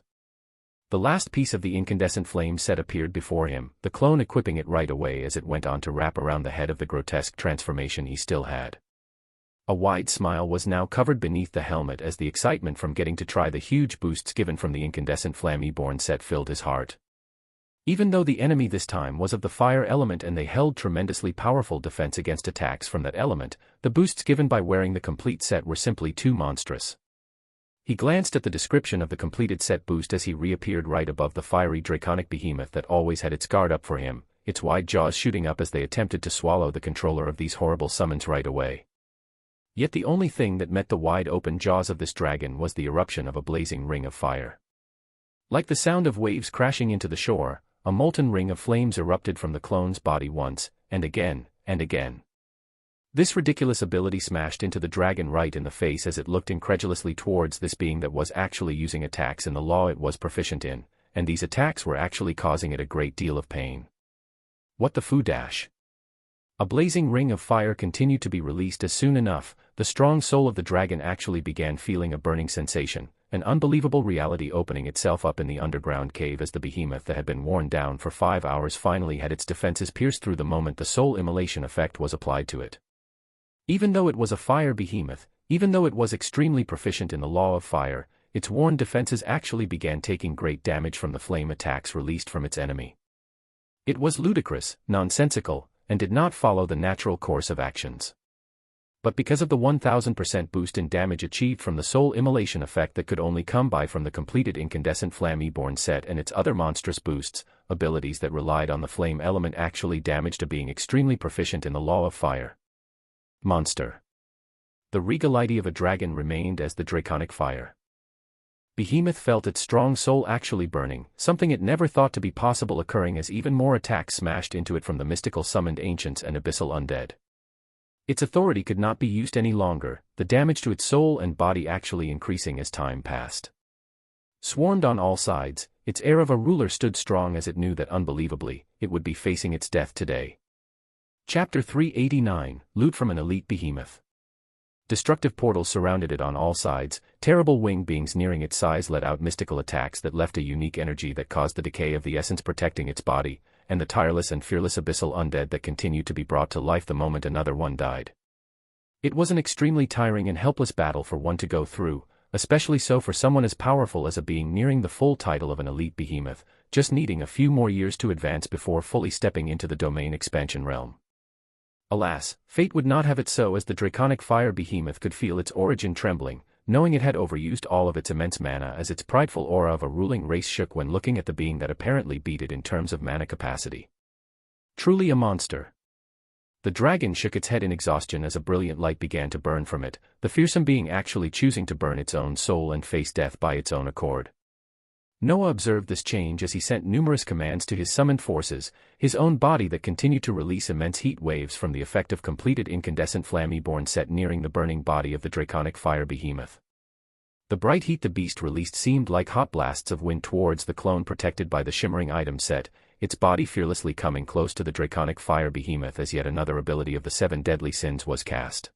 The last piece of the incandescent flame set appeared before him, the clone equipping it right away as it went on to wrap around the head of the grotesque transformation he still had. A wide smile was now covered beneath the helmet as the excitement from getting to try the huge boosts given from the incandescent Flammyborn set filled his heart. Even though the enemy this time was of the fire element and they held tremendously powerful defense against attacks from that element, the boosts given by wearing the complete set were simply too monstrous. He glanced at the description of the completed set boost as he reappeared right above the fiery draconic behemoth that always had its guard up for him, its wide jaws shooting up as they attempted to swallow the controller of these horrible summons right away. Yet the only thing that met the wide open jaws of this dragon was the eruption of a blazing ring of fire. Like the sound of waves crashing into the shore, a molten ring of flames erupted from the clone's body once, and again, and again. This ridiculous ability smashed into the dragon right in the face as it looked incredulously towards this being that was actually using attacks in the law it was proficient in, and these attacks were actually causing it a great deal of pain. What the foo dash? A blazing ring of fire continued to be released as soon enough, the strong soul of the dragon actually began feeling a burning sensation, an unbelievable reality opening itself up in the underground cave as the behemoth that had been worn down for 5 hours finally had its defenses pierced through the moment the soul immolation effect was applied to it. Even though it was a fire behemoth, even though it was extremely proficient in the law of fire, its worn defenses actually began taking great damage from the flame attacks released from its enemy. It was ludicrous, nonsensical, and did not follow the natural course of actions. But because of the 1000% boost in damage achieved from the soul immolation effect that could only come by from the completed incandescent Flamme-born set and its other monstrous boosts, abilities that relied on the flame element actually damaged a being extremely proficient in the law of fire. Monster. The regality of a dragon remained as the draconic fire. Behemoth felt its strong soul actually burning, something it never thought to be possible occurring as even more attacks smashed into it from the mystical summoned ancients and abyssal undead. Its authority could not be used any longer, the damage to its soul and body actually increasing as time passed. Swarmed on all sides, its air of a ruler stood strong as it knew that unbelievably, it would be facing its death today. Chapter 389, Loot from an Elite Behemoth. Destructive portals surrounded it on all sides, terrible winged beings nearing its size let out mystical attacks that left a unique energy that caused the decay of the essence protecting its body, and the tireless and fearless abyssal undead that continued to be brought to life the moment another one died. It was an extremely tiring and helpless battle for one to go through, especially so for someone as powerful as a being nearing the full title of an elite behemoth, just needing a few more years to advance before fully stepping into the domain expansion realm. Alas, fate would not have it so as the draconic fire behemoth could feel its origin trembling, knowing it had overused all of its immense mana as its prideful aura of a ruling race shook when looking at the being that apparently beat it in terms of mana capacity. Truly a monster. The dragon shook its head in exhaustion as a brilliant light began to burn from it, the fearsome being actually choosing to burn its own soul and face death by its own accord. Noah observed this change as he sent numerous commands to his summoned forces, his own body that continued to release immense heat waves from the effect of completed incandescent Flamme-born set nearing the burning body of the draconic fire behemoth. The bright heat the beast released seemed like hot blasts of wind towards the clone protected by the shimmering item set, its body fearlessly coming close to the draconic fire behemoth as yet another ability of the 7 deadly sins was cast.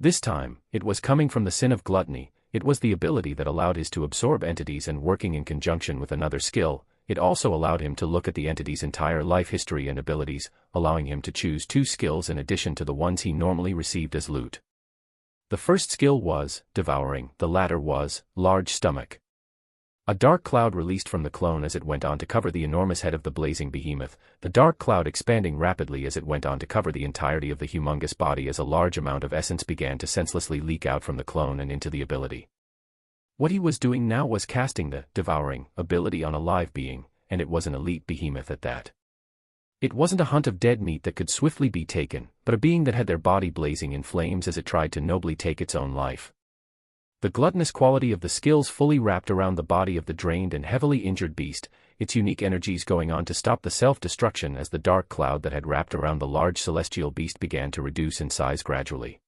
This time, it was coming from the sin of gluttony. It was the ability that allowed his to absorb entities and working in conjunction with another skill, it also allowed him to look at the entity's entire life history and abilities, allowing him to choose 2 skills in addition to the ones he normally received as loot. The first skill was, Devouring, the latter was, Large Stomach. A dark cloud released from the clone as it went on to cover the enormous head of the blazing behemoth, the dark cloud expanding rapidly as it went on to cover the entirety of the humongous body as a large amount of essence began to senselessly leak out from the clone and into the ability. What he was doing now was casting the Devouring ability on a live being, and it was an elite behemoth at that. It wasn't a hunt of dead meat that could swiftly be taken, but a being that had their body blazing in flames as it tried to nobly take its own life. The gluttonous quality of the skills fully wrapped around the body of the drained and heavily injured beast, its unique energies going on to stop the self-destruction as the dark cloud that had wrapped around the large celestial beast began to reduce in size gradually.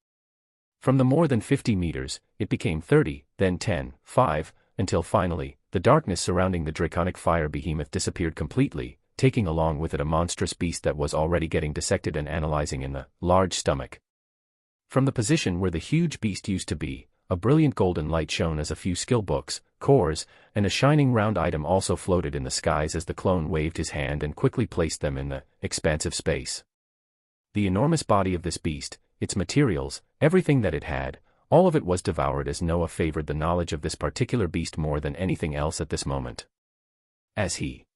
From the more than 50 meters, it became 30, then 10, 5, until finally, the darkness surrounding the draconic fire behemoth disappeared completely, taking along with it a monstrous beast that was already getting dissected and analyzing in the large stomach. From the position where the huge beast used to be, a brilliant golden light shone as a few skill books, cores, and a shining round item also floated in the skies as the clone waved his hand and quickly placed them in the expansive space. The enormous body of this beast, its materials, everything that it had, all of it was devoured as Noah favored the knowledge of this particular beast more than anything else at this moment. As he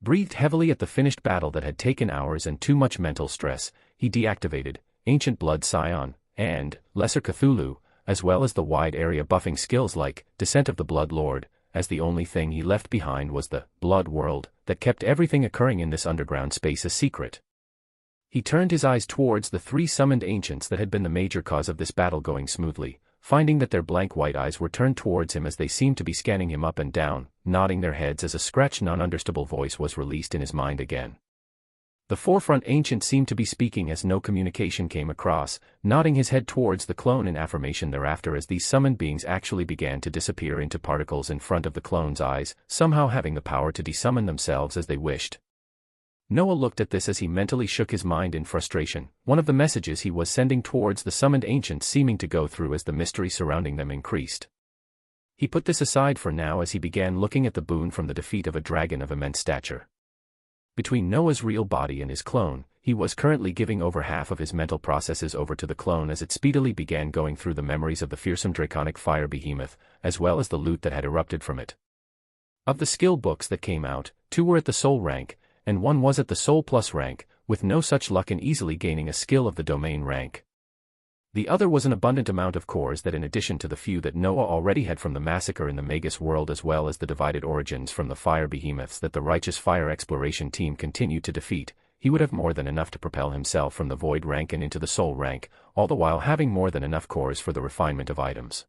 breathed heavily at the finished battle that had taken hours and too much mental stress, he deactivated Ancient Blood Scion and Lesser Cthulhu, as well as the wide area buffing skills like Descent of the Blood Lord, as the only thing he left behind was the Blood World that kept everything occurring in this underground space a secret. He turned his eyes towards the 3 summoned ancients that had been the major cause of this battle going smoothly, finding that their blank white eyes were turned towards him as they seemed to be scanning him up and down, nodding their heads as a scratched non-understandable voice was released in his mind again. The forefront ancient seemed to be speaking as no communication came across, nodding his head towards the clone in affirmation thereafter as these summoned beings actually began to disappear into particles in front of the clone's eyes, somehow having the power to desummon themselves as they wished. Noah looked at this as he mentally shook his mind in frustration, one of the messages he was sending towards the summoned ancients seeming to go through as the mystery surrounding them increased. He put this aside for now as he began looking at the boon from the defeat of a dragon of immense stature. Between Noah's real body and his clone, he was currently giving over half of his mental processes over to the clone as it speedily began going through the memories of the fearsome draconic fire behemoth, as well as the loot that had erupted from it. Of the skill books that came out, 2 were at the soul rank, and 1 was at the soul plus rank, with no such luck in easily gaining a skill of the domain rank. The other was an abundant amount of cores that in addition to the few that Noah already had from the massacre in the Magus world as well as the divided origins from the fire behemoths that the righteous fire exploration team continued to defeat, he would have more than enough to propel himself from the void rank and into the soul rank, all the while having more than enough cores for the refinement of items.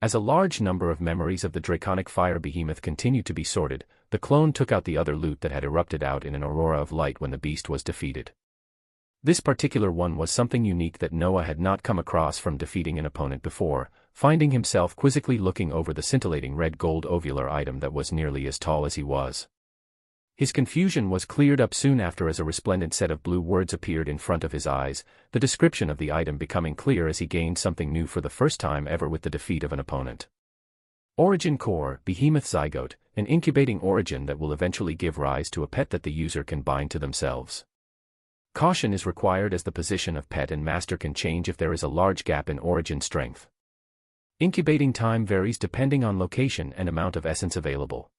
As a large number of memories of the draconic fire behemoth continued to be sorted, the clone took out the other loot that had erupted out in an aurora of light when the beast was defeated. This particular one was something unique that Noah had not come across from defeating an opponent before, finding himself quizzically looking over the scintillating red-gold ovular item that was nearly as tall as he was. His confusion was cleared up soon after as a resplendent set of blue words appeared in front of his eyes, the description of the item becoming clear as he gained something new for the first time ever with the defeat of an opponent. Origin Core, Behemoth Zygote, an incubating origin that will eventually give rise to a pet that the user can bind to themselves. Caution is required as the position of pet and master can change if there is a large gap in origin strength. Incubating time varies depending on location and amount of essence available.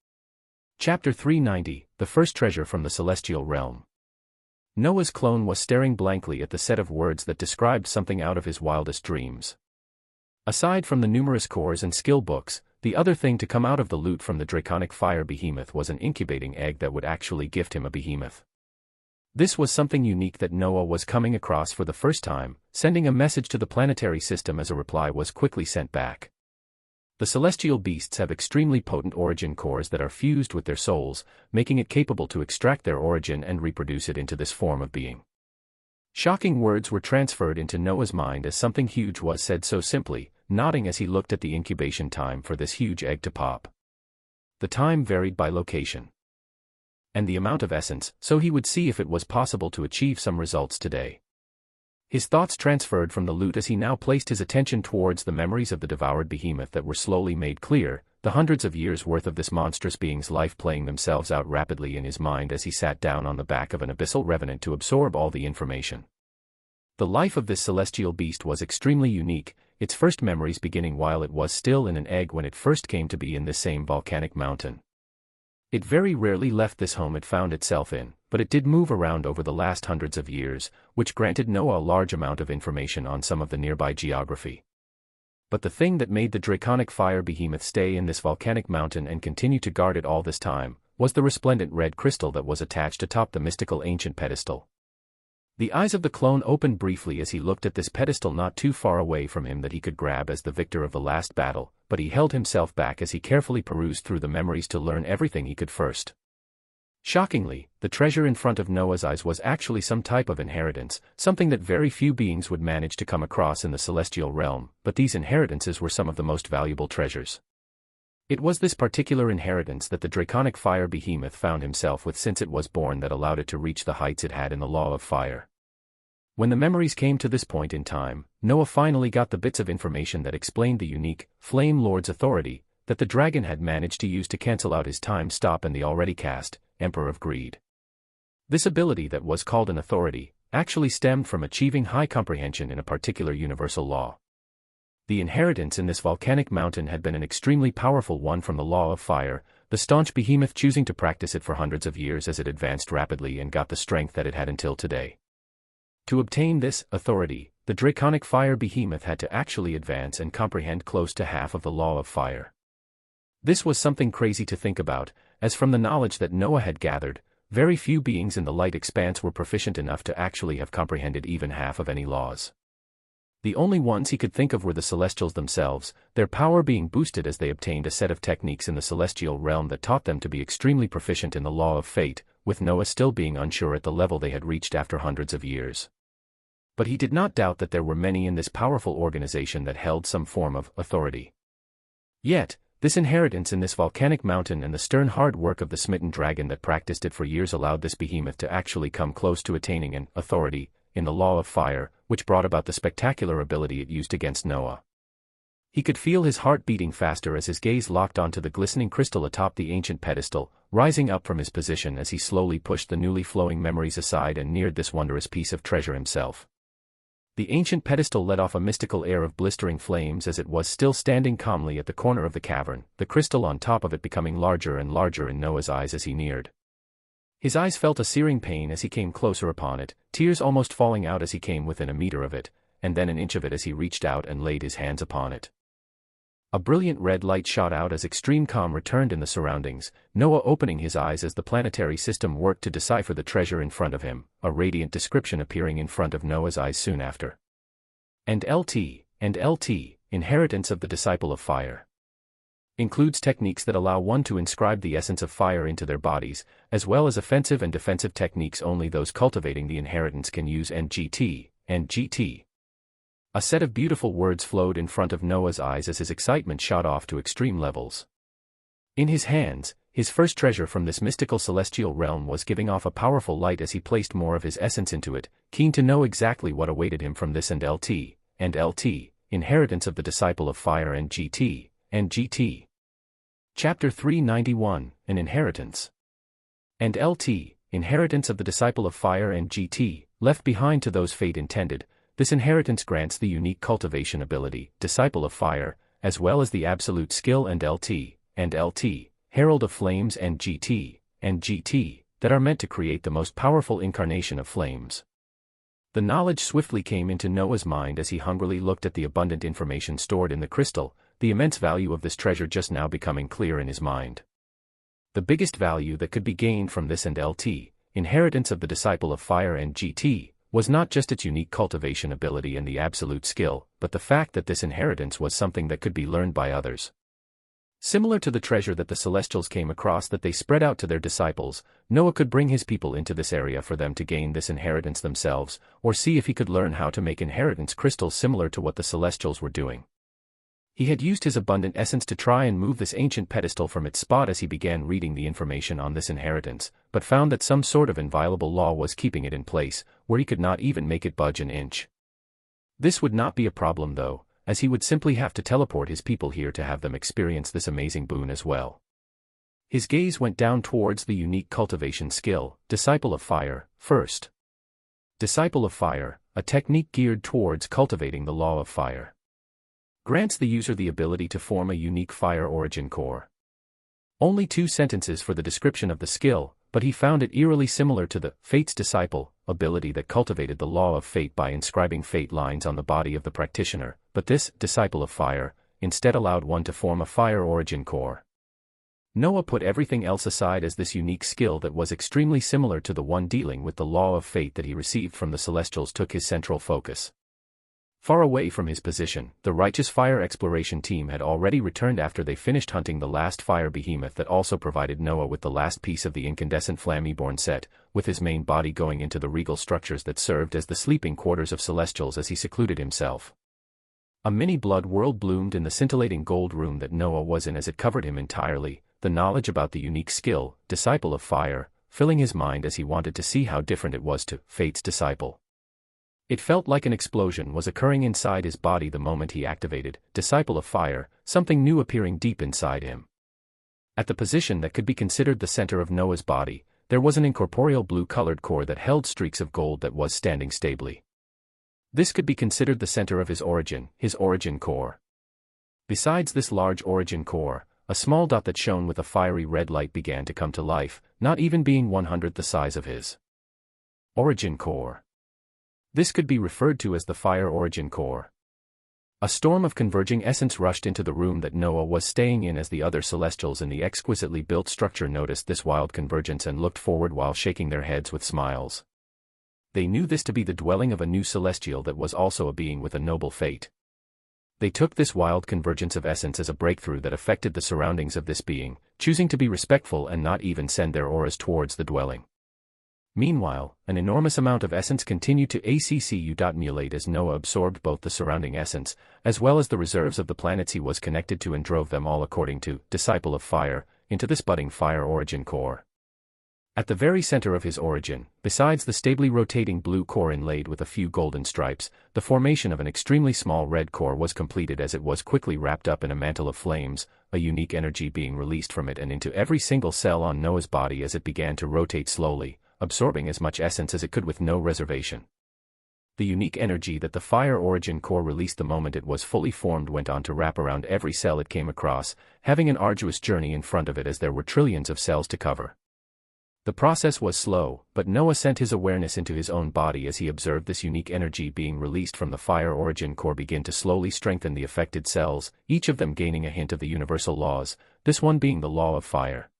Chapter 390, The First Treasure from the Celestial Realm. Noah's clone was staring blankly at the set of words that described something out of his wildest dreams. Aside from the numerous cores and skill books, the other thing to come out of the loot from the draconic fire behemoth was an incubating egg that would actually gift him a behemoth. This was something unique that Noah was coming across for the first time, sending a message to the planetary system as a reply was quickly sent back. The celestial beasts have extremely potent origin cores that are fused with their souls, making it capable to extract their origin and reproduce it into this form of being. Shocking words were transferred into Noah's mind as something huge was said so simply, nodding as he looked at the incubation time for this huge egg to pop. The time varied by location and the amount of essence, so he would see if it was possible to achieve some results today. His thoughts transferred from the loot as he now placed his attention towards the memories of the devoured behemoth that were slowly made clear, the hundreds of years' worth of this monstrous being's life playing themselves out rapidly in his mind as he sat down on the back of an abyssal revenant to absorb all the information. The life of this celestial beast was extremely unique, its first memories beginning while it was still in an egg when it first came to be in this same volcanic mountain. It very rarely left this home it found itself in, but it did move around over the last hundreds of years, which granted Noah a large amount of information on some of the nearby geography. But the thing that made the draconic fire behemoth stay in this volcanic mountain and continue to guard it all this time, was the resplendent red crystal that was attached atop the mystical ancient pedestal. The eyes of the clone opened briefly as he looked at this pedestal not too far away from him that he could grab as the victor of the last battle, but he held himself back as he carefully perused through the memories to learn everything he could first. Shockingly, the treasure in front of Noah's eyes was actually some type of inheritance, something that very few beings would manage to come across in the celestial realm, but these inheritances were some of the most valuable treasures. It was this particular inheritance that the draconic fire behemoth found himself with since it was born that allowed it to reach the heights it had in the law of fire. When the memories came to this point in time, Noah finally got the bits of information that explained the unique, Flame Lord's authority, that the dragon had managed to use to cancel out his time stop and the already cast, Emperor of Greed. This ability that was called an authority, actually stemmed from achieving high comprehension in a particular universal law. The inheritance in this volcanic mountain had been an extremely powerful one from the law of fire, the staunch behemoth choosing to practice it for hundreds of years as it advanced rapidly and got the strength that it had until today. To obtain this authority, the draconic fire behemoth had to actually advance and comprehend close to half of the law of fire. This was something crazy to think about, as from the knowledge that Noah had gathered, very few beings in the light expanse were proficient enough to actually have comprehended even half of any laws. The only ones he could think of were the Celestials themselves, their power being boosted as they obtained a set of techniques in the celestial realm that taught them to be extremely proficient in the law of fate, with Noah still being unsure at the level they had reached after hundreds of years. But he did not doubt that there were many in this powerful organization that held some form of authority. Yet, this inheritance in this volcanic mountain and the stern hard work of the smitten dragon that practiced it for years allowed this behemoth to actually come close to attaining an authority in the law of fire, which brought about the spectacular ability it used against Noah. He could feel his heart beating faster as his gaze locked onto the glistening crystal atop the ancient pedestal, rising up from his position as he slowly pushed the newly flowing memories aside and neared this wondrous piece of treasure himself. The ancient pedestal let off a mystical air of blistering flames as it was still standing calmly at the corner of the cavern, the crystal on top of it becoming larger and larger in Noah's eyes as he neared. His eyes felt a searing pain as he came closer upon it, tears almost falling out as he came within a meter of it, and then an inch of it as he reached out and laid his hands upon it. A brilliant red light shot out as extreme calm returned in the surroundings, Noah opening his eyes as the planetary system worked to decipher the treasure in front of him, a radiant description appearing in front of Noah's eyes soon after. And LT, inheritance of the disciple of fire. Includes techniques that allow one to inscribe the essence of fire into their bodies, as well as offensive and defensive techniques only those cultivating the inheritance can use. NGT. A set of beautiful words flowed in front of Noah's eyes as his excitement shot off to extreme levels. In his hands, his first treasure from this mystical celestial realm was giving off a powerful light as he placed more of his essence into it, keen to know exactly what awaited him from this. And LT, inheritance of the disciple of fire. NGT. Chapter 391, an inheritance. And LT, inheritance of the disciple of fire. NGT, left behind to those fate intended. This inheritance grants the unique cultivation ability, disciple of fire, as well as the absolute skill. And LT, herald of flames. NGT, that are meant to create the most powerful incarnation of flames. The knowledge swiftly came into Noah's mind as he hungrily looked at the abundant information stored in the crystal, the immense value of this treasure just now becoming clear in his mind. The biggest value that could be gained from this. And LT, inheritance of the disciple of fire. NGT, was not just its unique cultivation ability and the absolute skill, but the fact that this inheritance was something that could be learned by others. Similar to the treasure that the Celestials came across that they spread out to their disciples, Noah could bring his people into this area for them to gain this inheritance themselves, or see if he could learn how to make inheritance crystals similar to what the Celestials were doing. He had used his abundant essence to try and move this ancient pedestal from its spot as he began reading the information on this inheritance, but found that some sort of inviolable law was keeping it in place, where he could not even make it budge an inch. This would not be a problem though, as he would simply have to teleport his people here to have them experience this amazing boon as well. His gaze went down towards the unique cultivation skill, Disciple of Fire, first. Disciple of Fire, a technique geared towards cultivating the law of fire. Grants the user the ability to form a unique fire origin core. Only 2 sentences for the description of the skill, but he found it eerily similar to the Fate's Disciple ability that cultivated the law of fate by inscribing fate lines on the body of the practitioner, but this Disciple of Fire instead allowed one to form a fire origin core. Noah put everything else aside as this unique skill that was extremely similar to the one dealing with the law of fate that he received from the Celestials took his central focus. Far away from his position, the Righteous Fire Exploration Team had already returned after they finished hunting the last fire behemoth that also provided Noah with the last piece of the incandescent Flammeborn set, with his main body going into the regal structures that served as the sleeping quarters of Celestials as he secluded himself. A mini blood world bloomed in the scintillating gold room that Noah was in as it covered him entirely, the knowledge about the unique skill, Disciple of Fire, filling his mind as he wanted to see how different it was to Fate's Disciple. It felt like an explosion was occurring inside his body the moment he activated Disciple of Fire, something new appearing deep inside him. At the position that could be considered the center of Noah's body, there was an incorporeal blue-colored core that held streaks of gold that was standing stably. This could be considered the center of his origin core. Besides this large origin core, a small dot that shone with a fiery red light began to come to life, not even being 1/100th the size of his origin core. This could be referred to as the Fire Origin Core. A storm of converging essence rushed into the room that Noah was staying in as the other Celestials in the exquisitely built structure noticed this wild convergence and looked forward while shaking their heads with smiles. They knew this to be the dwelling of a new Celestial that was also a being with a noble fate. They took this wild convergence of essence as a breakthrough that affected the surroundings of this being, choosing to be respectful and not even send their auras towards the dwelling. Meanwhile, an enormous amount of essence continued to accumulate as Noah absorbed both the surrounding essence, as well as the reserves of the planets he was connected to and drove them all according to Disciple of Fire, into this budding fire origin core. At the very center of his origin, besides the stably rotating blue core inlaid with a few golden stripes, the formation of an extremely small red core was completed as it was quickly wrapped up in a mantle of flames, a unique energy being released from it and into every single cell on Noah's body as it began to rotate slowly, absorbing as much essence as it could with no reservation. The unique energy that the fire origin core released the moment it was fully formed went on to wrap around every cell it came across, having an arduous journey in front of it as there were trillions of cells to cover. The process was slow, but Noah sent his awareness into his own body as he observed this unique energy being released from the fire origin core begin to slowly strengthen the affected cells, each of them gaining a hint of the universal laws, this one being the law of fire.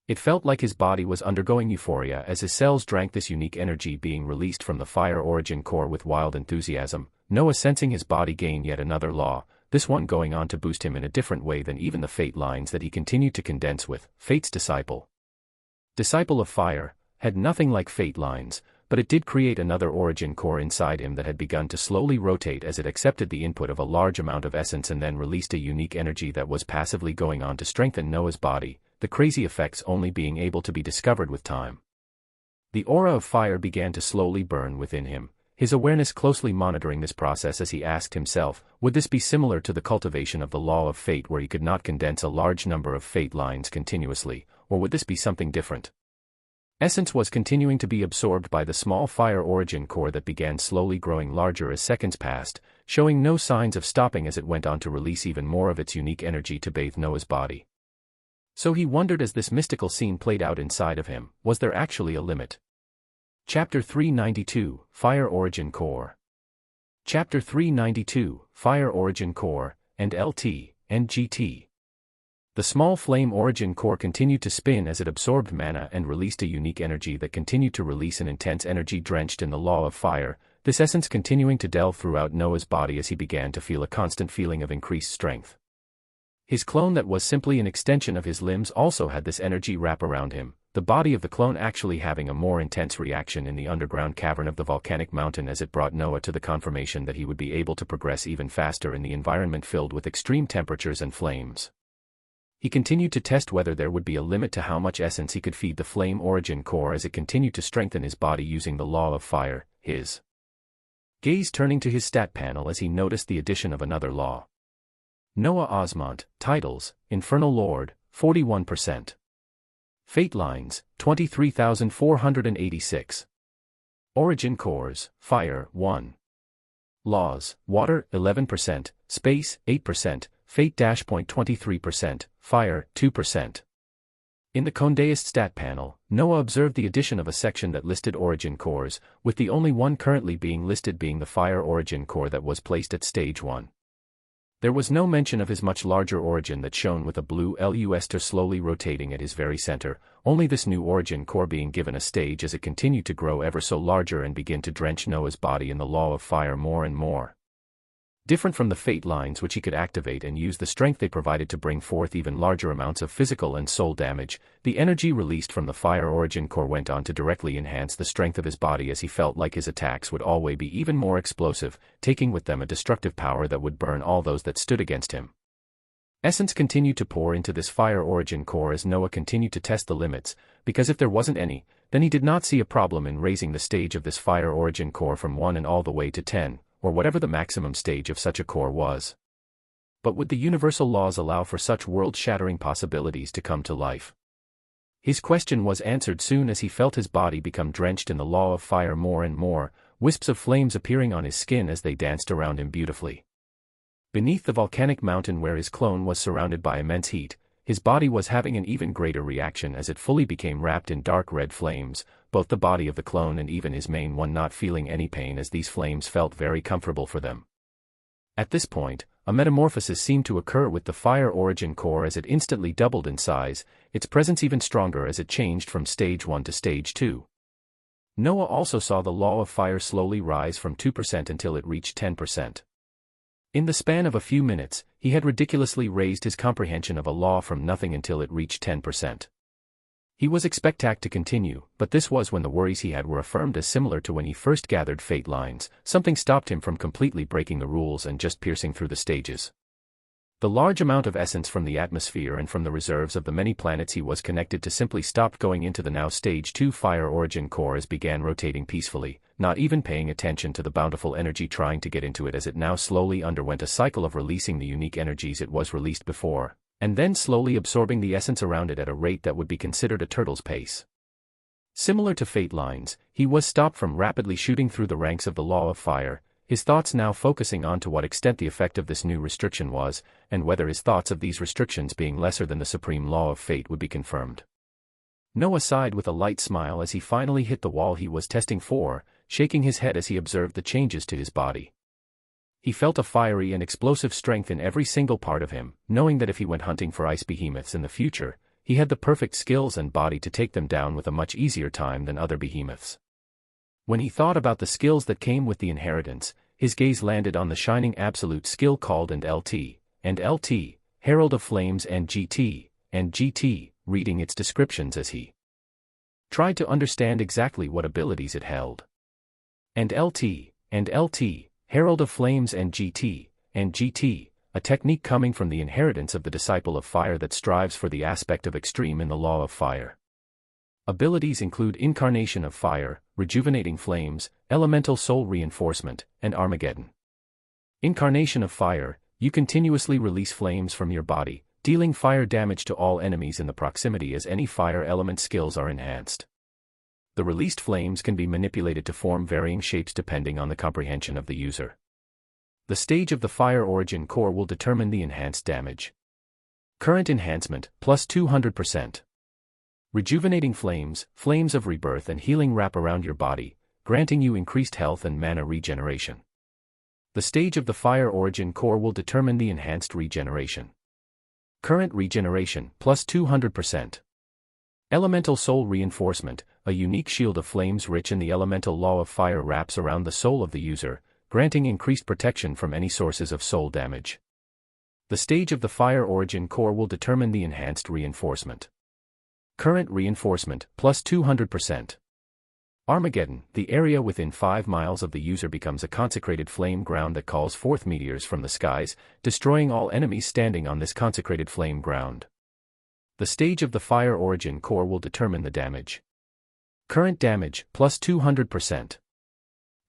It felt like his body was undergoing euphoria as his cells drank this unique energy being released from the fire origin core with wild enthusiasm, Noah sensing his body gain yet another law, this one going on to boost him in a different way than even the fate lines that he continued to condense with, Fate's disciple. Disciple of Fire had nothing like fate lines, but it did create another origin core inside him that had begun to slowly rotate as it accepted the input of a large amount of essence and then released a unique energy that was passively going on to strengthen Noah's body, the crazy effects only being able to be discovered with time. The aura of fire began to slowly burn within him, his awareness closely monitoring this process as he asked himself, would this be similar to the cultivation of the law of fate where he could not condense a large number of fate lines continuously, or would this be something different? Essence was continuing to be absorbed by the small fire origin core that began slowly growing larger as seconds passed, showing no signs of stopping as it went on to release even more of its unique energy to bathe Noah's body. So he wondered as this mystical scene played out inside of him, was there actually a limit? Chapter 392, Fire Origin Core. Chapter 392, Fire Origin Core, and LT, and GT. The small flame origin core continued to spin as it absorbed mana and released a unique energy that continued to release an intense energy drenched in the law of fire, this essence continuing to delve throughout Noah's body as he began to feel a constant feeling of increased strength. His clone that was simply an extension of his limbs also had this energy wrap around him, the body of the clone actually having a more intense reaction in the underground cavern of the volcanic mountain as it brought Noah to the confirmation that he would be able to progress even faster in the environment filled with extreme temperatures and flames. He continued to test whether there would be a limit to how much essence he could feed the flame origin core as it continued to strengthen his body using the law of fire, his gaze turning to his stat panel as he noticed the addition of another law. Noah Osmont, titles, Infernal Lord, 41%. Fate lines, 23,486. Origin cores, Fire, 1. Laws, Water, 11%, Space, 8%, Fate-.23%, Fire, 2%. In the Condeist stat panel, Noah observed the addition of a section that listed origin cores, with the only one currently being listed being the Fire origin core that was placed at Stage 1. There was no mention of his much larger origin that shone with a blue luster slowly rotating at his very center, only this new origin core being given a stage as it continued to grow ever so larger and begin to drench Noah's body in the law of fire more and more. Different from the fate lines which he could activate and use the strength they provided to bring forth even larger amounts of physical and soul damage, the energy released from the fire origin core went on to directly enhance the strength of his body as he felt like his attacks would always be even more explosive, taking with them a destructive power that would burn all those that stood against him. Essence continued to pour into this fire origin core as Noah continued to test the limits, because if there wasn't any, then he did not see a problem in raising the stage of this fire origin core from 1 and all the way to 10. Or whatever the maximum stage of such a core was. But would the universal laws allow for such world-shattering possibilities to come to life? His question was answered soon as he felt his body become drenched in the law of fire more and more, wisps of flames appearing on his skin as they danced around him beautifully. Beneath the volcanic mountain where his clone was surrounded by immense heat, his body was having an even greater reaction as it fully became wrapped in dark red flames, both the body of the clone and even his main one not feeling any pain as these flames felt very comfortable for them. At this point, a metamorphosis seemed to occur with the fire origin core as it instantly doubled in size, its presence even stronger as it changed from stage 1 to stage 2. Noah also saw the law of fire slowly rise from 2% until it reached 10%. In the span of a few minutes, he had ridiculously raised his comprehension of a law from nothing until it reached 10%. He was expecting to continue, but this was when the worries he had were affirmed as similar to when he first gathered fate lines. Something stopped him from completely breaking the rules and just piercing through the stages. The large amount of essence from the atmosphere and from the reserves of the many planets he was connected to simply stopped going into the now Stage 2 Fire Origin Core as began rotating peacefully, not even paying attention to the bountiful energy trying to get into it as it now slowly underwent a cycle of releasing the unique energies it was released before, and then slowly absorbing the essence around it at a rate that would be considered a turtle's pace. Similar to fate lines, he was stopped from rapidly shooting through the ranks of the Law of Fire, his thoughts now focusing on to what extent the effect of this new restriction was, and whether his thoughts of these restrictions being lesser than the supreme law of fate would be confirmed. Noah sighed with a light smile as he finally hit the wall he was testing for, shaking his head as he observed the changes to his body. He felt a fiery and explosive strength in every single part of him, knowing that if he went hunting for ice behemoths in the future, he had the perfect skills and body to take them down with a much easier time than other behemoths. When he thought about the skills that came with the inheritance, his gaze landed on the shining absolute skill called and LT, Herald of Flames and GT, reading its descriptions as he tried to understand exactly what abilities it held. And LT, Herald of Flames and GT, a technique coming from the inheritance of the disciple of fire that strives for the aspect of extreme in the law of fire. Abilities include Incarnation of Fire, Rejuvenating Flames, Elemental Soul Reinforcement, and Armageddon. Incarnation of Fire, you continuously release flames from your body, dealing fire damage to all enemies in the proximity as any fire element skills are enhanced. The released flames can be manipulated to form varying shapes depending on the comprehension of the user. The stage of the Fire Origin Core will determine the enhanced damage. Current enhancement, plus 200%. Rejuvenating Flames, flames of rebirth and healing wrap around your body, granting you increased health and mana regeneration. The stage of the Fire Origin Core will determine the enhanced regeneration. Current regeneration, plus 200%. Elemental Soul Reinforcement, a unique shield of flames rich in the elemental law of fire wraps around the soul of the user, granting increased protection from any sources of soul damage. The stage of the Fire Origin Core will determine the enhanced reinforcement. Current reinforcement, plus 200%. Armageddon, the area within 5 miles of the user becomes a consecrated flame ground that calls forth meteors from the skies, destroying all enemies standing on this consecrated flame ground. The stage of the Fire Origin Core will determine the damage. Current damage, plus 200%.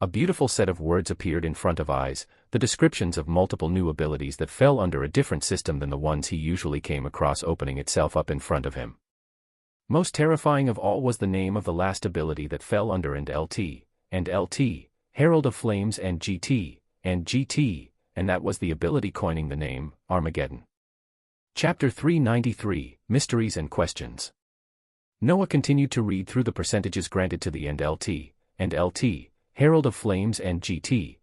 A beautiful set of words appeared in front of eyes, the descriptions of multiple new abilities that fell under a different system than the ones he usually came across opening itself up in front of him. Most terrifying of all was the name of the last ability that fell under and LT, Herald of Flames and GT, and that was the ability coining the name, Armageddon. Chapter 393, Mysteries and Questions. Noah continued to read through the percentages granted to the and LT, Herald of Flames and GT,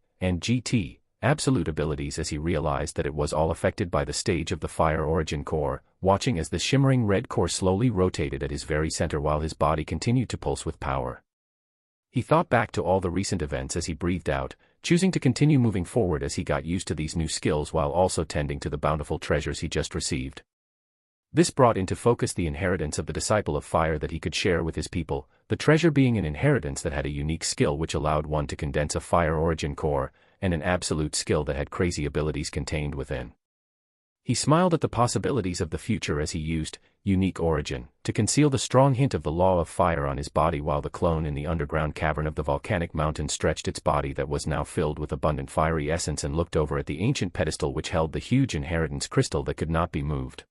absolute abilities as he realized that it was all affected by the stage of the Fire Origin Core, watching as the shimmering red core slowly rotated at his very center while his body continued to pulse with power. He thought back to all the recent events as he breathed out, choosing to continue moving forward as he got used to these new skills while also tending to the bountiful treasures he just received. This brought into focus the inheritance of the Disciple of Fire that he could share with his people, the treasure being an inheritance that had a unique skill which allowed one to condense a Fire Origin Core, and an absolute skill that had crazy abilities contained within. He smiled at the possibilities of the future as he used Unique Origin to conceal the strong hint of the law of fire on his body while the clone in the underground cavern of the volcanic mountain stretched its body that was now filled with abundant fiery essence and looked over at the ancient pedestal which held the huge inheritance crystal that could not be moved.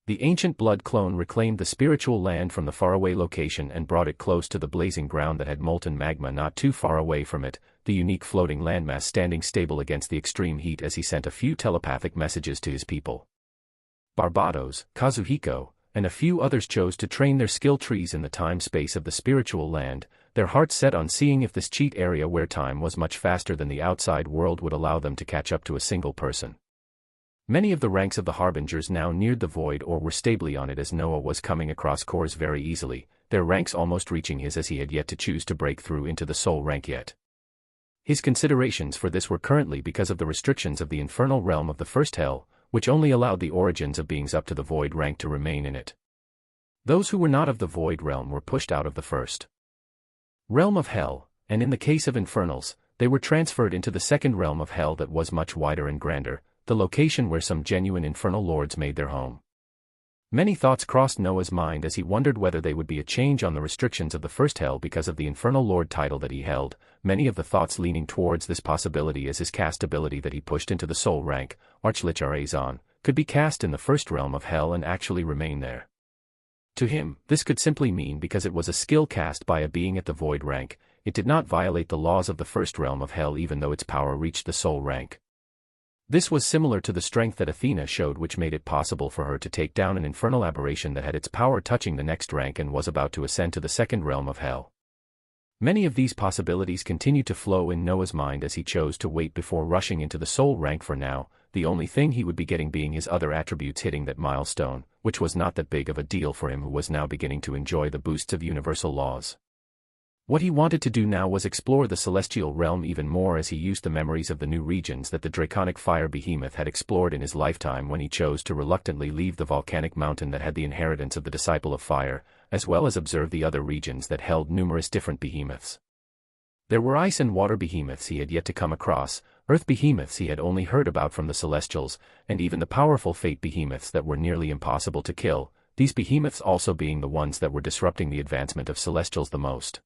The ancient blood clone reclaimed the spiritual land from the faraway location and brought it close to the blazing ground that had molten magma not too far away from it, the unique floating landmass standing stable against the extreme heat as he sent a few telepathic messages to his people. Barbados, Kazuhiko, and a few others chose to train their skill trees in the time-space of the spiritual land, their hearts set on seeing if this cheat area where time was much faster than the outside world would allow them to catch up to a single person. Many of the ranks of the Harbingers now neared the void or were stably on it as Noah was coming across cores very easily, their ranks almost reaching his as he had yet to choose to break through into the soul rank yet. His considerations for this were currently because of the restrictions of the infernal realm of the first hell, which only allowed the origins of beings up to the void rank to remain in it. Those who were not of the void realm were pushed out of the first realm of hell, and in the case of infernals, they were transferred into the second realm of hell that was much wider and grander, the location where some genuine infernal lords made their home. Many thoughts crossed Noah's mind as he wondered whether they would be a change on the restrictions of the first hell because of the infernal lord title that he held, many of the thoughts leaning towards this possibility as his cast ability that he pushed into the soul rank, Archlich Arazon, could be cast in the first realm of hell and actually remain there. To him, this could simply mean because it was a skill cast by a being at the void rank, it did not violate the laws of the first realm of hell even though its power reached the soul rank. This was similar to the strength that Athena showed, which made it possible for her to take down an infernal aberration that had its power touching the next rank and was about to ascend to the second realm of hell. Many of these possibilities continued to flow in Noah's mind as he chose to wait before rushing into the soul rank for now, the only thing he would be getting being his other attributes hitting that milestone, which was not that big of a deal for him who was now beginning to enjoy the boosts of universal laws. What he wanted to do now was explore the celestial realm even more as he used the memories of the new regions that the draconic fire behemoth had explored in his lifetime when he chose to reluctantly leave the volcanic mountain that had the inheritance of the disciple of fire, as well as observe the other regions that held numerous different behemoths. There were ice and water behemoths he had yet to come across, earth behemoths he had only heard about from the celestials, and even the powerful fate behemoths that were nearly impossible to kill, these behemoths also being the ones that were disrupting the advancement of celestials the most.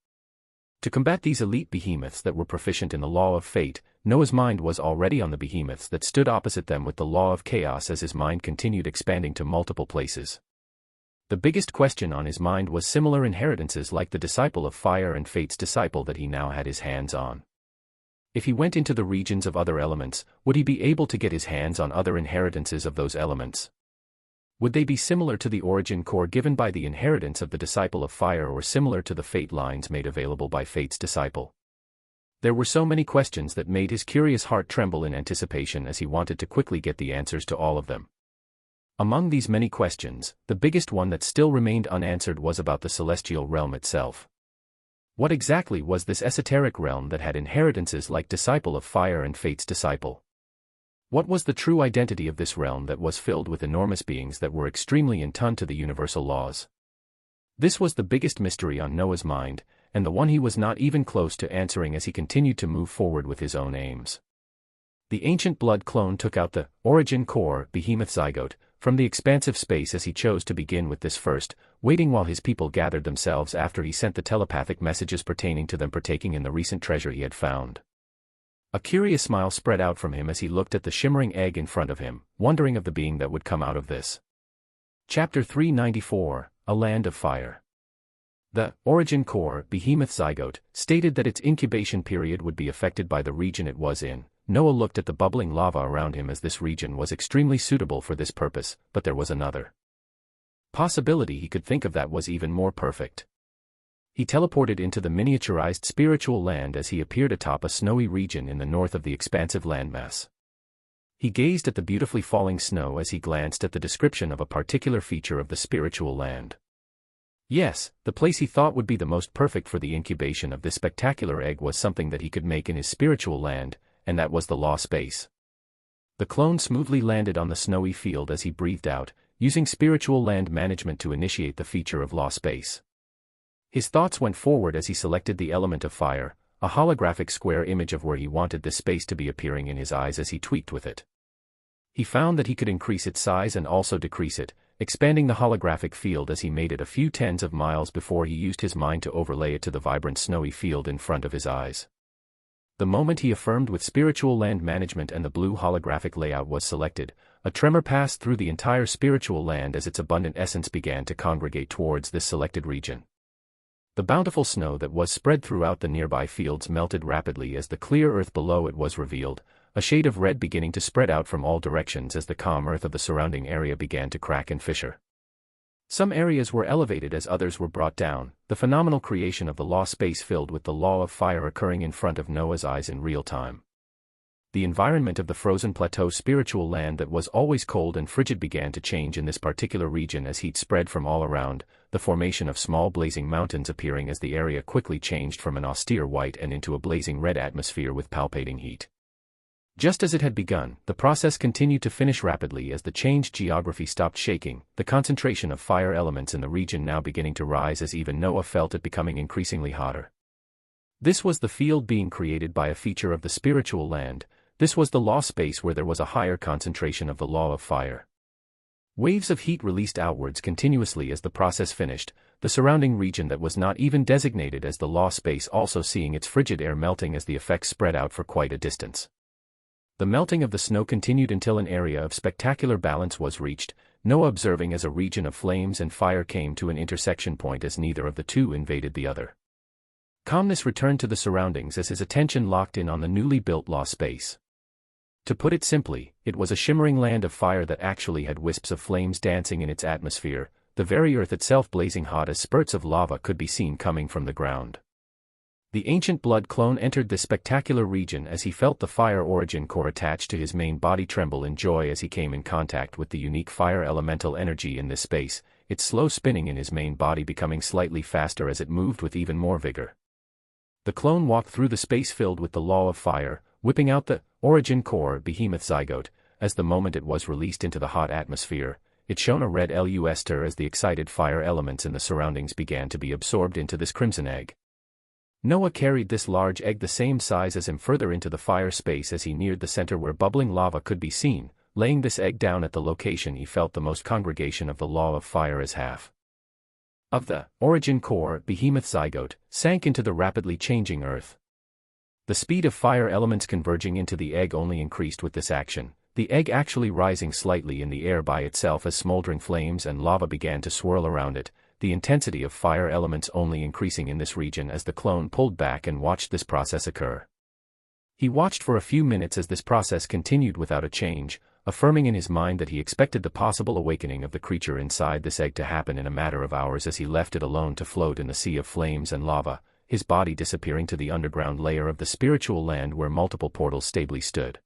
To combat these elite behemoths that were proficient in the law of fate, Noah's mind was already on the behemoths that stood opposite them with the law of chaos as his mind continued expanding to multiple places. The biggest question on his mind was similar inheritances like the disciple of fire and fate's disciple that he now had his hands on. If he went into the regions of other elements, would he be able to get his hands on other inheritances of those elements? Would they be similar to the origin core given by the inheritance of the disciple of fire or similar to the fate lines made available by fate's disciple? There were so many questions that made his curious heart tremble in anticipation as he wanted to quickly get the answers to all of them. Among these many questions, the biggest one that still remained unanswered was about the celestial realm itself. What exactly was this esoteric realm that had inheritances like disciple of fire and fate's disciple? What was the true identity of this realm that was filled with enormous beings that were extremely in tune to the universal laws? This was the biggest mystery on Noah's mind, and the one he was not even close to answering as he continued to move forward with his own aims. The ancient blood clone took out the origin core behemoth zygote from the expansive space as he chose to begin with this first, waiting while his people gathered themselves after he sent the telepathic messages pertaining to them partaking in the recent treasure he had found. A curious smile spread out from him as he looked at the shimmering egg in front of him, wondering of the being that would come out of this. Chapter 394, A Land of Fire. The origin core behemoth zygote stated that its incubation period would be affected by the region it was in. Noah looked at the bubbling lava around him as this region was extremely suitable for this purpose, but there was another possibility he could think of that was even more perfect. He teleported into the miniaturized spiritual land as he appeared atop a snowy region in the north of the expansive landmass. He gazed at the beautifully falling snow as he glanced at the description of a particular feature of the spiritual land. Yes, the place he thought would be the most perfect for the incubation of this spectacular egg was something that he could make in his spiritual land, and that was the law space. The clone smoothly landed on the snowy field as he breathed out, using spiritual land management to initiate the feature of law space. His thoughts went forward as he selected the element of fire, a holographic square image of where he wanted this space to be appearing in his eyes as he tweaked with it. He found that he could increase its size and also decrease it, expanding the holographic field as he made it a few tens of miles before he used his mind to overlay it to the vibrant snowy field in front of his eyes. The moment he affirmed with spiritual land management and the blue holographic layout was selected, a tremor passed through the entire spiritual land as its abundant essence began to congregate towards this selected region. The bountiful snow that was spread throughout the nearby fields melted rapidly as the clear earth below it was revealed, a shade of red beginning to spread out from all directions as the calm earth of the surrounding area began to crack and fissure. Some areas were elevated as others were brought down, the phenomenal creation of the law space filled with the law of fire occurring in front of Noah's eyes in real time. The environment of the frozen plateau spiritual land that was always cold and frigid began to change in this particular region as heat spread from all around, the formation of small blazing mountains appearing as the area quickly changed from an austere white and into a blazing red atmosphere with palpating heat. Just as it had begun, the process continued to finish rapidly as the changed geography stopped shaking, the concentration of fire elements in the region now beginning to rise as even Noah felt it becoming increasingly hotter. This was the field being created by a feature of the spiritual land. This was the law space where there was a higher concentration of the law of fire. Waves of heat released outwards continuously as the process finished, the surrounding region that was not even designated as the law space also seeing its frigid air melting as the effects spread out for quite a distance. The melting of the snow continued until an area of spectacular balance was reached, Noah observing as a region of flames and fire came to an intersection point as neither of the two invaded the other. Calmness returned to the surroundings as his attention locked in on the newly built law space. To put it simply, it was a shimmering land of fire that actually had wisps of flames dancing in its atmosphere, the very earth itself blazing hot as spurts of lava could be seen coming from the ground. The ancient blood clone entered this spectacular region as he felt the fire origin core attached to his main body tremble in joy as he came in contact with the unique fire elemental energy in this space, its slow spinning in his main body becoming slightly faster as it moved with even more vigor. The clone walked through the space filled with the law of fire, whipping out the origin core behemoth zygote. As the moment it was released into the hot atmosphere, it shone a red luster as the excited fire elements in the surroundings began to be absorbed into this crimson egg. Noah carried this large egg the same size as him further into the fire space as he neared the center where bubbling lava could be seen, laying this egg down at the location he felt the most congregation of the law of fire as half of the origin core behemoth zygote sank into the rapidly changing earth. The speed of fire elements converging into the egg only increased with this action, the egg actually rising slightly in the air by itself as smoldering flames and lava began to swirl around it, the intensity of fire elements only increasing in this region as the clone pulled back and watched this process occur. He watched for a few minutes as this process continued without a change, affirming in his mind that he expected the possible awakening of the creature inside this egg to happen in a matter of hours as he left it alone to float in the sea of flames and lava, his body disappearing to the underground layer of the spiritual land where multiple portals stably stood.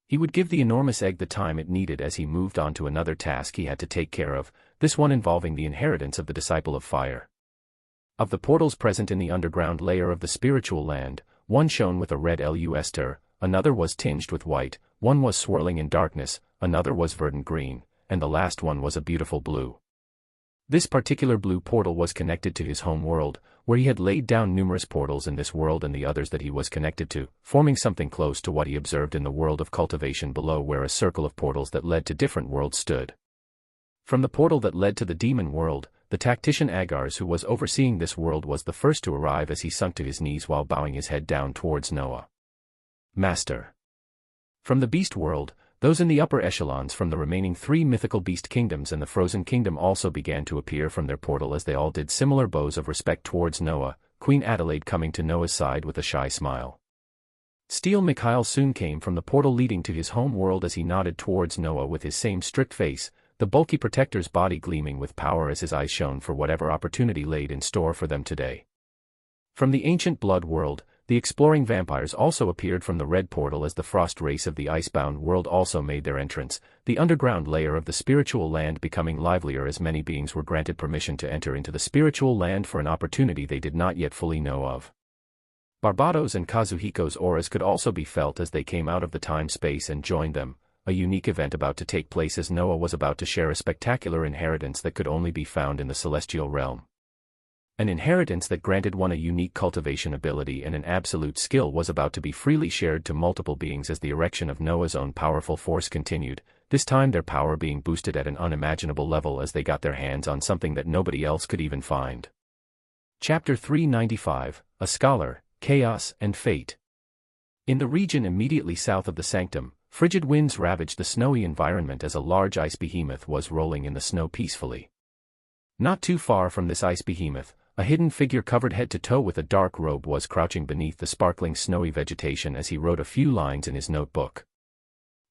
He would give the enormous egg the time it needed as he moved on to another task he had to take care of, this one involving the inheritance of the disciple of fire. Of the portals present in the underground layer of the spiritual land, one shone with a red luster, another was tinged with white, one was swirling in darkness, another was verdant green, and the last one was a beautiful blue. This particular blue portal was connected to his home world, where he had laid down numerous portals in this world and the others that he was connected to, forming something close to what he observed in the world of cultivation below where a circle of portals that led to different worlds stood. From the portal that led to the demon world, the tactician Agars who was overseeing this world was the first to arrive as he sunk to his knees while bowing his head down towards Noah. Master. From the beast world, those in the upper echelons from the remaining 3 mythical beast kingdoms and the frozen kingdom also began to appear from their portal as they all did similar bows of respect towards Noah, Queen Adelaide coming to Noah's side with a shy smile. Steel Mikhail soon came from the portal leading to his home world as he nodded towards Noah with his same strict face, the bulky protector's body gleaming with power as his eyes shone for whatever opportunity laid in store for them today. From the ancient blood world, the exploring vampires also appeared from the red portal as the frost race of the icebound world also made their entrance, the underground layer of the spiritual land becoming livelier as many beings were granted permission to enter into the spiritual land for an opportunity they did not yet fully know of. Barbados and Kazuhiko's auras could also be felt as they came out of the time-space and joined them, a unique event about to take place as Noah was about to share a spectacular inheritance that could only be found in the celestial realm. An inheritance that granted one a unique cultivation ability and an absolute skill was about to be freely shared to multiple beings as the erection of Noah's own powerful force continued, this time their power being boosted at an unimaginable level as they got their hands on something that nobody else could even find. Chapter 395, A Scholar, Chaos and Fate. In the region immediately south of the sanctum, frigid winds ravaged the snowy environment as a large ice behemoth was rolling in the snow peacefully. Not too far from this ice behemoth, a hidden figure covered head to toe with a dark robe was crouching beneath the sparkling snowy vegetation as he wrote a few lines in his notebook.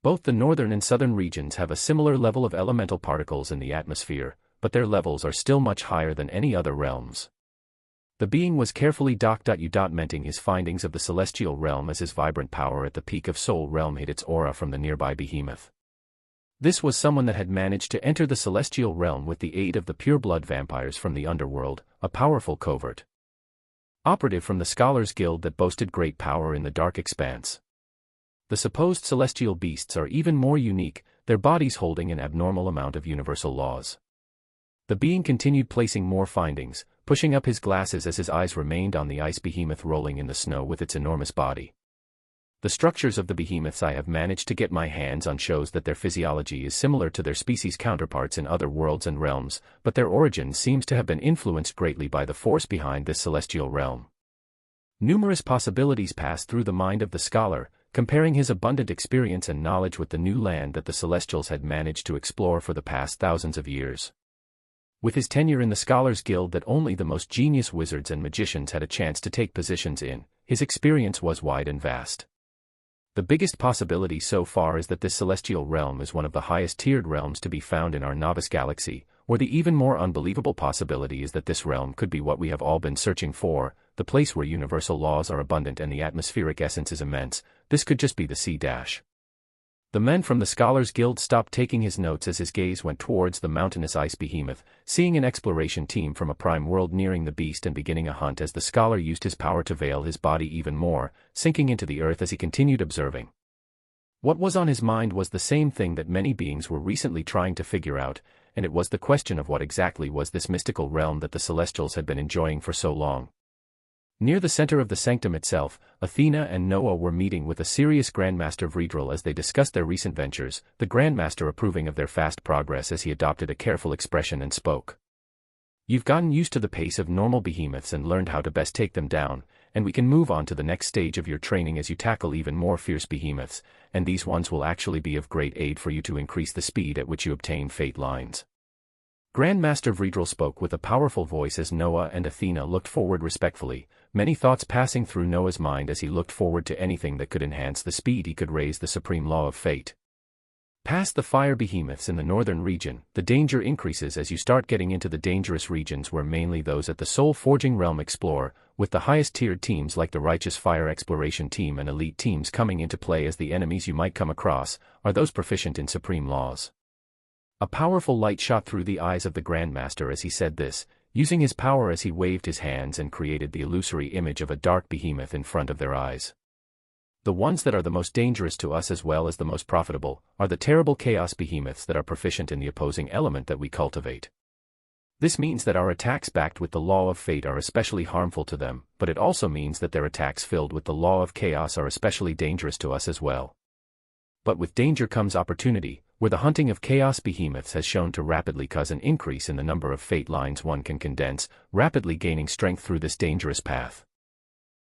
Both the northern and southern regions have a similar level of elemental particles in the atmosphere, but their levels are still much higher than any other realms. The being was carefully documenting his findings of the celestial realm as his vibrant power at the peak of Soul Realm hid its aura from the nearby behemoth. This was someone that had managed to enter the celestial realm with the aid of the pureblood vampires from the underworld, a powerful covert operative from the Scholars Guild that boasted great power in the dark expanse. The supposed celestial beasts are even more unique, their bodies holding an abnormal amount of universal laws. The being continued placing more findings, pushing up his glasses as his eyes remained on the ice behemoth rolling in the snow with its enormous body. The structures of the behemoths I have managed to get my hands on shows that their physiology is similar to their species counterparts in other worlds and realms, but their origin seems to have been influenced greatly by the force behind this celestial realm. Numerous possibilities passed through the mind of the scholar, comparing his abundant experience and knowledge with the new land that the Celestials had managed to explore for the past thousands of years. With his tenure in the Scholars Guild that only the most genius wizards and magicians had a chance to take positions in, his experience was wide and vast. The biggest possibility so far is that this celestial realm is one of the highest-tiered realms to be found in our novice galaxy, or the even more unbelievable possibility is that this realm could be what we have all been searching for, the place where universal laws are abundant and the atmospheric essence is immense. This could just be the C-. The men from the Scholars Guild stopped taking his notes as his gaze went towards the mountainous ice behemoth, seeing an exploration team from a prime world nearing the beast and beginning a hunt as the scholar used his power to veil his body even more, sinking into the earth as he continued observing. What was on his mind was the same thing that many beings were recently trying to figure out, and it was the question of what exactly was this mystical realm that the Celestials had been enjoying for so long. Near the center of the sanctum itself, Athena and Noah were meeting with a serious Grandmaster Vredril as they discussed their recent ventures, the Grandmaster approving of their fast progress as he adopted a careful expression and spoke. "You've gotten used to the pace of normal behemoths and learned how to best take them down, and we can move on to the next stage of your training as you tackle even more fierce behemoths, and these ones will actually be of great aid for you to increase the speed at which you obtain fate lines." Grandmaster Vredril spoke with a powerful voice as Noah and Athena looked forward respectfully, many thoughts passing through Noah's mind as he looked forward to anything that could enhance the speed he could raise the supreme law of fate. Past the fire behemoths in the northern region, the danger increases as you start getting into the dangerous regions where mainly those at the soul-forging realm explore, with the highest-tiered teams like the Righteous Fire Exploration Team and elite teams coming into play as the enemies you might come across are those proficient in supreme laws. A powerful light shot through the eyes of the Grandmaster as he said this, using his power as he waved his hands and created the illusory image of a dark behemoth in front of their eyes. The ones that are the most dangerous to us as well as the most profitable, are the terrible chaos behemoths that are proficient in the opposing element that we cultivate. This means that our attacks backed with the law of fate are especially harmful to them, but it also means that their attacks filled with the law of chaos are especially dangerous to us as well. But with danger comes opportunity, where the hunting of chaos behemoths has shown to rapidly cause an increase in the number of fate lines one can condense, rapidly gaining strength through this dangerous path.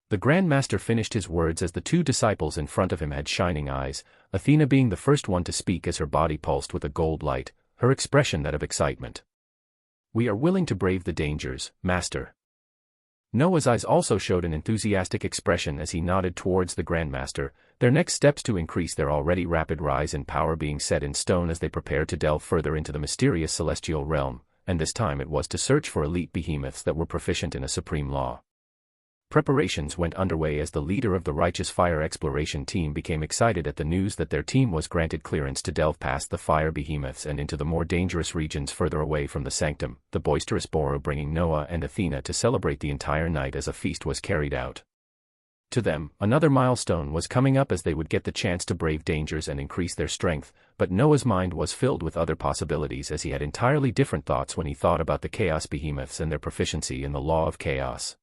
The Grandmaster finished his words as the two disciples in front of him had shining eyes, Athena being the first one to speak as her body pulsed with a gold light, her expression that of excitement. "We are willing to brave the dangers, Master." Noah's eyes also showed an enthusiastic expression as he nodded towards the Grandmaster, their next steps to increase their already rapid rise in power being set in stone as they prepared to delve further into the mysterious celestial realm, and this time it was to search for elite behemoths that were proficient in a supreme law. Preparations went underway as the leader of the Righteous Fire Exploration Team became excited at the news that their team was granted clearance to delve past the fire behemoths and into the more dangerous regions further away from the sanctum, the boisterous Boro bringing Noah and Athena to celebrate the entire night as a feast was carried out. To them, another milestone was coming up as they would get the chance to brave dangers and increase their strength, but Noah's mind was filled with other possibilities as he had entirely different thoughts when he thought about the chaos behemoths and their proficiency in the law of chaos.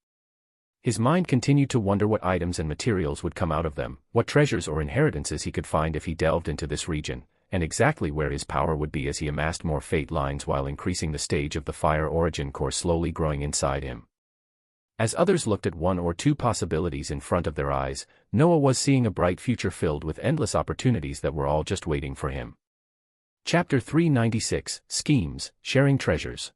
His mind continued to wonder what items and materials would come out of them, what treasures or inheritances he could find if he delved into this region, and exactly where his power would be as he amassed more fate lines while increasing the stage of the fire origin core slowly growing inside him. As others looked at one or two possibilities in front of their eyes, Noah was seeing a bright future filled with endless opportunities that were all just waiting for him. Chapter 396, Schemes, Sharing Treasures.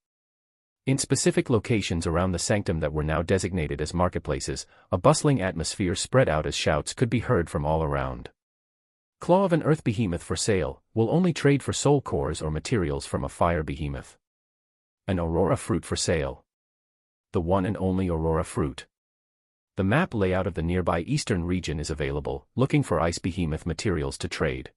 In specific locations around the sanctum that were now designated as marketplaces, a bustling atmosphere spread out as shouts could be heard from all around. Claw of an earth behemoth for sale, will only trade for soul cores or materials from a fire behemoth. An aurora fruit for sale. The one and only aurora fruit. The map layout of the nearby eastern region is available, looking for ice behemoth materials to trade.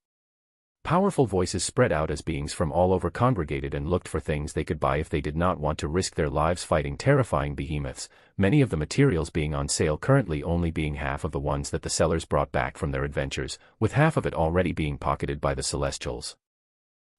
Powerful voices spread out as beings from all over congregated and looked for things they could buy if they did not want to risk their lives fighting terrifying behemoths, many of the materials being on sale currently only being half of the ones that the sellers brought back from their adventures, with half of it already being pocketed by the Celestials.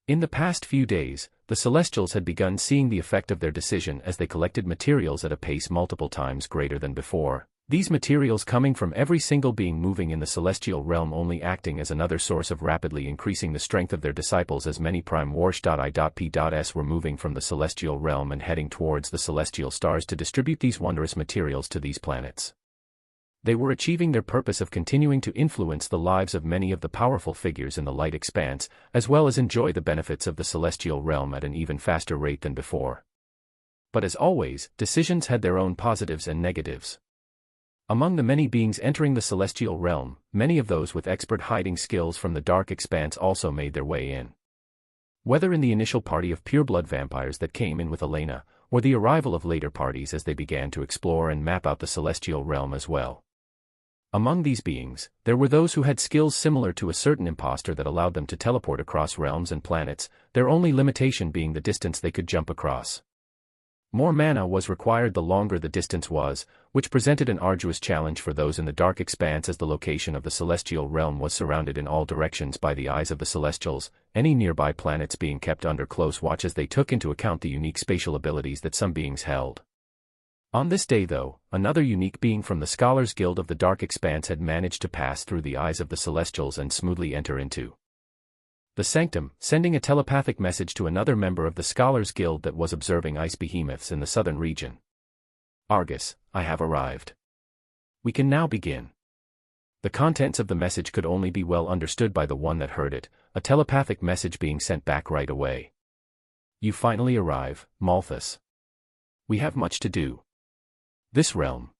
In the past few days, the Celestials had begun seeing the effect of their decision as they collected materials at a pace multiple times greater than before. These materials coming from every single being moving in the celestial realm, only acting as another source of rapidly increasing the strength of their disciples as many prime Warsh.I.P.S were moving from the celestial realm and heading towards the celestial stars to distribute these wondrous materials to these planets. They were achieving their purpose of continuing to influence the lives of many of the powerful figures in the light expanse, as well as enjoy the benefits of the celestial realm at an even faster rate than before. But as always, decisions had their own positives and negatives. Among the many beings entering the celestial realm, many of those with expert hiding skills from the dark expanse also made their way in. Whether in the initial party of pureblood vampires that came in with Elena, or the arrival of later parties as they began to explore and map out the celestial realm as well. Among these beings, there were those who had skills similar to a certain imposter that allowed them to teleport across realms and planets, their only limitation being the distance they could jump across. More mana was required the longer the distance was, which presented an arduous challenge for those in the dark expanse as the location of the celestial realm was surrounded in all directions by the eyes of the Celestials, any nearby planets being kept under close watch as they took into account the unique spatial abilities that some beings held. On this day though, another unique being from the Scholars Guild of the Dark Expanse had managed to pass through the eyes of the Celestials and smoothly enter into the sanctum, sending a telepathic message to another member of the Scholars Guild that was observing ice behemoths in the southern region. Argus, I have arrived. We can now begin. The contents of the message could only be well understood by the one that heard it, a telepathic message being sent back right away. You finally arrive, Malthus. We have much to do. This realm.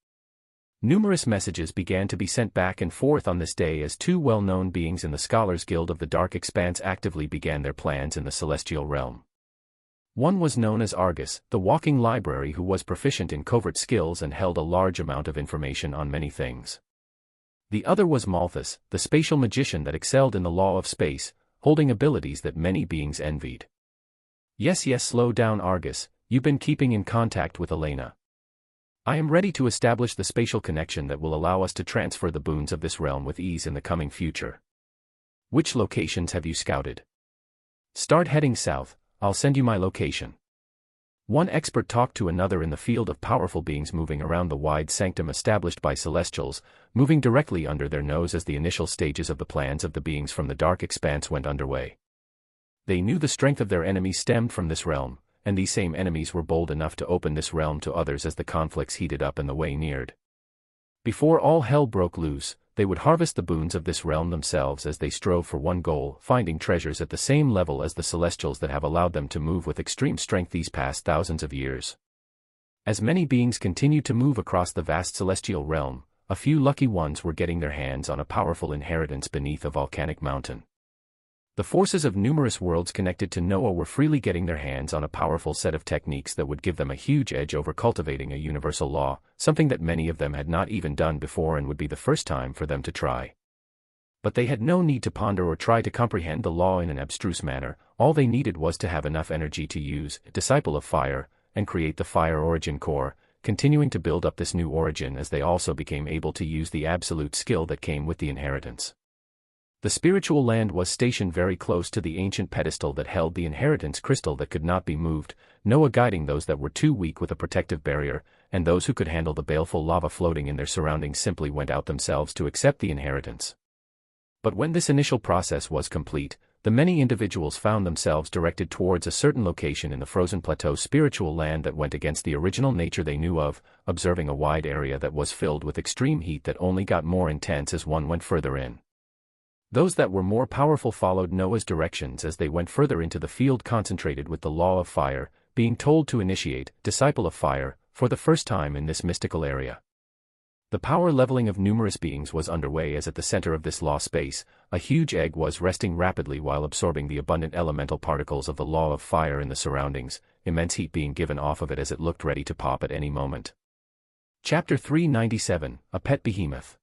Numerous messages began to be sent back and forth on this day as two well-known beings in the Scholars Guild of the Dark Expanse actively began their plans in the celestial realm. One was known as Argus, the walking library, who was proficient in covert skills and held a large amount of information on many things. The other was Malthus, the spatial magician that excelled in the law of space, holding abilities that many beings envied. Yes, slow down Argus, you've been keeping in contact with Elena. I am ready to establish the spatial connection that will allow us to transfer the boons of this realm with ease in the coming future. Which locations have you scouted? Start heading south, I'll send you my location. One expert talked to another in the field of powerful beings moving around the wide sanctum established by Celestials, moving directly under their nose as the initial stages of the plans of the beings from the dark expanse went underway. They knew the strength of their enemies stemmed from this realm, and these same enemies were bold enough to open this realm to others as the conflicts heated up and the way neared. Before all hell broke loose, they would harvest the boons of this realm themselves as they strove for one goal, finding treasures at the same level as the Celestials that have allowed them to move with extreme strength these past thousands of years. As many beings continued to move across the vast celestial realm, a few lucky ones were getting their hands on a powerful inheritance beneath a volcanic mountain. The forces of numerous worlds connected to Noah were freely getting their hands on a powerful set of techniques that would give them a huge edge over cultivating a universal law, something that many of them had not even done before and would be the first time for them to try. But they had no need to ponder or try to comprehend the law in an abstruse manner, all they needed was to have enough energy to use Disciple of Fire, and create the Fire Origin Core, continuing to build up this new origin as they also became able to use the absolute skill that came with the inheritance. The spiritual land was stationed very close to the ancient pedestal that held the inheritance crystal that could not be moved, Noah guiding those that were too weak with a protective barrier, and those who could handle the baleful lava floating in their surroundings simply went out themselves to accept the inheritance. But when this initial process was complete, the many individuals found themselves directed towards a certain location in the frozen plateau spiritual land that went against the original nature they knew of, observing a wide area that was filled with extreme heat that only got more intense as one went further in. Those that were more powerful followed Noah's directions as they went further into the field concentrated with the law of fire, being told to initiate Disciple of Fire for the first time in this mystical area. The power leveling of numerous beings was underway as at the center of this law space, a huge egg was resting rapidly while absorbing the abundant elemental particles of the law of fire in the surroundings, immense heat being given off of it as it looked ready to pop at any moment. Chapter 397, A Pet Behemoth.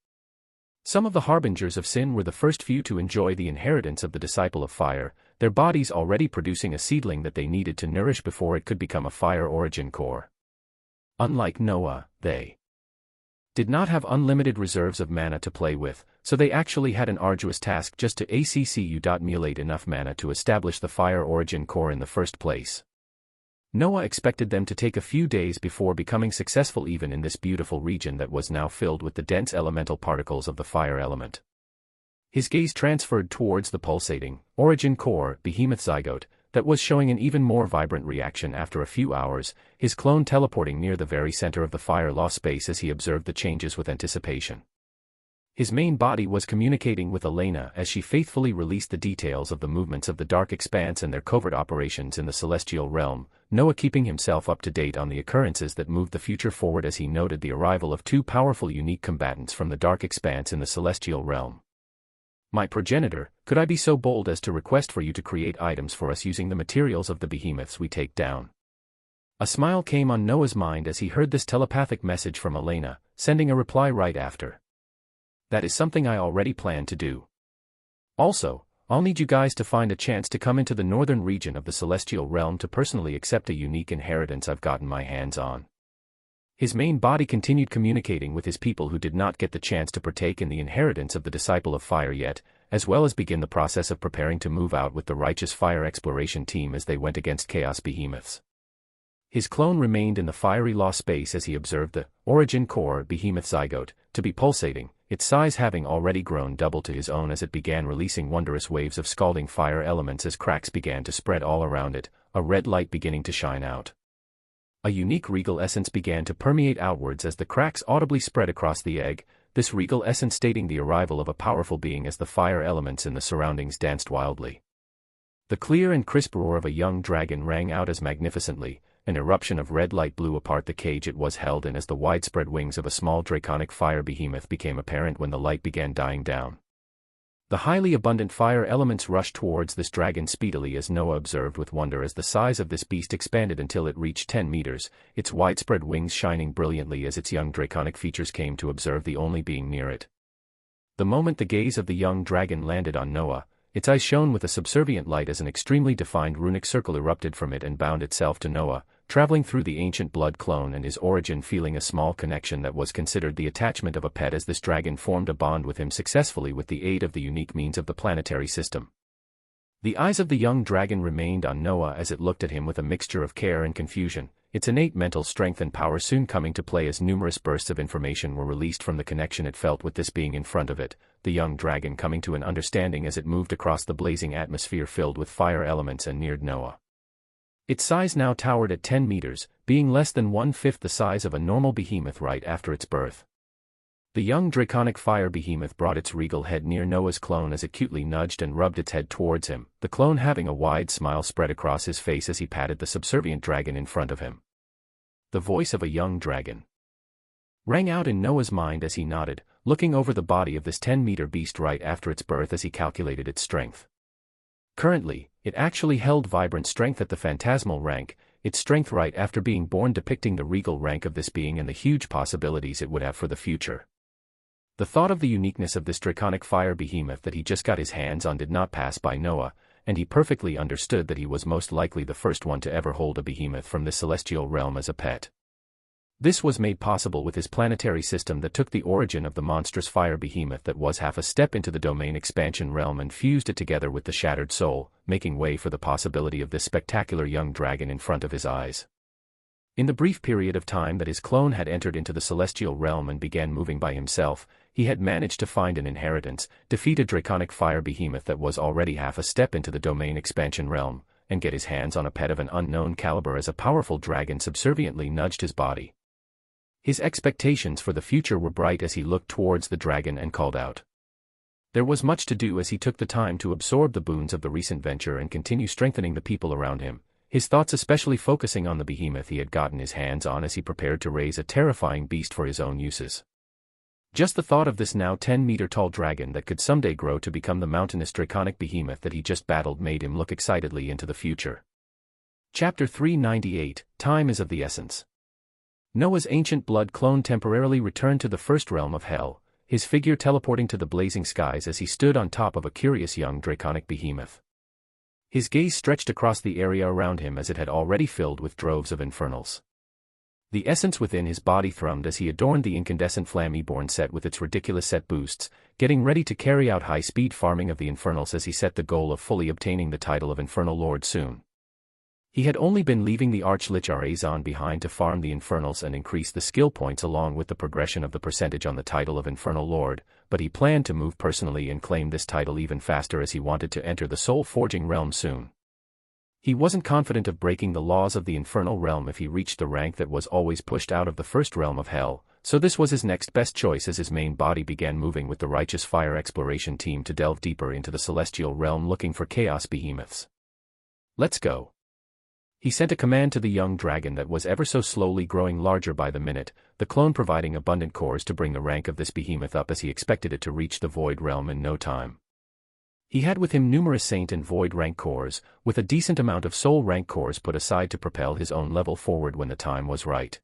Some of the harbingers of sin were the first few to enjoy the inheritance of the disciple of fire, their bodies already producing a seedling that they needed to nourish before it could become a fire origin core. Unlike Noah, they did not have unlimited reserves of mana to play with, so they actually had an arduous task just to accumulate enough mana to establish the fire origin core in the first place. Noah expected them to take a few days before becoming successful even in this beautiful region that was now filled with the dense elemental particles of the fire element. His gaze transferred towards the pulsating, origin core, behemoth zygote, that was showing an even more vibrant reaction after a few hours, his clone teleporting near the very center of the fire law space as he observed the changes with anticipation. His main body was communicating with Elena as she faithfully released the details of the movements of the Dark Expanse and their covert operations in the celestial realm, Noah keeping himself up to date on the occurrences that moved the future forward as he noted the arrival of two powerful unique combatants from the Dark Expanse in the celestial realm. My progenitor, could I be so bold as to request for you to create items for us using the materials of the behemoths we take down? A smile came on Noah's mind as he heard this telepathic message from Elena, sending a reply right after. That is something I already plan to do. Also, I'll need you guys to find a chance to come into the northern region of the celestial realm to personally accept a unique inheritance I've gotten my hands on. His main body continued communicating with his people who did not get the chance to partake in the inheritance of the Disciple of Fire yet, as well as begin the process of preparing to move out with the Righteous Fire exploration team as they went against Chaos Behemoths. His clone remained in the fiery law space as he observed the origin core behemoth zygote to be pulsating, its size having already grown double to his own as it began releasing wondrous waves of scalding fire elements as cracks began to spread all around it, a red light beginning to shine out. A unique regal essence began to permeate outwards as the cracks audibly spread across the egg, this regal essence stating the arrival of a powerful being as the fire elements in the surroundings danced wildly. The clear and crisp roar of a young dragon rang out as magnificently, an eruption of red light blew apart the cage it was held in as the widespread wings of a small draconic fire behemoth became apparent when the light began dying down. The highly abundant fire elements rushed towards this dragon speedily as Noah observed with wonder as the size of this beast expanded until it reached 10 meters, its widespread wings shining brilliantly as its young draconic features came to observe the only being near it. The moment the gaze of the young dragon landed on Noah, its eyes shone with a subservient light as an extremely defined runic circle erupted from it and bound itself to Noah, traveling through the ancient blood clone and his origin feeling a small connection that was considered the attachment of a pet as this dragon formed a bond with him successfully with the aid of the unique means of the planetary system. The eyes of the young dragon remained on Noah as it looked at him with a mixture of care and confusion, its innate mental strength and power soon coming to play as numerous bursts of information were released from the connection it felt with this being in front of it, the young dragon coming to an understanding as it moved across the blazing atmosphere filled with fire elements and neared Noah. Its size now towered at 10 meters, being less than 1/5 the size of a normal behemoth right after its birth. The young draconic fire behemoth brought its regal head near Noah's clone as it cutely nudged and rubbed its head towards him, the clone having a wide smile spread across his face as he patted the subservient dragon in front of him. The voice of a young dragon rang out in Noah's mind as he nodded, looking over the body of this 10-meter beast right after its birth as he calculated its strength. Currently, it actually held vibrant strength at the phantasmal rank, its strength right after being born depicting the regal rank of this being and the huge possibilities it would have for the future. The thought of the uniqueness of this draconic fire behemoth that he just got his hands on did not pass by Noah, and he perfectly understood that he was most likely the first one to ever hold a behemoth from this celestial realm as a pet. This was made possible with his planetary system that took the origin of the monstrous fire behemoth that was half a step into the domain expansion realm and fused it together with the shattered soul, making way for the possibility of this spectacular young dragon in front of his eyes. In the brief period of time that his clone had entered into the celestial realm and began moving by himself, he had managed to find an inheritance, defeat a draconic fire behemoth that was already half a step into the domain expansion realm, and get his hands on a pet of an unknown caliber as a powerful dragon subserviently nudged his body. His expectations for the future were bright as he looked towards the dragon and called out. There was much to do as he took the time to absorb the boons of the recent venture and continue strengthening the people around him, his thoughts especially focusing on the behemoth he had gotten his hands on as he prepared to raise a terrifying beast for his own uses. Just the thought of this now 10-meter-tall dragon that could someday grow to become the mountainous draconic behemoth that he just battled made him look excitedly into the future. Chapter 398, Time is of the Essence. Noah's ancient blood clone temporarily returned to the first realm of hell, his figure teleporting to the blazing skies as he stood on top of a curious young draconic behemoth. His gaze stretched across the area around him as it had already filled with droves of infernals. The essence within his body thrummed as he adorned the incandescent Flamme-born set with its ridiculous set boosts, getting ready to carry out high-speed farming of the infernals as he set the goal of fully obtaining the title of Infernal Lord soon. He had only been leaving the Archlich Arrazon behind to farm the infernals and increase the skill points along with the progression of the percentage on the title of Infernal Lord, but he planned to move personally and claim this title even faster as he wanted to enter the soul-forging realm soon. He wasn't confident of breaking the laws of the infernal realm if he reached the rank that was always pushed out of the first realm of hell, so this was his next best choice as his main body began moving with the Righteous Fire exploration team to delve deeper into the celestial realm looking for chaos behemoths. Let's go. He sent a command to the young dragon that was ever so slowly growing larger by the minute, the clone providing abundant cores to bring the rank of this behemoth up as he expected it to reach the void realm in no time. He had with him numerous Saint and Void rank cores, with a decent amount of Soul rank cores put aside to propel his own level forward when the time was right.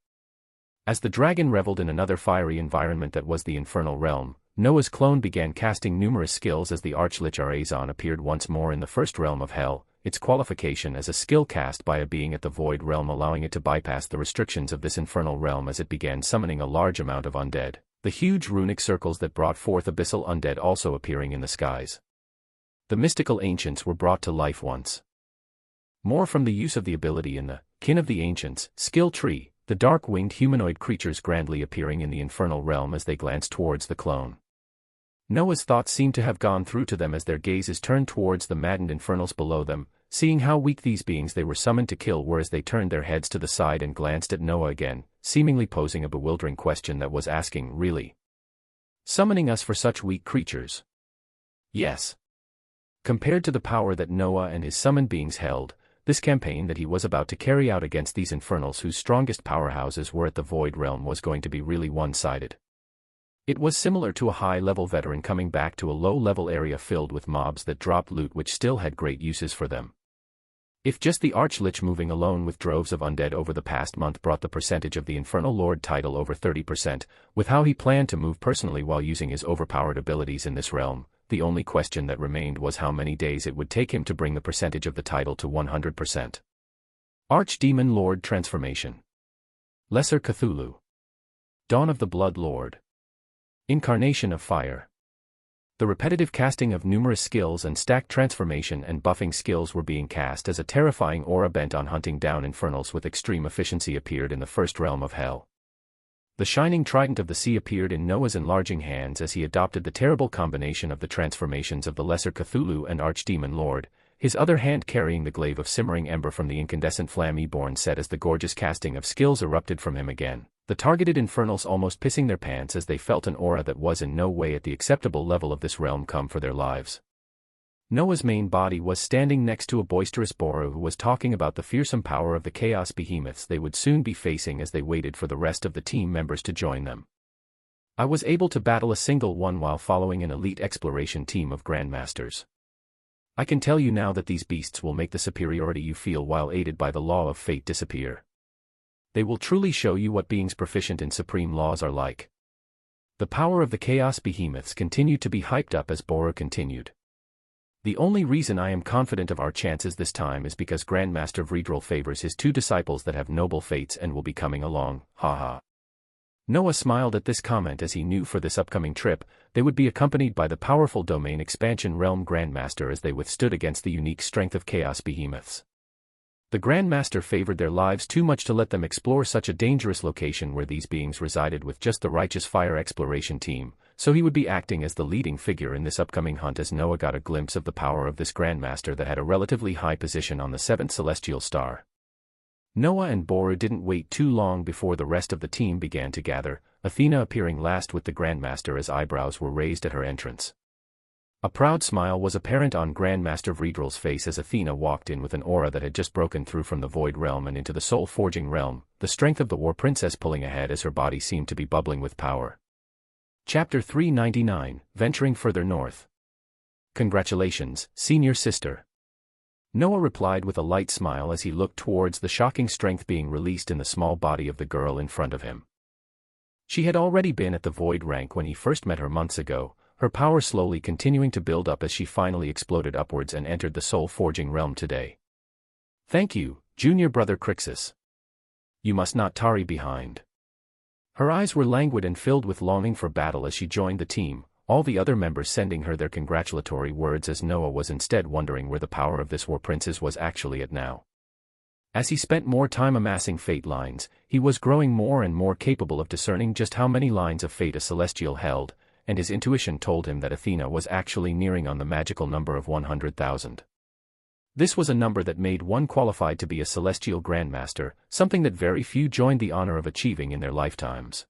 As the dragon reveled in another fiery environment that was the infernal realm, Noah's clone began casting numerous skills as the Archlich Arrazon appeared once more in the first realm of hell, its qualification as a skill cast by a being at the Void realm allowing it to bypass the restrictions of this infernal realm as it began summoning a large amount of undead, the huge runic circles that brought forth abyssal undead also appearing in the skies. The mystical ancients were brought to life once more from the use of the ability in the Kin of the Ancients skill tree, the dark-winged humanoid creatures grandly appearing in the infernal realm as they glanced towards the clone. Noah's thoughts seemed to have gone through to them as their gazes turned towards the maddened infernals below them, seeing how weak these beings they were summoned to kill were as they turned their heads to the side and glanced at Noah again, seemingly posing a bewildering question that was asking, really? Summoning us for such weak creatures? Yes. Compared to the power that Noah and his summoned beings held, this campaign that he was about to carry out against these infernals whose strongest powerhouses were at the Void realm was going to be really one-sided. It was similar to a high-level veteran coming back to a low-level area filled with mobs that dropped loot which still had great uses for them. If just the Archlich moving alone with droves of undead over the past month brought the percentage of the Infernal Lord title over 30%, with how he planned to move personally while using his overpowered abilities in this realm, the only question that remained was how many days it would take him to bring the percentage of the title to 100%. Archdemon Lord Transformation. Lesser Cthulhu. Dawn of the Blood Lord. Incarnation of Fire. The repetitive casting of numerous skills and stacked transformation and buffing skills were being cast as a terrifying aura bent on hunting down infernals with extreme efficiency appeared in the first realm of hell. The shining trident of the sea appeared in Noah's enlarging hands as he adopted the terrible combination of the transformations of the Lesser Cthulhu and Archdemon Lord, his other hand carrying the glaive of simmering ember from the incandescent Flamme-born set as the gorgeous casting of skills erupted from him again, the targeted infernals almost pissing their pants as they felt an aura that was in no way at the acceptable level of this realm come for their lives. Noah's main body was standing next to a boisterous Boru who was talking about the fearsome power of the chaos behemoths they would soon be facing as they waited for the rest of the team members to join them. I was able to battle a single one while following an elite exploration team of grandmasters. I can tell you now that these beasts will make the superiority you feel while aided by the law of fate disappear. They will truly show you what beings proficient in supreme laws are like. The power of the chaos behemoths continued to be hyped up as Boru continued. The only reason I am confident of our chances this time is because Grandmaster Vredrel favors his two disciples that have noble fates and will be coming along, haha. Noah smiled at this comment as he knew for this upcoming trip, they would be accompanied by the powerful Domain Expansion Realm Grandmaster as they withstood against the unique strength of chaos behemoths. The Grandmaster favored their lives too much to let them explore such a dangerous location where these beings resided with just the Righteous Fire exploration team, so he would be acting as the leading figure in this upcoming hunt as Noah got a glimpse of the power of this Grandmaster that had a relatively high position on the 7th celestial star. Noah and Boru didn't wait too long before the rest of the team began to gather, Athena appearing last with the Grandmaster as eyebrows were raised at her entrance. A proud smile was apparent on Grandmaster Vredrel's face as Athena walked in with an aura that had just broken through from the Void realm and into the soul-forging realm, the strength of the War Princess pulling ahead as her body seemed to be bubbling with power. Chapter 399, Venturing Further North. Congratulations, Senior Sister. Noah replied with a light smile as he looked towards the shocking strength being released in the small body of the girl in front of him. She had already been at the Void rank when he first met her months ago, her power slowly continuing to build up as she finally exploded upwards and entered the soul-forging realm today. Thank you, junior brother Crixus. You must not tarry behind. Her eyes were languid and filled with longing for battle as she joined the team, all the other members sending her their congratulatory words as Noah was instead wondering where the power of this war princess was actually at now. As he spent more time amassing fate lines, he was growing more and more capable of discerning just how many lines of fate a celestial held, and his intuition told him that Athena was actually nearing on the magical number of 100,000. This was a number that made one qualified to be a celestial grandmaster, something that very few joined the honor of achieving in their lifetimes.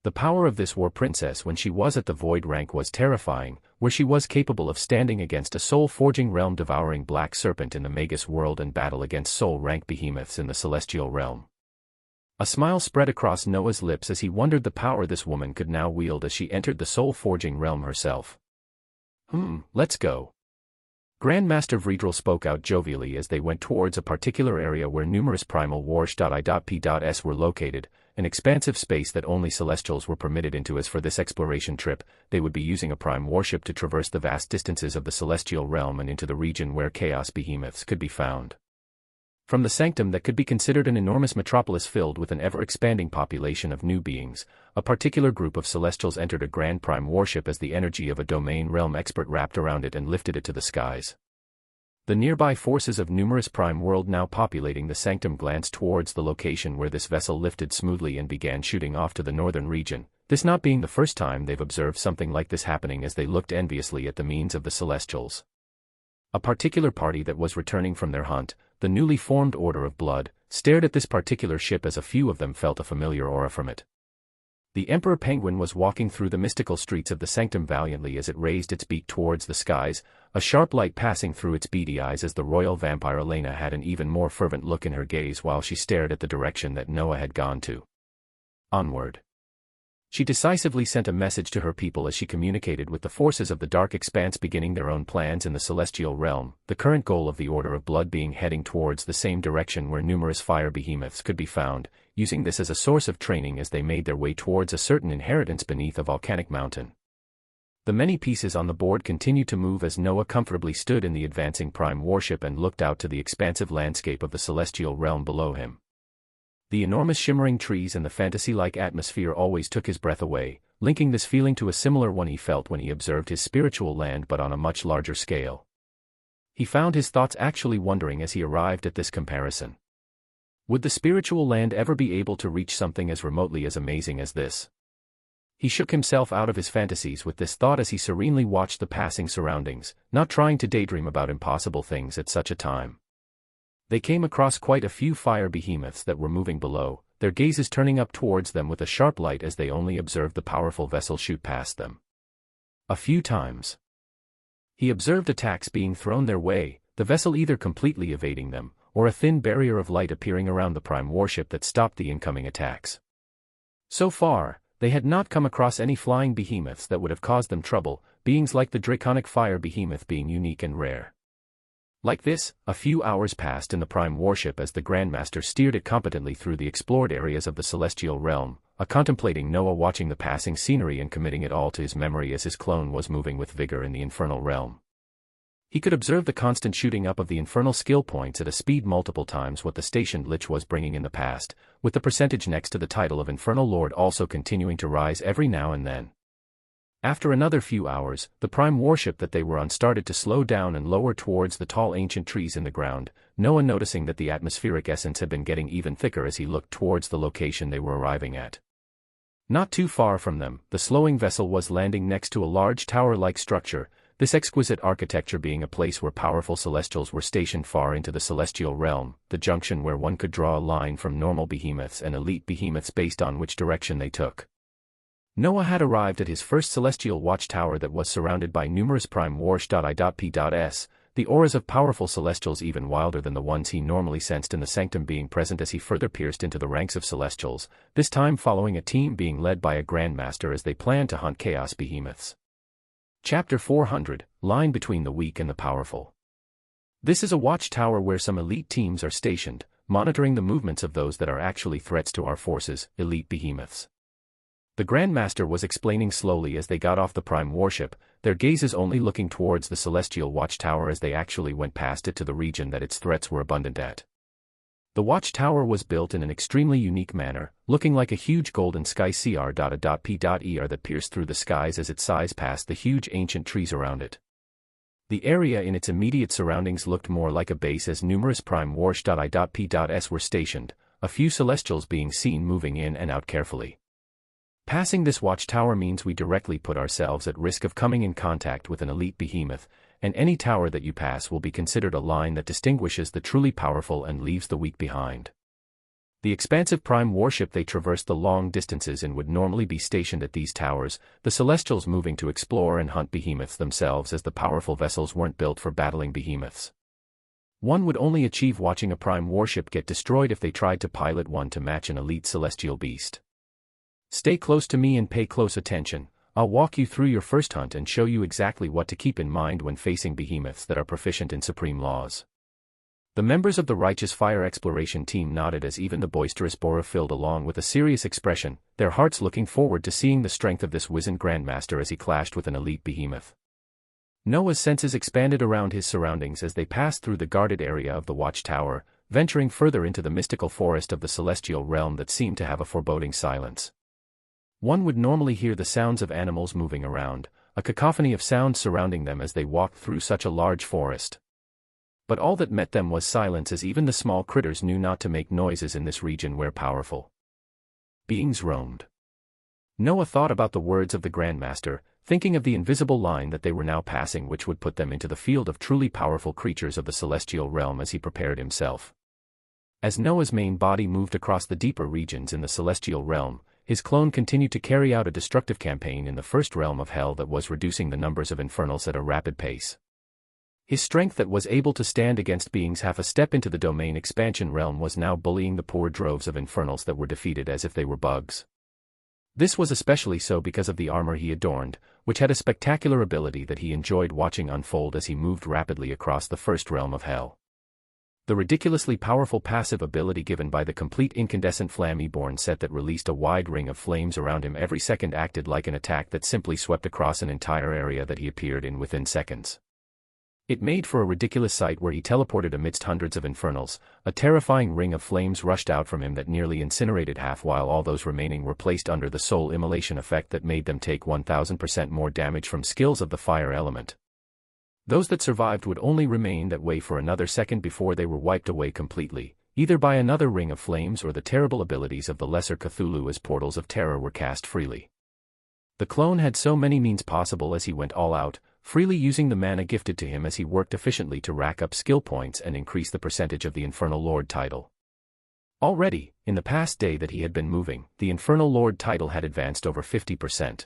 The power of this war princess when she was at the Void rank was terrifying, where she was capable of standing against a soul-forging realm-devouring black serpent in the Magus world and battle against soul-rank behemoths in the celestial realm. A smile spread across Noah's lips as he wondered the power this woman could now wield as she entered the soul-forging realm herself. Let's go. Grandmaster Vredrel spoke out jovially as they went towards a particular area where numerous primal wars.I.P.S. were located, an expansive space that only Celestials were permitted into. As for this exploration trip, they would be using a prime warship to traverse the vast distances of the celestial realm and into the region where chaos behemoths could be found. From the sanctum that could be considered an enormous metropolis filled with an ever-expanding population of new beings, a particular group of Celestials entered a grand prime warship as the energy of a domain realm expert wrapped around it and lifted it to the skies. The nearby forces of numerous prime world now populating the sanctum glanced towards the location where this vessel lifted smoothly and began shooting off to the northern region, this not being the first time they've observed something like this happening as they looked enviously at the means of the Celestials. A particular party that was returning from their hunt, the newly formed Order of Blood, stared at this particular ship as a few of them felt a familiar aura from it. The Emperor Penguin was walking through the mystical streets of the sanctum valiantly as it raised its beak towards the skies, a sharp light passing through its beady eyes as the royal vampire Elena had an even more fervent look in her gaze while she stared at the direction that Noah had gone to. Onward. She decisively sent a message to her people as she communicated with the forces of the Dark Expanse beginning their own plans in the celestial realm, the current goal of the Order of Blood being heading towards the same direction where numerous fire behemoths could be found, using this as a source of training as they made their way towards a certain inheritance beneath a volcanic mountain. The many pieces on the board continued to move as Noah comfortably stood in the advancing prime warship and looked out to the expansive landscape of the celestial realm below him. The enormous shimmering trees and the fantasy-like atmosphere always took his breath away, linking this feeling to a similar one he felt when he observed his spiritual land but on a much larger scale. He found his thoughts actually wondering as he arrived at this comparison. Would the spiritual land ever be able to reach something as remotely as amazing as this? He shook himself out of his fantasies with this thought as he serenely watched the passing surroundings, not trying to daydream about impossible things at such a time. They came across quite a few fire behemoths that were moving below, their gazes turning up towards them with a sharp light as they only observed the powerful vessel shoot past them. A few times, he observed attacks being thrown their way, the vessel either completely evading them, or a thin barrier of light appearing around the prime warship that stopped the incoming attacks. So far, they had not come across any flying behemoths that would have caused them trouble, beings like the draconic fire behemoth being unique and rare. Like this, a few hours passed in the prime warship as the Grandmaster steered it competently through the explored areas of the celestial realm, contemplating Noah watching the passing scenery and committing it all to his memory as his clone was moving with vigor in the infernal realm. He could observe the constant shooting up of the infernal skill points at a speed multiple times what the stationed Lich was bringing in the past, with the percentage next to the title of Infernal Lord also continuing to rise every now and then. After another few hours, the prime warship that they were on started to slow down and lower towards the tall ancient trees in the ground, Noah noticing that the atmospheric essence had been getting even thicker as he looked towards the location they were arriving at. Not too far from them, the slowing vessel was landing next to a large tower-like structure, this exquisite architecture being a place where powerful celestials were stationed far into the celestial realm, the junction where one could draw a line from normal behemoths and elite behemoths based on which direction they took. Noah had arrived at his first celestial watchtower that was surrounded by numerous prime wars.I.P.S., the auras of powerful celestials even wilder than the ones he normally sensed in the sanctum being present as he further pierced into the ranks of celestials, this time following a team being led by a grandmaster as they planned to hunt chaos behemoths. Chapter 400, Line Between the Weak and the Powerful. This is a watchtower where some elite teams are stationed, monitoring the movements of those that are actually threats to our forces, elite behemoths. The Grandmaster was explaining slowly as they got off the Prime warship, their gazes only looking towards the celestial watchtower as they actually went past it to the region that its threats were abundant at. The watchtower was built in an extremely unique manner, looking like a huge golden sky CR.P.ER that pierced through the skies as its size passed the huge ancient trees around it. The area in its immediate surroundings looked more like a base as numerous Prime warships were stationed, a few Celestials being seen moving in and out carefully. Passing this watchtower means we directly put ourselves at risk of coming in contact with an elite behemoth, and any tower that you pass will be considered a line that distinguishes the truly powerful and leaves the weak behind. The expansive Prime warship they traversed the long distances in would normally be stationed at these towers, the Celestials moving to explore and hunt behemoths themselves as the powerful vessels weren't built for battling behemoths. One would only achieve watching a Prime warship get destroyed if they tried to pilot one to match an elite celestial beast. Stay close to me and pay close attention. I'll walk you through your first hunt and show you exactly what to keep in mind when facing behemoths that are proficient in supreme laws. The members of the Righteous Fire Exploration team nodded as even the boisterous Bora filled along with a serious expression, their hearts looking forward to seeing the strength of this wizened Grandmaster as he clashed with an elite behemoth. Noah's senses expanded around his surroundings as they passed through the guarded area of the watchtower, venturing further into the mystical forest of the celestial realm that seemed to have a foreboding silence. One would normally hear the sounds of animals moving around, a cacophony of sounds surrounding them as they walked through such a large forest. But all that met them was silence as even the small critters knew not to make noises in this region where powerful beings roamed. Noah thought about the words of the Grandmaster, thinking of the invisible line that they were now passing which would put them into the field of truly powerful creatures of the celestial realm as he prepared himself. As Noah's main body moved across the deeper regions in the celestial realm, his clone continued to carry out a destructive campaign in the first realm of hell that was reducing the numbers of infernals at a rapid pace. His strength that was able to stand against beings half a step into the domain expansion realm was now bullying the poor droves of infernals that were defeated as if they were bugs. This was especially so because of the armor he adorned, which had a spectacular ability that he enjoyed watching unfold as he moved rapidly across the first realm of hell. The ridiculously powerful passive ability given by the complete incandescent Flamme-born set that released a wide ring of flames around him every second acted like an attack that simply swept across an entire area that he appeared in within seconds. It made for a ridiculous sight where he teleported amidst hundreds of infernals, a terrifying ring of flames rushed out from him that nearly incinerated half while all those remaining were placed under the soul immolation effect that made them take 1000% more damage from skills of the fire element. Those that survived would only remain that way for another second before they were wiped away completely, either by another ring of flames or the terrible abilities of the lesser Cthulhu as portals of terror were cast freely. The clone had so many means possible as he went all out, freely using the mana gifted to him as he worked efficiently to rack up skill points and increase the percentage of the Infernal Lord title. Already, in the past day that he had been moving, the Infernal Lord title had advanced over 50%.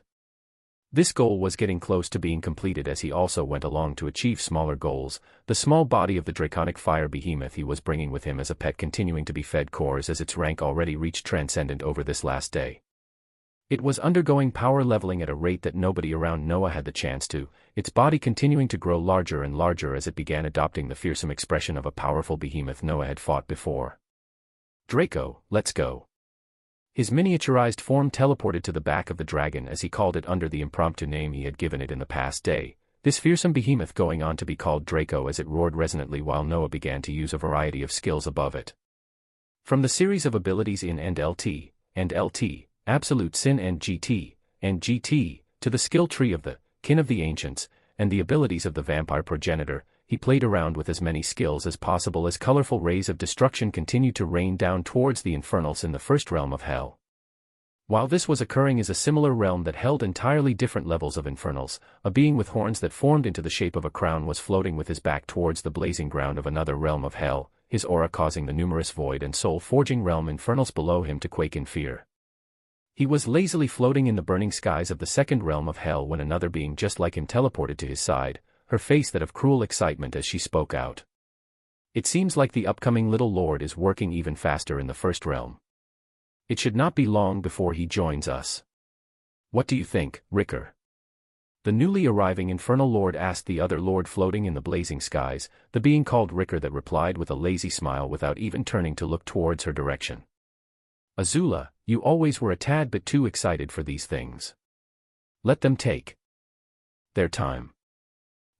This goal was getting close to being completed as he also went along to achieve smaller goals, the small body of the draconic fire behemoth he was bringing with him as a pet continuing to be fed cores as its rank already reached transcendent over this last day. It was undergoing power leveling at a rate that nobody around Noah had the chance to, its body continuing to grow larger and larger as it began adopting the fearsome expression of a powerful behemoth Noah had fought before. Draco, let's go. His miniaturized form teleported to the back of the dragon as he called it under the impromptu name he had given it in the past day, this fearsome behemoth going on to be called Draco as it roared resonantly while Noah began to use a variety of skills above it. From the series of abilities in LT, Absolute Sin and GT, to the skill tree of the Kin of the Ancients, and the abilities of the Vampire Progenitor, he played around with as many skills as possible as colorful rays of destruction continued to rain down towards the infernals in the first realm of hell. While this was occurring is a similar realm that held entirely different levels of infernals, a being with horns that formed into the shape of a crown was floating with his back towards the blazing ground of another realm of hell, his aura causing the numerous void and soul-forging realm infernals below him to quake in fear. He was lazily floating in the burning skies of the second realm of hell when another being just like him teleported to his side, her face that of cruel excitement as she spoke out. It seems like the upcoming little lord is working even faster in the first realm. It should not be long before he joins us. What do you think, Ricker? The newly arriving infernal lord asked the other lord floating in the blazing skies, the being called Ricker that replied with a lazy smile without even turning to look towards her direction. Azula, You always were a tad bit too excited for these things. Let them take their time.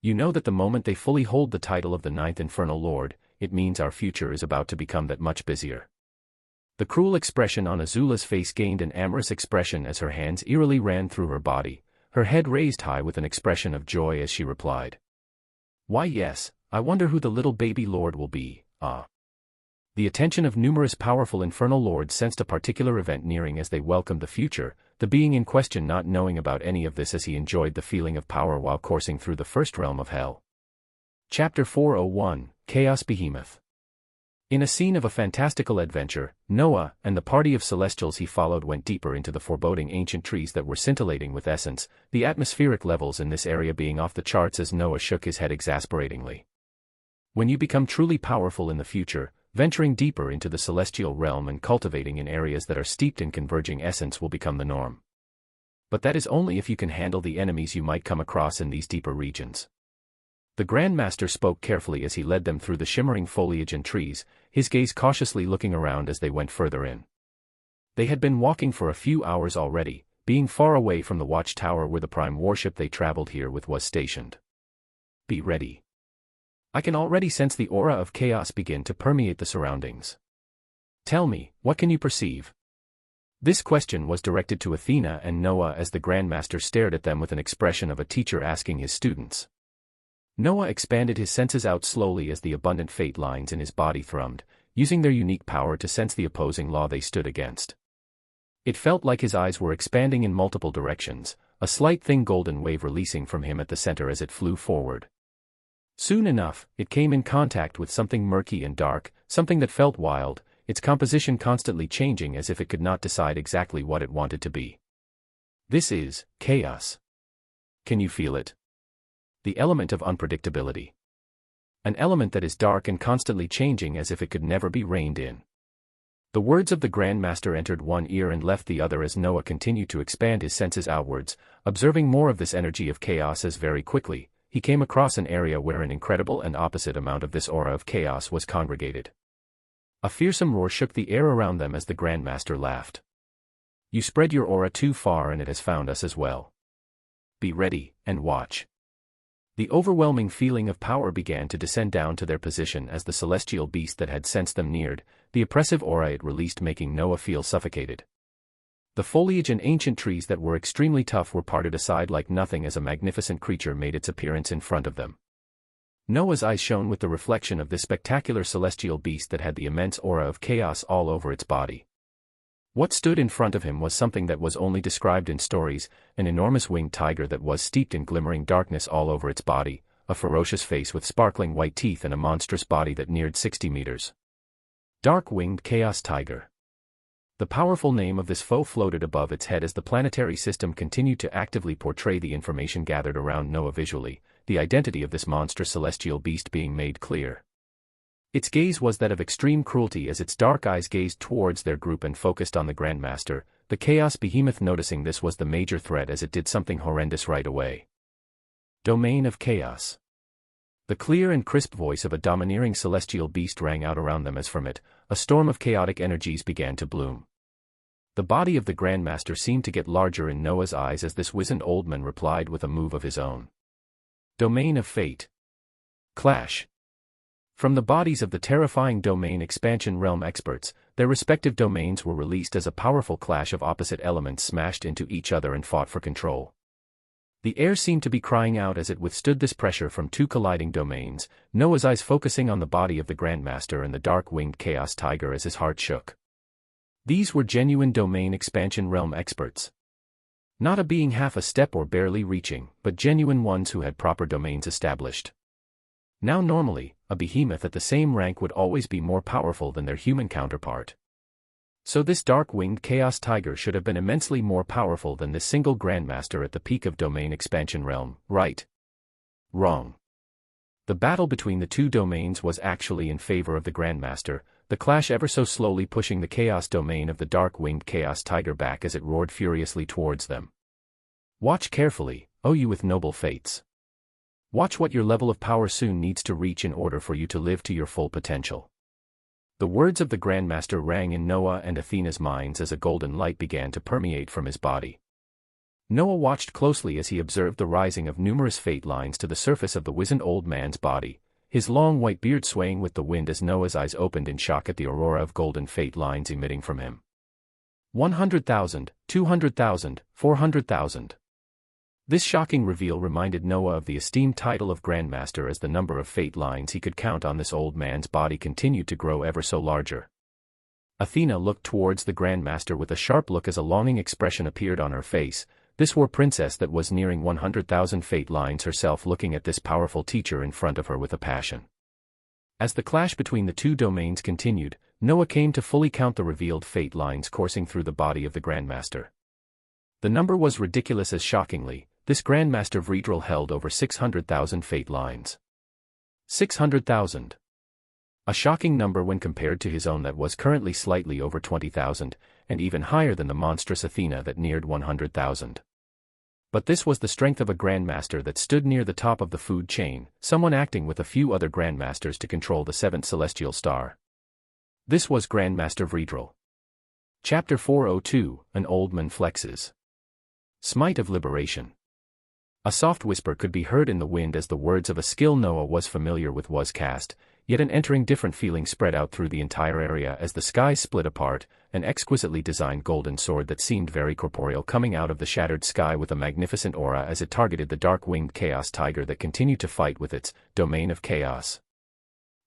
You know that the moment they fully hold the title of the Ninth Infernal Lord, it means our future is about to become that much busier. The cruel expression on Azula's face gained an amorous expression as her hands eerily ran through her body, her head raised high with an expression of joy as she replied. Why yes, I wonder who the little baby lord will be, ah. The attention of numerous powerful infernal lords sensed a particular event nearing as they welcomed the future, the being in question not knowing about any of this as he enjoyed the feeling of power while coursing through the first realm of hell. Chapter 401, Chaos Behemoth. In a scene of a fantastical adventure, Noah and the party of celestials he followed went deeper into the foreboding ancient trees that were scintillating with essence, the atmospheric levels in this area being off the charts as Noah shook his head exasperatingly. When you become truly powerful in the future, venturing deeper into the celestial realm and cultivating in areas that are steeped in converging essence will become the norm. But that is only if you can handle the enemies you might come across in these deeper regions. The Grand Master spoke carefully as he led them through the shimmering foliage and trees, his gaze cautiously looking around as they went further in. They had been walking for a few hours already, being far away from the watchtower where the prime warship they traveled here with was stationed. Be ready. I can already sense the aura of chaos begin to permeate the surroundings. Tell me, what can you perceive? This question was directed to Athena and Noah as the Grand Master stared at them with an expression of a teacher asking his students. Noah expanded his senses out slowly as the abundant fate lines in his body thrummed, using their unique power to sense the opposing law they stood against. It felt like his eyes were expanding in multiple directions, a slight thin golden wave releasing from him at the center as it flew forward. Soon enough, it came in contact with something murky and dark, something that felt wild, its composition constantly changing as if it could not decide exactly what it wanted to be. This is chaos. Can you feel it? The element of unpredictability. An element that is dark and constantly changing as if it could never be reined in. The words of the Grand Master entered one ear and left the other as Noah continued to expand his senses outwards, observing more of this energy of chaos as very quickly he came across an area where an incredible and opposite amount of this aura of chaos was congregated. A fearsome roar shook the air around them as the Grand Master laughed. You spread your aura too far and it has found us as well. Be ready, and watch. The overwhelming feeling of power began to descend down to their position as the celestial beast that had sensed them neared, the oppressive aura it released making Noah feel suffocated. The foliage and ancient trees that were extremely tough were parted aside like nothing as a magnificent creature made its appearance in front of them. Noah's eyes shone with the reflection of this spectacular celestial beast that had the immense aura of chaos all over its body. What stood in front of him was something that was only described in stories, an enormous winged tiger that was steeped in glimmering darkness all over its body, a ferocious face with sparkling white teeth and a monstrous body that neared 60 meters. Dark-winged chaos tiger. The powerful name of this foe floated above its head as the planetary system continued to actively portray the information gathered around Noah visually, the identity of this monstrous celestial beast being made clear. Its gaze was that of extreme cruelty as its dark eyes gazed towards their group and focused on the Grand Master, the Chaos Behemoth noticing this was the major threat as it did something horrendous right away. Domain of Chaos. The clear and crisp voice of a domineering celestial beast rang out around them as from it, a storm of chaotic energies began to bloom. The body of the Grand Master seemed to get larger in Noah's eyes as this wizened old man replied with a move of his own. Domain of Fate. Clash. From the bodies of the terrifying domain expansion realm experts, their respective domains were released as a powerful clash of opposite elements smashed into each other and fought for control. The air seemed to be crying out as it withstood this pressure from two colliding domains, Noah's eyes focusing on the body of the Grand Master and the dark-winged Chaos Tiger as his heart shook. These were genuine domain expansion realm experts. Not a being half a step or barely reaching, but genuine ones who had proper domains established. Now normally, a behemoth at the same rank would always be more powerful than their human counterpart. So this dark-winged Chaos Tiger should have been immensely more powerful than this single Grandmaster at the peak of domain expansion realm, right? Wrong. The battle between the two domains was actually in favor of the Grandmaster, the clash ever so slowly pushing the Chaos domain of the dark-winged Chaos Tiger back as it roared furiously towards them. Watch carefully, O you with noble fates. Watch what your level of power soon needs to reach in order for you to live to your full potential. The words of the Grandmaster rang in Noah and Athena's minds as a golden light began to permeate from his body. Noah watched closely as he observed the rising of numerous fate lines to the surface of the wizened old man's body, his long white beard swaying with the wind as Noah's eyes opened in shock at the aurora of golden fate lines emitting from him. 100,000, 200,000, 400,000. This shocking reveal reminded Noah of the esteemed title of Grandmaster as the number of fate lines he could count on this old man's body continued to grow ever so larger. Athena looked towards the Grandmaster with a sharp look as a longing expression appeared on her face, this war princess that was nearing 100,000 fate lines herself looking at this powerful teacher in front of her with a passion. As the clash between the two domains continued, Noah came to fully count the revealed fate lines coursing through the body of the Grandmaster. The number was ridiculous as shockingly, this Grandmaster Vredril held over 600,000 fate lines. 600,000. A shocking number when compared to his own that was currently slightly over 20,000, and even higher than the monstrous Athena that neared 100,000. But this was the strength of a Grandmaster that stood near the top of the food chain, someone acting with a few other Grandmasters to control the seventh celestial star. This was Grandmaster Vredril. Chapter 402, An Old Man Flexes. Smite of Liberation. A soft whisper could be heard in the wind as the words of a skill Noah was familiar with was cast, yet an entering different feeling spread out through the entire area as the skies split apart, an exquisitely designed golden sword that seemed very corporeal coming out of the shattered sky with a magnificent aura as it targeted the dark-winged chaos tiger that continued to fight with its domain of chaos.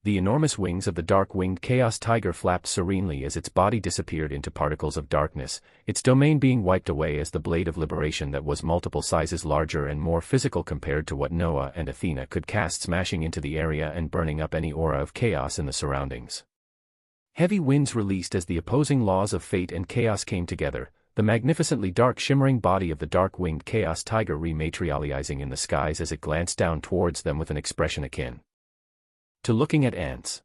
The enormous wings of the dark-winged chaos tiger flapped serenely as its body disappeared into particles of darkness, its domain being wiped away as the blade of liberation that was multiple sizes larger and more physical compared to what Noah and Athena could cast smashing into the area and burning up any aura of chaos in the surroundings. Heavy winds released as the opposing laws of fate and chaos came together, the magnificently dark shimmering body of the dark-winged chaos tiger rematerializing in the skies as it glanced down towards them with an expression akin to looking at ants.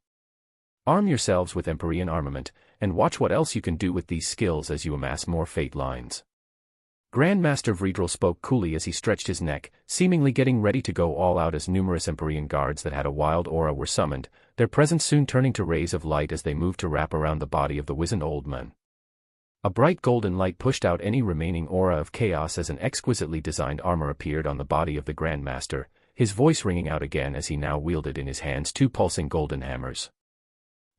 Arm yourselves with Empyrean armament, and watch what else you can do with these skills as you amass more fate lines. Grandmaster Vredril spoke coolly as he stretched his neck, seemingly getting ready to go all out as numerous Empyrean guards that had a wild aura were summoned, their presence soon turning to rays of light as they moved to wrap around the body of the wizened old man. A bright golden light pushed out any remaining aura of chaos as an exquisitely designed armor appeared on the body of the Grandmaster, his voice ringing out again as he now wielded in his hands two pulsing golden hammers.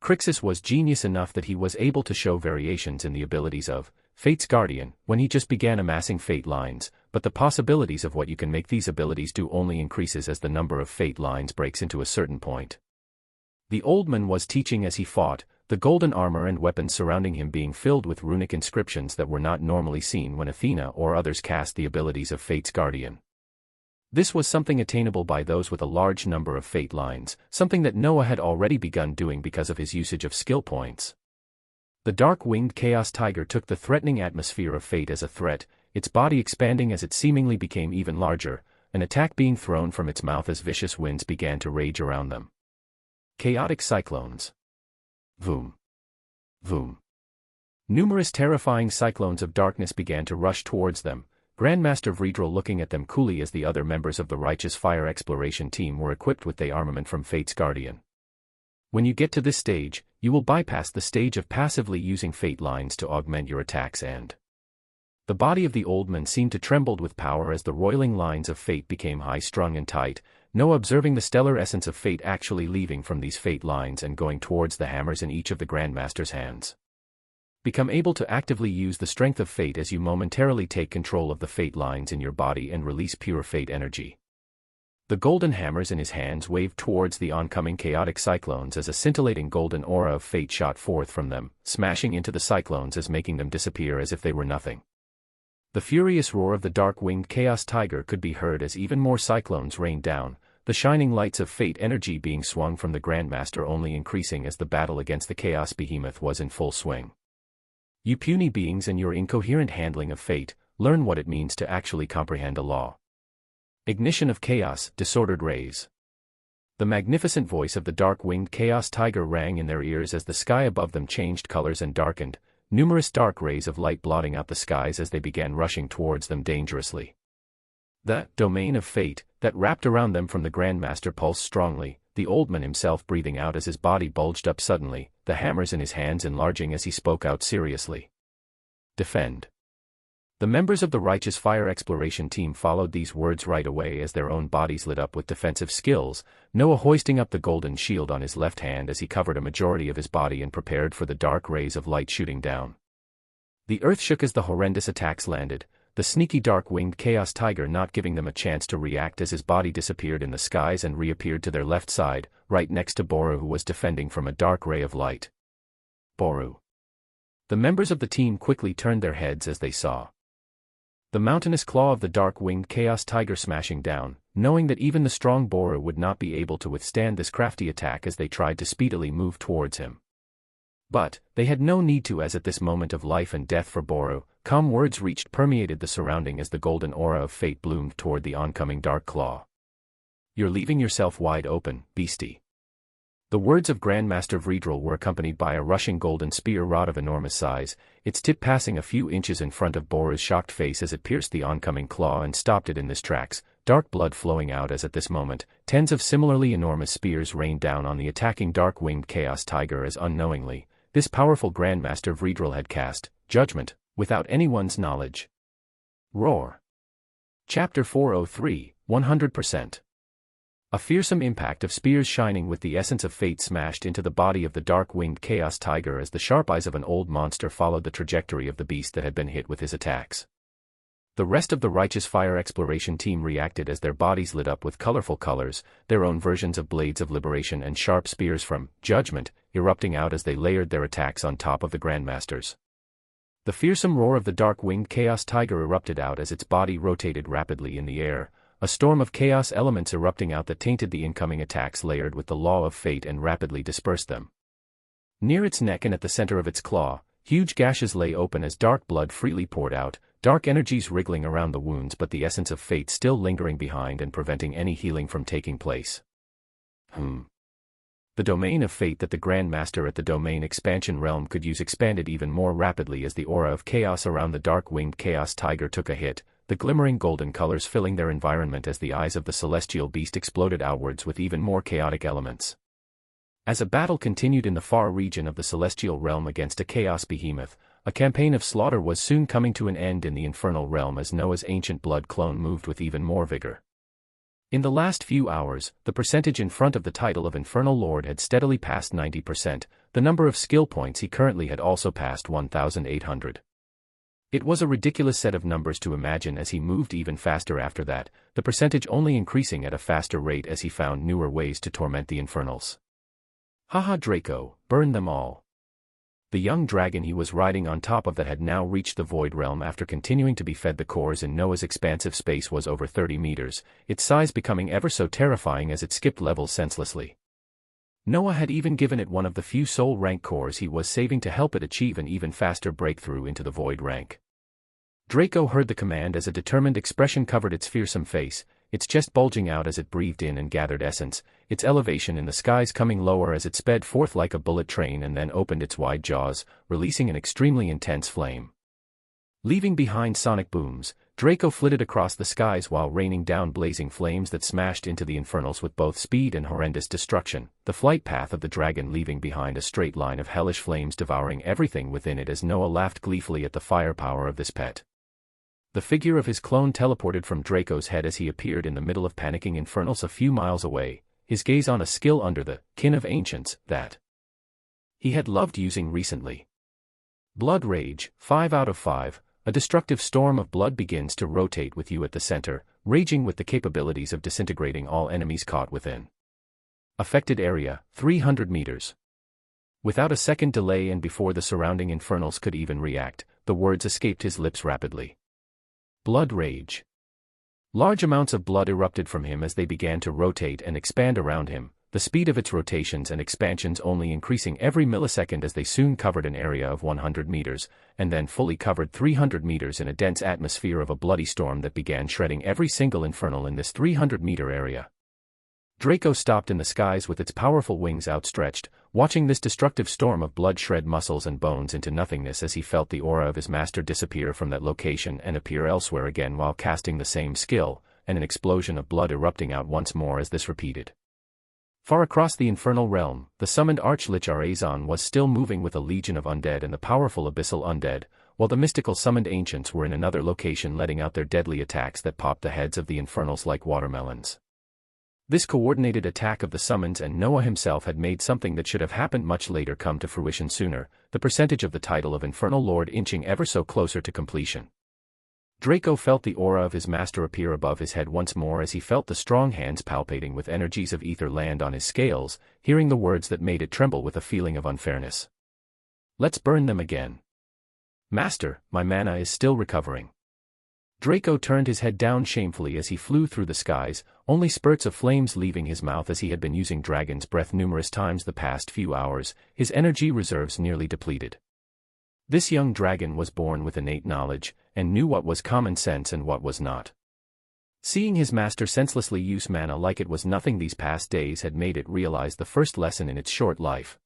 Crixus was genius enough that he was able to show variations in the abilities of Fate's Guardian when he just began amassing fate lines, but the possibilities of what you can make these abilities do only increases as the number of fate lines breaks into a certain point. The old man was teaching as he fought, the golden armor and weapons surrounding him being filled with runic inscriptions that were not normally seen when Athena or others cast the abilities of Fate's Guardian. This was something attainable by those with a large number of fate lines, something that Noah had already begun doing because of his usage of skill points. The dark-winged chaos tiger took the threatening atmosphere of fate as a threat, its body expanding as it seemingly became even larger, an attack being thrown from its mouth as vicious winds began to rage around them. Chaotic cyclones. Voom. Voom. Numerous terrifying cyclones of darkness began to rush towards them, Grandmaster Vredril looking at them coolly as the other members of the Righteous Fire exploration team were equipped with the armament from Fate's Guardian. When you get to this stage, you will bypass the stage of passively using fate lines to augment your attacks and the body of the old man seemed to tremble with power as the roiling lines of fate became high-strung and tight, Noah observing the stellar essence of fate actually leaving from these fate lines and going towards the hammers in each of the Grandmaster's hands. Become able to actively use the strength of fate as you momentarily take control of the fate lines in your body and release pure fate energy. The golden hammers in his hands waved towards the oncoming chaotic cyclones as a scintillating golden aura of fate shot forth from them, smashing into the cyclones as making them disappear as if they were nothing. The furious roar of the dark-winged chaos tiger could be heard as even more cyclones rained down, the shining lights of fate energy being swung from the Grandmaster only increasing as the battle against the chaos behemoth was in full swing. You puny beings and your incoherent handling of fate, learn what it means to actually comprehend a law. Ignition of chaos, disordered rays. The magnificent voice of the dark-winged chaos tiger rang in their ears as the sky above them changed colors and darkened, numerous dark rays of light blotting out the skies as they began rushing towards them dangerously. The domain of fate that wrapped around them from the Grandmaster pulsed strongly, the old man himself breathing out as his body bulged up suddenly, the hammers in his hands enlarging as he spoke out seriously. Defend. The members of the Righteous Fire Exploration Team followed these words right away as their own bodies lit up with defensive skills, Noah hoisting up the golden shield on his left hand as he covered a majority of his body and prepared for the dark rays of light shooting down. The earth shook as the horrendous attacks landed, the sneaky dark-winged Chaos Tiger not giving them a chance to react as his body disappeared in the skies and reappeared to their left side, right next to Boru, who was defending from a dark ray of light. Boru. The members of the team quickly turned their heads as they saw the mountainous claw of the dark-winged Chaos Tiger smashing down, knowing that even the strong Boru would not be able to withstand this crafty attack as they tried to speedily move towards him. But they had no need to, as at this moment of life and death for Boru, calm words permeated the surrounding as the golden aura of fate bloomed toward the oncoming dark claw. "You're leaving yourself wide open, beastie." The words of Grandmaster Vredrel were accompanied by a rushing golden spear rod of enormous size, its tip passing a few inches in front of Boru's shocked face as it pierced the oncoming claw and stopped it in its tracks, dark blood flowing out as at this moment, tens of similarly enormous spears rained down on the attacking dark-winged Chaos Tiger as unknowingly, this powerful Grandmaster Vredrel had cast judgment, without anyone's knowledge. Roar. Chapter 403, 100%. A fearsome impact of spears shining with the essence of fate smashed into the body of the dark-winged Chaos Tiger as the sharp eyes of an old monster followed the trajectory of the beast that had been hit with his attacks. The rest of the Righteous Fire Exploration Team reacted as their bodies lit up with colorful colors, their own versions of blades of liberation and sharp spears from judgment, erupting out as they layered their attacks on top of the Grandmasters. The fearsome roar of the dark-winged Chaos Tiger erupted out as its body rotated rapidly in the air, a storm of chaos elements erupting out that tainted the incoming attacks layered with the law of fate and rapidly dispersed them. Near its neck and at the center of its claw, huge gashes lay open as dark blood freely poured out, dark energies wriggling around the wounds but the essence of fate still lingering behind and preventing any healing from taking place. The domain of fate that the Grandmaster at the domain expansion realm could use expanded even more rapidly as the aura of chaos around the dark-winged Chaos Tiger took a hit, the glimmering golden colors filling their environment as the eyes of the celestial beast exploded outwards with even more chaotic elements. As a battle continued in the far region of the celestial realm against a chaos behemoth, a campaign of slaughter was soon coming to an end in the infernal realm as Noah's ancient blood clone moved with even more vigor. In the last few hours, the percentage in front of the title of Infernal Lord had steadily passed 90%, the number of skill points he currently had also passed 1,800. It was a ridiculous set of numbers to imagine as he moved even faster after that, the percentage only increasing at a faster rate as he found newer ways to torment the Infernals. Haha Draco, burn them all. The young dragon he was riding on top of that had now reached the Void Realm after continuing to be fed the cores in Noah's expansive space was over 30 meters, its size becoming ever so terrifying as it skipped levels senselessly. Noah had even given it one of the few soul rank cores he was saving to help it achieve an even faster breakthrough into the Void rank. Draco heard the command as a determined expression covered its fearsome face, its chest bulging out as it breathed in and gathered essence, its elevation in the skies coming lower as it sped forth like a bullet train and then opened its wide jaws, releasing an extremely intense flame. Leaving behind sonic booms, Draco flitted across the skies while raining down blazing flames that smashed into the Infernals with both speed and horrendous destruction, the flight path of the dragon leaving behind a straight line of hellish flames devouring everything within it as Noah laughed gleefully at the firepower of this pet. The figure of his clone teleported from Draco's head as he appeared in the middle of panicking Infernals a few miles away, his gaze on a skill under the kin of ancients that he had loved using recently. Blood Rage, 5 out of 5, a destructive storm of blood begins to rotate with you at the center, raging with the capabilities of disintegrating all enemies caught within. Affected area, 300 meters. Without a second delay and before the surrounding Infernals could even react, the words escaped his lips rapidly. Blood Rage. Large amounts of blood erupted from him as they began to rotate and expand around him, the speed of its rotations and expansions only increasing every millisecond as they soon covered an area of 100 meters, and then fully covered 300 meters in a dense atmosphere of a bloody storm that began shredding every single Infernal in this 300-meter area. Draco stopped in the skies with its powerful wings outstretched, watching this destructive storm of blood shred muscles and bones into nothingness as he felt the aura of his master disappear from that location and appear elsewhere again while casting the same skill, and an explosion of blood erupting out once more as this repeated. Far across the infernal realm, the summoned Archlich Arazon was still moving with a legion of undead and the powerful abyssal undead, while the mystical summoned ancients were in another location letting out their deadly attacks that popped the heads of the infernals like watermelons. This coordinated attack of the summons and Noah himself had made something that should have happened much later come to fruition sooner, the percentage of the title of Infernal Lord inching ever so closer to completion. Draco felt the aura of his master appear above his head once more as he felt the strong hands palpating with energies of ether land on his scales, hearing the words that made it tremble with a feeling of unfairness. "Let's burn them again. Master, my mana is still recovering." Draco turned his head down shamefully as he flew through the skies, only spurts of flames leaving his mouth as he had been using dragon's breath numerous times the past few hours, his energy reserves nearly depleted. This young dragon was born with innate knowledge, and knew what was common sense and what was not. Seeing his master senselessly use mana like it was nothing these past days had made it realize the first lesson in its short life.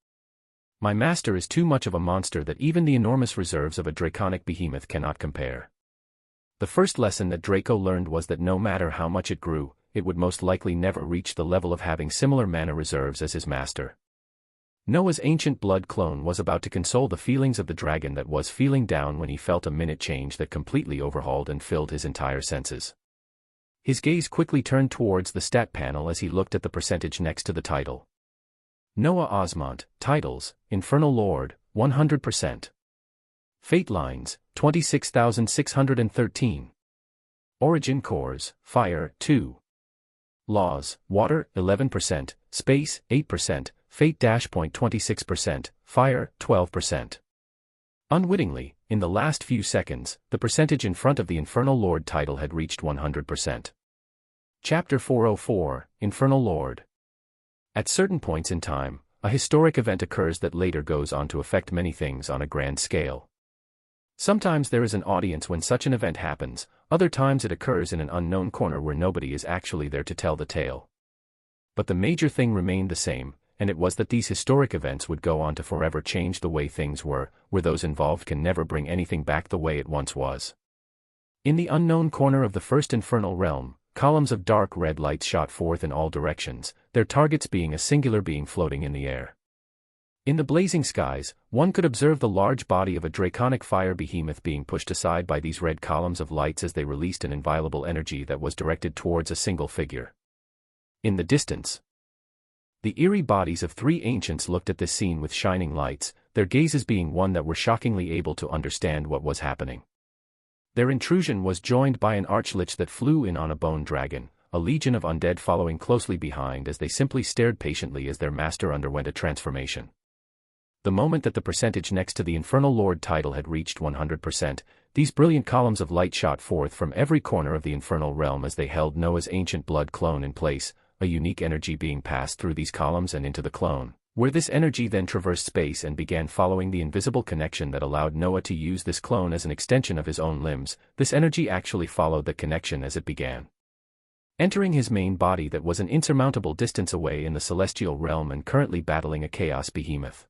My master is too much of a monster that even the enormous reserves of a draconic behemoth cannot compare. The first lesson that Draco learned was that no matter how much it grew, it would most likely never reach the level of having similar mana reserves as his master. Noah's ancient blood clone was about to console the feelings of the dragon that was feeling down when he felt a minute change that completely overhauled and filled his entire senses. His gaze quickly turned towards the stat panel as he looked at the percentage next to the title. Noah Osmont, titles, Infernal Lord, 100%. Fate lines, 26,613. Origin cores, Fire, 2. Laws, Water, 11%, Space, 8%, Fate-.26%, Fire, 12%. Unwittingly, in the last few seconds, the percentage in front of the Infernal Lord title had reached 100%. Chapter 404, Infernal Lord. At certain points in time, a historic event occurs that later goes on to affect many things on a grand scale. Sometimes there is an audience when such an event happens, other times it occurs in an unknown corner where nobody is actually there to tell the tale. But the major thing remained the same, and it was that these historic events would go on to forever change the way things were, where those involved can never bring anything back the way it once was. In the unknown corner of the first infernal realm, columns of dark red lights shot forth in all directions, their targets being a singular being floating in the air. In the blazing skies, one could observe the large body of a draconic fire behemoth being pushed aside by these red columns of lights as they released an inviolable energy that was directed towards a single figure. In the distance, the eerie bodies of three ancients looked at this scene with shining lights, their gazes being one that were shockingly able to understand what was happening. Their intrusion was joined by an archlich that flew in on a bone dragon, a legion of undead following closely behind as they simply stared patiently as their master underwent a transformation. The moment that the percentage next to the Infernal Lord title had reached 100%, these brilliant columns of light shot forth from every corner of the infernal realm as they held Noah's ancient blood clone in place, a unique energy being passed through these columns and into the clone, where this energy then traversed space and began following the invisible connection that allowed Noah to use this clone as an extension of his own limbs. This energy actually followed the connection as it began, entering his main body that was an insurmountable distance away in the celestial realm and currently battling a chaos behemoth.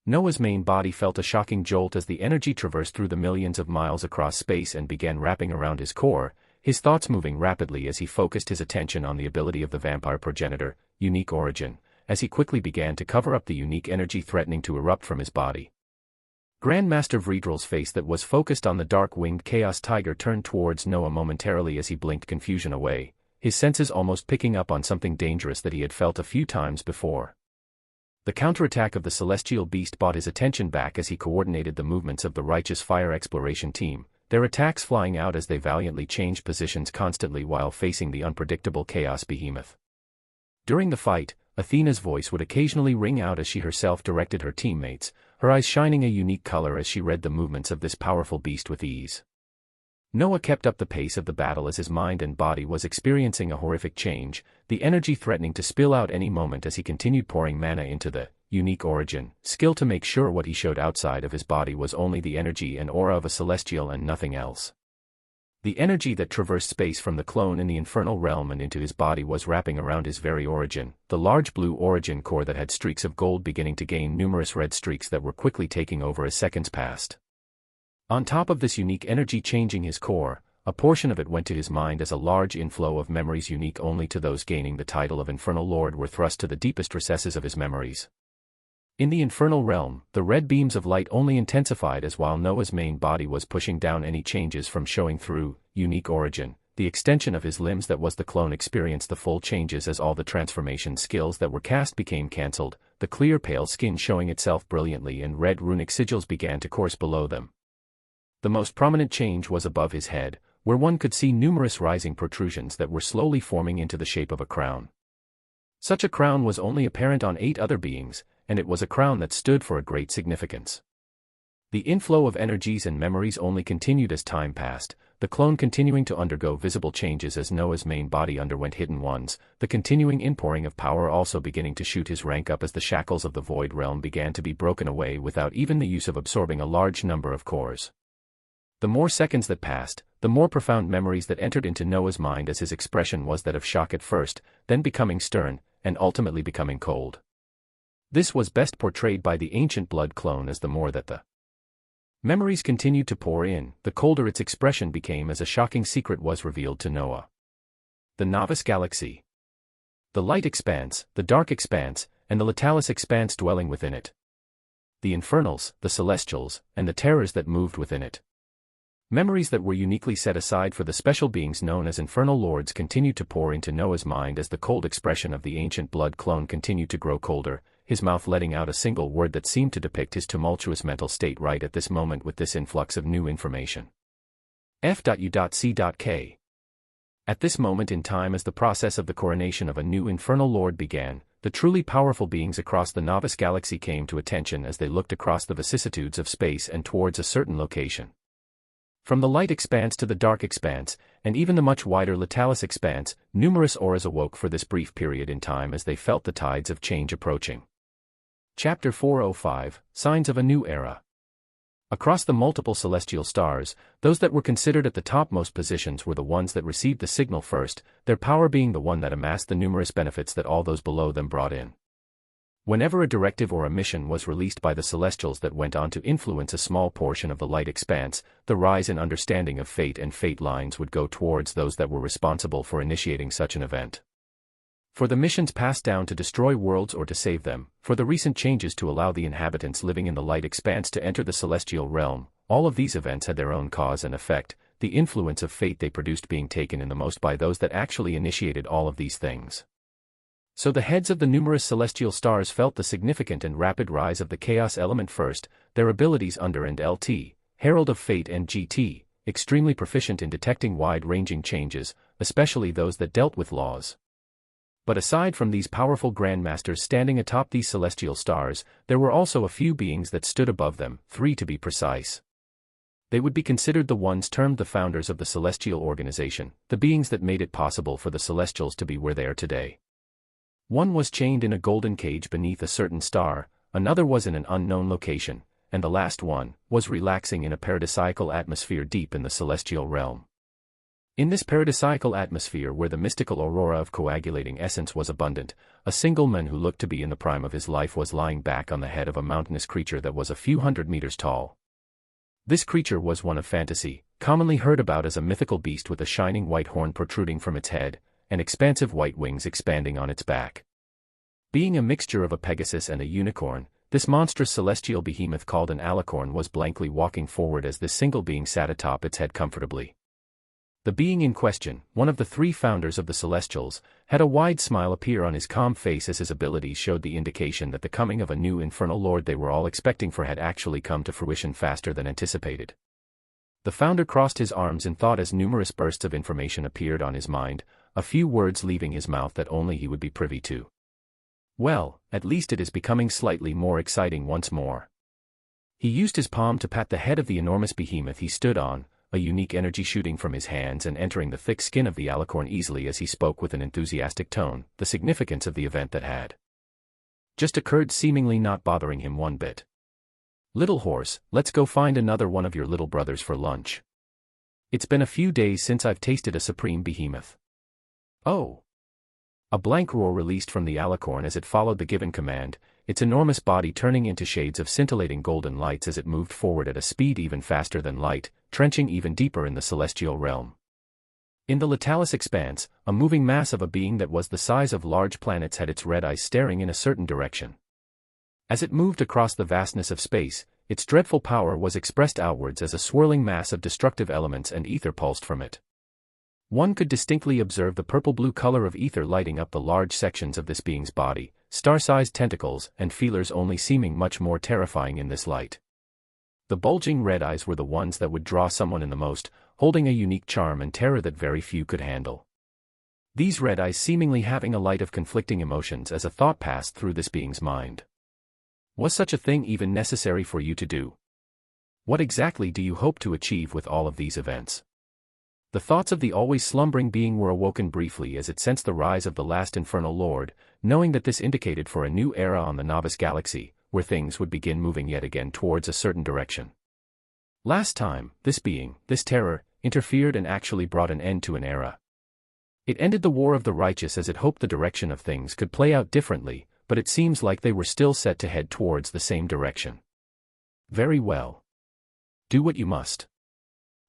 Noah's main body felt a shocking jolt as the energy traversed through the millions of miles across space and began wrapping around his core, his thoughts moving rapidly as he focused his attention on the ability of the vampire progenitor, Unique Origin, as he quickly began to cover up the unique energy threatening to erupt from his body. Grandmaster Vredrel's face that was focused on the dark-winged chaos tiger turned towards Noah momentarily as he blinked confusion away, his senses almost picking up on something dangerous that he had felt a few times before. The counterattack of the celestial beast brought his attention back as he coordinated the movements of the righteous fire exploration team, their attacks flying out as they valiantly changed positions constantly while facing the unpredictable chaos behemoth. During the fight, Athena's voice would occasionally ring out as she herself directed her teammates, her eyes shining a unique color as she read the movements of this powerful beast with ease. Noah kept up the pace of the battle as his mind and body was experiencing a horrific change, the energy threatening to spill out any moment as he continued pouring mana into the Unique Origin skill to make sure what he showed outside of his body was only the energy and aura of a celestial and nothing else. The energy that traversed space from the clone in the infernal realm and into his body was wrapping around his very origin, the large blue origin core that had streaks of gold beginning to gain numerous red streaks that were quickly taking over as seconds passed. On top of this unique energy changing his core, a portion of it went to his mind as a large inflow of memories unique only to those gaining the title of Infernal Lord were thrust to the deepest recesses of his memories. In the infernal realm, the red beams of light only intensified as while Noah's main body was pushing down any changes from showing through, unique origin, the extension of his limbs that was the clone experienced the full changes as all the transformation skills that were cast became cancelled, the clear pale skin showing itself brilliantly and red runic sigils began to course below them. The most prominent change was above his head, where one could see numerous rising protrusions that were slowly forming into the shape of a crown. Such a crown was only apparent on 8 other beings, and it was a crown that stood for a great significance. The inflow of energies and memories only continued as time passed, the clone continuing to undergo visible changes as Noah's main body underwent hidden ones, the continuing inpouring of power also beginning to shoot his rank up as the shackles of the void realm began to be broken away without even the use of absorbing a large number of cores. The more seconds that passed, the more profound memories that entered into Noah's mind as his expression was that of shock at first, then becoming stern, and ultimately becoming cold. This was best portrayed by the ancient blood clone as the more that the memories continued to pour in, the colder its expression became as a shocking secret was revealed to Noah. The novice galaxy. The light expanse, the dark expanse, and the latalis expanse dwelling within it. The infernals, the celestials, and the terrors that moved within it. Memories that were uniquely set aside for the special beings known as infernal lords continued to pour into Noah's mind as the cold expression of the ancient blood clone continued to grow colder, his mouth letting out a single word that seemed to depict his tumultuous mental state right at this moment with this influx of new information. F.U.C.K. At this moment in time as the process of the coronation of a new infernal lord began, the truly powerful beings across the novice galaxy came to attention as they looked across the vicissitudes of space and towards a certain location. From the light expanse to the dark expanse, and even the much wider latalis expanse, numerous auras awoke for this brief period in time as they felt the tides of change approaching. Chapter 405, Signs of a New Era. Across the multiple celestial stars, those that were considered at the topmost positions were the ones that received the signal first, their power being the one that amassed the numerous benefits that all those below them brought in. Whenever a directive or a mission was released by the celestials that went on to influence a small portion of the light expanse, the rise in understanding of fate and fate lines would go towards those that were responsible for initiating such an event. For the missions passed down to destroy worlds or to save them, for the recent changes to allow the inhabitants living in the light expanse to enter the celestial realm, all of these events had their own cause and effect, the influence of fate they produced being taken in the most by those that actually initiated all of these things. So the heads of the numerous celestial stars felt the significant and rapid rise of the chaos element first, their abilities under and LT, Herald of Fate and GT, extremely proficient in detecting wide-ranging changes, especially those that dealt with laws. But aside from these powerful grandmasters standing atop these celestial stars, there were also a few beings that stood above them, 3 to be precise. They would be considered the ones termed the founders of the celestial organization, the beings that made it possible for the celestials to be where they are today. One was chained in a golden cage beneath a certain star, another was in an unknown location, and the last one was relaxing in a paradisiacal atmosphere deep in the celestial realm. In this paradisiacal atmosphere where the mystical aurora of coagulating essence was abundant, a single man who looked to be in the prime of his life was lying back on the head of a mountainous creature that was a few hundred meters tall. This creature was one of fantasy, commonly heard about as a mythical beast with a shining white horn protruding from its head, and expansive white wings expanding on its back. Being a mixture of a Pegasus and a unicorn, this monstrous celestial behemoth called an alicorn was blankly walking forward as this single being sat atop its head comfortably. The being in question, one of the 3 founders of the Celestials, had a wide smile appear on his calm face as his abilities showed the indication that the coming of a new infernal lord they were all expecting for had actually come to fruition faster than anticipated. The founder crossed his arms in thought as numerous bursts of information appeared on his mind, a few words leaving his mouth that only he would be privy to. Well, at least it is becoming slightly more exciting once more. He used his palm to pat the head of the enormous behemoth he stood on, a unique energy shooting from his hands and entering the thick skin of the alicorn easily as he spoke with an enthusiastic tone, the significance of the event that had just occurred seemingly not bothering him one bit. "Little horse, let's go find another one of your little brothers for lunch. It's been a few days since I've tasted a supreme behemoth." "Oh!" A blank roar released from the alicorn as it followed the given command, its enormous body turning into shades of scintillating golden lights as it moved forward at a speed even faster than light, trenching even deeper in the celestial realm. In the Latalis expanse, a moving mass of a being that was the size of large planets had its red eyes staring in a certain direction. As it moved across the vastness of space, its dreadful power was expressed outwards as a swirling mass of destructive elements and ether pulsed from it. One could distinctly observe the purple-blue color of ether lighting up the large sections of this being's body, star-sized tentacles and feelers only seeming much more terrifying in this light. The bulging red eyes were the ones that would draw someone in the most, holding a unique charm and terror that very few could handle. These red eyes seemingly having a light of conflicting emotions as a thought passed through this being's mind. Was such a thing even necessary for you to do? What exactly do you hope to achieve with all of these events? The thoughts of the always slumbering being were awoken briefly as it sensed the rise of the last infernal lord, knowing that this indicated for a new era on the Novice Galaxy, where things would begin moving yet again towards a certain direction. Last time, this being, this terror, interfered and actually brought an end to an era. It ended the War of the Righteous as it hoped the direction of things could play out differently, but it seems like they were still set to head towards the same direction. Very well. Do what you must.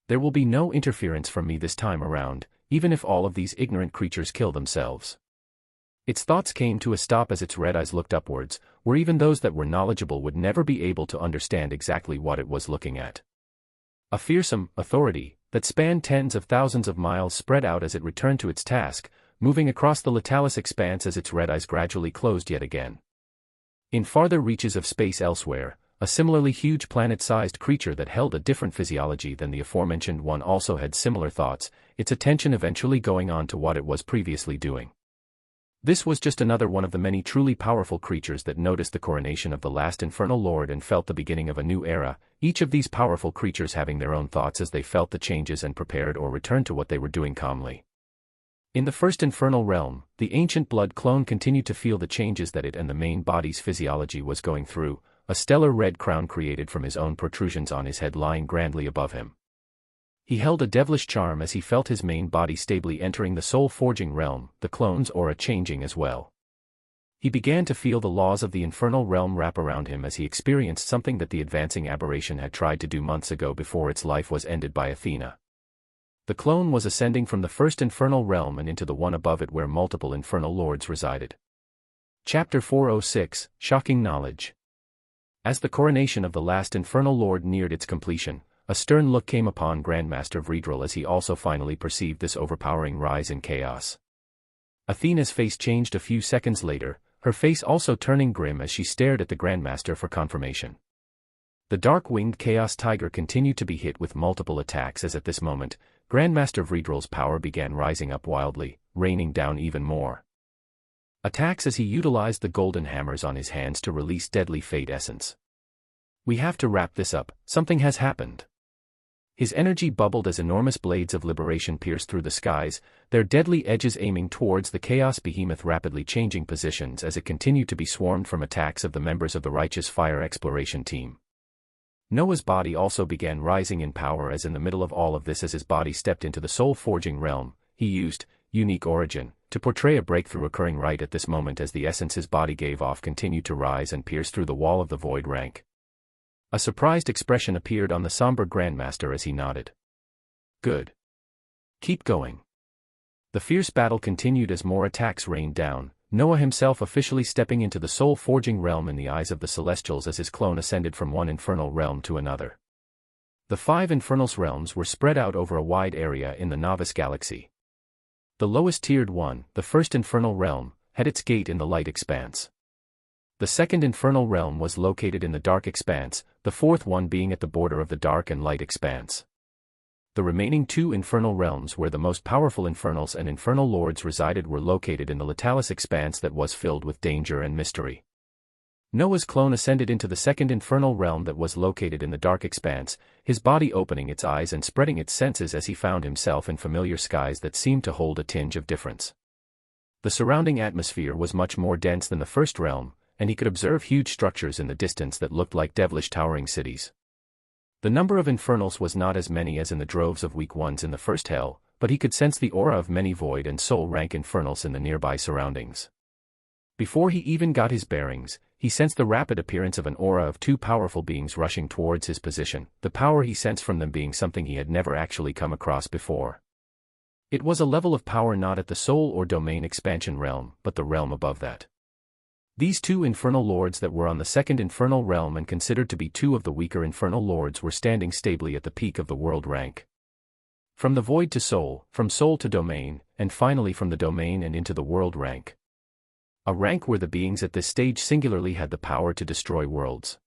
There will be no interference from me this time around, even if all of these ignorant creatures kill themselves. Its thoughts came to a stop as its red eyes looked upwards, where even those that were knowledgeable would never be able to understand exactly what it was looking at. A fearsome authority that spanned tens of thousands of miles spread out as it returned to its task, moving across the Latalis expanse as its red eyes gradually closed yet again. In farther reaches of space elsewhere, a similarly huge planet-sized creature that held a different physiology than the aforementioned one also had similar thoughts, its attention eventually going on to what it was previously doing. This was just another one of the many truly powerful creatures that noticed the coronation of the last infernal lord and felt the beginning of a new era, each of these powerful creatures having their own thoughts as they felt the changes and prepared or returned to what they were doing calmly. In the first infernal realm, the ancient blood clone continued to feel the changes that it and the main body's physiology was going through, a stellar red crown created from his own protrusions on his head lying grandly above him. He held a devilish charm as he felt his main body stably entering the soul-forging realm, the clone's aura changing as well. He began to feel the laws of the infernal realm wrap around him as he experienced something that the advancing aberration had tried to do months ago before its life was ended by Athena. The clone was ascending from the first infernal realm and into the one above it where multiple infernal lords resided. Chapter 406, Shocking Knowledge. As the coronation of the last infernal lord neared its completion, a stern look came upon Grandmaster Vredrel as he also finally perceived this overpowering rise in chaos. Athena's face changed a few seconds later, her face also turning grim as she stared at the Grandmaster for confirmation. The dark-winged Chaos Tiger continued to be hit with multiple attacks as at this moment, Grandmaster Vredrel's power began rising up wildly, raining down even more attacks as he utilized the golden hammers on his hands to release deadly fate essence. We have to wrap this up, something has happened. His energy bubbled as enormous blades of liberation pierced through the skies, their deadly edges aiming towards the Chaos Behemoth rapidly changing positions as it continued to be swarmed from attacks of the members of the Righteous Fire Exploration Team. Noah's body also began rising in power as in the middle of all of this as his body stepped into the soul-forging realm, he used, unique origin, to portray a breakthrough occurring right at this moment as the essence his body gave off continued to rise and pierce through the wall of the void rank. A surprised expression appeared on the somber Grandmaster as he nodded. Good. Keep going. The fierce battle continued as more attacks rained down, Noah himself officially stepping into the soul-forging realm in the eyes of the Celestials as his clone ascended from one infernal realm to another. The 5 infernal realms were spread out over a wide area in the Novice Galaxy. The lowest-tiered one, the first infernal realm, had its gate in the light expanse. The second infernal realm was located in the dark expanse, the fourth one being at the border of the dark and light expanse. The remaining 2 infernal realms where the most powerful infernals and infernal lords resided were located in the Latalis expanse that was filled with danger and mystery. Noah's clone ascended into the second infernal realm that was located in the dark expanse, his body opening its eyes and spreading its senses as he found himself in familiar skies that seemed to hold a tinge of difference. The surrounding atmosphere was much more dense than the first realm, and he could observe huge structures in the distance that looked like devilish towering cities. The number of infernals was not as many as in the droves of weak ones in the first hell, but he could sense the aura of many void and soul rank infernals in the nearby surroundings. Before he even got his bearings, he sensed the rapid appearance of an aura of two powerful beings rushing towards his position, the power he sensed from them being something he had never actually come across before. It was a level of power not at the soul or domain expansion realm, but the realm above that. These two infernal lords that were on the second infernal realm and considered to be two of the weaker infernal lords were standing stably at the peak of the world rank. From the void to soul, from soul to domain, and finally from the domain and into the world rank. A rank where the beings at this stage singularly had the power to destroy worlds.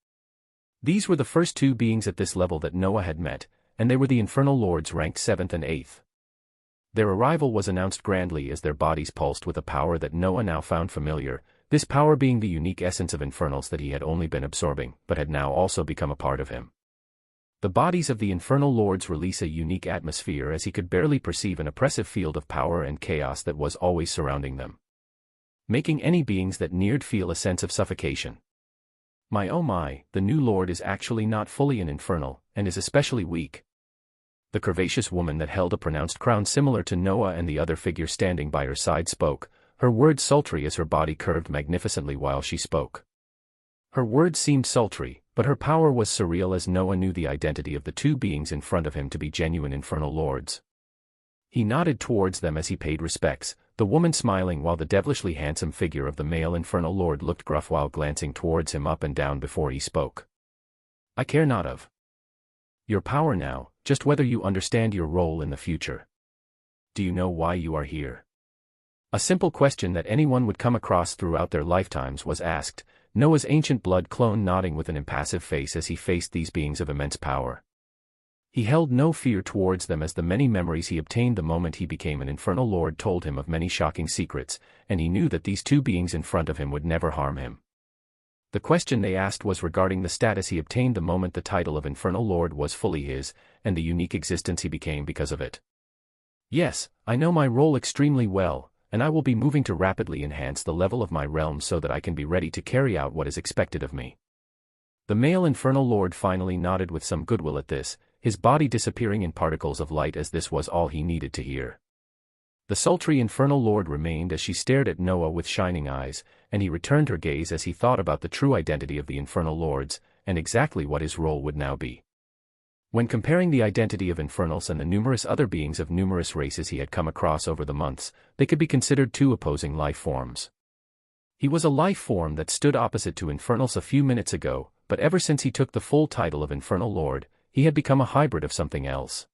These were the first two beings at this level that Noah had met, and they were the infernal lords ranked 7th and 8th. Their arrival was announced grandly as their bodies pulsed with a power that Noah now found familiar, this power being the unique essence of infernals that he had only been absorbing, but had now also become a part of him. The bodies of the infernal lords release a unique atmosphere as he could barely perceive an oppressive field of power and chaos that was always surrounding them, making any beings that neared feel a sense of suffocation. My oh my, the new lord is actually not fully an infernal, and is especially weak. The curvaceous woman that held a pronounced crown similar to Noah and the other figure standing by her side spoke, her words sultry as her body curved magnificently while she spoke. Her words seemed sultry, but her power was surreal as Noah knew the identity of the two beings in front of him to be genuine infernal lords. He nodded towards them as he paid respects, the woman smiling while the devilishly handsome figure of the male infernal lord looked gruff while glancing towards him up and down before he spoke. I care not of your power now, just whether you understand your role in the future. Do you know why you are here? A simple question that anyone would come across throughout their lifetimes was asked, Noah's ancient blood clone nodding with an impassive face as he faced these beings of immense power. He held no fear towards them as the many memories he obtained the moment he became an infernal lord told him of many shocking secrets, and he knew that these two beings in front of him would never harm him. The question they asked was regarding the status he obtained the moment the title of infernal lord was fully his, and the unique existence he became because of it. Yes, I know my role extremely well, and I will be moving to rapidly enhance the level of my realm so that I can be ready to carry out what is expected of me. The male infernal lord finally nodded with some goodwill at this, his body disappearing in particles of light as this was all he needed to hear. The sultry infernal lord remained as she stared at Noah with shining eyes, and he returned her gaze as he thought about the true identity of the infernal lords, and exactly what his role would now be. When comparing the identity of infernals and the numerous other beings of numerous races he had come across over the months, they could be considered two opposing life forms. He was a life form that stood opposite to infernals a few minutes ago, but ever since he took the full title of infernal lord, he had become a hybrid of something else.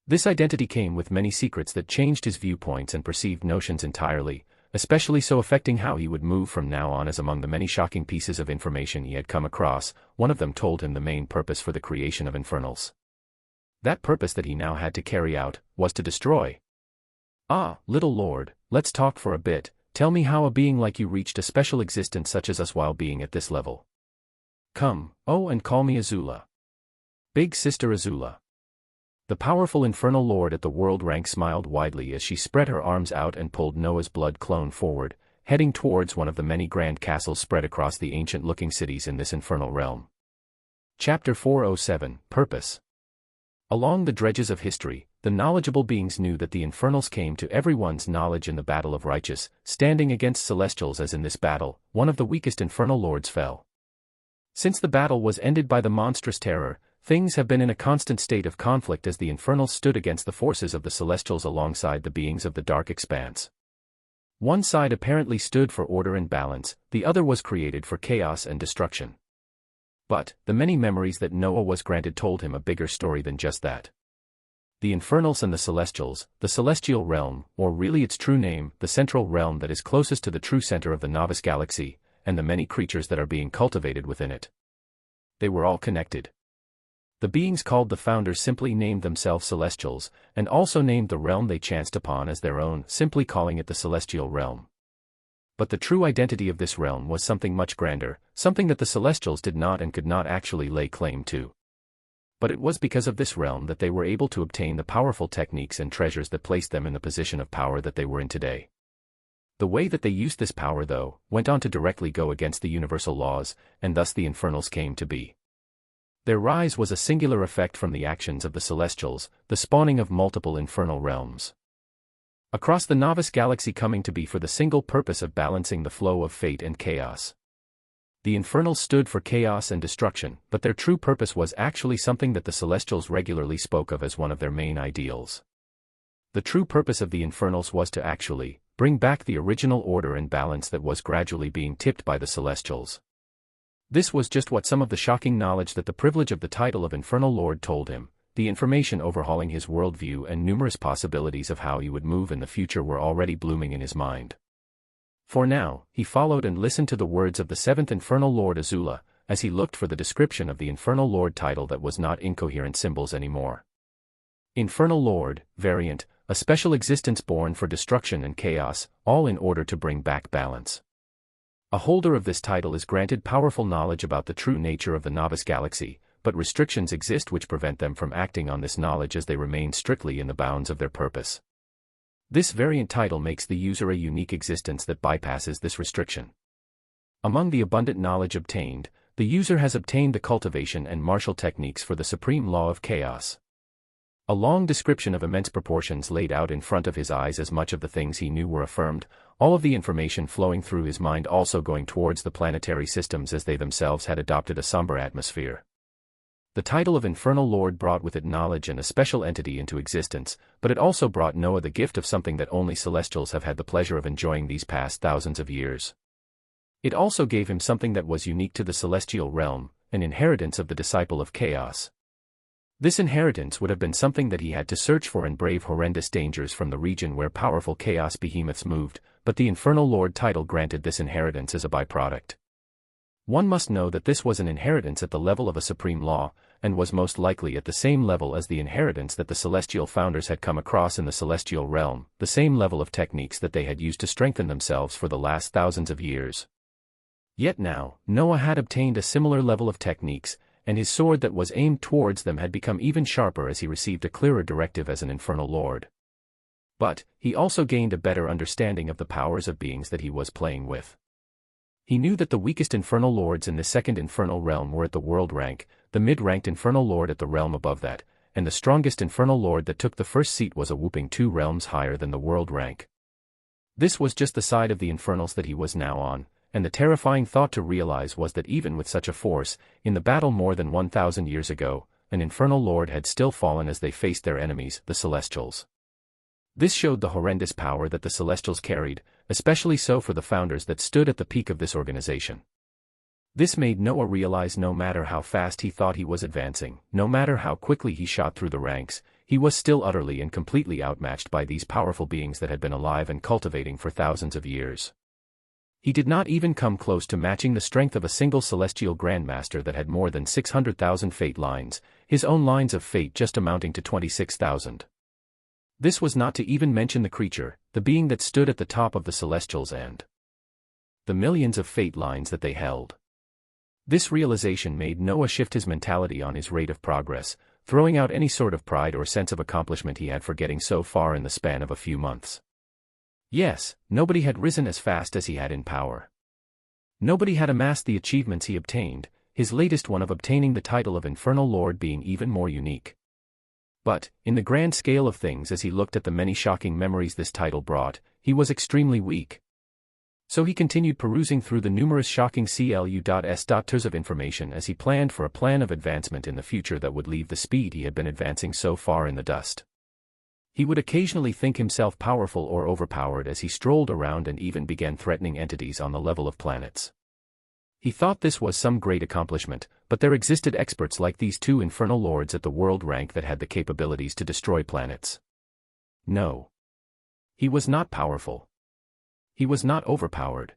This identity came with many secrets that changed his viewpoints and perceived notions entirely, especially so affecting how he would move from now on. As among the many shocking pieces of information he had come across, one of them told him the main purpose for the creation of infernals. That purpose that he now had to carry out, was to destroy. Ah, little lord, let's talk for a bit, tell me how a being like you reached a special existence such as us while being at this level. Come, oh and call me Azula. Big Sister Azula. The powerful infernal lord at the world rank smiled widely as she spread her arms out and pulled Noah's blood clone forward, heading towards one of the many grand castles spread across the ancient-looking cities in this infernal realm. Chapter 407, Purpose. Along the dredges of history, the knowledgeable beings knew that the infernals came to everyone's knowledge in the battle of righteous, standing against celestials as in this battle, one of the weakest infernal lords fell. Since the battle was ended by the monstrous terror, things have been in a constant state of conflict as the infernals stood against the forces of the celestials alongside the beings of the dark expanse. One side apparently stood for order and balance, the other was created for chaos and destruction. But, the many memories that Noah was granted told him a bigger story than just that. The infernals and the celestials, the celestial realm, or really its true name, the central realm that is closest to the true center of the novice galaxy, and the many creatures that are being cultivated within it. They were all connected. The beings called the founders simply named themselves celestials, and also named the realm they chanced upon as their own, simply calling it the celestial realm. But the true identity of this realm was something much grander, something that the celestials did not and could not actually lay claim to. But it was because of this realm that they were able to obtain the powerful techniques and treasures that placed them in the position of power that they were in today. The way that they used this power, though, went on to directly go against the universal laws, and thus the infernals came to be. Their rise was a singular effect from the actions of the celestials, the spawning of multiple infernal realms across the novice galaxy coming to be for the single purpose of balancing the flow of fate and chaos. The infernals stood for chaos and destruction, but their true purpose was actually something that the Celestials regularly spoke of as one of their main ideals. The true purpose of the infernals was to actually bring back the original order and balance that was gradually being tipped by the Celestials. This was just what some of the shocking knowledge that the privilege of the title of Infernal Lord told him. The information overhauling his worldview and numerous possibilities of how he would move in the future were already blooming in his mind. For now, he followed and listened to the words of the seventh Infernal Lord Azula, as he looked for the description of the Infernal Lord title that was not incoherent symbols anymore. Infernal Lord, variant, a special existence born for destruction and chaos, all in order to bring back balance. A holder of this title is granted powerful knowledge about the true nature of the novice galaxy, but restrictions exist which prevent them from acting on this knowledge as they remain strictly in the bounds of their purpose. This variant title makes the user a unique existence that bypasses this restriction. Among the abundant knowledge obtained, the user has obtained the cultivation and martial techniques for the supreme law of chaos. A long description of immense proportions laid out in front of his eyes as much of the things he knew were affirmed, all of the information flowing through his mind also going towards the planetary systems as they themselves had adopted a somber atmosphere. The title of Infernal Lord brought with it knowledge and a special entity into existence, but it also brought Noah the gift of something that only Celestials have had the pleasure of enjoying these past thousands of years. It also gave him something that was unique to the celestial realm, an inheritance of the disciple of chaos. This inheritance would have been something that he had to search for and brave horrendous dangers from the region where powerful chaos behemoths moved, but the Infernal Lord title granted this inheritance as a byproduct. One must know that this was an inheritance at the level of a supreme law, and was most likely at the same level as the inheritance that the celestial founders had come across in the celestial realm, the same level of techniques that they had used to strengthen themselves for the last thousands of years. Yet now, Noah had obtained a similar level of techniques, and his sword that was aimed towards them had become even sharper as he received a clearer directive as an Infernal Lord. But, he also gained a better understanding of the powers of beings that he was playing with. He knew that the weakest Infernal Lords in the second Infernal realm were at the world rank, the mid-ranked Infernal Lord at the realm above that, and the strongest Infernal Lord that took the first seat was a whopping 2 realms higher than the world rank. This was just the side of the Infernals that he was now on, and the terrifying thought to realize was that even with such a force, in the battle more than 1,000 years ago, an Infernal Lord had still fallen as they faced their enemies, the Celestials. This showed the horrendous power that the Celestials carried, especially so for the founders that stood at the peak of this organization. This made Noah realize no matter how fast he thought he was advancing, no matter how quickly he shot through the ranks, he was still utterly and completely outmatched by these powerful beings that had been alive and cultivating for thousands of years. He did not even come close to matching the strength of a single celestial grandmaster that had more than 600,000 fate lines, his own lines of fate just amounting to 26,000. This was not to even mention the creature, the being that stood at the top of the Celestials and the millions of fate lines that they held. This realization made Noah shift his mentality on his rate of progress, throwing out any sort of pride or sense of accomplishment he had for getting so far in the span of a few months. Yes, nobody had risen as fast as he had in power. Nobody had amassed the achievements he obtained, his latest one of obtaining the title of Infernal Lord being even more unique. But, in the grand scale of things as he looked at the many shocking memories this title brought, he was extremely weak. So he continued perusing through the numerous shocking CLU.S. of information as he planned for a plan of advancement in the future that would leave the speed he had been advancing so far in the dust. He would occasionally think himself powerful or overpowered as he strolled around and even began threatening entities on the level of planets. He thought this was some great accomplishment, but there existed experts like these 2 Infernal Lords at the world rank that had the capabilities to destroy planets. No. He was not powerful. He was not overpowered.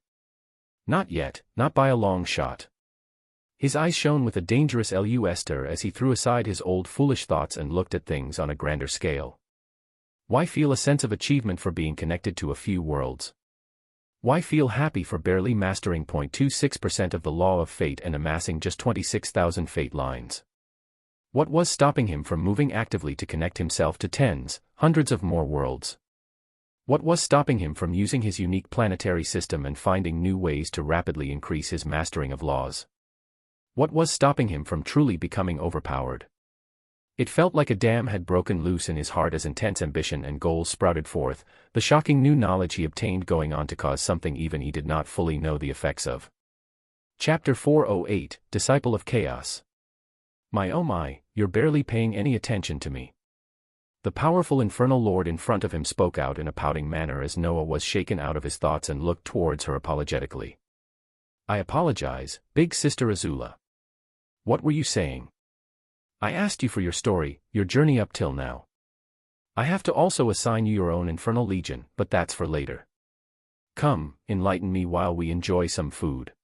Not yet, not by a long shot. His eyes shone with a dangerous luster as he threw aside his old foolish thoughts and looked at things on a grander scale. Why feel a sense of achievement for being connected to a few worlds? Why feel happy for barely mastering 0.26% of the law of fate and amassing just 26,000 fate lines? What was stopping him from moving actively to connect himself to tens, hundreds of more worlds? What was stopping him from using his unique planetary system and finding new ways to rapidly increase his mastering of laws? What was stopping him from truly becoming overpowered? It felt like a dam had broken loose in his heart as intense ambition and goals sprouted forth, the shocking new knowledge he obtained going on to cause something even he did not fully know the effects of. Chapter 408, Disciple of Chaos. My oh my, you're barely paying any attention to me. The powerful infernal lord in front of him spoke out in a pouting manner as Noah was shaken out of his thoughts and looked towards her apologetically. I apologize, big sister Azula. What were you saying? I asked you for your story, your journey up till now. I have to also assign you your own infernal legion, but that's for later. Come, enlighten me while we enjoy some food.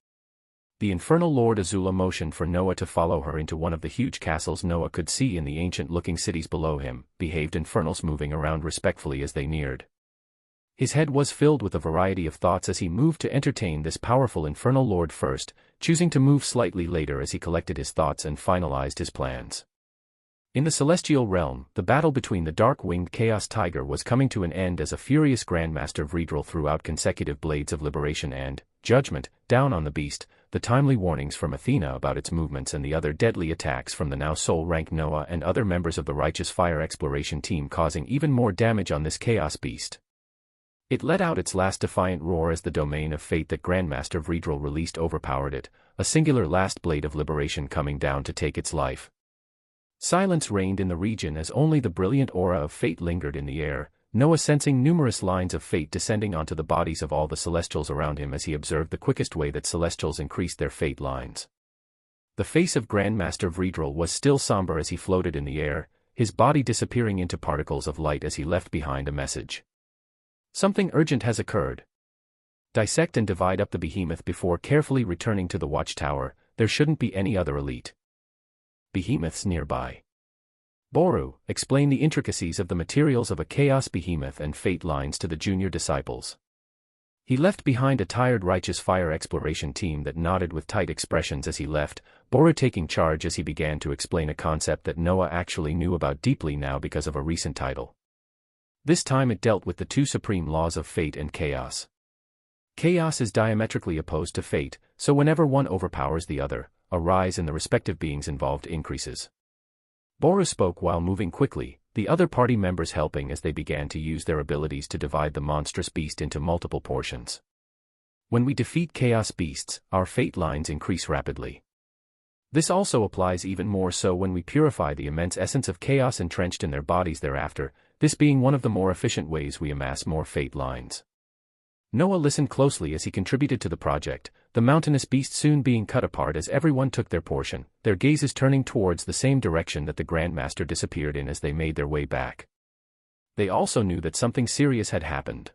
The infernal lord Azula motioned for Noah to follow her into one of the huge castles Noah could see in the ancient-looking cities below him, behaved infernals moving around respectfully as they neared. His head was filled with a variety of thoughts as he moved to entertain this powerful infernal lord first, choosing to move slightly later as he collected his thoughts and finalized his plans. In the celestial realm, the battle between the dark-winged Chaos Tiger was coming to an end as a furious Grandmaster Vredrel threw out consecutive blades of liberation and judgment down on the beast, the timely warnings from Athena about its movements and the other deadly attacks from the now soul-rank Noah and other members of the Righteous Fire Exploration team causing even more damage on this chaos beast. It let out its last defiant roar as the domain of fate that Grandmaster Vredrel released overpowered it, a singular last blade of liberation coming down to take its life. Silence reigned in the region as only the brilliant aura of fate lingered in the air, Noah sensing numerous lines of fate descending onto the bodies of all the Celestials around him as he observed the quickest way that Celestials increased their fate lines. The face of Grandmaster Vredrel was still somber as he floated in the air, his body disappearing into particles of light as he left behind a message. Something urgent has occurred. Dissect and divide up the behemoth before carefully returning to the watchtower, there shouldn't be any other elite behemoths nearby. Boru, explain the intricacies of the materials of a chaos behemoth and fate lines to the junior disciples. He left behind a tired Righteous Fire Exploration team that nodded with tight expressions as he left, Boru taking charge as he began to explain a concept that Noah actually knew about deeply now because of a recent title. This time it dealt with the two supreme laws of fate and chaos. Chaos is diametrically opposed to fate, so whenever one overpowers the other, a rise in the respective beings involved increases. Boru spoke while moving quickly, the other party members helping as they began to use their abilities to divide the monstrous beast into multiple portions. When we defeat chaos beasts, our fate lines increase rapidly. This also applies even more so when we purify the immense essence of chaos entrenched in their bodies thereafter, this being one of the more efficient ways we amass more fate lines. Noah listened closely as he contributed to the project, the mountainous beast soon being cut apart as everyone took their portion, their gazes turning towards the same direction that the Grandmaster disappeared in as they made their way back. They also knew that something serious had happened.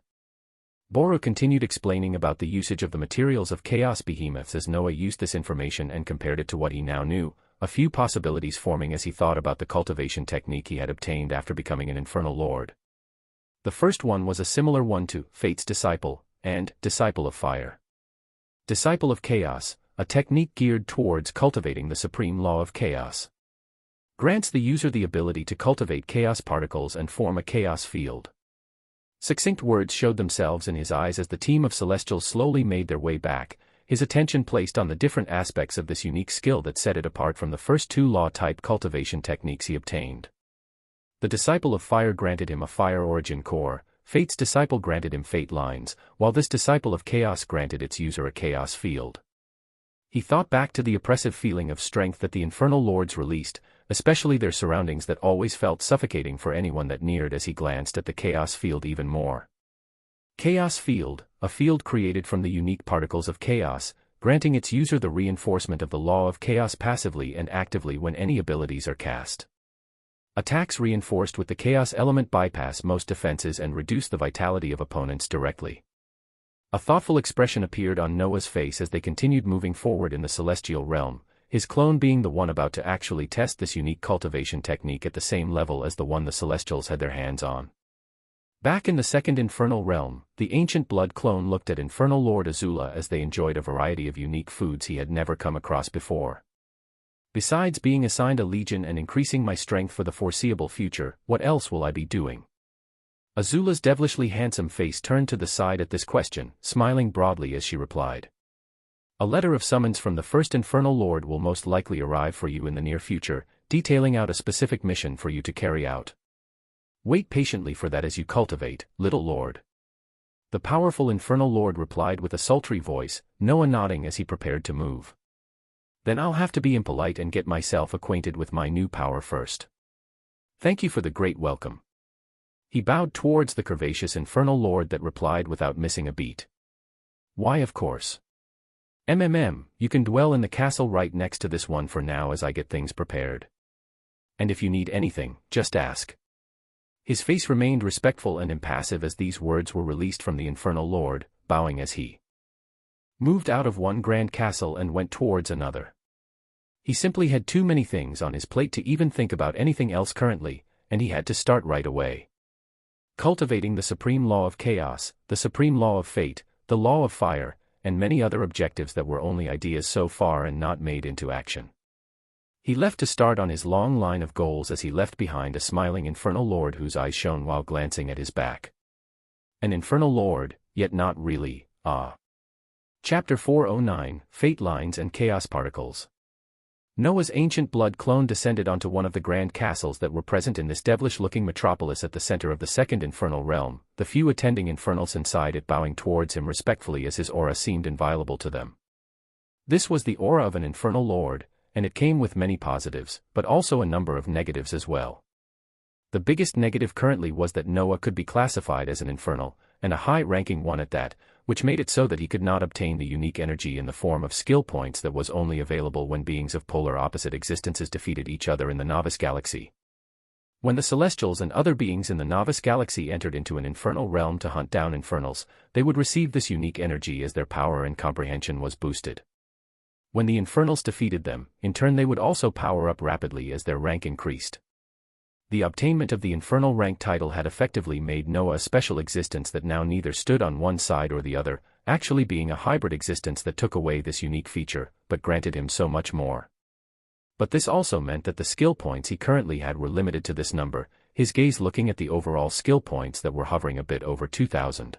Boru continued explaining about the usage of the materials of chaos behemoths as Noah used this information and compared it to what he now knew, a few possibilities forming as he thought about the cultivation technique he had obtained after becoming an infernal lord. The first one was a similar one to Fate's Disciple and Disciple of Fire. Disciple of Chaos, a technique geared towards cultivating the supreme law of chaos. Grants the user the ability to cultivate chaos particles and form a chaos field. Succinct words showed themselves in his eyes as the team of Celestials slowly made their way back, his attention placed on the different aspects of this unique skill that set it apart from the first two law-type cultivation techniques he obtained. The Disciple of Fire granted him a fire origin core, Fate's Disciple granted him fate lines, while this Disciple of Chaos granted its user a chaos field. He thought back to the oppressive feeling of strength that the infernal lords released, especially their surroundings that always felt suffocating for anyone that neared as he glanced at the chaos field even more. Chaos field, a field created from the unique particles of chaos, granting its user the reinforcement of the law of chaos passively and actively when any abilities are cast. Attacks reinforced with the chaos element bypass most defenses and reduce the vitality of opponents directly. A thoughtful expression appeared on Noah's face as they continued moving forward in the celestial realm, his clone being the one about to actually test this unique cultivation technique at the same level as the one the Celestials had their hands on. Back in the second infernal realm, the ancient blood clone looked at infernal lord Azula as they enjoyed a variety of unique foods he had never come across before. Besides being assigned a legion and increasing my strength for the foreseeable future, what else will I be doing? Azula's devilishly handsome face turned to the side at this question, smiling broadly as she replied. A letter of summons from the first infernal lord will most likely arrive for you in the near future, detailing out a specific mission for you to carry out. Wait patiently for that as you cultivate, little lord. The powerful infernal lord replied with a sultry voice, Noah nodding as he prepared to move. Then I'll have to be impolite and get myself acquainted with my new power first. Thank you for the great welcome. He bowed towards the curvaceous infernal lord that replied without missing a beat. Why, of course. You can dwell in the castle right next to this one for now as I get things prepared. And if you need anything, just ask. His face remained respectful and impassive as these words were released from the infernal lord, bowing as he moved out of one grand castle and went towards another. He simply had too many things on his plate to even think about anything else currently, and he had to start right away. Cultivating the supreme law of chaos, the supreme law of fate, the law of fire, and many other objectives that were only ideas so far and not made into action. He left to start on his long line of goals as he left behind a smiling infernal lord whose eyes shone while glancing at his back. An infernal lord, yet not really, Chapter 409, Fate Lines and Chaos Particles. Noah's ancient blood clone descended onto one of the grand castles that were present in this devilish-looking metropolis at the center of the second infernal realm, the few attending infernals inside it bowing towards him respectfully as his aura seemed inviolable to them. This was the aura of an infernal lord, and it came with many positives, but also a number of negatives as well. The biggest negative currently was that Noah could be classified as an infernal, and a high-ranking one at that, which made it so that he could not obtain the unique energy in the form of skill points that was only available when beings of polar opposite existences defeated each other in the Novice Galaxy. When the Celestials and other beings in the Novice Galaxy entered into an infernal realm to hunt down infernals, they would receive this unique energy as their power and comprehension was boosted. When the infernals defeated them, in turn they would also power up rapidly as their rank increased. The obtainment of the infernal rank title had effectively made Noah a special existence that now neither stood on one side or the other, actually being a hybrid existence that took away this unique feature, but granted him so much more. But this also meant that the skill points he currently had were limited to this number, his gaze looking at the overall skill points that were hovering a bit over 2,000.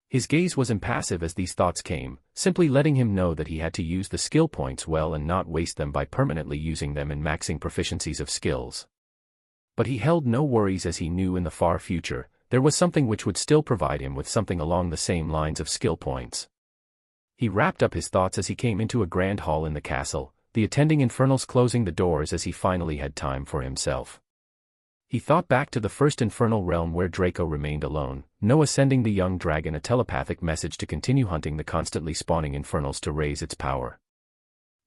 His gaze was impassive as these thoughts came, simply letting him know that he had to use the skill points well and not waste them by permanently using them in maxing proficiencies of skills. But he held no worries as he knew in the far future, there was something which would still provide him with something along the same lines of skill points. He wrapped up his thoughts as he came into a grand hall in the castle, the attending infernals closing the doors as he finally had time for himself. He thought back to the first infernal realm where Draco remained alone, Noah sending the young dragon a telepathic message to continue hunting the constantly spawning infernals to raise its power.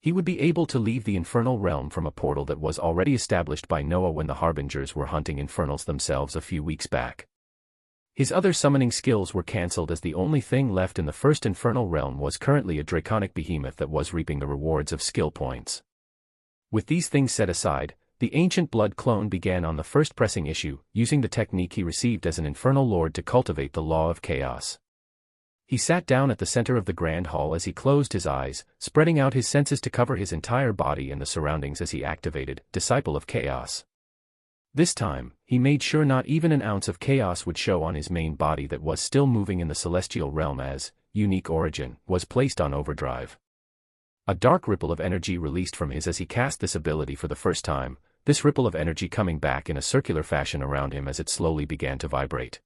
He would be able to leave the infernal realm from a portal that was already established by Noah when the Harbingers were hunting infernals themselves a few weeks back. His other summoning skills were cancelled as the only thing left in the first infernal realm was currently a draconic behemoth that was reaping the rewards of skill points. With these things set aside, the ancient blood clone began on the first pressing issue, using the technique he received as an infernal lord to cultivate the law of chaos. He sat down at the center of the grand hall as he closed his eyes, spreading out his senses to cover his entire body and the surroundings as he activated Disciple of Chaos. This time, he made sure not even an ounce of chaos would show on his main body that was still moving in the celestial realm as Unique Origin was placed on overdrive. A dark ripple of energy released from his as he cast this ability for the first time, this ripple of energy coming back in a circular fashion around him as it slowly began to vibrate.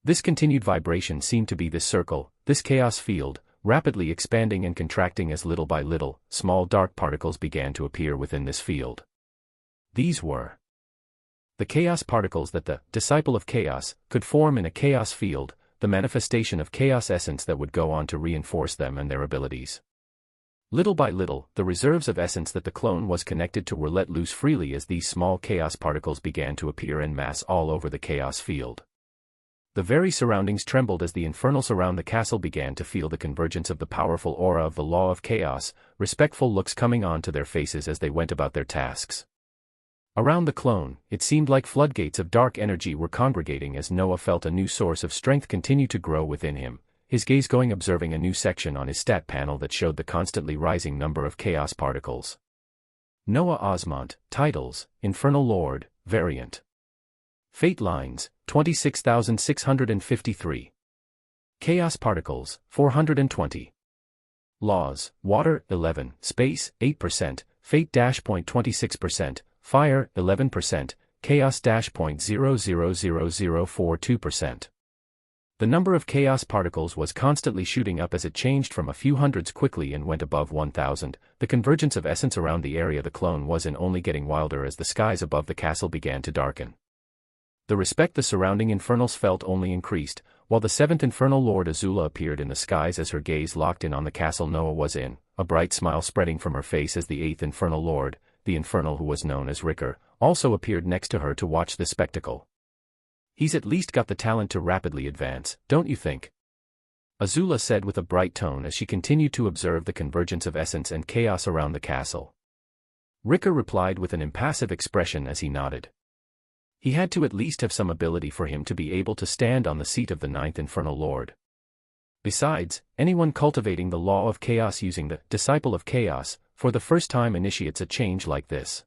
This continued vibration seemed to be this circle, this chaos field, rapidly expanding and contracting as little by little, small dark particles began to appear within this field. These were the chaos particles that the Disciple of Chaos could form in a chaos field, the manifestation of chaos essence that would go on to reinforce them and their abilities. Little by little, the reserves of essence that the clone was connected to were let loose freely as these small chaos particles began to appear en masse all over the chaos field. The very surroundings trembled as the infernals around the castle began to feel the convergence of the powerful aura of the law of chaos, respectful looks coming on to their faces as they went about their tasks. Around the clone, it seemed like floodgates of dark energy were congregating as Noah felt a new source of strength continue to grow within him, his gaze going observing a new section on his stat panel that showed the constantly rising number of chaos particles. Noah Osmont, Titles, Infernal Lord, Variant. Fate Lines, 26,653. Chaos Particles, 420. Laws, Water, 11, Space, 8%, Fate-.26%, Fire, 11%, Chaos-.0000042%. The number of chaos particles was constantly shooting up as it changed from a few hundreds quickly and went above 1,000. The convergence of essence around the area the clone was in only getting wilder as the skies above the castle began to darken. The respect the surrounding infernals felt only increased, while the seventh infernal lord Azula appeared in the skies as her gaze locked in on the castle Noah was in, a bright smile spreading from her face as the eighth infernal lord, the infernal who was known as Ricker, also appeared next to her to watch the spectacle. "He's at least got the talent to rapidly advance, don't you think?" Azula said with a bright tone as she continued to observe the convergence of essence and chaos around the castle. Ricker replied with an impassive expression as he nodded. He had to at least have some ability for him to be able to stand on the seat of the ninth infernal lord. Besides, anyone cultivating the law of chaos using the disciple of chaos, for the first time initiates a change like this.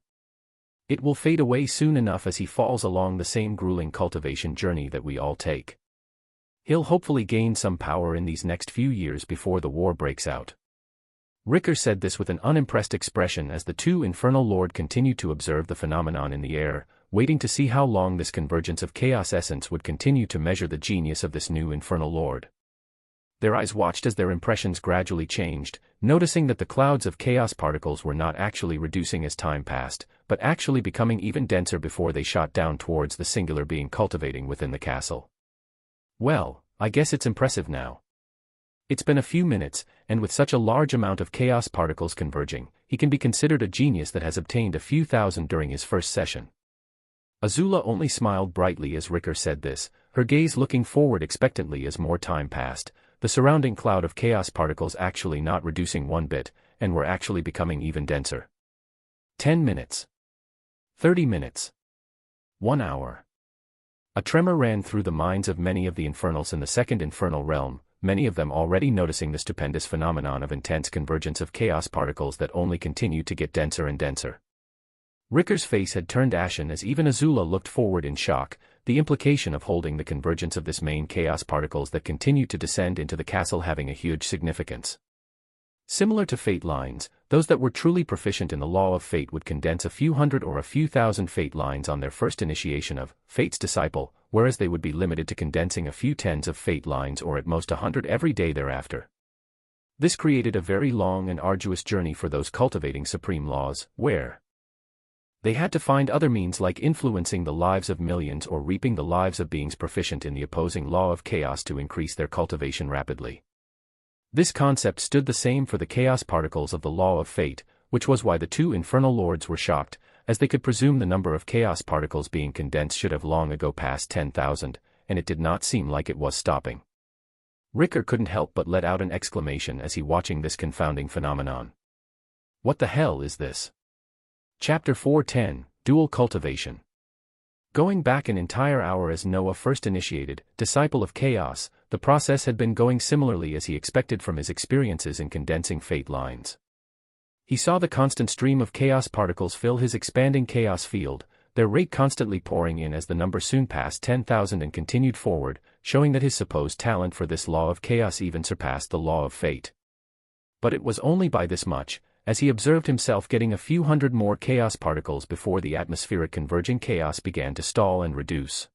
It will fade away soon enough as he falls along the same grueling cultivation journey that we all take. He'll hopefully gain some power in these next few years before the war breaks out. Ricker said this with an unimpressed expression as the two infernal lord continued to observe the phenomenon in the air, waiting to see how long this convergence of chaos essence would continue to measure the genius of this new infernal lord. Their eyes watched as their impressions gradually changed, noticing that the clouds of chaos particles were not actually reducing as time passed, but actually becoming even denser before they shot down towards the singular being cultivating within the castle. "Well, I guess it's impressive now. It's been a few minutes, and with such a large amount of chaos particles converging, he can be considered a genius that has obtained a few thousand during his first session." Azula only smiled brightly as Ricker said this, her gaze looking forward expectantly as more time passed, the surrounding cloud of chaos particles actually not reducing one bit, and were actually becoming even denser. 10 minutes. 30 minutes. 1 hour. A tremor ran through the minds of many of the infernals in the second infernal realm, many of them already noticing the stupendous phenomenon of intense convergence of chaos particles that only continued to get denser and denser. Ricker's face had turned ashen as even Azula looked forward in shock, the implication of holding the convergence of this main chaos particles that continued to descend into the castle having a huge significance. Similar to fate lines, those that were truly proficient in the law of fate would condense a few hundred or a few thousand fate lines on their first initiation of fate's disciple, whereas they would be limited to condensing a few tens of fate lines or at most 100 every day thereafter. This created a very long and arduous journey for those cultivating supreme laws, where they had to find other means like influencing the lives of millions or reaping the lives of beings proficient in the opposing law of chaos to increase their cultivation rapidly. This concept stood the same for the chaos particles of the law of fate, which was why the two infernal lords were shocked, as they could presume the number of chaos particles being condensed should have long ago passed 10,000, and it did not seem like it was stopping. Ricker couldn't help but let out an exclamation as he watching this confounding phenomenon. What the hell is this? Chapter 410, Dual Cultivation. Going back an entire hour as Noah first initiated, Disciple of Chaos, the process had been going similarly as he expected from his experiences in condensing fate lines. He saw the constant stream of chaos particles fill his expanding chaos field, their rate constantly pouring in as the number soon passed 10,000 and continued forward, showing that his supposed talent for this law of chaos even surpassed the law of fate. But it was only by this much, as he observed himself getting a few hundred more chaos particles before the atmospheric converging chaos began to stall and reduce.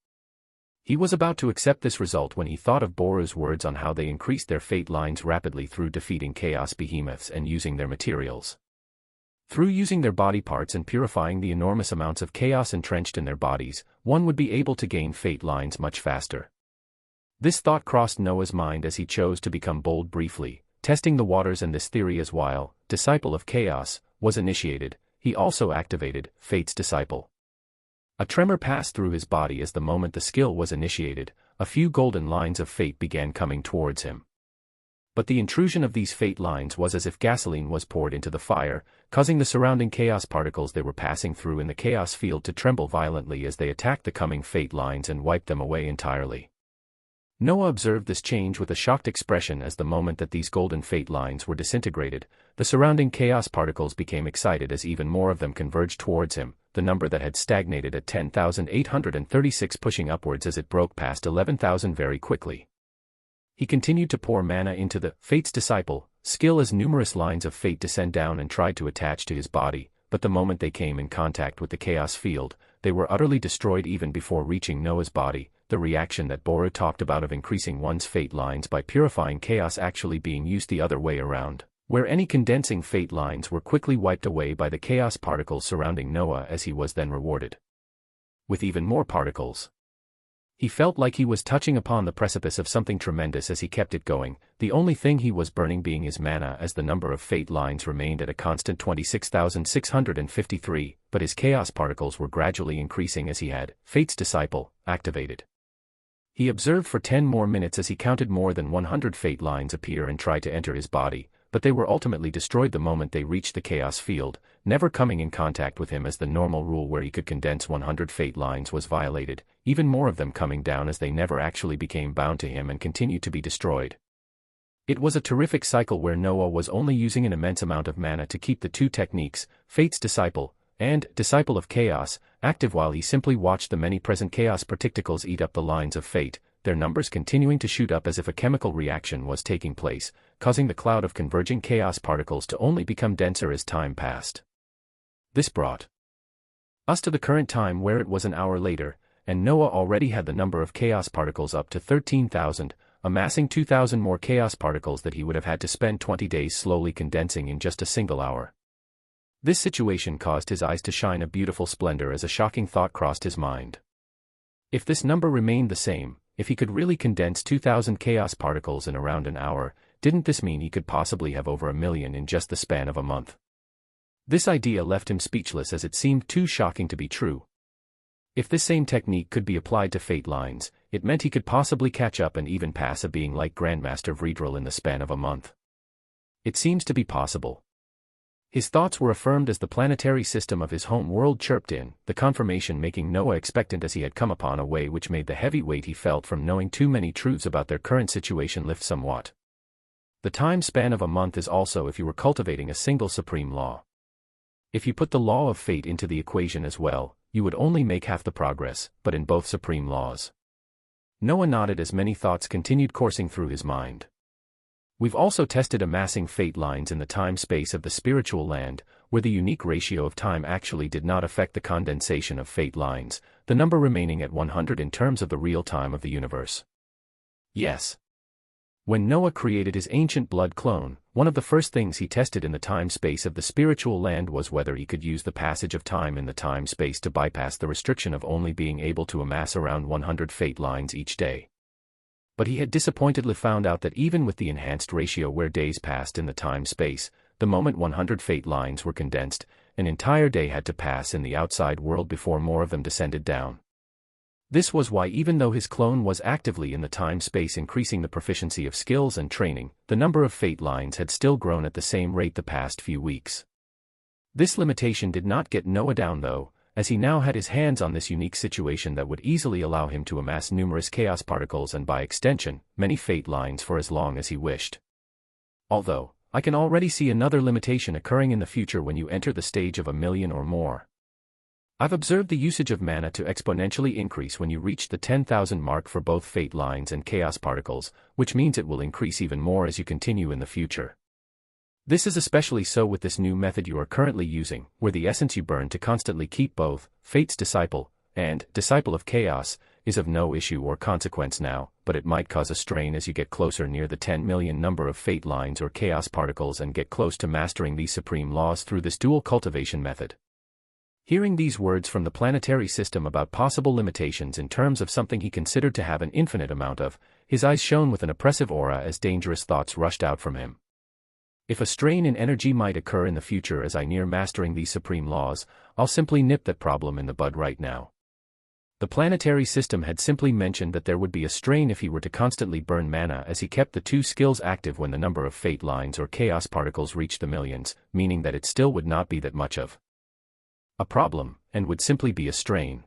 He was about to accept this result when he thought of Boru's words on how they increased their fate lines rapidly through defeating chaos behemoths and using their materials. Through using their body parts and purifying the enormous amounts of chaos entrenched in their bodies, one would be able to gain fate lines much faster. This thought crossed Noah's mind as he chose to become bold briefly, testing the waters, and this theory as while Disciple of Chaos was initiated, he also activated Fate's Disciple. A tremor passed through his body as the moment the skill was initiated, a few golden lines of fate began coming towards him. But the intrusion of these fate lines was as if gasoline was poured into the fire, causing the surrounding chaos particles they were passing through in the chaos field to tremble violently as they attacked the coming fate lines and wiped them away entirely. Noah observed this change with a shocked expression as the moment that these golden fate lines were disintegrated, the surrounding chaos particles became excited as even more of them converged towards him, the number that had stagnated at 10,836 pushing upwards as it broke past 11,000 very quickly. He continued to pour mana into the Fate's Disciple skill as numerous lines of fate descend down and tried to attach to his body, but the moment they came in contact with the chaos field, they were utterly destroyed even before reaching Noah's body. the reaction that Boru talked about of increasing one's fate lines by purifying chaos actually being used the other way around, where any condensing fate lines were quickly wiped away by the chaos particles surrounding Noah as he was then rewarded with even more particles. He felt like he was touching upon the precipice of something tremendous as he kept it going, the only thing he was burning being his mana as the number of fate lines remained at a constant 26,653, but his chaos particles were gradually increasing as he had, Fate's Disciple, activated. He observed for 10 more minutes as he counted more than 100 fate lines appear and try to enter his body, but they were ultimately destroyed the moment they reached the chaos field, never coming in contact with him as the normal rule where he could condense 100 fate lines was violated, even more of them coming down as they never actually became bound to him and continued to be destroyed. It was a terrific cycle where Noah was only using an immense amount of mana to keep the two techniques, Fate's Disciple and Disciple of Chaos, active while he simply watched the many present chaos particles eat up the lines of fate, their numbers continuing to shoot up as if a chemical reaction was taking place, causing the cloud of converging chaos particles to only become denser as time passed. This brought us to the current time where it was an hour later, and Noah already had the number of chaos particles up to 13,000, amassing 2,000 more chaos particles that he would have had to spend 20 days slowly condensing in just a single hour. This situation caused his eyes to shine a beautiful splendor as a shocking thought crossed his mind. If this number remained the same, if he could really condense 2,000 chaos particles in around an hour, didn't this mean he could possibly have over 1 million in just the span of a month? This idea left him speechless as it seemed too shocking to be true. If this same technique could be applied to fate lines, it meant he could possibly catch up and even pass a being like Grandmaster Vredril in the span of a month. It seems to be possible. His thoughts were affirmed as the planetary system of his home world chirped in, the confirmation making Noah expectant as he had come upon a way which made the heavy weight he felt from knowing too many truths about their current situation lift somewhat. The time span of a month is also if you were cultivating a single supreme law. If you put the law of fate into the equation as well, you would only make half the progress, but in both supreme laws. Noah nodded as many thoughts continued coursing through his mind. We've also tested amassing fate lines in the time-space of the spiritual land, where the unique ratio of time actually did not affect the condensation of fate lines, the number remaining at 100 in terms of the real time of the universe. Yes. When Noah created his ancient blood clone, one of the first things he tested in the time-space of the spiritual land was whether he could use the passage of time in the time-space to bypass the restriction of only being able to amass around 100 fate lines each day. But he had disappointedly found out that even with the enhanced ratio where days passed in the time-space, the moment 100 fate lines were condensed, an entire day had to pass in the outside world before more of them descended down. This was why even though his clone was actively in the time-space increasing the proficiency of skills and training, the number of fate lines had still grown at the same rate the past few weeks. This limitation did not get Noah down though, as he now had his hands on this unique situation that would easily allow him to amass numerous chaos particles and by extension, many fate lines for as long as he wished. Although, I can already see another limitation occurring in the future when you enter the stage of 1 million or more. I've observed the usage of mana to exponentially increase when you reach the 10,000 mark for both fate lines and chaos particles, which means it will increase even more as you continue in the future. This is especially so with this new method you are currently using, where the essence you burn to constantly keep both Fate's Disciple and Disciple of Chaos is of no issue or consequence now, but it might cause a strain as you get closer near the 10 million number of fate lines or chaos particles and get close to mastering these supreme laws through this dual cultivation method. Hearing these words from the planetary system about possible limitations in terms of something he considered to have an infinite amount of, his eyes shone with an oppressive aura as dangerous thoughts rushed out from him. If a strain in energy might occur in the future as I near mastering these supreme laws, I'll simply nip that problem in the bud right now. The planetary system had simply mentioned that there would be a strain if he were to constantly burn mana as he kept the two skills active when the number of fate lines or chaos particles reached the millions, meaning that it still would not be that much of a problem, and would simply be a strain.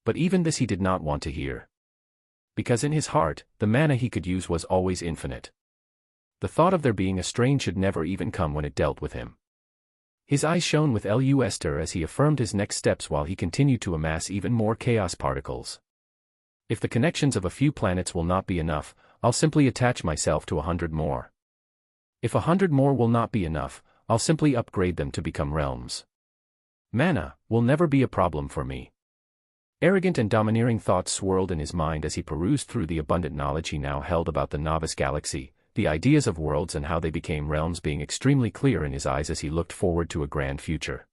But even this he did not want to hear. Because in his heart, the mana he could use was always infinite. The thought of there being a strain should never even come when it dealt with him. His eyes shone with luster as he affirmed his next steps while he continued to amass even more chaos particles. If the connections of a few planets will not be enough, I'll simply attach myself to 100 more. If 100 more will not be enough, I'll simply upgrade them to become realms. Mana will never be a problem for me. Arrogant and domineering thoughts swirled in his mind as he perused through the abundant knowledge he now held about the novice galaxy, the ideas of worlds and how they became realms being extremely clear in his eyes as he looked forward to a grand future.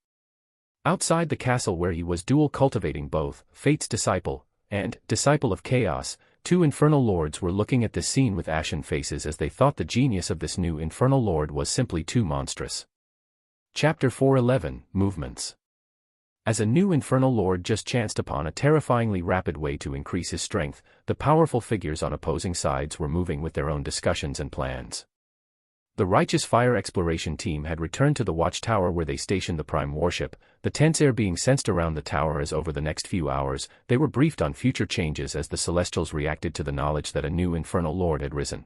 Outside the castle where he was dual cultivating both Fate's disciple and disciple of chaos, two infernal lords were looking at this scene with ashen faces as they thought the genius of this new infernal lord was simply too monstrous. Chapter 411, Movements. As a new infernal lord just chanced upon a terrifyingly rapid way to increase his strength, the powerful figures on opposing sides were moving with their own discussions and plans. The Righteous Fire exploration team had returned to the watchtower where they stationed the prime warship, the tense air being sensed around the tower as over the next few hours, they were briefed on future changes as the Celestials reacted to the knowledge that a new infernal lord had risen.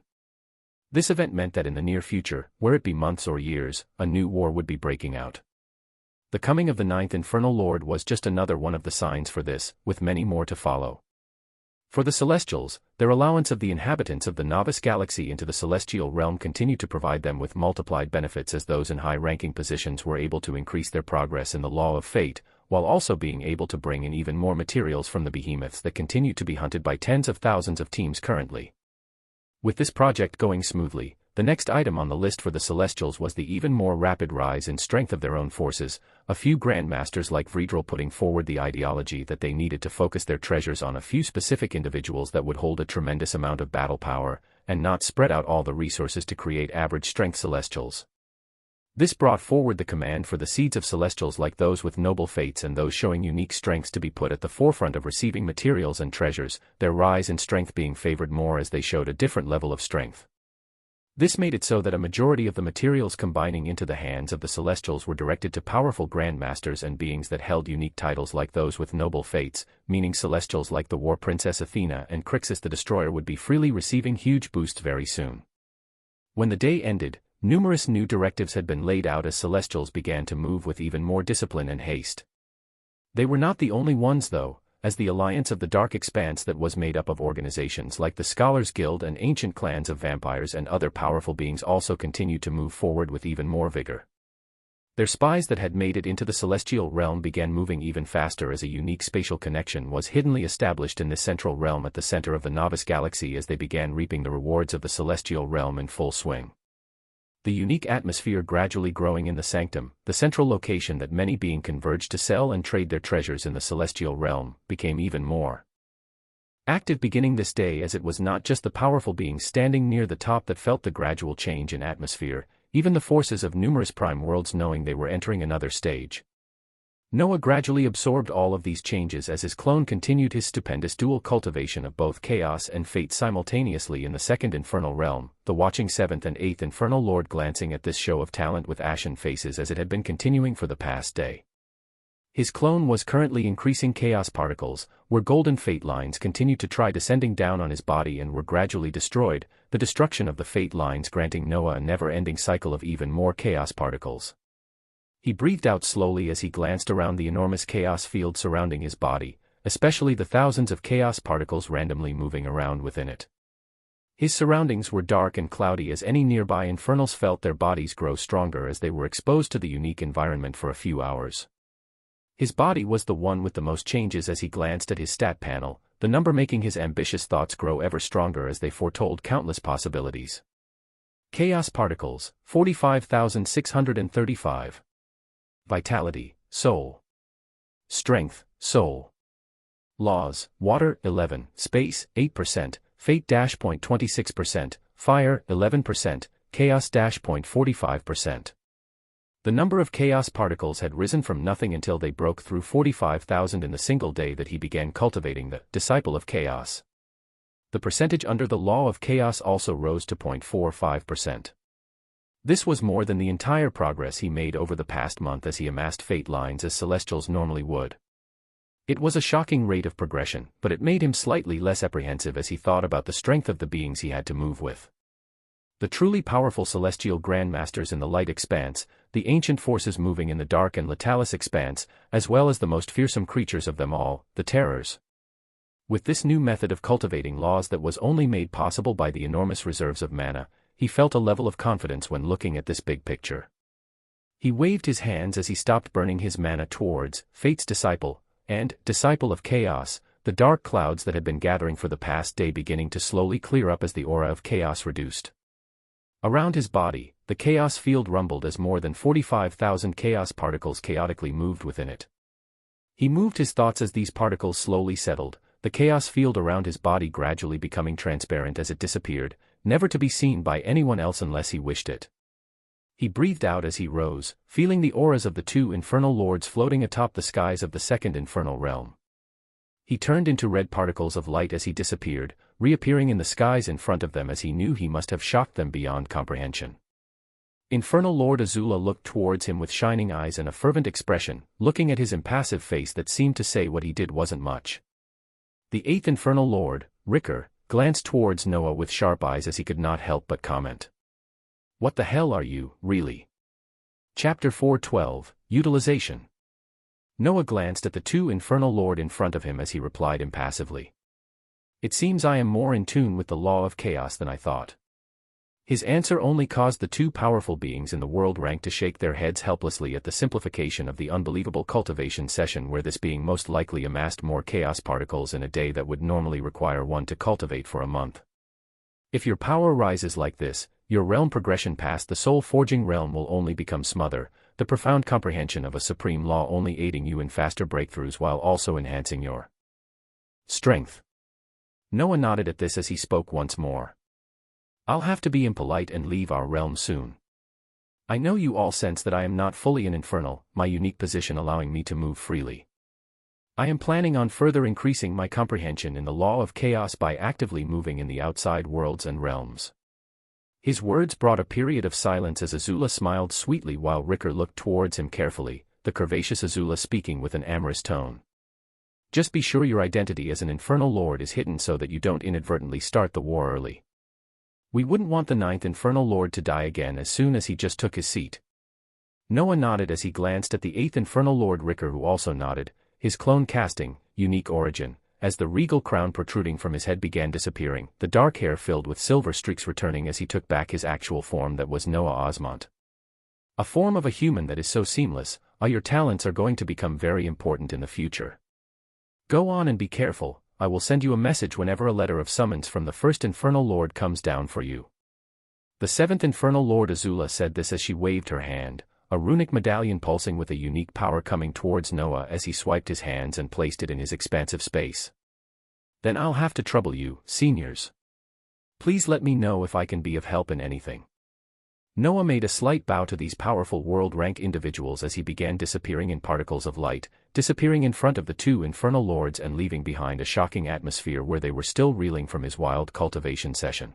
This event meant that in the near future, whether it be months or years, a new war would be breaking out. The coming of the ninth infernal lord was just another one of the signs for this, with many more to follow. For the Celestials, their allowance of the inhabitants of the novice galaxy into the celestial realm continued to provide them with multiplied benefits as those in high-ranking positions were able to increase their progress in the law of fate, while also being able to bring in even more materials from the behemoths that continue to be hunted by tens of thousands of teams currently. With this project going smoothly, the next item on the list for the Celestials was the even more rapid rise in strength of their own forces, a few grandmasters like Vredrel putting forward the ideology that they needed to focus their treasures on a few specific individuals that would hold a tremendous amount of battle power, and not spread out all the resources to create average strength Celestials. This brought forward the command for the seeds of Celestials like those with noble fates and those showing unique strengths to be put at the forefront of receiving materials and treasures, their rise in strength being favored more as they showed a different level of strength. This made it so that a majority of the materials combining into the hands of the Celestials were directed to powerful grandmasters and beings that held unique titles like those with noble fates, meaning Celestials like the War Princess Athena and Crixus the Destroyer would be freely receiving huge boosts very soon. When the day ended, numerous new directives had been laid out as Celestials began to move with even more discipline and haste. They were not the only ones though, as the alliance of the Dark Expanse that was made up of organizations like the Scholars Guild and ancient clans of vampires and other powerful beings also continued to move forward with even more vigor. Their spies that had made it into the celestial realm began moving even faster as a unique spatial connection was hiddenly established in this central realm at the center of the novice galaxy as they began reaping the rewards of the celestial realm in full swing. The unique atmosphere gradually growing in the sanctum, the central location that many being converged to sell and trade their treasures in the celestial realm, became even more active beginning this day as it was not just the powerful beings standing near the top that felt the gradual change in atmosphere, even the forces of numerous prime worlds knowing they were entering another stage. Noah gradually absorbed all of these changes as his clone continued his stupendous dual cultivation of both chaos and fate simultaneously in the second infernal realm, the watching seventh and eighth infernal lord glancing at this show of talent with ashen faces as it had been continuing for the past day. His clone was currently increasing chaos particles, where golden fate lines continued to try descending down on his body and were gradually destroyed, the destruction of the fate lines granting Noah a never-ending cycle of even more chaos particles. He breathed out slowly as he glanced around the enormous chaos field surrounding his body, especially the thousands of chaos particles randomly moving around within it. His surroundings were dark and cloudy as any nearby infernals felt their bodies grow stronger as they were exposed to the unique environment for a few hours. His body was the one with the most changes as he glanced at his stat panel, the number making his ambitious thoughts grow ever stronger as they foretold countless possibilities. Chaos particles, 45,635. Vitality, Soul. Strength, Soul. Laws, Water, 11, Space, 8%, Fate, 0.26%, Fire, 11%, Chaos, 0.45%. The number of chaos particles had risen from nothing until they broke through 45,000 in the single day that he began cultivating the Disciple of Chaos. The percentage under the law of chaos also rose to 0.45%. This was more than the entire progress he made over the past month as he amassed fate lines as Celestials normally would. It was a shocking rate of progression, but it made him slightly less apprehensive as he thought about the strength of the beings he had to move with. The truly powerful celestial grandmasters in the light expanse, the ancient forces moving in the dark and Latalis expanse, as well as the most fearsome creatures of them all, the terrors. With this new method of cultivating laws that was only made possible by the enormous reserves of mana, he felt a level of confidence when looking at this big picture. He waved his hands as he stopped burning his mana towards Fate's disciple, and, disciple of chaos, the dark clouds that had been gathering for the past day beginning to slowly clear up as the aura of chaos reduced. Around his body, the chaos field rumbled as more than 45,000 chaos particles chaotically moved within it. He moved his thoughts as these particles slowly settled, the chaos field around his body gradually becoming transparent as it disappeared, never to be seen by anyone else unless he wished it. He breathed out as he rose, feeling the auras of the two infernal lords floating atop the skies of the second infernal realm. He turned into red particles of light as he disappeared, reappearing in the skies in front of them as he knew he must have shocked them beyond comprehension. Infernal Lord Azula looked towards him with shining eyes and a fervent expression, looking at his impassive face that seemed to say what he did wasn't much. The eighth Infernal Lord, Ricker, glanced towards Noah with sharp eyes as he could not help but comment. What the hell are you, really? Chapter 4:12, Utilization. Noah glanced at the two Infernal Lord in front of him as he replied impassively. It seems I am more in tune with the law of chaos than I thought. His answer only caused the two powerful beings in the world rank to shake their heads helplessly at the simplification of the unbelievable cultivation session where this being most likely amassed more chaos particles in a day that would normally require one to cultivate for a month. If your power rises like this, your realm progression past the soul-forging realm will only become smother, the profound comprehension of a supreme law only aiding you in faster breakthroughs while also enhancing your strength. Noah nodded at this as he spoke once more. I'll have to be impolite and leave our realm soon. I know you all sense that I am not fully an infernal, my unique position allowing me to move freely. I am planning on further increasing my comprehension in the law of chaos by actively moving in the outside worlds and realms. His words brought a period of silence as Azula smiled sweetly while Ricker looked towards him carefully, the curvaceous Azula speaking with an amorous tone. Just be sure your identity as an infernal lord is hidden so that you don't inadvertently start the war early. We wouldn't want the ninth infernal lord to die again as soon as he just took his seat. Noah nodded as he glanced at the eighth infernal lord Ricker, who also nodded, his clone casting, unique origin, as the regal crown protruding from his head began disappearing, the dark hair filled with silver streaks returning as he took back his actual form that was Noah Osmont. A form of a human that is so seamless, all your talents are going to become very important in the future. Go on and be careful. I will send you a message whenever a letter of summons from the first Infernal Lord comes down for you. The seventh Infernal Lord Azula said this as she waved her hand, a runic medallion pulsing with a unique power coming towards Noah as he swiped his hands and placed it in his expansive space. Then I'll have to trouble you, seniors. Please let me know if I can be of help in anything. Noah made a slight bow to these powerful world-rank individuals as he began disappearing in particles of light, disappearing in front of the two infernal lords and leaving behind a shocking atmosphere where they were still reeling from his wild cultivation session.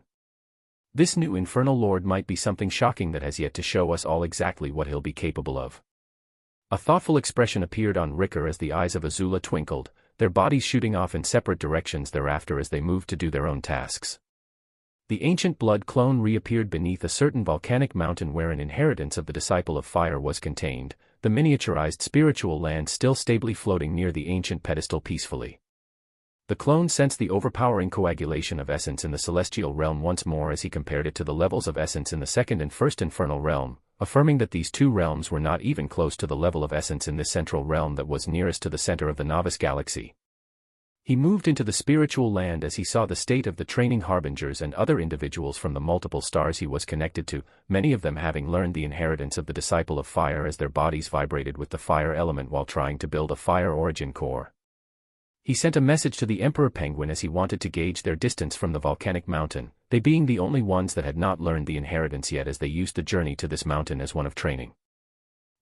This new infernal lord might be something shocking that has yet to show us all exactly what he'll be capable of. A thoughtful expression appeared on Ricker as the eyes of Azula twinkled, their bodies shooting off in separate directions thereafter as they moved to do their own tasks. The ancient blood clone reappeared beneath a certain volcanic mountain where an inheritance of the disciple of fire was contained, the miniaturized spiritual land still stably floating near the ancient pedestal peacefully. The clone sensed the overpowering coagulation of essence in the celestial realm once more as he compared it to the levels of essence in the second and first infernal realm, affirming that these two realms were not even close to the level of essence in this central realm that was nearest to the center of the novice galaxy. He moved into the spiritual land as he saw the state of the training harbingers and other individuals from the multiple stars he was connected to, many of them having learned the inheritance of the disciple of fire as their bodies vibrated with the fire element while trying to build a fire origin core. He sent a message to the Emperor Penguin as he wanted to gauge their distance from the volcanic mountain, they being the only ones that had not learned the inheritance yet as they used the journey to this mountain as one of training.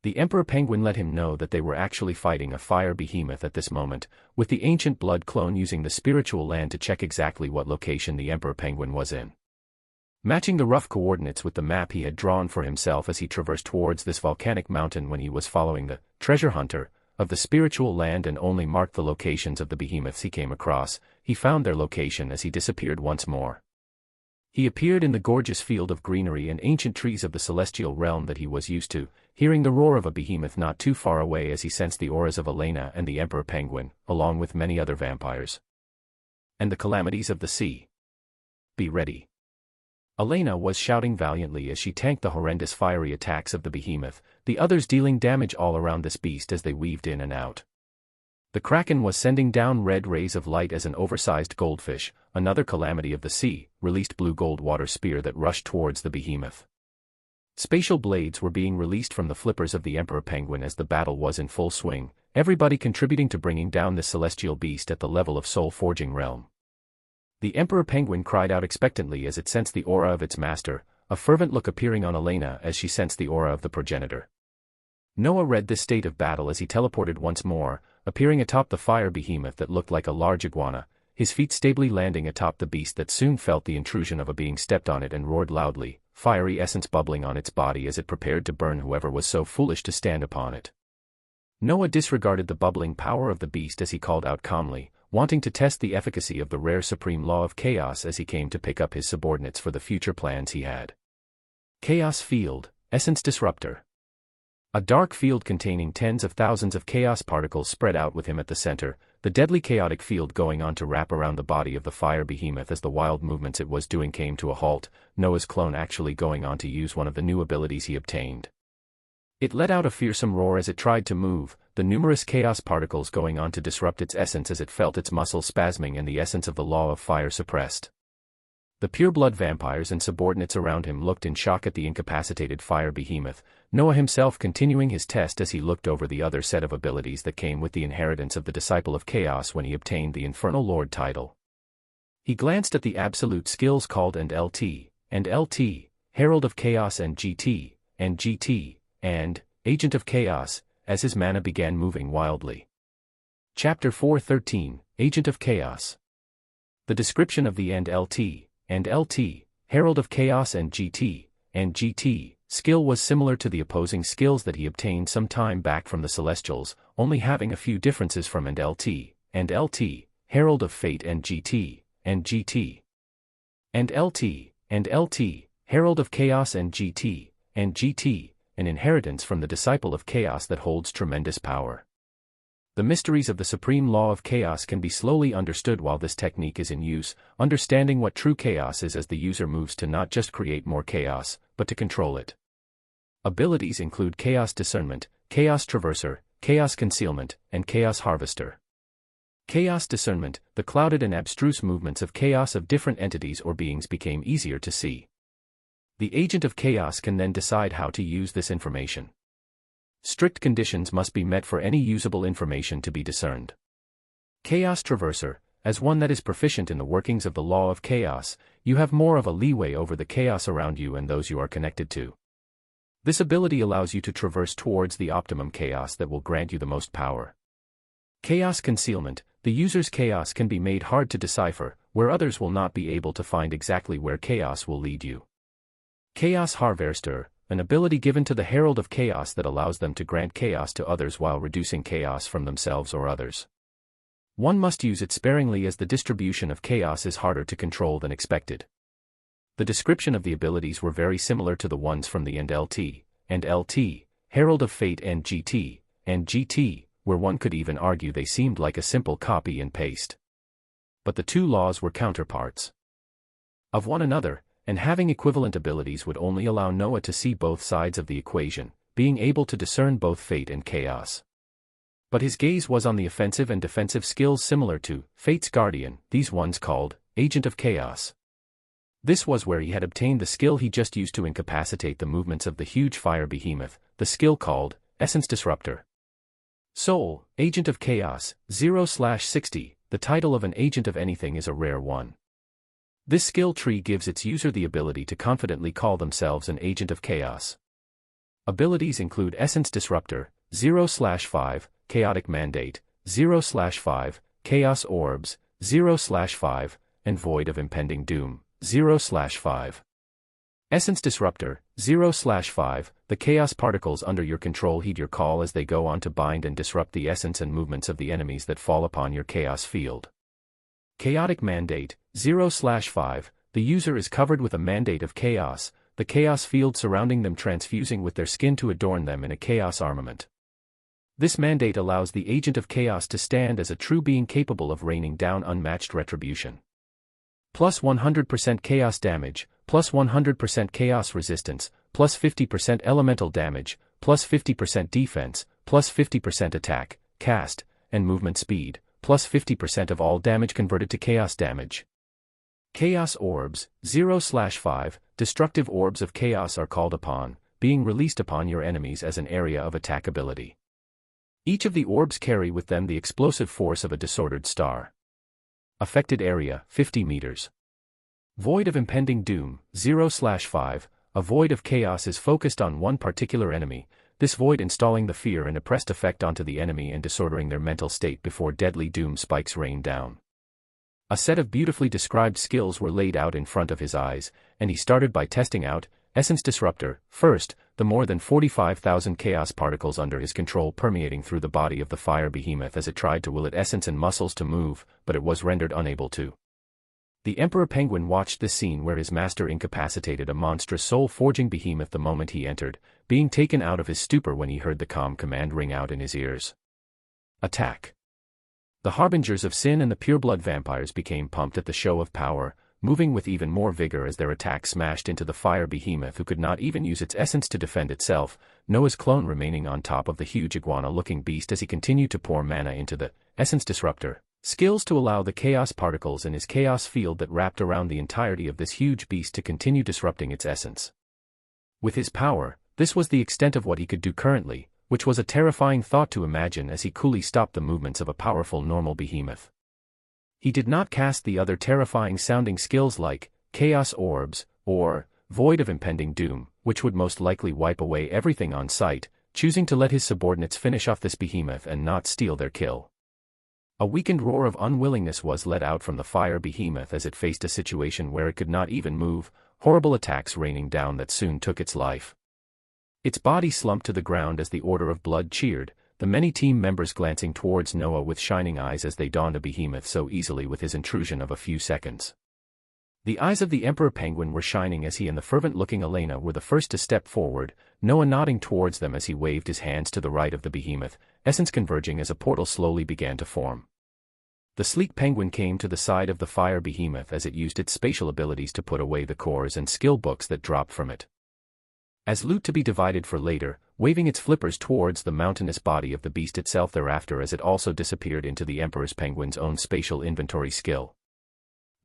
The Emperor Penguin let him know that they were actually fighting a fire behemoth at this moment, with the ancient blood clone using the spiritual land to check exactly what location the Emperor Penguin was in. Matching the rough coordinates with the map he had drawn for himself as he traversed towards this volcanic mountain when he was following the treasure hunter of the spiritual land and only marked the locations of the behemoths he came across, he found their location as he disappeared once more. He appeared in the gorgeous field of greenery and ancient trees of the celestial realm that he was used to, hearing the roar of a behemoth not too far away as he sensed the auras of Elena and the Emperor Penguin, along with many other vampires. And the calamities of the sea. Be ready. Elena was shouting valiantly as she tanked the horrendous fiery attacks of the behemoth, the others dealing damage all around this beast as they weaved in and out. The Kraken was sending down red rays of light as an oversized goldfish, another calamity of the sea, released blue-gold water spear that rushed towards the behemoth. Spatial blades were being released from the flippers of the Emperor Penguin as the battle was in full swing, everybody contributing to bringing down this celestial beast at the level of soul-forging realm. The Emperor Penguin cried out expectantly as it sensed the aura of its master, a fervent look appearing on Elena as she sensed the aura of the progenitor. Noah read this state of battle as he teleported once more, appearing atop the fire behemoth that looked like a large iguana, his feet stably landing atop the beast that soon felt the intrusion of a being stepped on it and roared loudly, fiery essence bubbling on its body as it prepared to burn whoever was so foolish to stand upon it. Noah disregarded the bubbling power of the beast as he called out calmly, wanting to test the efficacy of the rare supreme law of chaos as he came to pick up his subordinates for the future plans he had. Chaos Field, Essence Disruptor. A dark field containing tens of thousands of chaos particles spread out with him at the center, the deadly chaotic field going on to wrap around the body of the fire behemoth as the wild movements it was doing came to a halt, Noah's clone actually going on to use one of the new abilities he obtained. It let out a fearsome roar as it tried to move, the numerous chaos particles going on to disrupt its essence as it felt its muscles spasming and the essence of the law of fire suppressed. The pureblood vampires and subordinates around him looked in shock at the incapacitated fire behemoth, Noah himself continuing his test as he looked over the other set of abilities that came with the inheritance of the Disciple of Chaos when he obtained the Infernal Lord title. He glanced at the absolute skills called and LT, Herald of Chaos and GT, and Agent of Chaos, as his mana began moving wildly. Chapter 4:13, Agent of Chaos. The description of the LT, Herald of Chaos and GT, skill was similar to the opposing skills that he obtained some time back from the Celestials, only having a few differences from LT, Herald of Fate and GT, Herald of Chaos and GT, an inheritance from the Disciple of Chaos that holds tremendous power. The mysteries of the supreme law of chaos can be slowly understood while this technique is in use, understanding what true chaos is as the user moves to not just create more chaos, but to control it. Abilities include Chaos Discernment, Chaos Traverser, Chaos Concealment, and Chaos Harvester. Chaos Discernment, the clouded and abstruse movements of chaos of different entities or beings became easier to see. The Agent of Chaos can then decide how to use this information. Strict conditions must be met for any usable information to be discerned. Chaos Traverser, as one that is proficient in the workings of the law of chaos, you have more of a leeway over the chaos around you and those you are connected to. This ability allows you to traverse towards the optimum chaos that will grant you the most power. Chaos Concealment, the user's chaos can be made hard to decipher, where others will not be able to find exactly where chaos will lead you. Chaos Harvester, an ability given to the Herald of Chaos that allows them to grant chaos to others while reducing chaos from themselves or others. One must use it sparingly as the distribution of chaos is harder to control than expected. The description of the abilities were very similar to the ones from the LT, Herald of Fate and GT, where one could even argue they seemed like a simple copy and paste. But the two laws were counterparts of one another, and having equivalent abilities would only allow Noah to see both sides of the equation, being able to discern both fate and chaos. But his gaze was on the offensive and defensive skills similar to Fate's Guardian, these ones called Agent of Chaos. This was where he had obtained the skill he just used to incapacitate the movements of the huge fire behemoth, the skill called Essence Disruptor. Soul, Agent of Chaos, 0/60, the title of an agent of anything is a rare one. This skill tree gives its user the ability to confidently call themselves an agent of chaos. Abilities include Essence Disruptor, 0/5, Chaotic Mandate, 0/5, Chaos Orbs, 0/5, and Void of Impending Doom, 0/5. Essence Disruptor, 0/5, the chaos particles under your control heed your call as they go on to bind and disrupt the essence and movements of the enemies that fall upon your chaos field. Chaotic Mandate, 0/5, the user is covered with a mandate of chaos, the chaos field surrounding them transfusing with their skin to adorn them in a chaos armament. This mandate allows the Agent of Chaos to stand as a true being capable of raining down unmatched retribution. Plus 100% chaos damage, plus 100% chaos resistance, plus 50% elemental damage, plus 50% defense, plus 50% attack, cast, and movement speed, plus 50% of all damage converted to chaos damage. Chaos Orbs, 0/5, destructive orbs of chaos are called upon, being released upon your enemies as an area of attack ability. Each of the orbs carry with them the explosive force of a disordered star. Affected area, 50 meters. Void of Impending Doom, 0/5, a void of chaos is focused on one particular enemy, this void installing the fear and oppressed effect onto the enemy and disordering their mental state before deadly doom spikes rain down. A set of beautifully described skills were laid out in front of his eyes, and he started by testing out Essence Disruptor. First, the more than 45,000 chaos particles under his control permeating through the body of the fire behemoth as it tried to will its essence and muscles to move, but it was rendered unable to. The Emperor Penguin watched this scene where his master incapacitated a monstrous soul-forging behemoth the moment he entered, being taken out of his stupor when he heard the calm command ring out in his ears. Attack. The harbingers of sin and the pureblood vampires became pumped at the show of power, moving with even more vigor as their attack smashed into the fire behemoth who could not even use its essence to defend itself, Noah's clone remaining on top of the huge iguana-looking beast as he continued to pour mana into the Essence Disruptor skills to allow the chaos particles in his chaos field that wrapped around the entirety of this huge beast to continue disrupting its essence. With his power, this was the extent of what he could do currently, which was a terrifying thought to imagine as he coolly stopped the movements of a powerful normal behemoth. He did not cast the other terrifying-sounding skills like Chaos Orbs or Void of Impending Doom, which would most likely wipe away everything on sight, choosing to let his subordinates finish off this behemoth and not steal their kill. A weakened roar of unwillingness was let out from the fire behemoth as it faced a situation where it could not even move, horrible attacks raining down that soon took its life. Its body slumped to the ground as the Order of Blood cheered, the many team members glancing towards Noah with shining eyes as they dawned a behemoth so easily with his intrusion of a few seconds. The eyes of the Emperor Penguin were shining as he and the fervent-looking Elena were the first to step forward, Noah nodding towards them as he waved his hands to the right of the behemoth, essence converging as a portal slowly began to form. The sleek penguin came to the side of the fire behemoth as it used its spatial abilities to put away the cores and skill books that dropped from it. As loot to be divided for later, waving its flippers towards the mountainous body of the beast itself thereafter as it also disappeared into the Emperor's Penguin's own spatial inventory skill.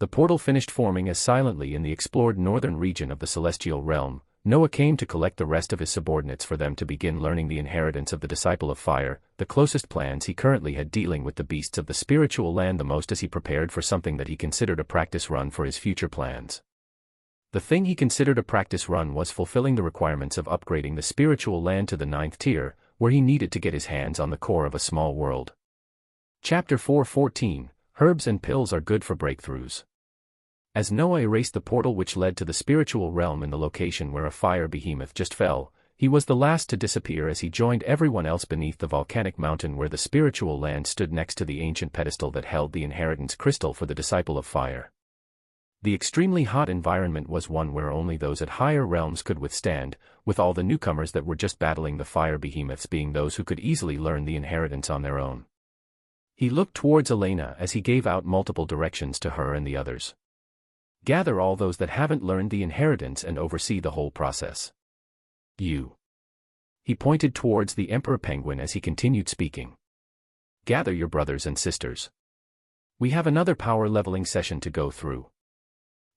The portal finished forming as silently in the explored northern region of the celestial realm, Noah came to collect the rest of his subordinates for them to begin learning the inheritance of the Disciple of Fire, the closest plans he currently had dealing with the beasts of the spiritual land the most as he prepared for something that he considered a practice run for his future plans. The thing he considered a practice run was fulfilling the requirements of upgrading the spiritual land to the 9th tier, where he needed to get his hands on the core of a small world. Chapter 4:14, Herbs and Pills are good for breakthroughs. As Noah erased the portal which led to the spiritual realm in the location where a fire behemoth just fell, he was the last to disappear as he joined everyone else beneath the volcanic mountain where the spiritual land stood next to the ancient pedestal that held the inheritance crystal for the Disciple of Fire. The extremely hot environment was one where only those at higher realms could withstand, with all the newcomers that were just battling the fire behemoths being those who could easily learn the inheritance on their own. He looked towards Elena as he gave out multiple directions to her and the others. Gather all those that haven't learned the inheritance and oversee the whole process. You. He pointed towards the Emperor Penguin as he continued speaking. Gather your brothers and sisters. We have another power leveling session to go through.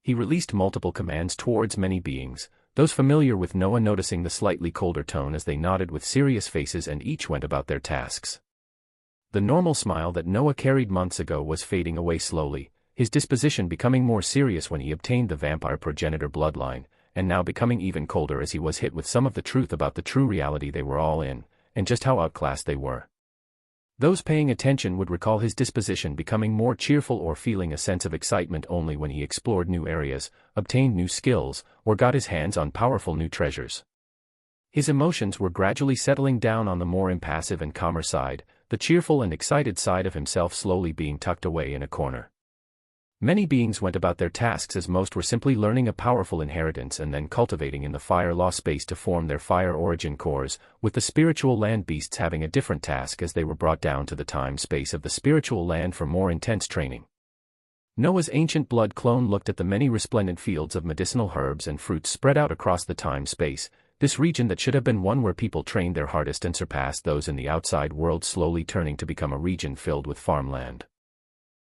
He released multiple commands towards many beings, those familiar with Noah noticing the slightly colder tone as they nodded with serious faces and each went about their tasks. The normal smile that Noah carried months ago was fading away slowly, his disposition becoming more serious when he obtained the vampire progenitor bloodline, and now becoming even colder as he was hit with some of the truth about the true reality they were all in, and just how outclassed they were. Those paying attention would recall his disposition becoming more cheerful or feeling a sense of excitement only when he explored new areas, obtained new skills, or got his hands on powerful new treasures. His emotions were gradually settling down on the more impassive and calmer side, the cheerful and excited side of himself slowly being tucked away in a corner. Many beings went about their tasks as most were simply learning a powerful inheritance and then cultivating in the fire law space to form their fire origin cores, with the spiritual land beasts having a different task as they were brought down to the time space of the spiritual land for more intense training. Noah's ancient blood clone looked at the many resplendent fields of medicinal herbs and fruits spread out across the time space, this region that should have been one where people trained their hardest and surpassed those in the outside world slowly turning to become a region filled with farmland.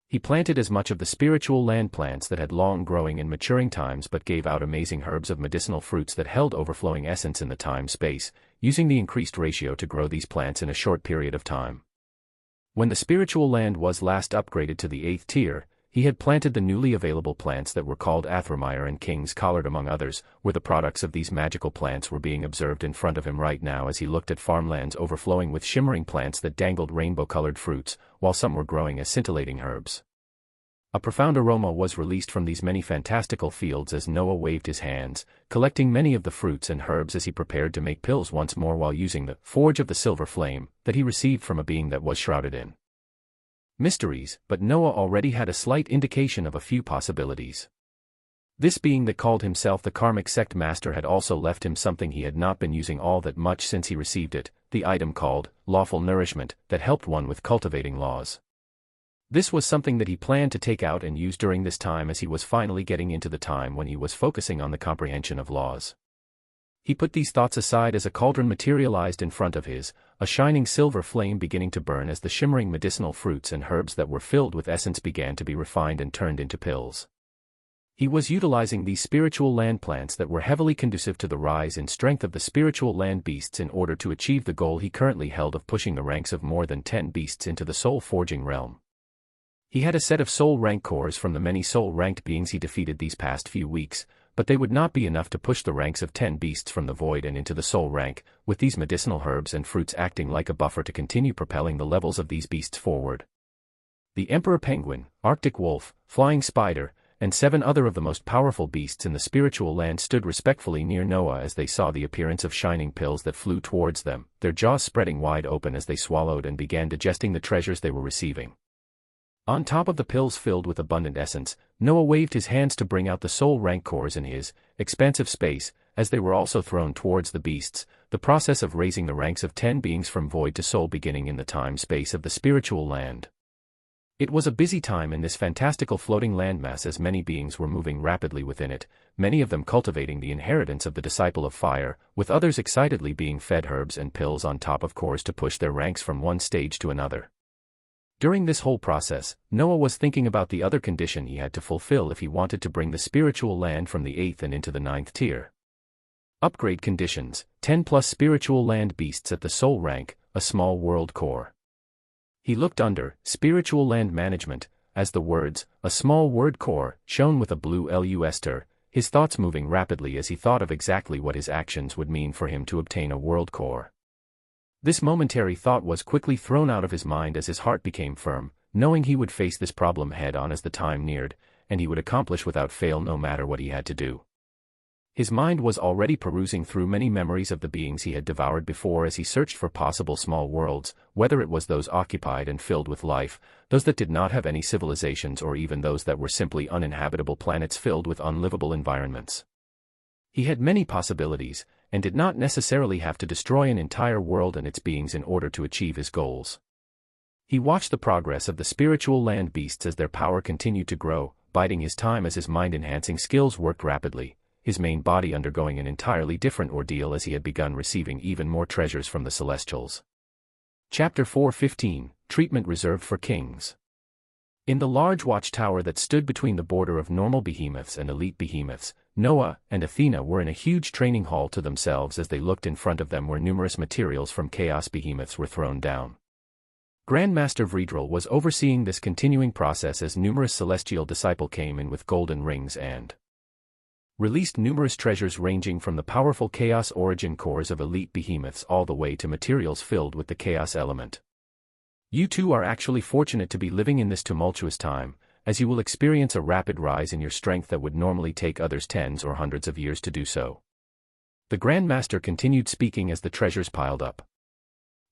He planted as much of the spiritual land plants that had long growing and maturing times but gave out amazing herbs of medicinal fruits that held overflowing essence in the time-space, using the increased ratio to grow these plants in a short period of time. When the spiritual land was last upgraded to the 8th tier, he had planted the newly available plants that were called Athromire and King's Collard among others, where the products of these magical plants were being observed in front of him right now as he looked at farmlands overflowing with shimmering plants that dangled rainbow-colored fruits, while some were growing as scintillating herbs. A profound aroma was released from these many fantastical fields as Noah waved his hands, collecting many of the fruits and herbs as he prepared to make pills once more while using the forge of the silver flame that he received from a being that was shrouded in mysteries, but Noah already had a slight indication of a few possibilities. This being that called himself the Karmic Sect Master had also left him something he had not been using all that much since he received it, the item called Lawful Nourishment that helped one with cultivating laws. This was something that he planned to take out and use during this time as he was finally getting into the time when he was focusing on the comprehension of laws. He put these thoughts aside as a cauldron materialized in front of his, a shining silver flame beginning to burn as the shimmering medicinal fruits and herbs that were filled with essence began to be refined and turned into pills. He was utilizing these spiritual land plants that were heavily conducive to the rise in strength of the spiritual land beasts in order to achieve the goal he currently held of pushing the ranks of more than 10 beasts into the soul-forging realm. He had a set of soul rank cores from the many soul-ranked beings he defeated these past few weeks, but they would not be enough to push the ranks of 10 beasts from the void and into the soul rank, with these medicinal herbs and fruits acting like a buffer to continue propelling the levels of these beasts forward. The Emperor Penguin, Arctic Wolf, Flying Spider, and 7 other of the most powerful beasts in the spiritual land stood respectfully near Noah as they saw the appearance of shining pills that flew towards them, their jaws spreading wide open as they swallowed and began digesting the treasures they were receiving. On top of the pills filled with abundant essence, Noah waved his hands to bring out the soul rank cores in his expansive space, as they were also thrown towards the beasts, the process of raising the ranks of 10 beings from void to soul beginning in the time-space of the spiritual land. It was a busy time in this fantastical floating landmass as many beings were moving rapidly within it, many of them cultivating the inheritance of the disciple of fire, with others excitedly being fed herbs and pills on top of cores to push their ranks from one stage to another. During this whole process, Noah was thinking about the other condition he had to fulfill if he wanted to bring the spiritual land from the 8th and into the 9th tier. Upgrade conditions: 10+ spiritual land beasts at the soul rank, a small world core. He looked under spiritual land management, as the words, a small word core, shone with a blue luster, his thoughts moving rapidly as he thought of exactly what his actions would mean for him to obtain a world core. This momentary thought was quickly thrown out of his mind as his heart became firm, knowing he would face this problem head-on as the time neared, and he would accomplish without fail no matter what he had to do. His mind was already perusing through many memories of the beings he had devoured before as he searched for possible small worlds, whether it was those occupied and filled with life, those that did not have any civilizations or even those that were simply uninhabitable planets filled with unlivable environments. He had many possibilities, and did not necessarily have to destroy an entire world and its beings in order to achieve his goals. He watched the progress of the spiritual land beasts as their power continued to grow, biding his time as his mind-enhancing skills worked rapidly, his main body undergoing an entirely different ordeal as he had begun receiving even more treasures from the Celestials. Chapter 4:15, Treatment Reserved for Kings. In the large watchtower that stood between the border of normal behemoths and elite behemoths, Noah and Athena were in a huge training hall to themselves as they looked in front of them where numerous materials from chaos behemoths were thrown down. Grandmaster Vredril was overseeing this continuing process as numerous celestial disciple came in with golden rings and released numerous treasures ranging from the powerful chaos origin cores of elite behemoths all the way to materials filled with the chaos element. You two are actually fortunate to be living in this tumultuous time, as you will experience a rapid rise in your strength that would normally take others tens or hundreds of years to do so. The Grandmaster continued speaking as the treasures piled up.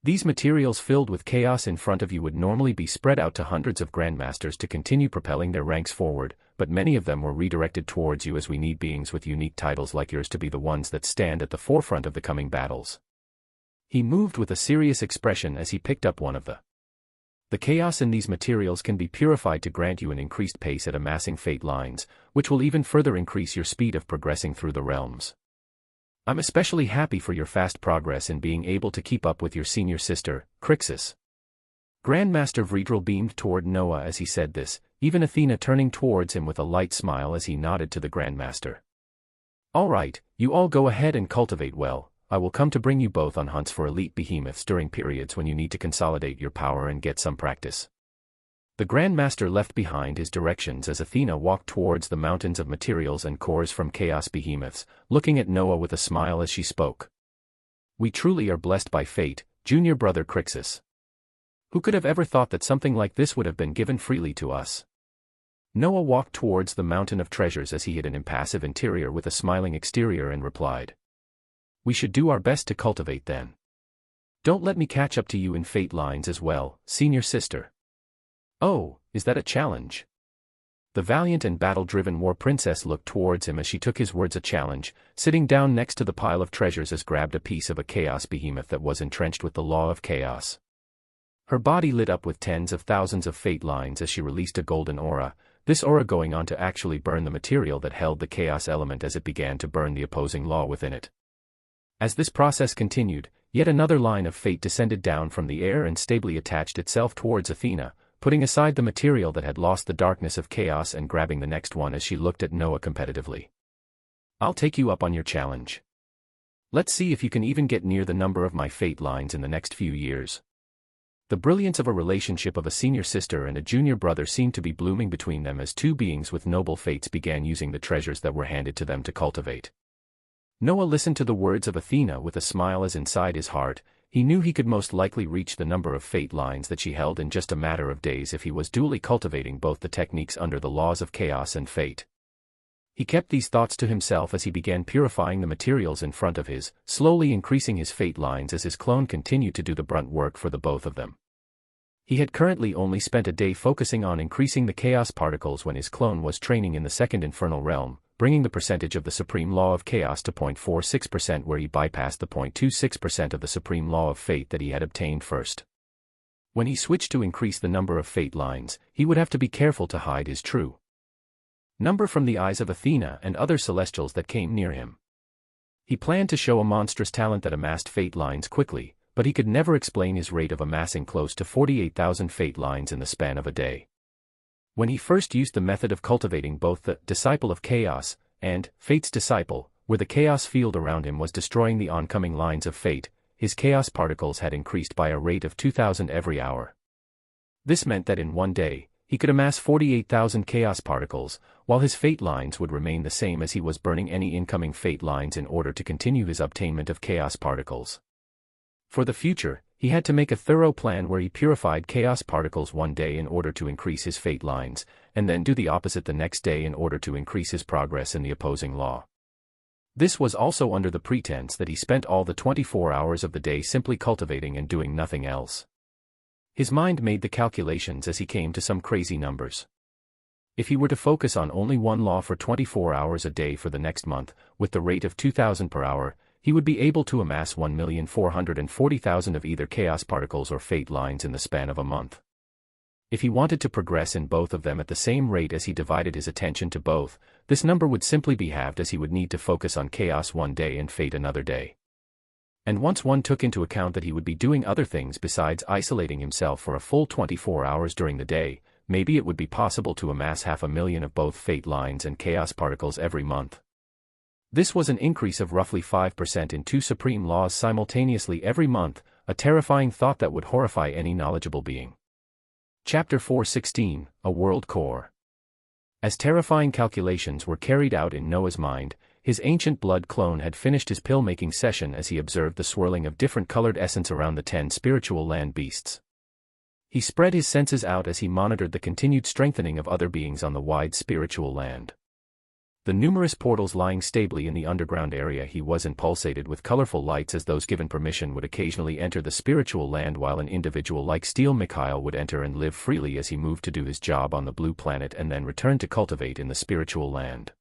These materials filled with chaos in front of you would normally be spread out to hundreds of Grandmasters to continue propelling their ranks forward, but many of them were redirected towards you as we need beings with unique titles like yours to be the ones that stand at the forefront of the coming battles. He moved with a serious expression as he picked up one of the chaos in these materials can be purified to grant you an increased pace at amassing fate lines, which will even further increase your speed of progressing through the realms. I'm especially happy for your fast progress in being able to keep up with your senior sister, Crixus. Grandmaster Vredril beamed toward Noah as he said this, even Athena turning towards him with a light smile as he nodded to the Grandmaster. All right, you all go ahead and cultivate well. I will come to bring you both on hunts for elite behemoths during periods when you need to consolidate your power and get some practice. The Grandmaster left behind his directions as Athena walked towards the mountains of materials and cores from chaos behemoths, looking at Noah with a smile as she spoke. We truly are blessed by fate, junior brother Crixus. Who could have ever thought that something like this would have been given freely to us? Noah walked towards the mountain of treasures as he hid an impassive interior with a smiling exterior and replied. We should do our best to cultivate then. Don't let me catch up to you in fate lines as well, senior sister. Oh, is that a challenge? The valiant and battle-driven war princess looked towards him as she took his words a challenge, sitting down next to the pile of treasures as grabbed a piece of a chaos behemoth that was entrenched with the law of chaos. Her body lit up with tens of thousands of fate lines as she released a golden aura, this aura going on to actually burn the material that held the chaos element as it began to burn the opposing law within it. As this process continued, yet another line of fate descended down from the air and stably attached itself towards Athena, putting aside the material that had lost the darkness of chaos and grabbing the next one as she looked at Noah competitively. I'll take you up on your challenge. Let's see if you can even get near the number of my fate lines in the next few years. The brilliance of a relationship of a senior sister and a junior brother seemed to be blooming between them as two beings with noble fates began using the treasures that were handed to them to cultivate. Noah listened to the words of Athena with a smile as inside his heart, he knew he could most likely reach the number of fate lines that she held in just a matter of days if he was duly cultivating both the techniques under the laws of chaos and fate. He kept these thoughts to himself as he began purifying the materials in front of his, slowly increasing his fate lines as his clone continued to do the brunt work for the both of them. He had currently only spent a day focusing on increasing the chaos particles when his clone was training in the second infernal realm, bringing the percentage of the supreme law of chaos to 0.46% where he bypassed the 0.26% of the supreme law of fate that he had obtained first. When he switched to increase the number of fate lines, he would have to be careful to hide his true number from the eyes of Athena and other celestials that came near him. He planned to show a monstrous talent that amassed fate lines quickly, but he could never explain his rate of amassing close to 48,000 fate lines in the span of a day. When he first used the method of cultivating both the disciple of chaos and fate's disciple, where the chaos field around him was destroying the oncoming lines of fate, his chaos particles had increased by a rate of 2,000 every hour. This meant that in one day, he could amass 48,000 chaos particles, while his fate lines would remain the same as he was burning any incoming fate lines in order to continue his obtainment of chaos particles. For the future, he had to make a thorough plan where he purified chaos particles one day in order to increase his fate lines, and then do the opposite the next day in order to increase his progress in the opposing law. This was also under the pretense that he spent all the 24 hours of the day simply cultivating and doing nothing else. His mind made the calculations as he came to some crazy numbers. If he were to focus on only one law for 24 hours a day for the next month, with the rate of 2,000 per hour, he would be able to amass 1,440,000 of either chaos particles or fate lines in the span of a month. If he wanted to progress in both of them at the same rate as he divided his attention to both, this number would simply be halved as he would need to focus on chaos one day and fate another day. And once one took into account that he would be doing other things besides isolating himself for a full 24 hours during the day, maybe it would be possible to amass 500,000 of both fate lines and chaos particles every month. This was an increase of roughly 5% in two supreme laws simultaneously every month, a terrifying thought that would horrify any knowledgeable being. Chapter 416, A World Core. As terrifying calculations were carried out in Noah's mind, his ancient blood clone had finished his pill-making session as he observed the swirling of different colored essence around the 10 spiritual land beasts. He spread his senses out as he monitored the continued strengthening of other beings on the wide spiritual land. The numerous portals lying stably in the underground area he was in pulsated with colorful lights as those given permission would occasionally enter the spiritual land while an individual like Steel Mikhail would enter and live freely as he moved to do his job on the blue planet and then return to cultivate in the spiritual land.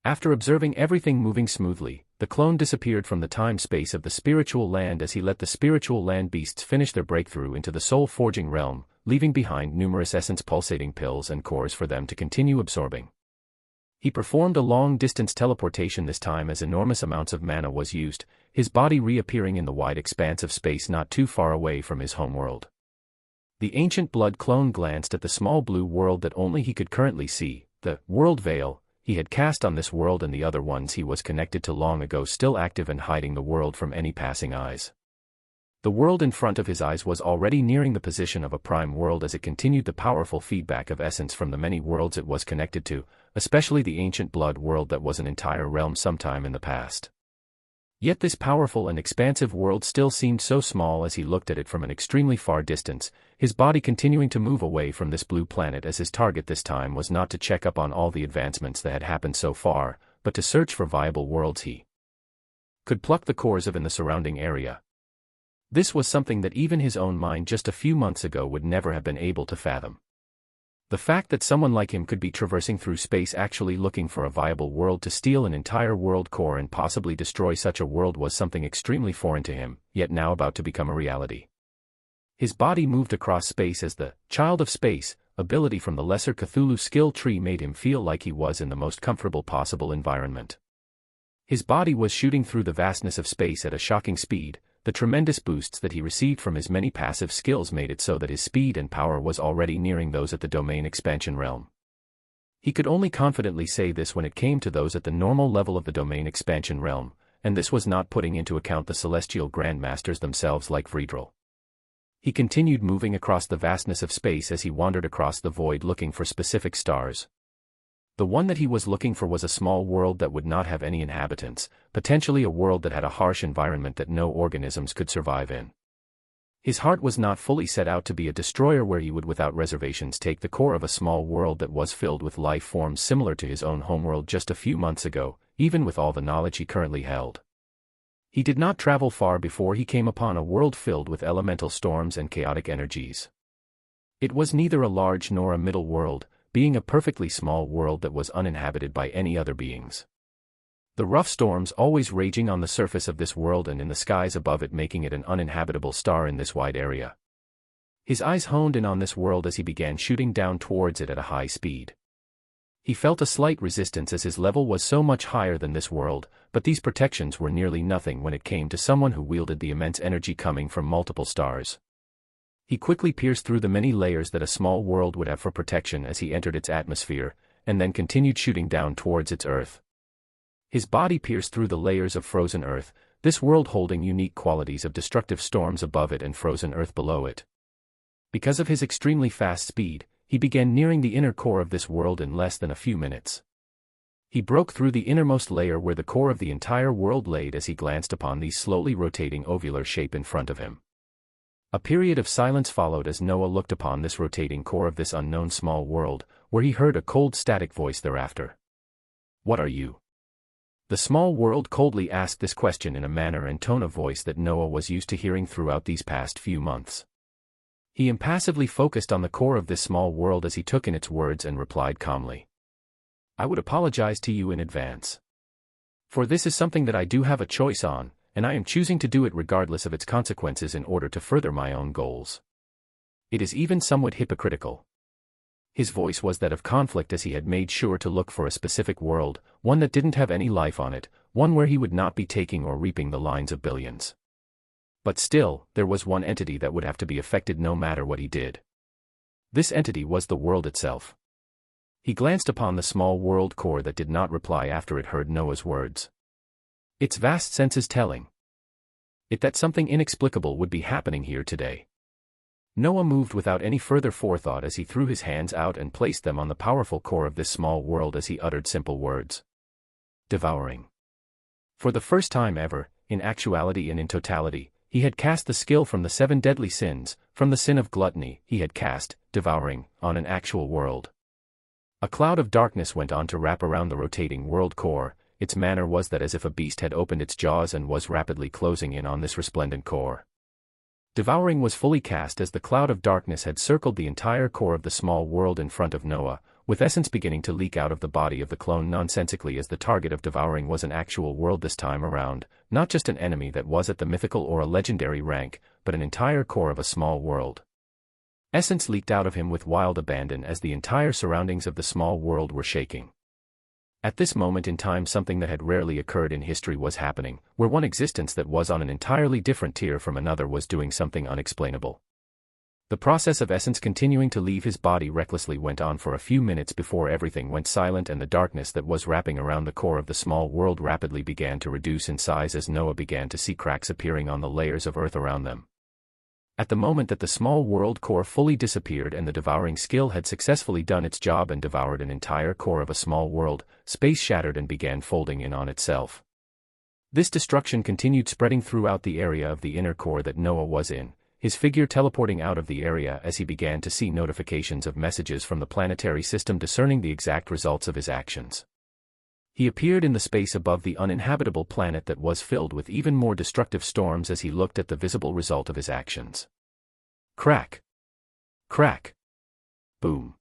After observing everything moving smoothly, the clone disappeared from the time-space of the spiritual land as he let the spiritual land beasts finish their breakthrough into the soul-forging realm, leaving behind numerous essence-pulsating pills and cores for them to continue absorbing. He performed a long-distance teleportation this time as enormous amounts of mana was used, his body reappearing in the wide expanse of space not too far away from his homeworld. The ancient blood clone glanced at the small blue world that only he could currently see, the world veil he had cast on this world and the other ones he was connected to long ago still active and hiding the world from any passing eyes. The world in front of his eyes was already nearing the position of a prime world as it continued the powerful feedback of essence from the many worlds it was connected to, especially the ancient blood world that was an entire realm sometime in the past. Yet this powerful and expansive world still seemed so small as he looked at it from an extremely far distance, his body continuing to move away from this blue planet as his target this time was not to check up on all the advancements that had happened so far, but to search for viable worlds he could pluck the cores of in the surrounding area. This was something that even his own mind just a few months ago would never have been able to fathom. The fact that someone like him could be traversing through space actually looking for a viable world to steal an entire world core and possibly destroy such a world was something extremely foreign to him, yet now about to become a reality. His body moved across space as the child of space ability from the lesser Cthulhu skill tree made him feel like he was in the most comfortable possible environment. His body was shooting through the vastness of space at a shocking speed. The tremendous boosts that he received from his many passive skills made it so that his speed and power was already nearing those at the domain expansion realm. He could only confidently say this when it came to those at the normal level of the domain expansion realm, and this was not putting into account the celestial grandmasters themselves like Vredrel. He continued moving across the vastness of space as he wandered across the void looking for specific stars. The one that he was looking for was a small world that would not have any inhabitants, potentially a world that had a harsh environment that no organisms could survive in. His heart was not fully set out to be a destroyer where he would without reservations take the core of a small world that was filled with life forms similar to his own homeworld just a few months ago, even with all the knowledge he currently held. He did not travel far before he came upon a world filled with elemental storms and chaotic energies. It was neither a large nor a middle world, being a perfectly small world that was uninhabited by any other beings. The rough storms always raging on the surface of this world and in the skies above it making it an uninhabitable star in this wide area. His eyes honed in on this world as he began shooting down towards it at a high speed. He felt a slight resistance as his level was so much higher than this world, but these protections were nearly nothing when it came to someone who wielded the immense energy coming from multiple stars. He quickly pierced through the many layers that a small world would have for protection as he entered its atmosphere, and then continued shooting down towards its earth. His body pierced through the layers of frozen earth, this world holding unique qualities of destructive storms above it and frozen earth below it. Because of his extremely fast speed, he began nearing the inner core of this world in less than a few minutes. He broke through the innermost layer where the core of the entire world laid as he glanced upon the slowly rotating ovular shape in front of him. A period of silence followed as Noah looked upon this rotating core of this unknown small world, where he heard a cold static voice thereafter. "What are you?" The small world coldly asked this question in a manner and tone of voice that Noah was used to hearing throughout these past few months. He impassively focused on the core of this small world as he took in its words and replied calmly. "I would apologize to you in advance. For this is something that I do have a choice on, and I am choosing to do it regardless of its consequences in order to further my own goals. It is even somewhat hypocritical." His voice was that of conflict as he had made sure to look for a specific world, one that didn't have any life on it, one where he would not be taking or reaping the lines of billions. But still, there was one entity that would have to be affected no matter what he did. This entity was the world itself. He glanced upon the small world core that did not reply after it heard Noah's words. Its vast senses telling it that something inexplicable would be happening here today. Noah moved without any further forethought as he threw his hands out and placed them on the powerful core of this small world as he uttered simple words. Devouring. For the first time ever, in actuality and in totality, he had cast the skill from the 7 deadly sins, from the sin of gluttony, he had cast, devouring, on an actual world. A cloud of darkness went on to wrap around the rotating world core. Its manner was that as if a beast had opened its jaws and was rapidly closing in on this resplendent core. Devouring was fully cast as the cloud of darkness had circled the entire core of the small world in front of Noah, with essence beginning to leak out of the body of the clone nonsensically as the target of devouring was an actual world this time around, not just an enemy that was at the mythical or a legendary rank, but an entire core of a small world. Essence leaked out of him with wild abandon as the entire surroundings of the small world were shaking. At this moment in time, something that had rarely occurred in history was happening, where one existence that was on an entirely different tier from another was doing something unexplainable. The process of essence continuing to leave his body recklessly went on for a few minutes before everything went silent and the darkness that was wrapping around the core of the small world rapidly began to reduce in size as Noah began to see cracks appearing on the layers of earth around them. At the moment that the small world core fully disappeared and the devouring skill had successfully done its job and devoured an entire core of a small world, space shattered and began folding in on itself. This destruction continued spreading throughout the area of the inner core that Noah was in, his figure teleporting out of the area as he began to see notifications of messages from the planetary system discerning the exact results of his actions. He appeared in the space above the uninhabitable planet that was filled with even more destructive storms as he looked at the visible result of his actions. Crack! Crack! Boom!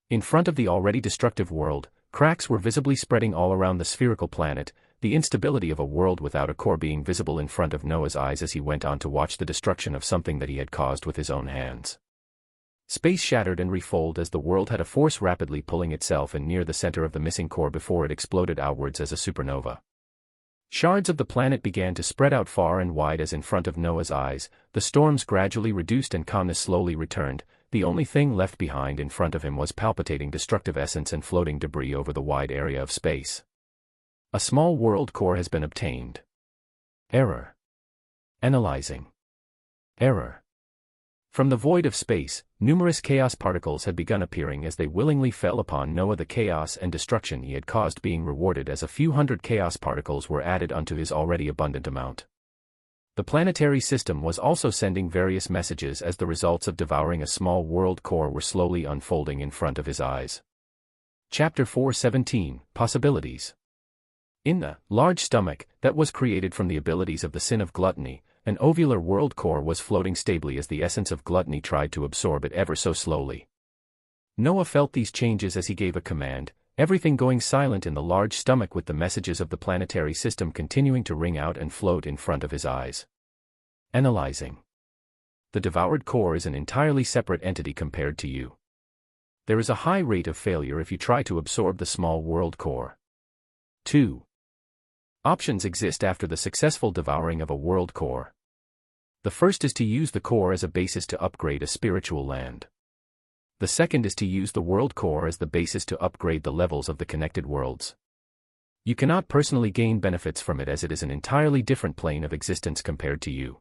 In front of the already destructive world, cracks were visibly spreading all around the spherical planet, the instability of a world without a core being visible in front of Noah's eyes as he went on to watch the destruction of something that he had caused with his own hands. Space shattered and refolded as the world had a force rapidly pulling itself in near the center of the missing core before it exploded outwards as a supernova. Shards of the planet began to spread out far and wide as in front of Noah's eyes, the storms gradually reduced and calmness slowly returned. The only thing left behind in front of him was palpitating destructive essence and floating debris over the wide area of space. A small world core has been obtained. Error. Analyzing. Error. From the void of space, numerous chaos particles had begun appearing as they willingly fell upon Noah. The chaos and destruction he had caused being rewarded as a few hundred chaos particles were added unto his already abundant amount. The planetary system was also sending various messages as the results of devouring a small world core were slowly unfolding in front of his eyes. Chapter 4:17 Possibilities. In the large stomach that was created from the abilities of the sin of gluttony, an ovular world core was floating stably as the essence of gluttony tried to absorb it ever so slowly. Noah felt these changes as he gave a command, everything going silent in the large stomach with the messages of the planetary system continuing to ring out and float in front of his eyes. Analyzing. The devoured core is an entirely separate entity compared to you. There is a high rate of failure if you try to absorb the small world core. 2. Options exist after the successful devouring of a world core. The first is to use the core as a basis to upgrade a spiritual land. The second is to use the world core as the basis to upgrade the levels of the connected worlds. You cannot personally gain benefits from it as it is an entirely different plane of existence compared to you.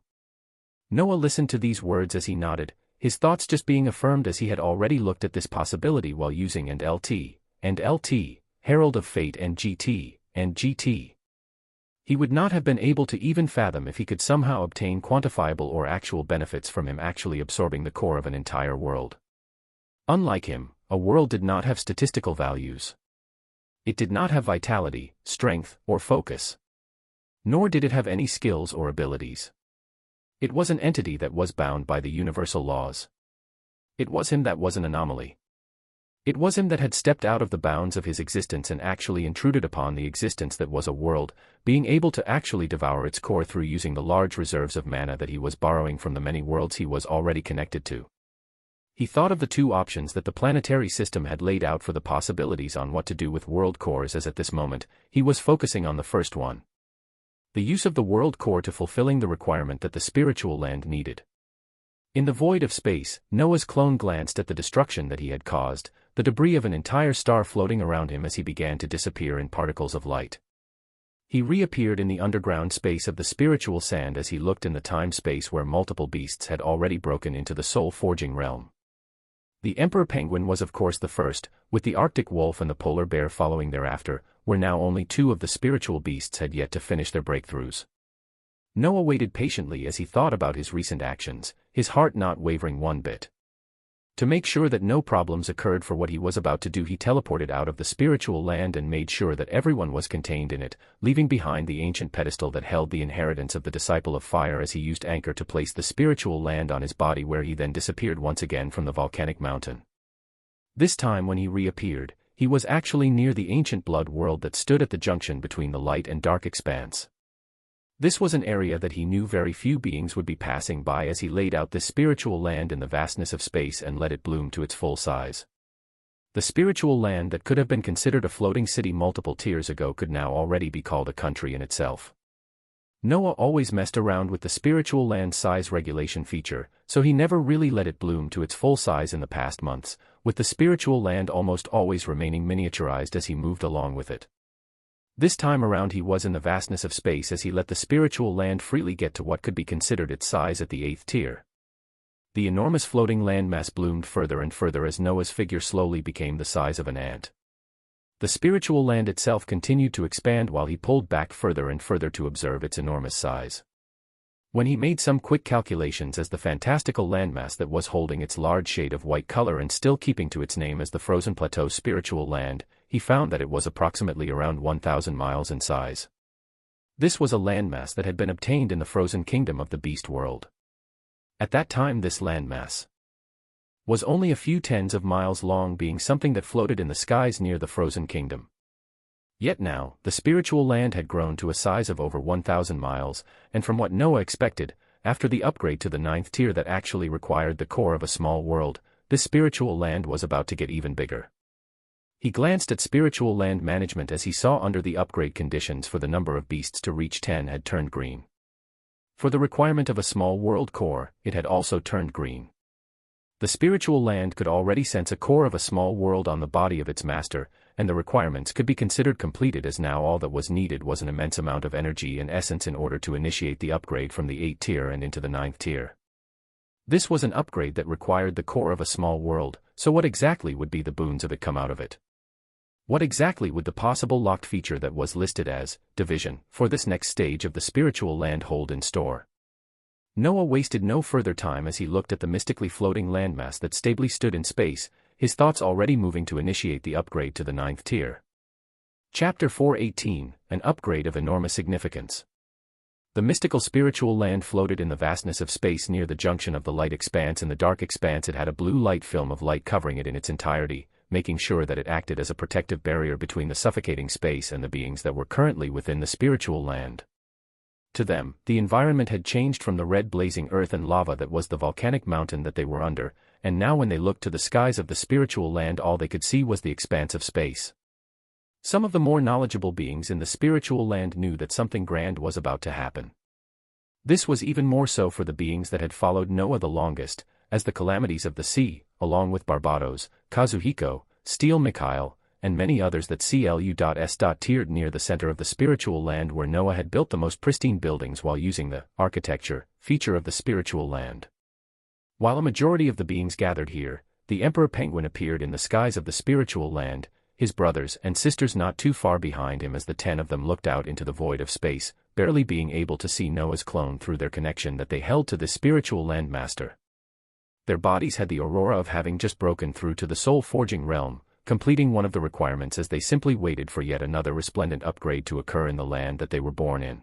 Noah listened to these words as he nodded, his thoughts just being affirmed as he had already looked at this possibility while using and LT, Herald of Fate and GT. He would not have been able to even fathom if he could somehow obtain quantifiable or actual benefits from him actually absorbing the core of an entire world. Unlike him, a world did not have statistical values. It did not have vitality, strength, or focus. Nor did it have any skills or abilities. It was an entity that was bound by the universal laws. It was him that was an anomaly. It was him that had stepped out of the bounds of his existence and actually intruded upon the existence that was a world, being able to actually devour its core through using the large reserves of mana that he was borrowing from the many worlds he was already connected to. He thought of the two options that the planetary system had laid out for the possibilities on what to do with world cores as at this moment, he was focusing on the first one. The use of the world core to fulfilling the requirement that the spiritual land needed. In the void of space, Noah's clone glanced at the destruction that he had caused, the debris of an entire star floating around him as he began to disappear in particles of light. He reappeared in the underground space of the spiritual sand as he looked in the time-space where multiple beasts had already broken into the soul-forging realm. The emperor penguin was of course the first, with the arctic wolf and the polar bear following thereafter, where now only two of the spiritual beasts had yet to finish their breakthroughs. Noah waited patiently as he thought about his recent actions, his heart not wavering one bit. To make sure that no problems occurred for what he was about to do, he teleported out of the spiritual land and made sure that everyone was contained in it, leaving behind the ancient pedestal that held the inheritance of the disciple of fire as he used anchor to place the spiritual land on his body, where he then disappeared once again from the volcanic mountain. This time when he reappeared, he was actually near the ancient blood world that stood at the junction between the light and dark expanse. This was an area that he knew very few beings would be passing by as he laid out this spiritual land in the vastness of space and let it bloom to its full size. The spiritual land that could have been considered a floating city multiple tiers ago could now already be called a country in itself. Noah always messed around with the spiritual land size regulation feature, so he never really let it bloom to its full size in the past months, with the spiritual land almost always remaining miniaturized as he moved along with it. This time around he was in the vastness of space as he let the spiritual land freely get to what could be considered its size at the 8th tier. The enormous floating landmass bloomed further and further as Noah's figure slowly became the size of an ant. The spiritual land itself continued to expand while he pulled back further and further to observe its enormous size. When he made some quick calculations as the fantastical landmass that was holding its large shade of white color and still keeping to its name as the Frozen Plateau Spiritual Land, he found that it was approximately around 1,000 miles in size. This was a landmass that had been obtained in the frozen kingdom of the beast world. At that time this landmass was only a few tens of miles long, being something that floated in the skies near the frozen kingdom. Yet now, the spiritual land had grown to a size of over 1,000 miles, and from what Noah expected, after the upgrade to the 9th tier that actually required the core of a small world, this spiritual land was about to get even bigger. He glanced at spiritual land management as he saw under the upgrade conditions for the number of beasts to reach 10 had turned green. For the requirement of a small world core, it had also turned green. The spiritual land could already sense a core of a small world on the body of its master, and the requirements could be considered completed as now all that was needed was an immense amount of energy and essence in order to initiate the upgrade from the 8th tier and into the 9th tier. This was an upgrade that required the core of a small world, so what exactly would be the boons of it come out of it? What exactly would the possible locked feature that was listed as division for this next stage of the spiritual land hold in store? Noah wasted no further time as he looked at the mystically floating landmass that stably stood in space, his thoughts already moving to initiate the upgrade to the 9th tier. Chapter 4:18, An Upgrade of Enormous Significance. The mystical spiritual land floated in the vastness of space near the junction of the light expanse and the dark expanse. It had a blue light film of light covering it in its entirety, making sure that it acted as a protective barrier between the suffocating space and the beings that were currently within the spiritual land. To them, the environment had changed from the red blazing earth and lava that was the volcanic mountain that they were under, and now when they looked to the skies of the spiritual land all they could see was the expanse of space. Some of the more knowledgeable beings in the spiritual land knew that something grand was about to happen. This was even more so for the beings that had followed Noah the longest, as the calamities of the sea, along with Barbados, Kazuhiko, Steel Mikhail, and many others that CLU.S. tiered near the center of the spiritual land where Noah had built the most pristine buildings while using the architecture feature of the spiritual land. While a majority of the beings gathered here, the Emperor Penguin appeared in the skies of the spiritual land, his brothers and sisters not too far behind him as the 10 of them looked out into the void of space, barely being able to see Noah's clone through their connection that they held to the spiritual land master. Their bodies had the aurora of having just broken through to the soul-forging realm, completing one of the requirements as they simply waited for yet another resplendent upgrade to occur in the land that they were born in.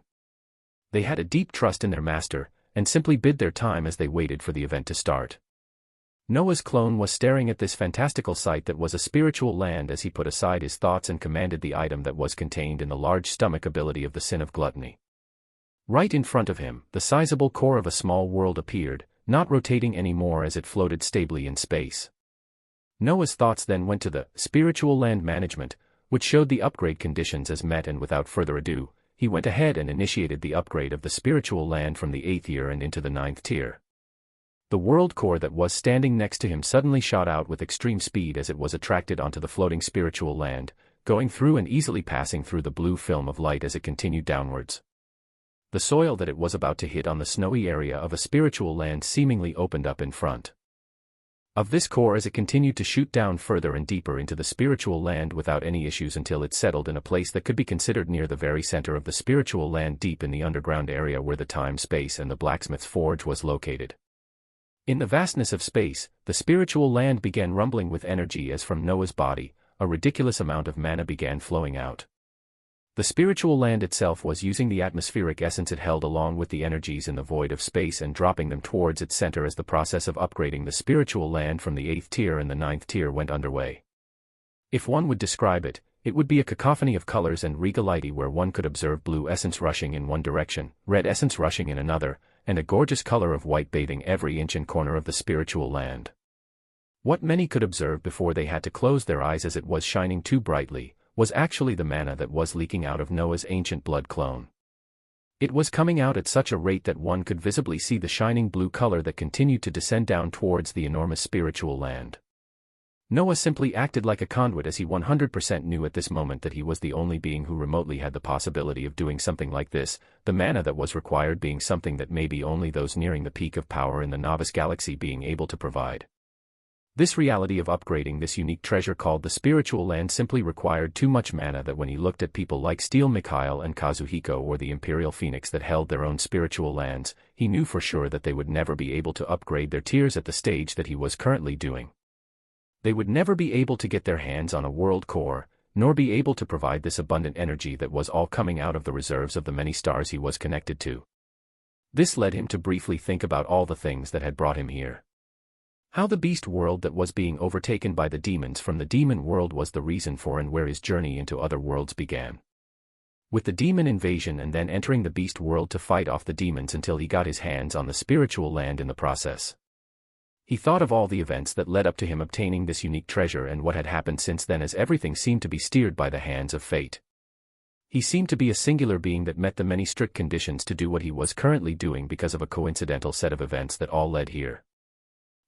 They had a deep trust in their master, and simply bid their time as they waited for the event to start. Noah's clone was staring at this fantastical sight that was a spiritual land as he put aside his thoughts and commanded the item that was contained in the large stomach ability of the sin of gluttony. Right in front of him, the sizable core of a small world appeared, not rotating anymore as it floated stably in space. Noah's thoughts then went to the spiritual land management, which showed the upgrade conditions as met, and without further ado, he went ahead and initiated the upgrade of the spiritual land from the 8th tier and into the 9th tier. The world core that was standing next to him suddenly shot out with extreme speed as it was attracted onto the floating spiritual land, going through and easily passing through the blue film of light as it continued downwards. The soil that it was about to hit on the snowy area of a spiritual land seemingly opened up in front of this core as it continued to shoot down further and deeper into the spiritual land without any issues until it settled in a place that could be considered near the very center of the spiritual land, deep in the underground area where the time, space and the blacksmith's forge was located. In the vastness of space, the spiritual land began rumbling with energy as from Noah's body, a ridiculous amount of mana began flowing out. The spiritual land itself was using the atmospheric essence it held along with the energies in the void of space and dropping them towards its center as the process of upgrading the spiritual land from the 8th tier and the 9th tier went underway. If one would describe it, it would be a cacophony of colors and regality where one could observe blue essence rushing in one direction, red essence rushing in another, and a gorgeous color of white bathing every inch and corner of the spiritual land. What many could observe before they had to close their eyes as it was shining too brightly, was actually the mana that was leaking out of Noah's ancient blood clone. It was coming out at such a rate that one could visibly see the shining blue color that continued to descend down towards the enormous spiritual land. Noah simply acted like a conduit, as he 100% knew at this moment that he was the only being who remotely had the possibility of doing something like this, the mana that was required being something that maybe only those nearing the peak of power in the novice galaxy being able to provide. This reality of upgrading this unique treasure called the spiritual land simply required too much mana that when he looked at people like Steel Mikhail and Kazuhiko or the Imperial Phoenix that held their own spiritual lands, he knew for sure that they would never be able to upgrade their tiers at the stage that he was currently doing. They would never be able to get their hands on a world core, nor be able to provide this abundant energy that was all coming out of the reserves of the many stars he was connected to. This led him to briefly think about all the things that had brought him here. How the beast world that was being overtaken by the demons from the demon world was the reason for and where his journey into other worlds began. With the demon invasion and then entering the beast world to fight off the demons until he got his hands on the spiritual land in the process. He thought of all the events that led up to him obtaining this unique treasure and what had happened since then, as everything seemed to be steered by the hands of fate. He seemed to be a singular being that met the many strict conditions to do what he was currently doing because of a coincidental set of events that all led here.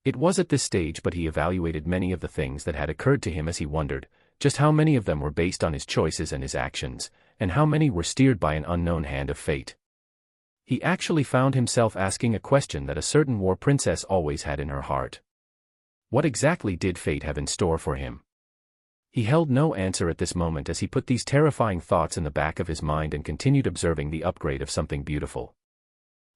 It was at this stage, but he evaluated many of the things that had occurred to him as he wondered just how many of them were based on his choices and his actions, and how many were steered by an unknown hand of fate. He actually found himself asking a question that a certain war princess always had in her heart. What exactly did fate have in store for him? He held no answer at this moment as he put these terrifying thoughts in the back of his mind and continued observing the upgrade of something beautiful.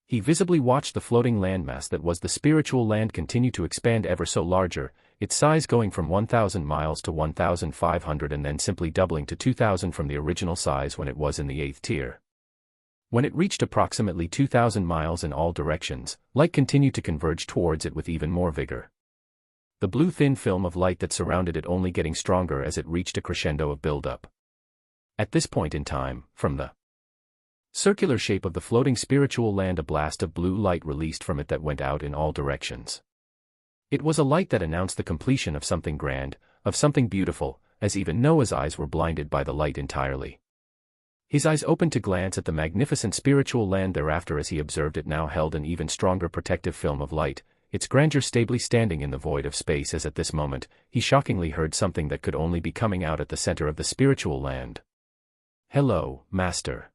He visibly watched the floating landmass that was the spiritual land continue to expand ever so larger, its size going from 1,000 miles to 1,500 and then simply doubling to 2,000 from the original size when it was in the 8th tier. When it reached approximately 2,000 miles in all directions, light continued to converge towards it with even more vigor. The blue thin film of light that surrounded it only getting stronger as it reached a crescendo of buildup. At this point in time, from the circular shape of the floating spiritual land, a blast of blue light released from it that went out in all directions. It was a light that announced the completion of something grand, of something beautiful, as even Noah's eyes were blinded by the light entirely. His eyes opened to glance at the magnificent spiritual land thereafter as he observed it now held an even stronger protective film of light, its grandeur stably standing in the void of space, as at this moment, he shockingly heard something that could only be coming out at the center of the spiritual land. "Hello, Master."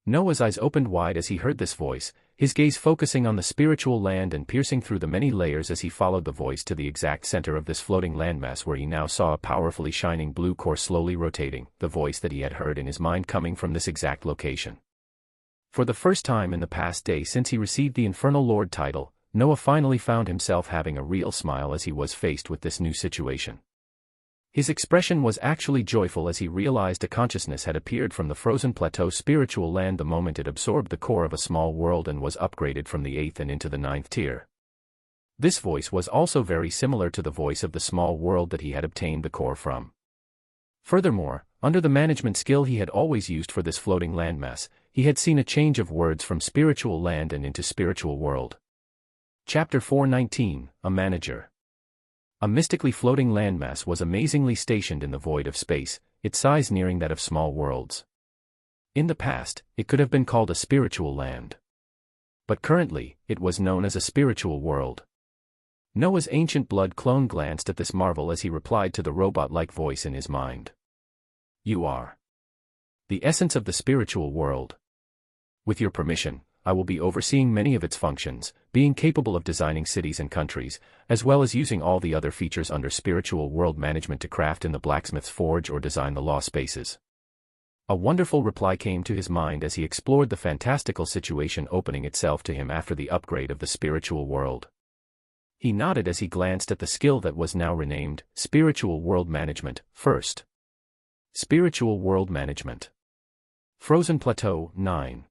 Noah's eyes opened wide as he heard this voice, his gaze focusing on the spiritual land and piercing through the many layers as he followed the voice to the exact center of this floating landmass, where he now saw a powerfully shining blue core slowly rotating, the voice that he had heard in his mind coming from this exact location. For the first time in the past day since he received the Infernal Lord title, Noah finally found himself having a real smile as he was faced with this new situation. His expression was actually joyful as he realized a consciousness had appeared from the frozen plateau spiritual land the moment it absorbed the core of a small world and was upgraded from the 8th and into the 9th tier. This voice was also very similar to the voice of the small world that he had obtained the core from. Furthermore, under the management skill he had always used for this floating landmass, he had seen a change of words from spiritual land and into spiritual world. Chapter 419, A Manager. A mystically floating landmass was amazingly stationed in the void of space, its size nearing that of small worlds. In the past, it could have been called a spiritual land. But currently, it was known as a spiritual world. Noah's ancient blood clone glanced at this marvel as he replied to the robot-like voice in his mind. "You are the essence of the spiritual world. With your permission, I will be overseeing many of its functions, being capable of designing cities and countries, as well as using all the other features under spiritual world management to craft in the blacksmith's forge or design the law spaces." A wonderful reply came to his mind as he explored the fantastical situation opening itself to him after the upgrade of the spiritual world. He nodded as he glanced at the skill that was now renamed Spiritual World Management, First. Spiritual World Management. Frozen Plateau, 9.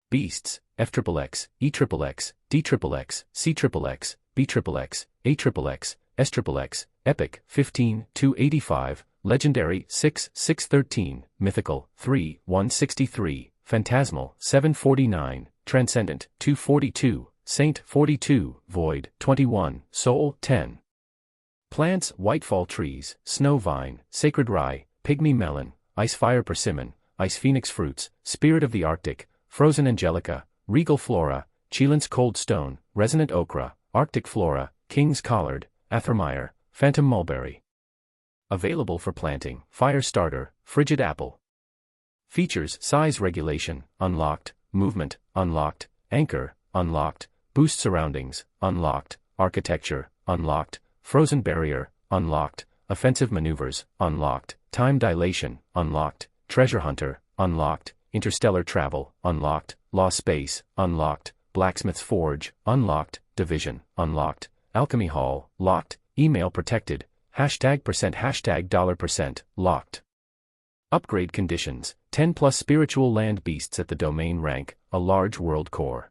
Beasts, FXXX, EXXX, DXXX, CXXX, BXXX, AXXX, SXXX, Epic, 15, 285, Legendary, 6, 613, Mythical, 3, 163, Phantasmal, 749, Transcendent, 242, Saint, 42, Void, 21, Soul, 10. Plants: whitefall trees, snow vine, sacred rye, pygmy melon, ice fire persimmon, ice phoenix fruits, spirit of the Arctic, frozen angelica, regal flora, Chelan's cold stone, resonant okra, arctic flora, king's collard, athermire, phantom mulberry. Available for planting: fire starter, frigid apple. Features: size regulation, unlocked, movement, unlocked, anchor, unlocked, boost surroundings, unlocked, architecture, unlocked, frozen barrier, unlocked, offensive maneuvers, unlocked, time dilation, unlocked, treasure hunter, unlocked, interstellar travel, unlocked, law space, unlocked, blacksmith's forge, unlocked, division, unlocked, alchemy hall, locked, email protected, $%, locked. Upgrade conditions: 10 plus spiritual land beasts at the domain rank, a large world core.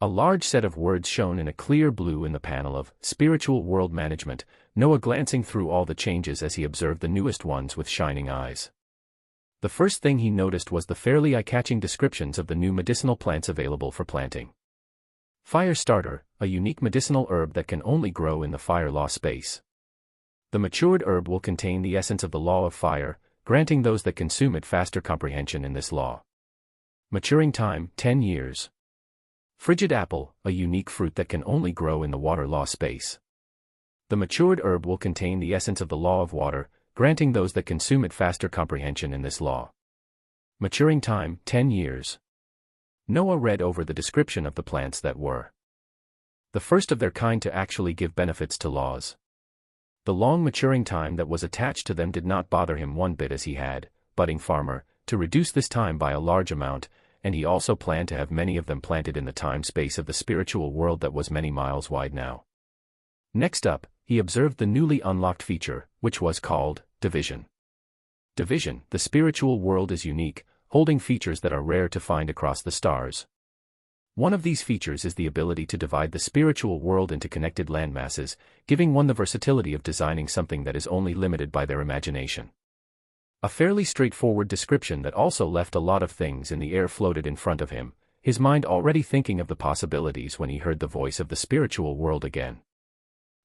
A large set of words shown in a clear blue in the panel of Spiritual World Management, Noah glancing through all the changes as he observed the newest ones with shining eyes. The first thing he noticed was the fairly eye-catching descriptions of the new medicinal plants available for planting. Fire starter, a unique medicinal herb that can only grow in the fire law space. The matured herb will contain the essence of the law of fire, granting those that consume it faster comprehension in this law. Maturing time: 10 years. Frigid apple, a unique fruit that can only grow in the water law space. The matured herb will contain the essence of the law of water, granting those that consume it faster comprehension in this law. Maturing time: 10 years. Noah read over the description of the plants that were the first of their kind to actually give benefits to laws. The long maturing time that was attached to them did not bother him one bit, as he had, budding farmer, to reduce this time by a large amount, and he also planned to have many of them planted in the time-space of the spiritual world that was many miles wide now. Next up, he observed the newly unlocked feature, which was called Division. Division: the spiritual world is unique, holding features that are rare to find across the stars. One of these features is the ability to divide the spiritual world into connected landmasses, giving one the versatility of designing something that is only limited by their imagination. A fairly straightforward description that also left a lot of things in the air floated in front of him, his mind already thinking of the possibilities when he heard the voice of the spiritual world again.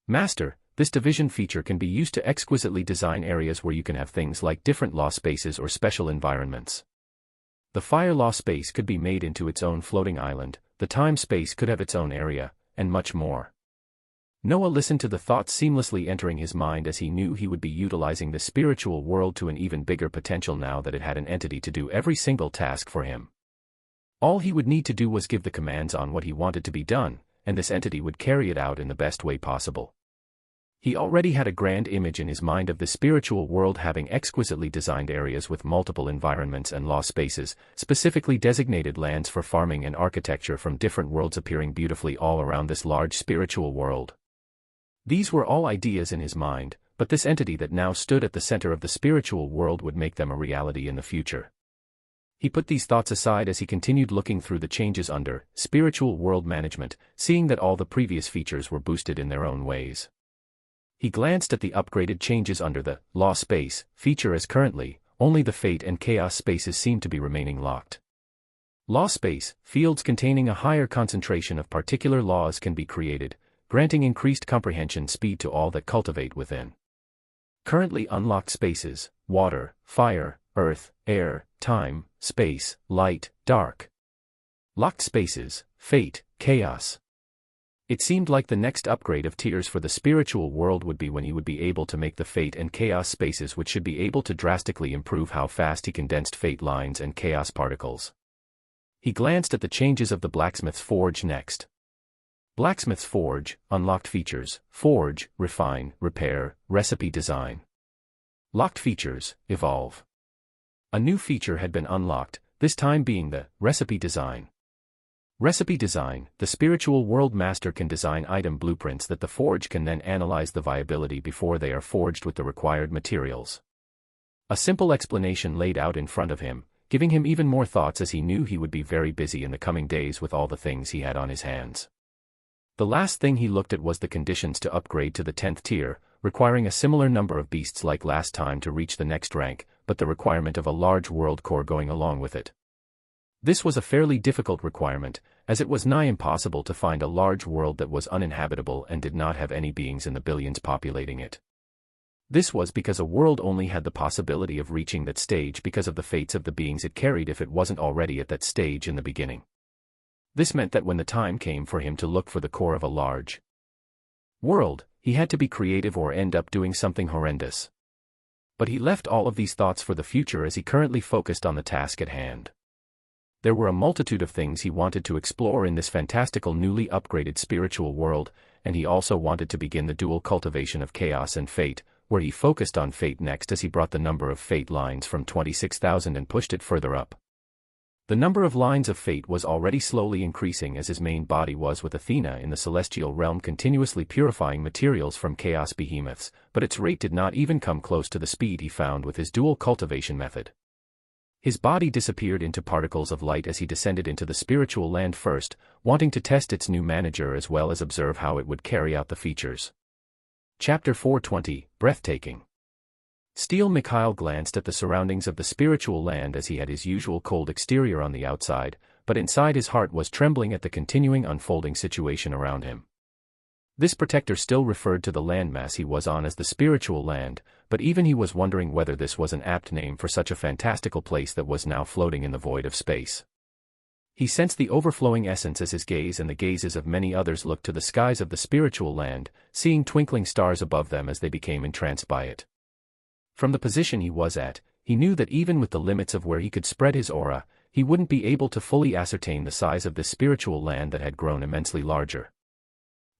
Master, this division feature can be used to exquisitely design areas where you can have things like different law spaces or special environments. The fire law space could be made into its own floating island, the time space could have its own area, and much more. Noah listened to the thoughts seamlessly entering his mind as he knew he would be utilizing the spiritual world to an even bigger potential now that it had an entity to do every single task for him. All he would need to do was give the commands on what he wanted to be done, and this entity would carry it out in the best way possible. He already had a grand image in his mind of the spiritual world having exquisitely designed areas with multiple environments and law spaces, specifically designated lands for farming and architecture from different worlds appearing beautifully all around this large spiritual world. These were all ideas in his mind, but this entity that now stood at the center of the spiritual world would make them a reality in the future. He put these thoughts aside as he continued looking through the changes under Spiritual World Management, seeing that all the previous features were boosted in their own ways. He glanced at the upgraded changes under the Law Space feature as currently, only the Fate and Chaos spaces seem to be remaining locked. Law Space, fields containing a higher concentration of particular laws can be created, granting increased comprehension speed to all that cultivate within. Currently unlocked spaces: water, fire, earth, air, time, space, light, dark. Locked spaces: fate, chaos. It seemed like the next upgrade of tiers for the spiritual world would be when he would be able to make the fate and chaos spaces, which should be able to drastically improve how fast he condensed fate lines and chaos particles. He glanced at the changes of the blacksmith's forge next. Blacksmith's forge, unlocked features: forge, refine, repair, recipe design. Locked features: evolve. A new feature had been unlocked, this time being the recipe design. Recipe design: the spiritual world master can design item blueprints that the forge can then analyze the viability before they are forged with the required materials. A simple explanation laid out in front of him, giving him even more thoughts as he knew he would be very busy in the coming days with all the things he had on his hands. The last thing he looked at was the conditions to upgrade to the 10th tier, requiring a similar number of beasts like last time to reach the next rank, but the requirement of a large world core going along with it. This was a fairly difficult requirement, as it was nigh impossible to find a large world that was uninhabitable and did not have any beings in the billions populating it. This was because a world only had the possibility of reaching that stage because of the fates of the beings it carried if it wasn't already at that stage in the beginning. This meant that when the time came for him to look for the core of a large world, he had to be creative or end up doing something horrendous. But he left all of these thoughts for the future as he currently focused on the task at hand. There were a multitude of things he wanted to explore in this fantastical newly upgraded spiritual world, and he also wanted to begin the dual cultivation of chaos and fate, where he focused on fate next as he brought the number of fate lines from 26,000 and pushed it further up. The number of lines of fate was already slowly increasing as his main body was with Athena in the celestial realm continuously purifying materials from chaos behemoths, but its rate did not even come close to the speed he found with his dual cultivation method. His body disappeared into particles of light as he descended into the spiritual land first, wanting to test its new manager as well as observe how it would carry out the features. Chapter 420, Breathtaking. Steel Mikhail glanced at the surroundings of the spiritual land as he had his usual cold exterior on the outside, but inside his heart was trembling at the continuing unfolding situation around him. This protector still referred to the landmass he was on as the spiritual land, but even he was wondering whether this was an apt name for such a fantastical place that was now floating in the void of space. He sensed the overflowing essence as his gaze and the gazes of many others looked to the skies of the spiritual land, seeing twinkling stars above them as they became entranced by it. From the position he was at, he knew that even with the limits of where he could spread his aura, he wouldn't be able to fully ascertain the size of this spiritual land that had grown immensely larger.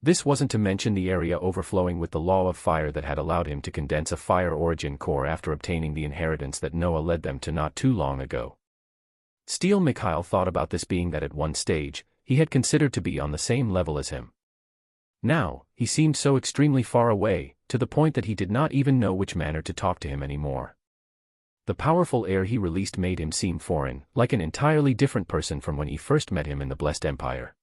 This wasn't to mention the area overflowing with the law of fire that had allowed him to condense a fire origin core after obtaining the inheritance that Noah led them to not too long ago. Steel Mikhail thought about this being that at one stage, he had considered to be on the same level as him. Now, he seemed so extremely far away, to the point that he did not even know which manner to talk to him anymore. The powerful air he released made him seem foreign, like an entirely different person from when he first met him in the Blessed Empire.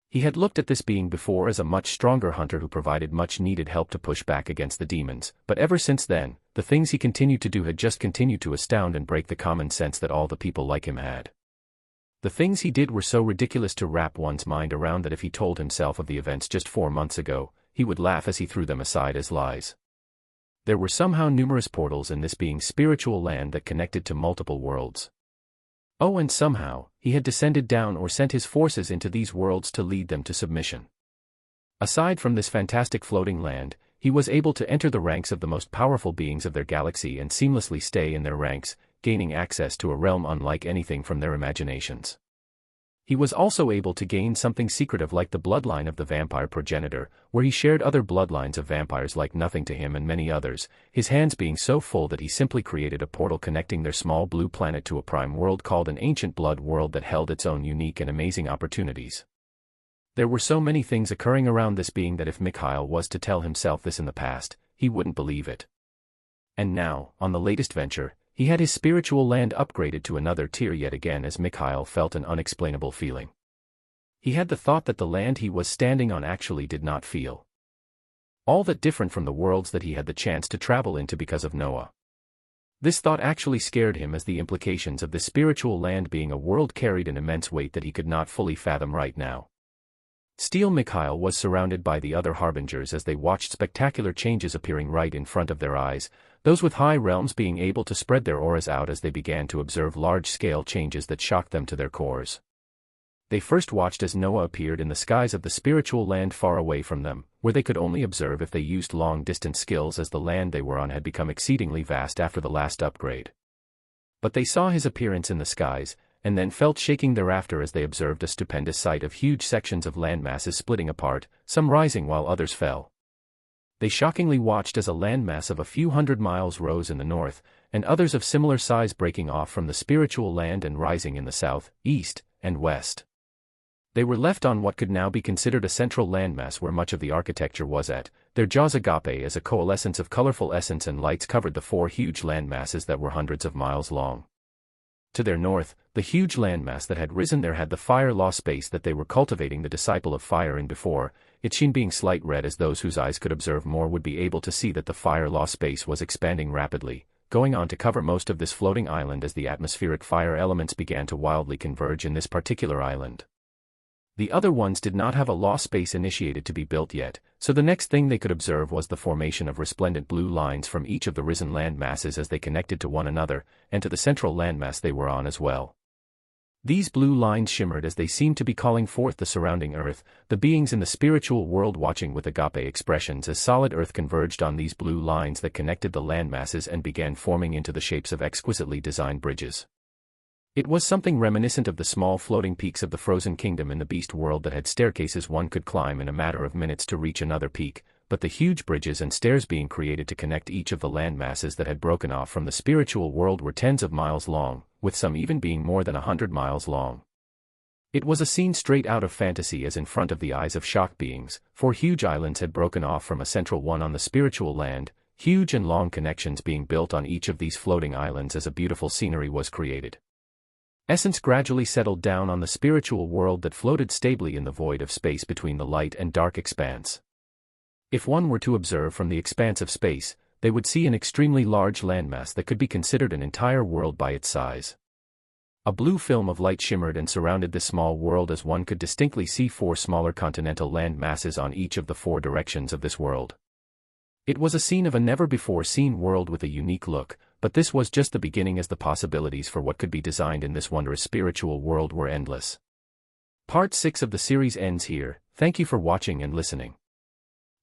He had looked at this being before as a much stronger hunter who provided much needed help to push back against the demons, but ever since then, the things he continued to do had just continued to astound and break the common sense that all the people like him had. The things he did were so ridiculous to wrap one's mind around that if he told himself of the events just 4 months ago, he would laugh as he threw them aside as lies. There were somehow numerous portals in this being's spiritual land that connected to multiple worlds. Oh, and somehow, he had descended down or sent his forces into these worlds to lead them to submission. Aside from this fantastic floating land, he was able to enter the ranks of the most powerful beings of their galaxy and seamlessly stay in their ranks, gaining access to a realm unlike anything from their imaginations. He was also able to gain something secretive like the bloodline of the vampire progenitor, where he shared other bloodlines of vampires like nothing to him and many others, his hands being so full that he simply created a portal connecting their small blue planet to a prime world called an ancient blood world that held its own unique and amazing opportunities. There were so many things occurring around this being that if Mikhail was to tell himself this in the past, he wouldn't believe it. And now, on the latest venture, he had his spiritual land upgraded to another tier yet again as Mikhail felt an unexplainable feeling. He had the thought that the land he was standing on actually did not feel all that different from the worlds that he had the chance to travel into because of Noah. This thought actually scared him as the implications of this spiritual land being a world carried an immense weight that he could not fully fathom right now. Steel Mikhail was surrounded by the other harbingers as they watched spectacular changes appearing right in front of their eyes, those with high realms being able to spread their auras out as they began to observe large-scale changes that shocked them to their cores. They first watched as Noah appeared in the skies of the spiritual land far away from them, where they could only observe if they used long-distance skills as the land they were on had become exceedingly vast after the last upgrade. But they saw his appearance in the skies, and then felt shaking thereafter as they observed a stupendous sight of huge sections of landmasses splitting apart, some rising while others fell. They shockingly watched as a landmass of a few hundred miles rose in the north, and others of similar size breaking off from the spiritual land and rising in the south, east, and west. They were left on what could now be considered a central landmass where much of the architecture was at, their jaws agape as a coalescence of colorful essence and lights covered the 4 huge landmasses that were hundreds of miles long. To their north, the huge landmass that had risen there had the fire law space that they were cultivating the disciple of fire in before, its sheen being slight red as those whose eyes could observe more would be able to see that the fire law space was expanding rapidly, going on to cover most of this floating island as the atmospheric fire elements began to wildly converge in this particular island. The other ones did not have a law space initiated to be built yet, so the next thing they could observe was the formation of resplendent blue lines from each of the risen land masses as they connected to one another, and to the central landmass they were on as well. These blue lines shimmered as they seemed to be calling forth the surrounding earth, the beings in the spiritual world watching with agape expressions as solid earth converged on these blue lines that connected the land masses and began forming into the shapes of exquisitely designed bridges. It was something reminiscent of the small floating peaks of the frozen kingdom in the beast world that had staircases one could climb in a matter of minutes to reach another peak, but the huge bridges and stairs being created to connect each of the land masses that had broken off from the spiritual world were tens of miles long, with some even being more than 100 miles long. It was a scene straight out of fantasy as in front of the eyes of shocked beings, 4 huge islands had broken off from a central one on the spiritual land, huge and long connections being built on each of these floating islands as a beautiful scenery was created. Essence gradually settled down on the spiritual world that floated stably in the void of space between the light and dark expanse. If one were to observe from the expanse of space, they would see an extremely large landmass that could be considered an entire world by its size. A blue film of light shimmered and surrounded this small world as one could distinctly see 4 smaller continental land masses on each of the 4 directions of this world. It was a scene of a never-before-seen world with a unique look, but this was just the beginning as the possibilities for what could be designed in this wondrous spiritual world were endless. Part 6 of the series ends here. Thank you for watching and listening.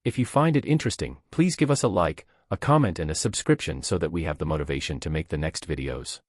If you find it interesting, please give us a like, a comment and a subscription so that we have the motivation to make the next videos.